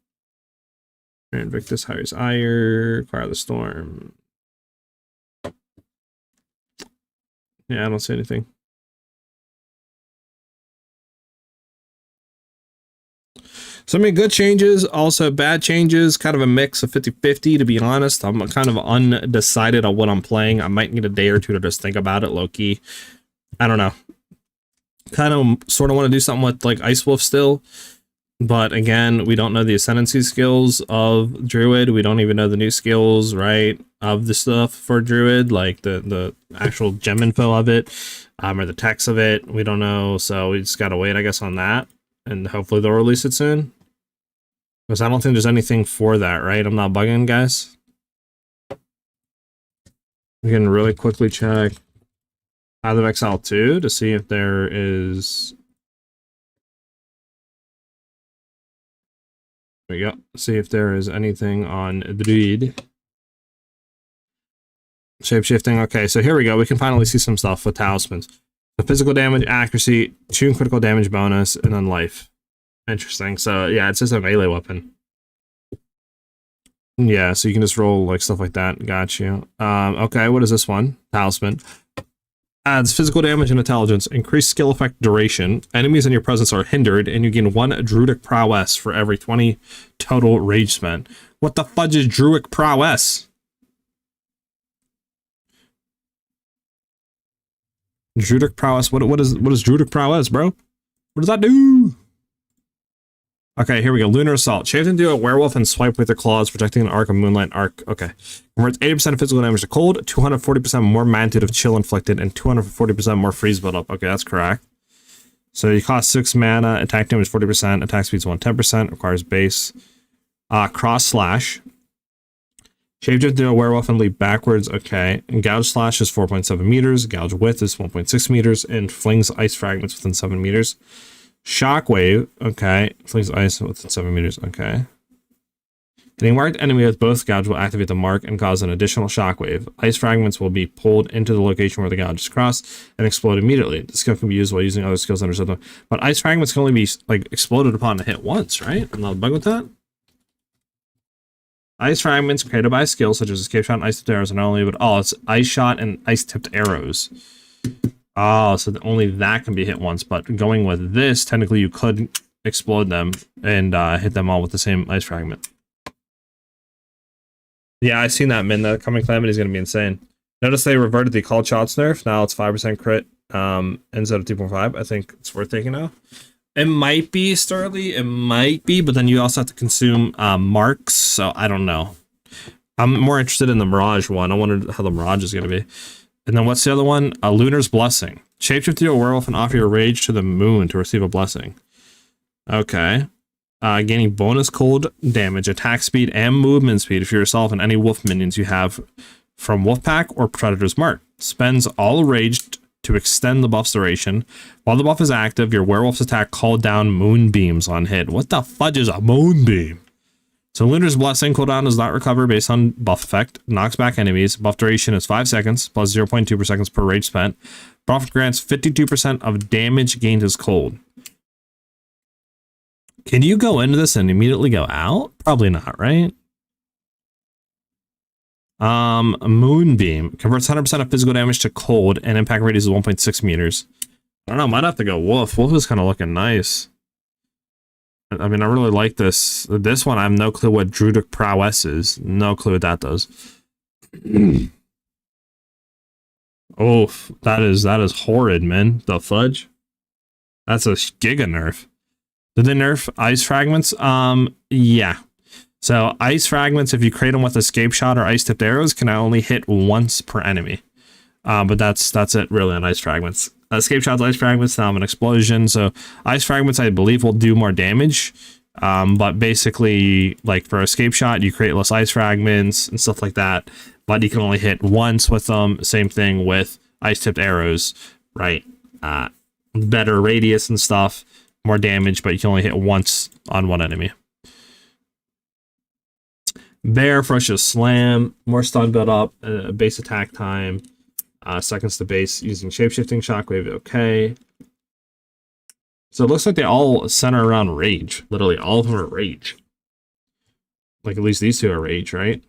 Invictus, Hires Ire, Choir of the Storm. Yeah, I don't see anything. So, I mean, good changes, also bad changes, kind of a mix of 50-50, to be honest. I'm kind of undecided on what I'm playing. I might need a day or two to just think about it, low-key. I don't know. Kind of sort of want to do something with, like, Ice Wolf still. But, again, we don't know the Ascendancy skills of Druid. We don't even know the new skills, right, of the stuff for Druid, like the actual gem info of it, or the text of it. We don't know, so we just got to wait, I guess, on that. And hopefully they'll release it soon. Because I don't think there's anything for that, right? I'm not bugging, guys. We can really quickly check Path of Exile 2 to see if there is... There we go. See if there is anything on Druid. Shapeshifting. Okay, so here we go. We can finally see some stuff with talismans. The physical damage, accuracy, tune critical damage bonus, and then life. Interesting. So yeah, it's just a melee weapon. Yeah, so you can just roll like stuff like that. Got you. Okay, what is this one? Talisman. Adds physical damage and intelligence. Increased skill effect duration. Enemies in your presence are hindered, and you gain 1 Druidic prowess for every 20 total rage spent. What the fudge is Druidic prowess? Druidic prowess. What is Druidic prowess, bro? What does that do? Okay, here we go. Lunar Assault. Shaped into a werewolf and swipe with their claws, protecting an arc of moonlight arc. Okay. Converts 80% of physical damage to cold, 240% more magnitude of chill inflicted, and 240% more freeze buildup. Okay, that's correct. So you cost 6 mana, attack damage 40%, attack speed's 110%, requires base. Cross slash. Shaped into a werewolf and leap backwards. Okay. And gouge slash is 4.7 meters. Gouge width is 1.6 meters. And flings ice fragments within 7 meters. Shockwave. Okay. Flings ice within 7 meters. Okay. Hitting marked enemy with both gouge will activate the mark and cause an additional shockwave. Ice fragments will be pulled into the location where the gouge is crossed and explode immediately. The skill can be used while using other skills under something. But ice fragments can only be like exploded upon a hit once, right? I'm not bugging with that. Ice fragments created by skills such as escape shot and ice tipped arrows are not only, but it's ice shot and ice tipped arrows. Oh, so only that can be hit once. But going with this, technically you could explode them and hit them all with the same ice fragment. Yeah, I've seen that, man. The coming calamity is going to be insane. Notice they reverted the called shots nerf. Now it's 5% crit instead of 2.5. I think it's worth taking out. It might be, Starly. It might be, but then you also have to consume marks, so I don't know. I'm more interested in the Mirage one. I wonder how the Mirage is going to be. And then what's the other one? Lunar's Blessing. Shapeshift into a werewolf and offer your rage to the moon to receive a blessing. Okay. gaining bonus cold damage, attack speed, and movement speed if yourself and any wolf minions you have from Wolfpack or Predator's Mark. Spends all rage to extend the buff's duration. While the buff is active, your werewolf's attack call down moonbeams on hit. What the fudge is a moonbeam? So Lunar's Blessing cooldown does not recover based on buff effect. Knocks back enemies. Buff duration is 5 seconds, plus 0.2 per seconds per rage spent. Buff grants 52% of damage gained as cold. Can you go into this and immediately go out? Probably not, right? Moonbeam converts 100% of physical damage to cold and impact radius is 1.6 meters. I don't know, might have to go Wolf. Wolf is kind of looking nice. I mean, I really like this. This one, I have no clue what Druidic Prowess is. No clue what that does. Oh, that is horrid, man. The fudge. That's a giga nerf. Did they nerf ice fragments? Yeah. So ice fragments, if you create them with escape shot or ice tipped arrows, can only hit once per enemy. But that's it really on ice fragments. Escape shots, ice fragments, now an explosion. So ice fragments, I believe, will do more damage. But basically, like for escape shot, you create less ice fragments and stuff like that. But you can only hit once with them. Same thing with ice tipped arrows, right? Better radius and stuff, more damage, but you can only hit once on one enemy. Bear, Ferocious Slam, more stun build up, base attack time, seconds to base using shapeshifting shockwave. Okay. So it looks like they all center around rage. Literally, all of them are rage. Like at least these two are rage, right?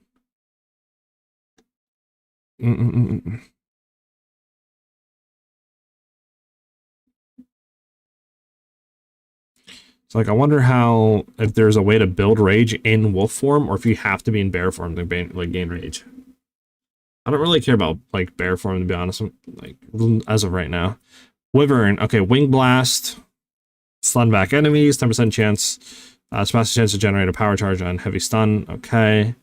So like, I wonder how, if there's a way to build rage in wolf form, or if you have to be in bear form to gain rage. I don't really care about like bear form, to be honest. Like as of right now, Wyvern. Okay, Wing Blast, stun back enemies, 10% chance, smash chance to generate a power charge on heavy stun. Okay,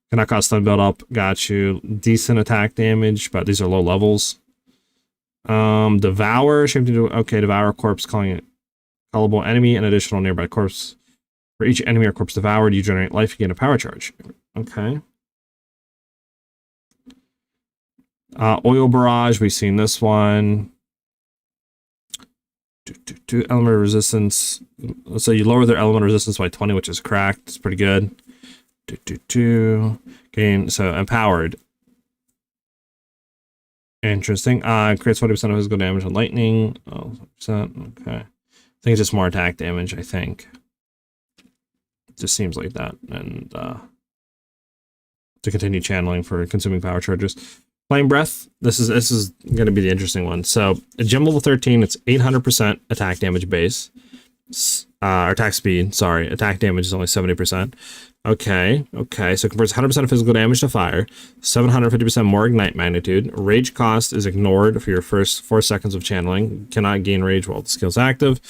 cannot cause stun build up. Got you. Decent attack damage, but these are low levels. Devour. Shame to do. Okay, Devour corpse, calling it callable enemy, an additional nearby corpse. For each enemy or corpse devoured, you generate life, you gain a power charge. Okay. Oil Barrage, we've seen this one. Element resistance. So you lower their element resistance by 20, which is cracked. It's pretty good. Gain, so empowered. Interesting. Creates 20% of physical damage on lightning. Oh, percent. Okay. I think it's just more attack damage, I think. It just seems like that. And to continue channeling for consuming power charges. Flame Breath, this is going to be the interesting one. So at gem level 13, it's 800% attack damage base. Or attack speed, sorry. Attack damage is only 70%. Okay. So it converts 100% of physical damage to fire, 750% more ignite magnitude. Rage cost is ignored for your first 4 seconds of channeling. You cannot gain rage while the skill is active.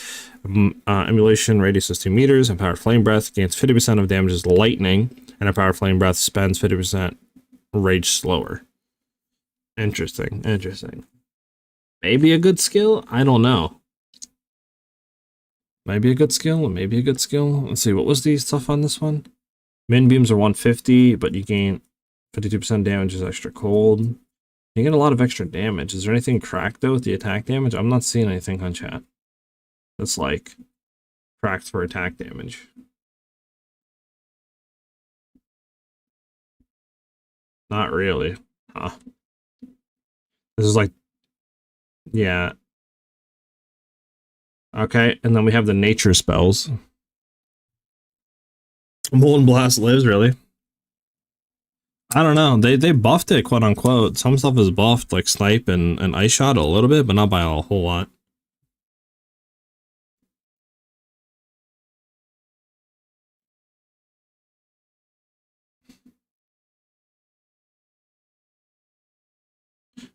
Emulation radius is 2 meters. Empowered Flame Breath gains 50% of damage as lightning, and Empowered Flame Breath spends 50% rage slower. Interesting. Maybe a good skill? I don't know. Maybe a good skill. Let's see, what was the stuff on this one? Min beams are 150, but you gain 52% damage as extra cold. You get a lot of extra damage. Is there anything cracked though with the attack damage? I'm not seeing anything on chat that's like cracked for attack damage. Not really. Huh. This is like, yeah. Okay, and then we have the nature spells. Molten Blast lives, really? I don't know. They buffed it, quote unquote. Some stuff is buffed, like Snipe and Ice Shot a little bit, but not by a whole lot.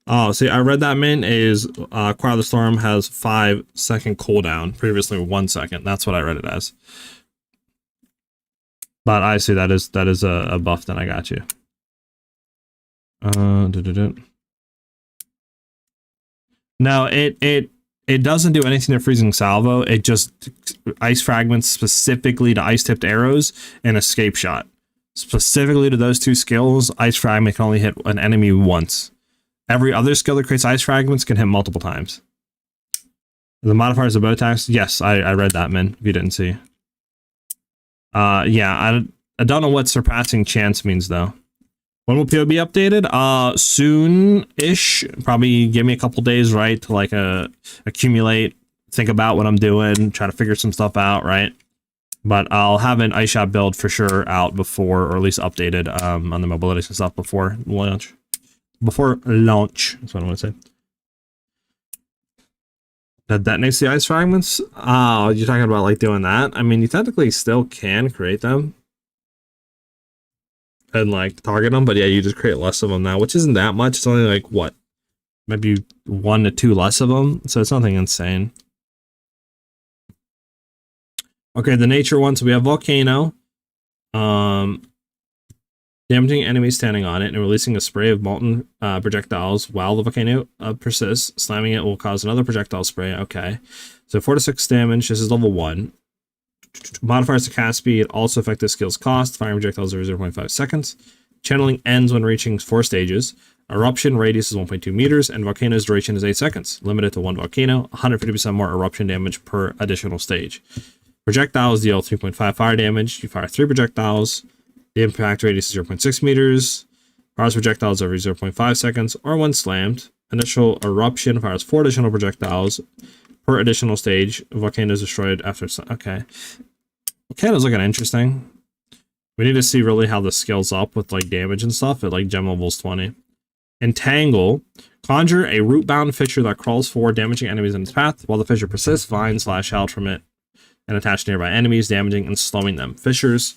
Oh, see, I read that Min is Choir of the Storm has 5-second cooldown, previously 1 second. That's what I read it as. But I see that is a buff, then I got you. No, it it doesn't do anything to freezing salvo. It just ice fragments specifically to ice tipped arrows and escape shot. Specifically to those two skills, ice fragment can only hit an enemy once. Every other skill that creates ice fragments can hit multiple times. The modifiers of bow attacks, yes, I read that, man. If you didn't see, yeah, I don't know what surpassing chance means though. When will PoE be updated? Soon-ish. Probably give me a couple days, right, to like accumulate, think about what I'm doing, try to figure some stuff out, right? But I'll have an ice shot build for sure out before, or at least updated on the mobility and stuff before launch. Before launch, that's what I want to say. That detonates the ice fragments? Oh, you're talking about like doing that? I mean, you technically still can create them and like target them, but yeah, you just create less of them now, which isn't that much. It's only like what, maybe 1 to 2 less of them, so it's nothing insane. Okay, the nature one. So we have volcano, damaging enemies standing on it and releasing a spray of molten projectiles while the volcano persists. Slamming it will cause another projectile spray. Okay, so 4 to 6 damage. This is level 1. Modifiers to cast speed also affect the skill's cost. Firing projectiles over 0.5 seconds. Channeling ends when reaching 4 stages. Eruption radius is 1.2 meters, and volcano's duration is 8 seconds. Limited to 1 volcano. 150% more eruption damage per additional stage. Projectiles deal 3.5 fire damage. You fire 3 projectiles. The impact radius is 0.6 meters. Fires projectiles every 0.5 seconds or when slammed. Initial eruption fires 4 additional projectiles per additional stage. Volcano is destroyed after. Okay. Volcano's looking interesting. We need to see really how this scales up with like damage and stuff at like gem levels 20. Entangle. Conjure a root-bound fissure that crawls forward, damaging enemies in its path. While the fissure persists, vines lash out from it and attach nearby enemies, damaging and slowing them. Fissures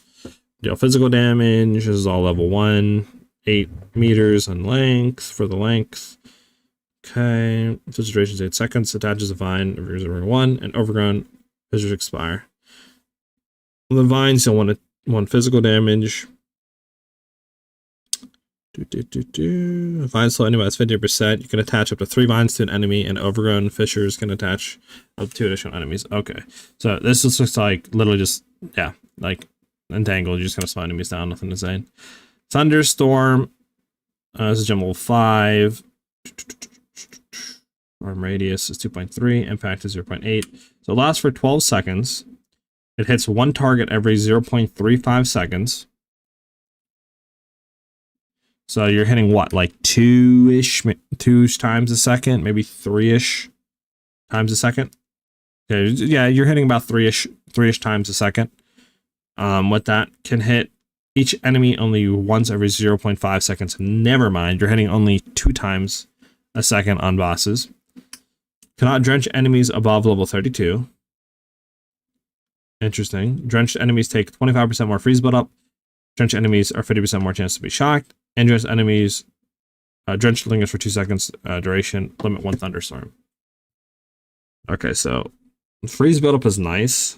deal physical damage. This is all level 1. 8 meters in length for the length. Okay. Fissure duration is 8 seconds. Attaches a vine every 0.1 and overgrown fissures expire. The vines deal 1 physical damage. Vines slow enemies 50%. You can attach up to 3 vines to an enemy, and overgrown fissures can attach up to 2 additional enemies. Okay, so this just looks like literally just, yeah, like entangled. You're just gonna slow enemies down, nothing insane. Thunderstorm. This is gem level 5. Arm radius is 2.3. Impact is 0.8. So it lasts for 12 seconds. It hits 1 target every 0.35 seconds. So you're hitting what, like 2-ish times a second, maybe 3-ish times a second. Okay, yeah, you're hitting about 3-ish times a second. What that can hit each enemy only once every 0.5 seconds. Never mind, you're hitting only 2 times a second on bosses. Cannot drench enemies above level 32. Interesting. Drenched enemies take 25% more freeze build up. Drenched enemies are 50% more chance to be shocked. And drenched enemies, drenched lingers for 2 seconds duration, limit 1 thunderstorm. Okay, so freeze buildup is nice.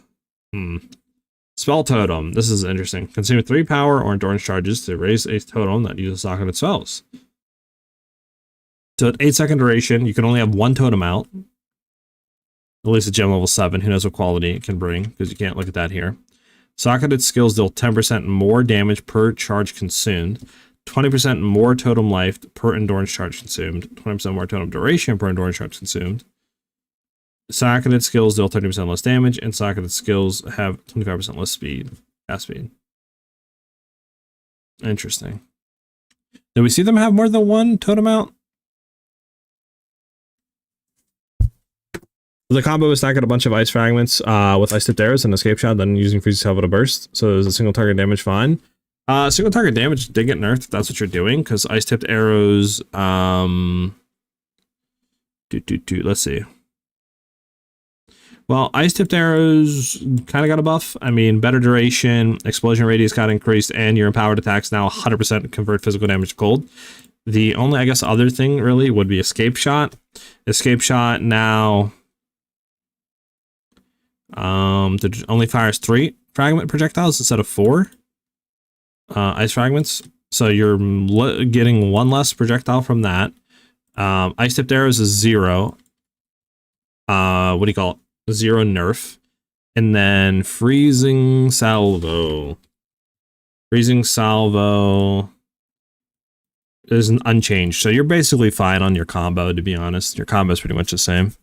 Spell totem. This is interesting. Consume 3 power or endurance charges to raise a totem that uses socketed spells. So at 8-second duration, you can only have 1 totem out. At least at gem level 7. Who knows what quality it can bring, because you can't look at that here. Socketed skills deal 10% more damage per charge consumed. 20% more totem life per endurance charge consumed. 20% more totem duration per endurance charge consumed. Socketed skills deal 30% less damage, and socketed skills have 25% less speed. Cast speed. Interesting. Did we see them have more than 1 totem out? The combo is stacking a bunch of ice fragments with ice tipped arrows and escape shot, then using freeze salvo to burst. So there's a single target damage fine. Single target damage did get nerfed if that's what you're doing, because ice tipped arrows. Let's see. Well, ice tipped arrows kind of got a buff. I mean, better duration, explosion radius got increased, and your empowered attacks now 100% convert physical damage to cold. The only, I guess, other thing really would be escape shot. Escape shot now only fires 3 fragment projectiles instead of 4 ice fragments. So you're getting 1 less projectile from that. Ice tipped arrows is 0. what do you call it? 0 nerf. And then freezing salvo. Freezing salvo is unchanged. So you're basically fine on your combo, to be honest. Your combo is pretty much the same.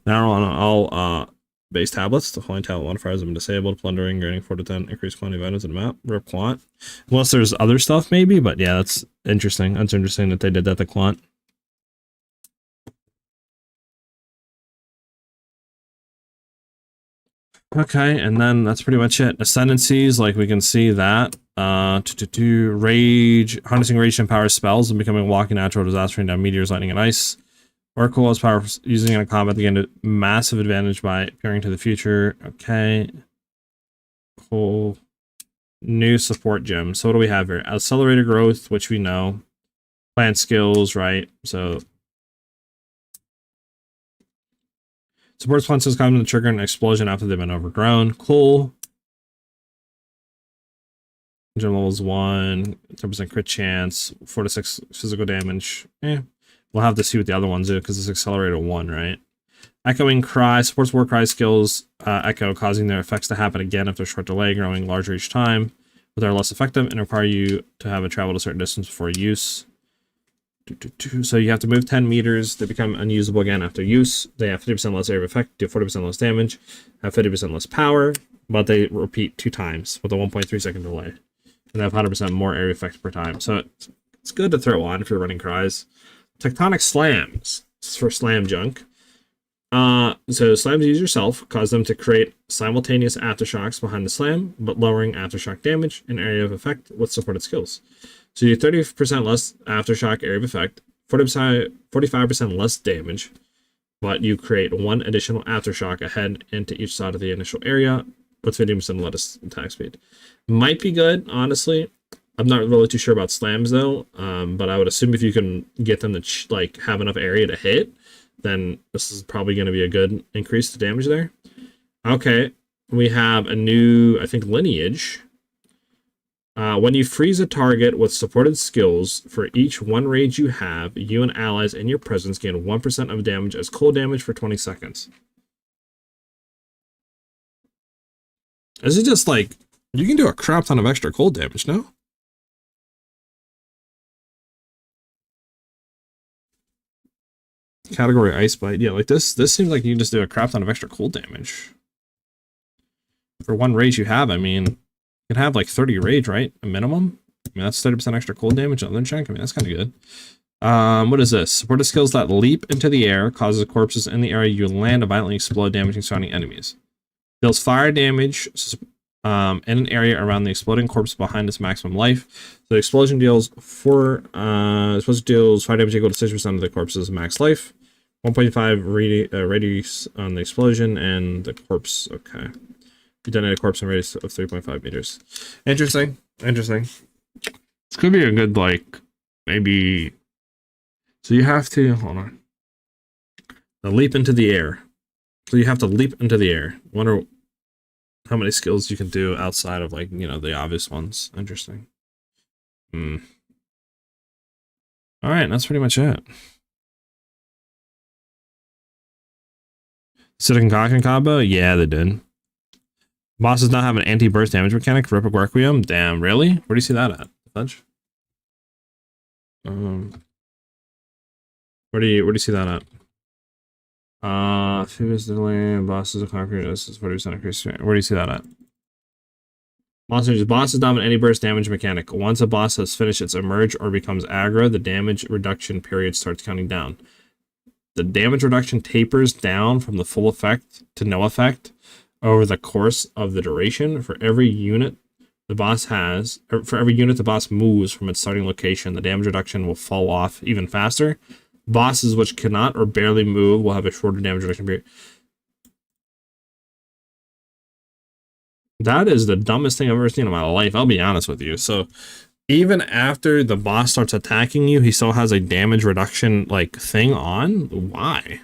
Now on all base tablets, the flying talent modifiers have been disabled. Plundering, granting 4 to 10, increased quantity of items in the map. Rip quant. Unless there's other stuff, maybe, but yeah, that's interesting. That's interesting that they did that to quant. Okay, and then that's pretty much it. Ascendancies, like we can see that. Rage, harnessing rage and power spells and becoming a walking natural disaster, down meteors, lightning, and ice. Oracle has power using it in combat to gain a massive advantage by appearing to the future. Okay. Cool. New support gem. So what do we have here? Accelerated growth, which we know. Plant skills, right? So supports plants has come to trigger an explosion after they've been overgrown. Cool. Gem levels 1, 10% crit chance, 4 to 6 physical damage. We'll have to see what the other ones do because it's accelerated 1, right? Echoing Cry supports war cry skills. Echo, causing their effects to happen again after a short delay, growing larger each time, but they're less effective and require you to have it traveled a certain distance before use. So you have to move 10 meters. They become unusable again after use. They have 50% less area of effect, do 40% less damage, have 50% less power, but they repeat 2 times with a 1.3 second delay. And they have 100% more area effect per time. So it's good to throw on if you're running cries. Tectonic slams. This is for slam junk. So slams use yourself, cause them to create simultaneous aftershocks behind the slam, but lowering aftershock damage and area of effect with supported skills. So you do 30% less aftershock area of effect, 45% less damage, but you create 1 additional aftershock ahead into each side of the initial area with 50% less attack speed. Might be good, honestly. I'm not really too sure about slams though, but I would assume if you can get them to like have enough area to hit, then this is probably going to be a good increase to damage there. Okay, we have a new, I think, lineage. When you freeze a target with supported skills, for each 1 rage you have, you and allies in your presence gain 1% of damage as cold damage for 20 seconds. Is it just like, you can do a crap ton of extra cold damage, no? Category Ice Bite. Yeah, like this seems like you can just do a crap ton of extra cold damage. For 1 rage you have, I mean, you can have like 30 rage, right? A minimum. I mean, that's 30% extra cold damage on the check. I mean, that's kind of good. What is this? Supported skills that leap into the air, causes corpses in the area you land to violently explode, damaging surrounding enemies. Deals fire damage in an area around the exploding corpse behind its maximum life. So the explosion deals 5 damage equal to 6% of the corpse's max life. 1.5 radius on the explosion and the corpse. Okay. You detonate a corpse in radius of 3.5 meters. Interesting. Interesting. This could be a good, like, maybe. So you have to, hold on. The leap into the air. So you have to leap into the air. Wonder how many skills you can do outside of, like, you know, the obvious ones. Interesting. Alright, that's pretty much it. City Concoction combo? Yeah, they did. Boss does not have an anti-burst damage mechanic. Rip Requiem? Damn, really? Where do you see that at? Fudge? Where do you see that at? Who is the lane? Bosses of concrete. This is 40% increase. Where do you see that at? Monsters. Boss does not have an anti-burst damage mechanic. Once a boss has finished its emerge or becomes aggro, the damage reduction period starts counting down. The damage reduction tapers down from the full effect to no effect over the course of the duration. For every unit the boss moves from its starting location, the damage reduction will fall off even faster. Bosses which cannot or barely move will have a shorter damage reduction period. That is the dumbest thing I've ever seen in my life, I'll be honest with you. So even after the boss starts attacking you, he still has a damage reduction like thing on? Why?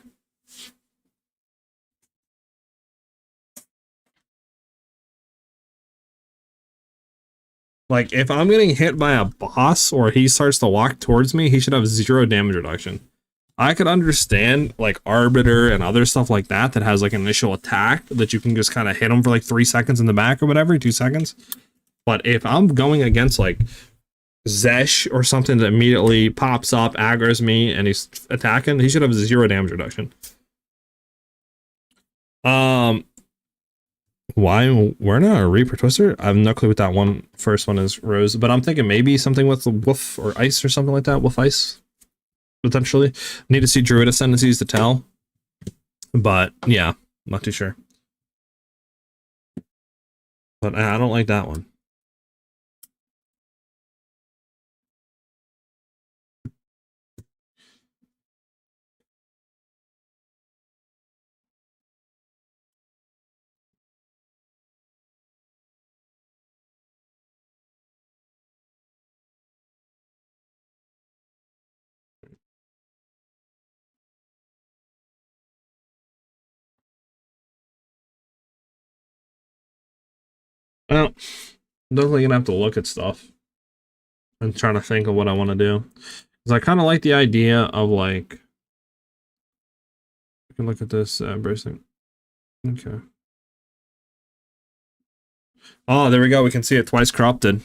Like, if I'm getting hit by a boss or he starts to walk towards me, he should have 0 damage reduction. I could understand like Arbiter and other stuff like that has like an initial attack that you can just kind of hit them for like 3 seconds in the back or whatever, 2 seconds. But if I'm going against like Zesh or something that immediately pops up, aggroes me, and he's attacking, he should have 0 damage reduction. Why we're not a Reaper Twister? I have no clue what that one first one is, Rose, but I'm thinking maybe something with the Wolf or Ice or something like that. Wolf Ice, potentially. Need to see Druid Ascendancies to tell, but yeah, not too sure. But I don't like that one. Well, definitely gonna have to look at stuff and trying to think of what I want to do, because I kind of like the idea of like, you can look at this bracing. Okay. Oh, there we go. We can see it twice corrupted.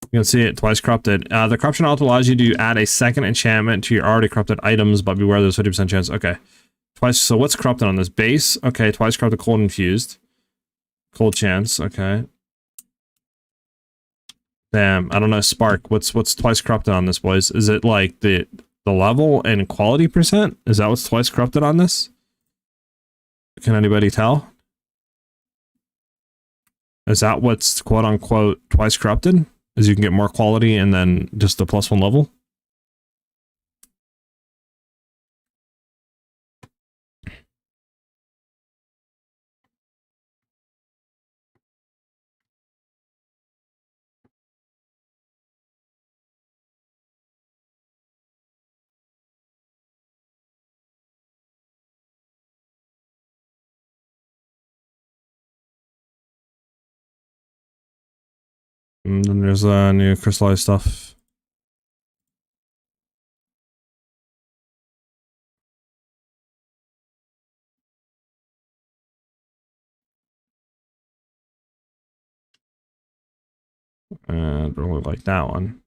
You can see it twice corrupted. The corruption alt allows you to add a second enchantment to your already corrupted items, but beware there's 50% chance. Okay. Twice. So what's corrupted on this? Base. Okay. Twice corrupted, cold infused. Cold chance. Okay. Damn. I don't know. Spark. What's twice corrupted on this, boys? Is it like the level and quality percent? Is that what's twice corrupted on this? Can anybody tell? Is that what's quote unquote twice corrupted? Is you can get more quality and then just the +1 level? And then there's new crystallized stuff. I don't really like that one.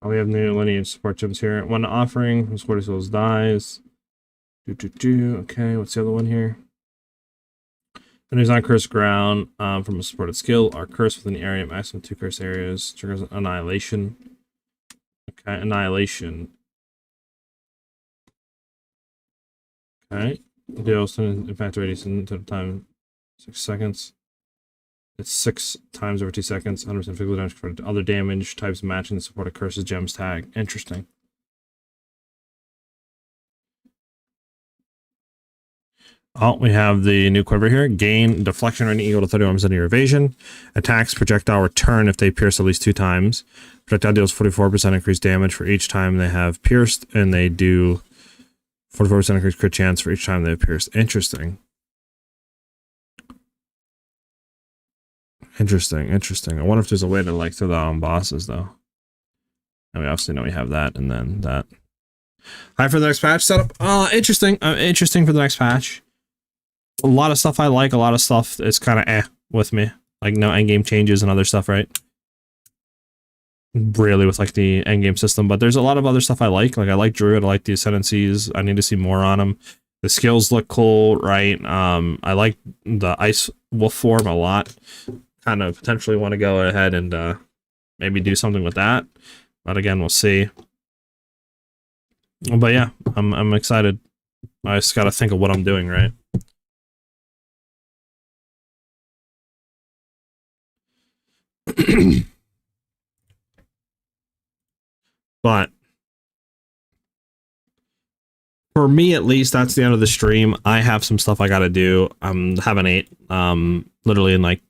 Oh, we have new lineage support gems here. One offering, support souls dies. Okay, what's the other one here? And there's on cursed ground from a supported skill. Our curse within the area, maximum 2 curse areas. Triggers annihilation. Okay, annihilation. Okay. Deals infatuated into time 6 seconds. It's 6 times over 2 seconds, 100% physical damage compared to other damage types matching the supported curses gems tag. Interesting. Oh, we have the new quiver here. Gain deflection rating equal to 31% of your evasion. Attacks projectile return if they pierce at least 2 times. Projectile deals 44% increased damage for each time they have pierced, and they do 44% increased crit chance for each time they've pierced. Interesting. Interesting. I wonder if there's a way to like throw that on bosses though. And we obviously know we have that, and then that. Hi for the next patch setup. Interesting. Interesting for the next patch. A lot of stuff I like. A lot of stuff is kind of with me. Like no endgame changes and other stuff, right? Really with like the endgame system, but there's a lot of other stuff I like. Like I like Druid. I like the Ascendancies. I need to see more on them. The skills look cool, right? I like the Ice Wolf form a lot. Kind of potentially want to go ahead and maybe do something with that, but again, we'll see. But yeah, I'm excited. I just got to think of what I'm doing, right? But for me, at least, that's the end of the stream. I have some stuff I got to do. I'm having 8, literally in like,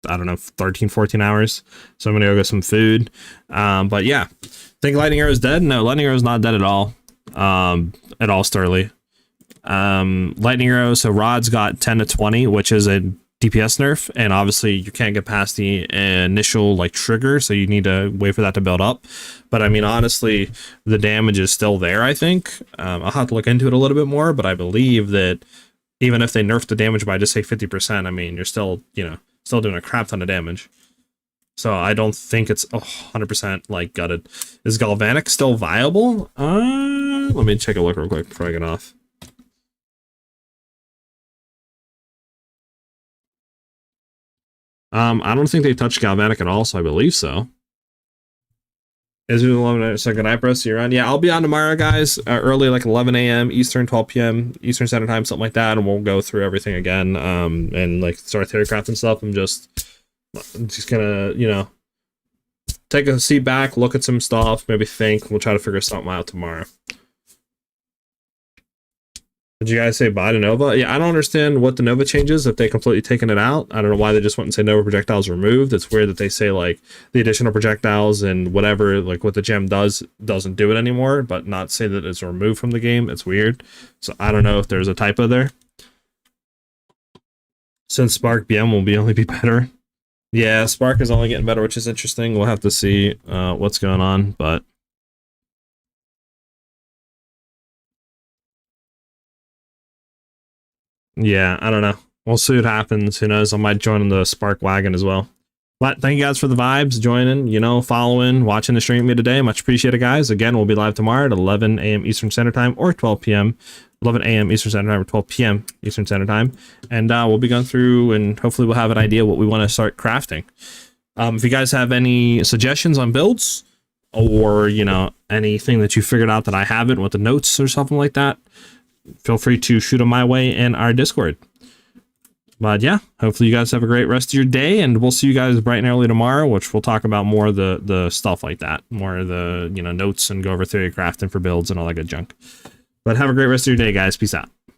I don't know, 13, 14 hours. So I'm going to go get some food. But yeah, think Lightning Arrow is dead? No, Lightning Arrow is not dead at all. at all Sterling. Lightning arrow, so rods got 10 to 20, which is a DPS nerf, and obviously you can't get past the initial like trigger, so you need to wait for that to build up. But I mean, honestly, the damage is still there. I think I'll have to look into it a little bit more, but I believe that even if they nerf the damage by just say 50%, I mean, you're still, you know, still doing a crap ton of damage. So I don't think it's 100% like gutted. Is Galvanic still viable? Let me take a look real quick before I get off. I don't think they touched Galvanic at all, so I believe so. Is it 11? So good night, bro. See you around. Yeah, I'll be on tomorrow, guys. Early, like 11 a.m. Eastern, 12 p.m. Eastern Standard Time, something like that, and we'll go through everything again. And like start theorycraft and stuff. I'm just gonna, you know, take a seat back, look at some stuff, maybe think. We'll try to figure something out tomorrow. Did you guys say bye to Nova? Yeah, I don't understand what the Nova changes if they completely taken it out. I don't know why they just went and say Nova projectiles removed. It's weird that they say like the additional projectiles and whatever, like what the gem doesn't do it anymore, but not say that it's removed from the game. It's weird. So I don't know if there's a typo there. Since Spark BM will only be better. Yeah, Spark is only getting better, which is interesting. We'll have to see what's going on, but yeah, I don't know. We'll see what happens. Who knows? I might join the Spark wagon as well. But thank you guys for the vibes, joining, you know, following, watching the stream with me today. Much appreciated, guys. Again, we'll be live tomorrow at 11 a.m. Eastern Standard Time or 12 p.m. 11 a.m. Eastern Standard Time or 12 p.m. Eastern Standard Time. And we'll be going through and hopefully we'll have an idea what we want to start crafting. If you guys have any suggestions on builds or, you know, anything that you figured out that I haven't with the notes or something like that, feel free to shoot them my way in our Discord. But yeah, hopefully you guys have a great rest of your day, and we'll see you guys bright and early tomorrow, which we'll talk about more of the stuff like that, more of the, you know, notes and go over theory crafting for builds and all that good junk. But have a great rest of your day, guys. Peace out.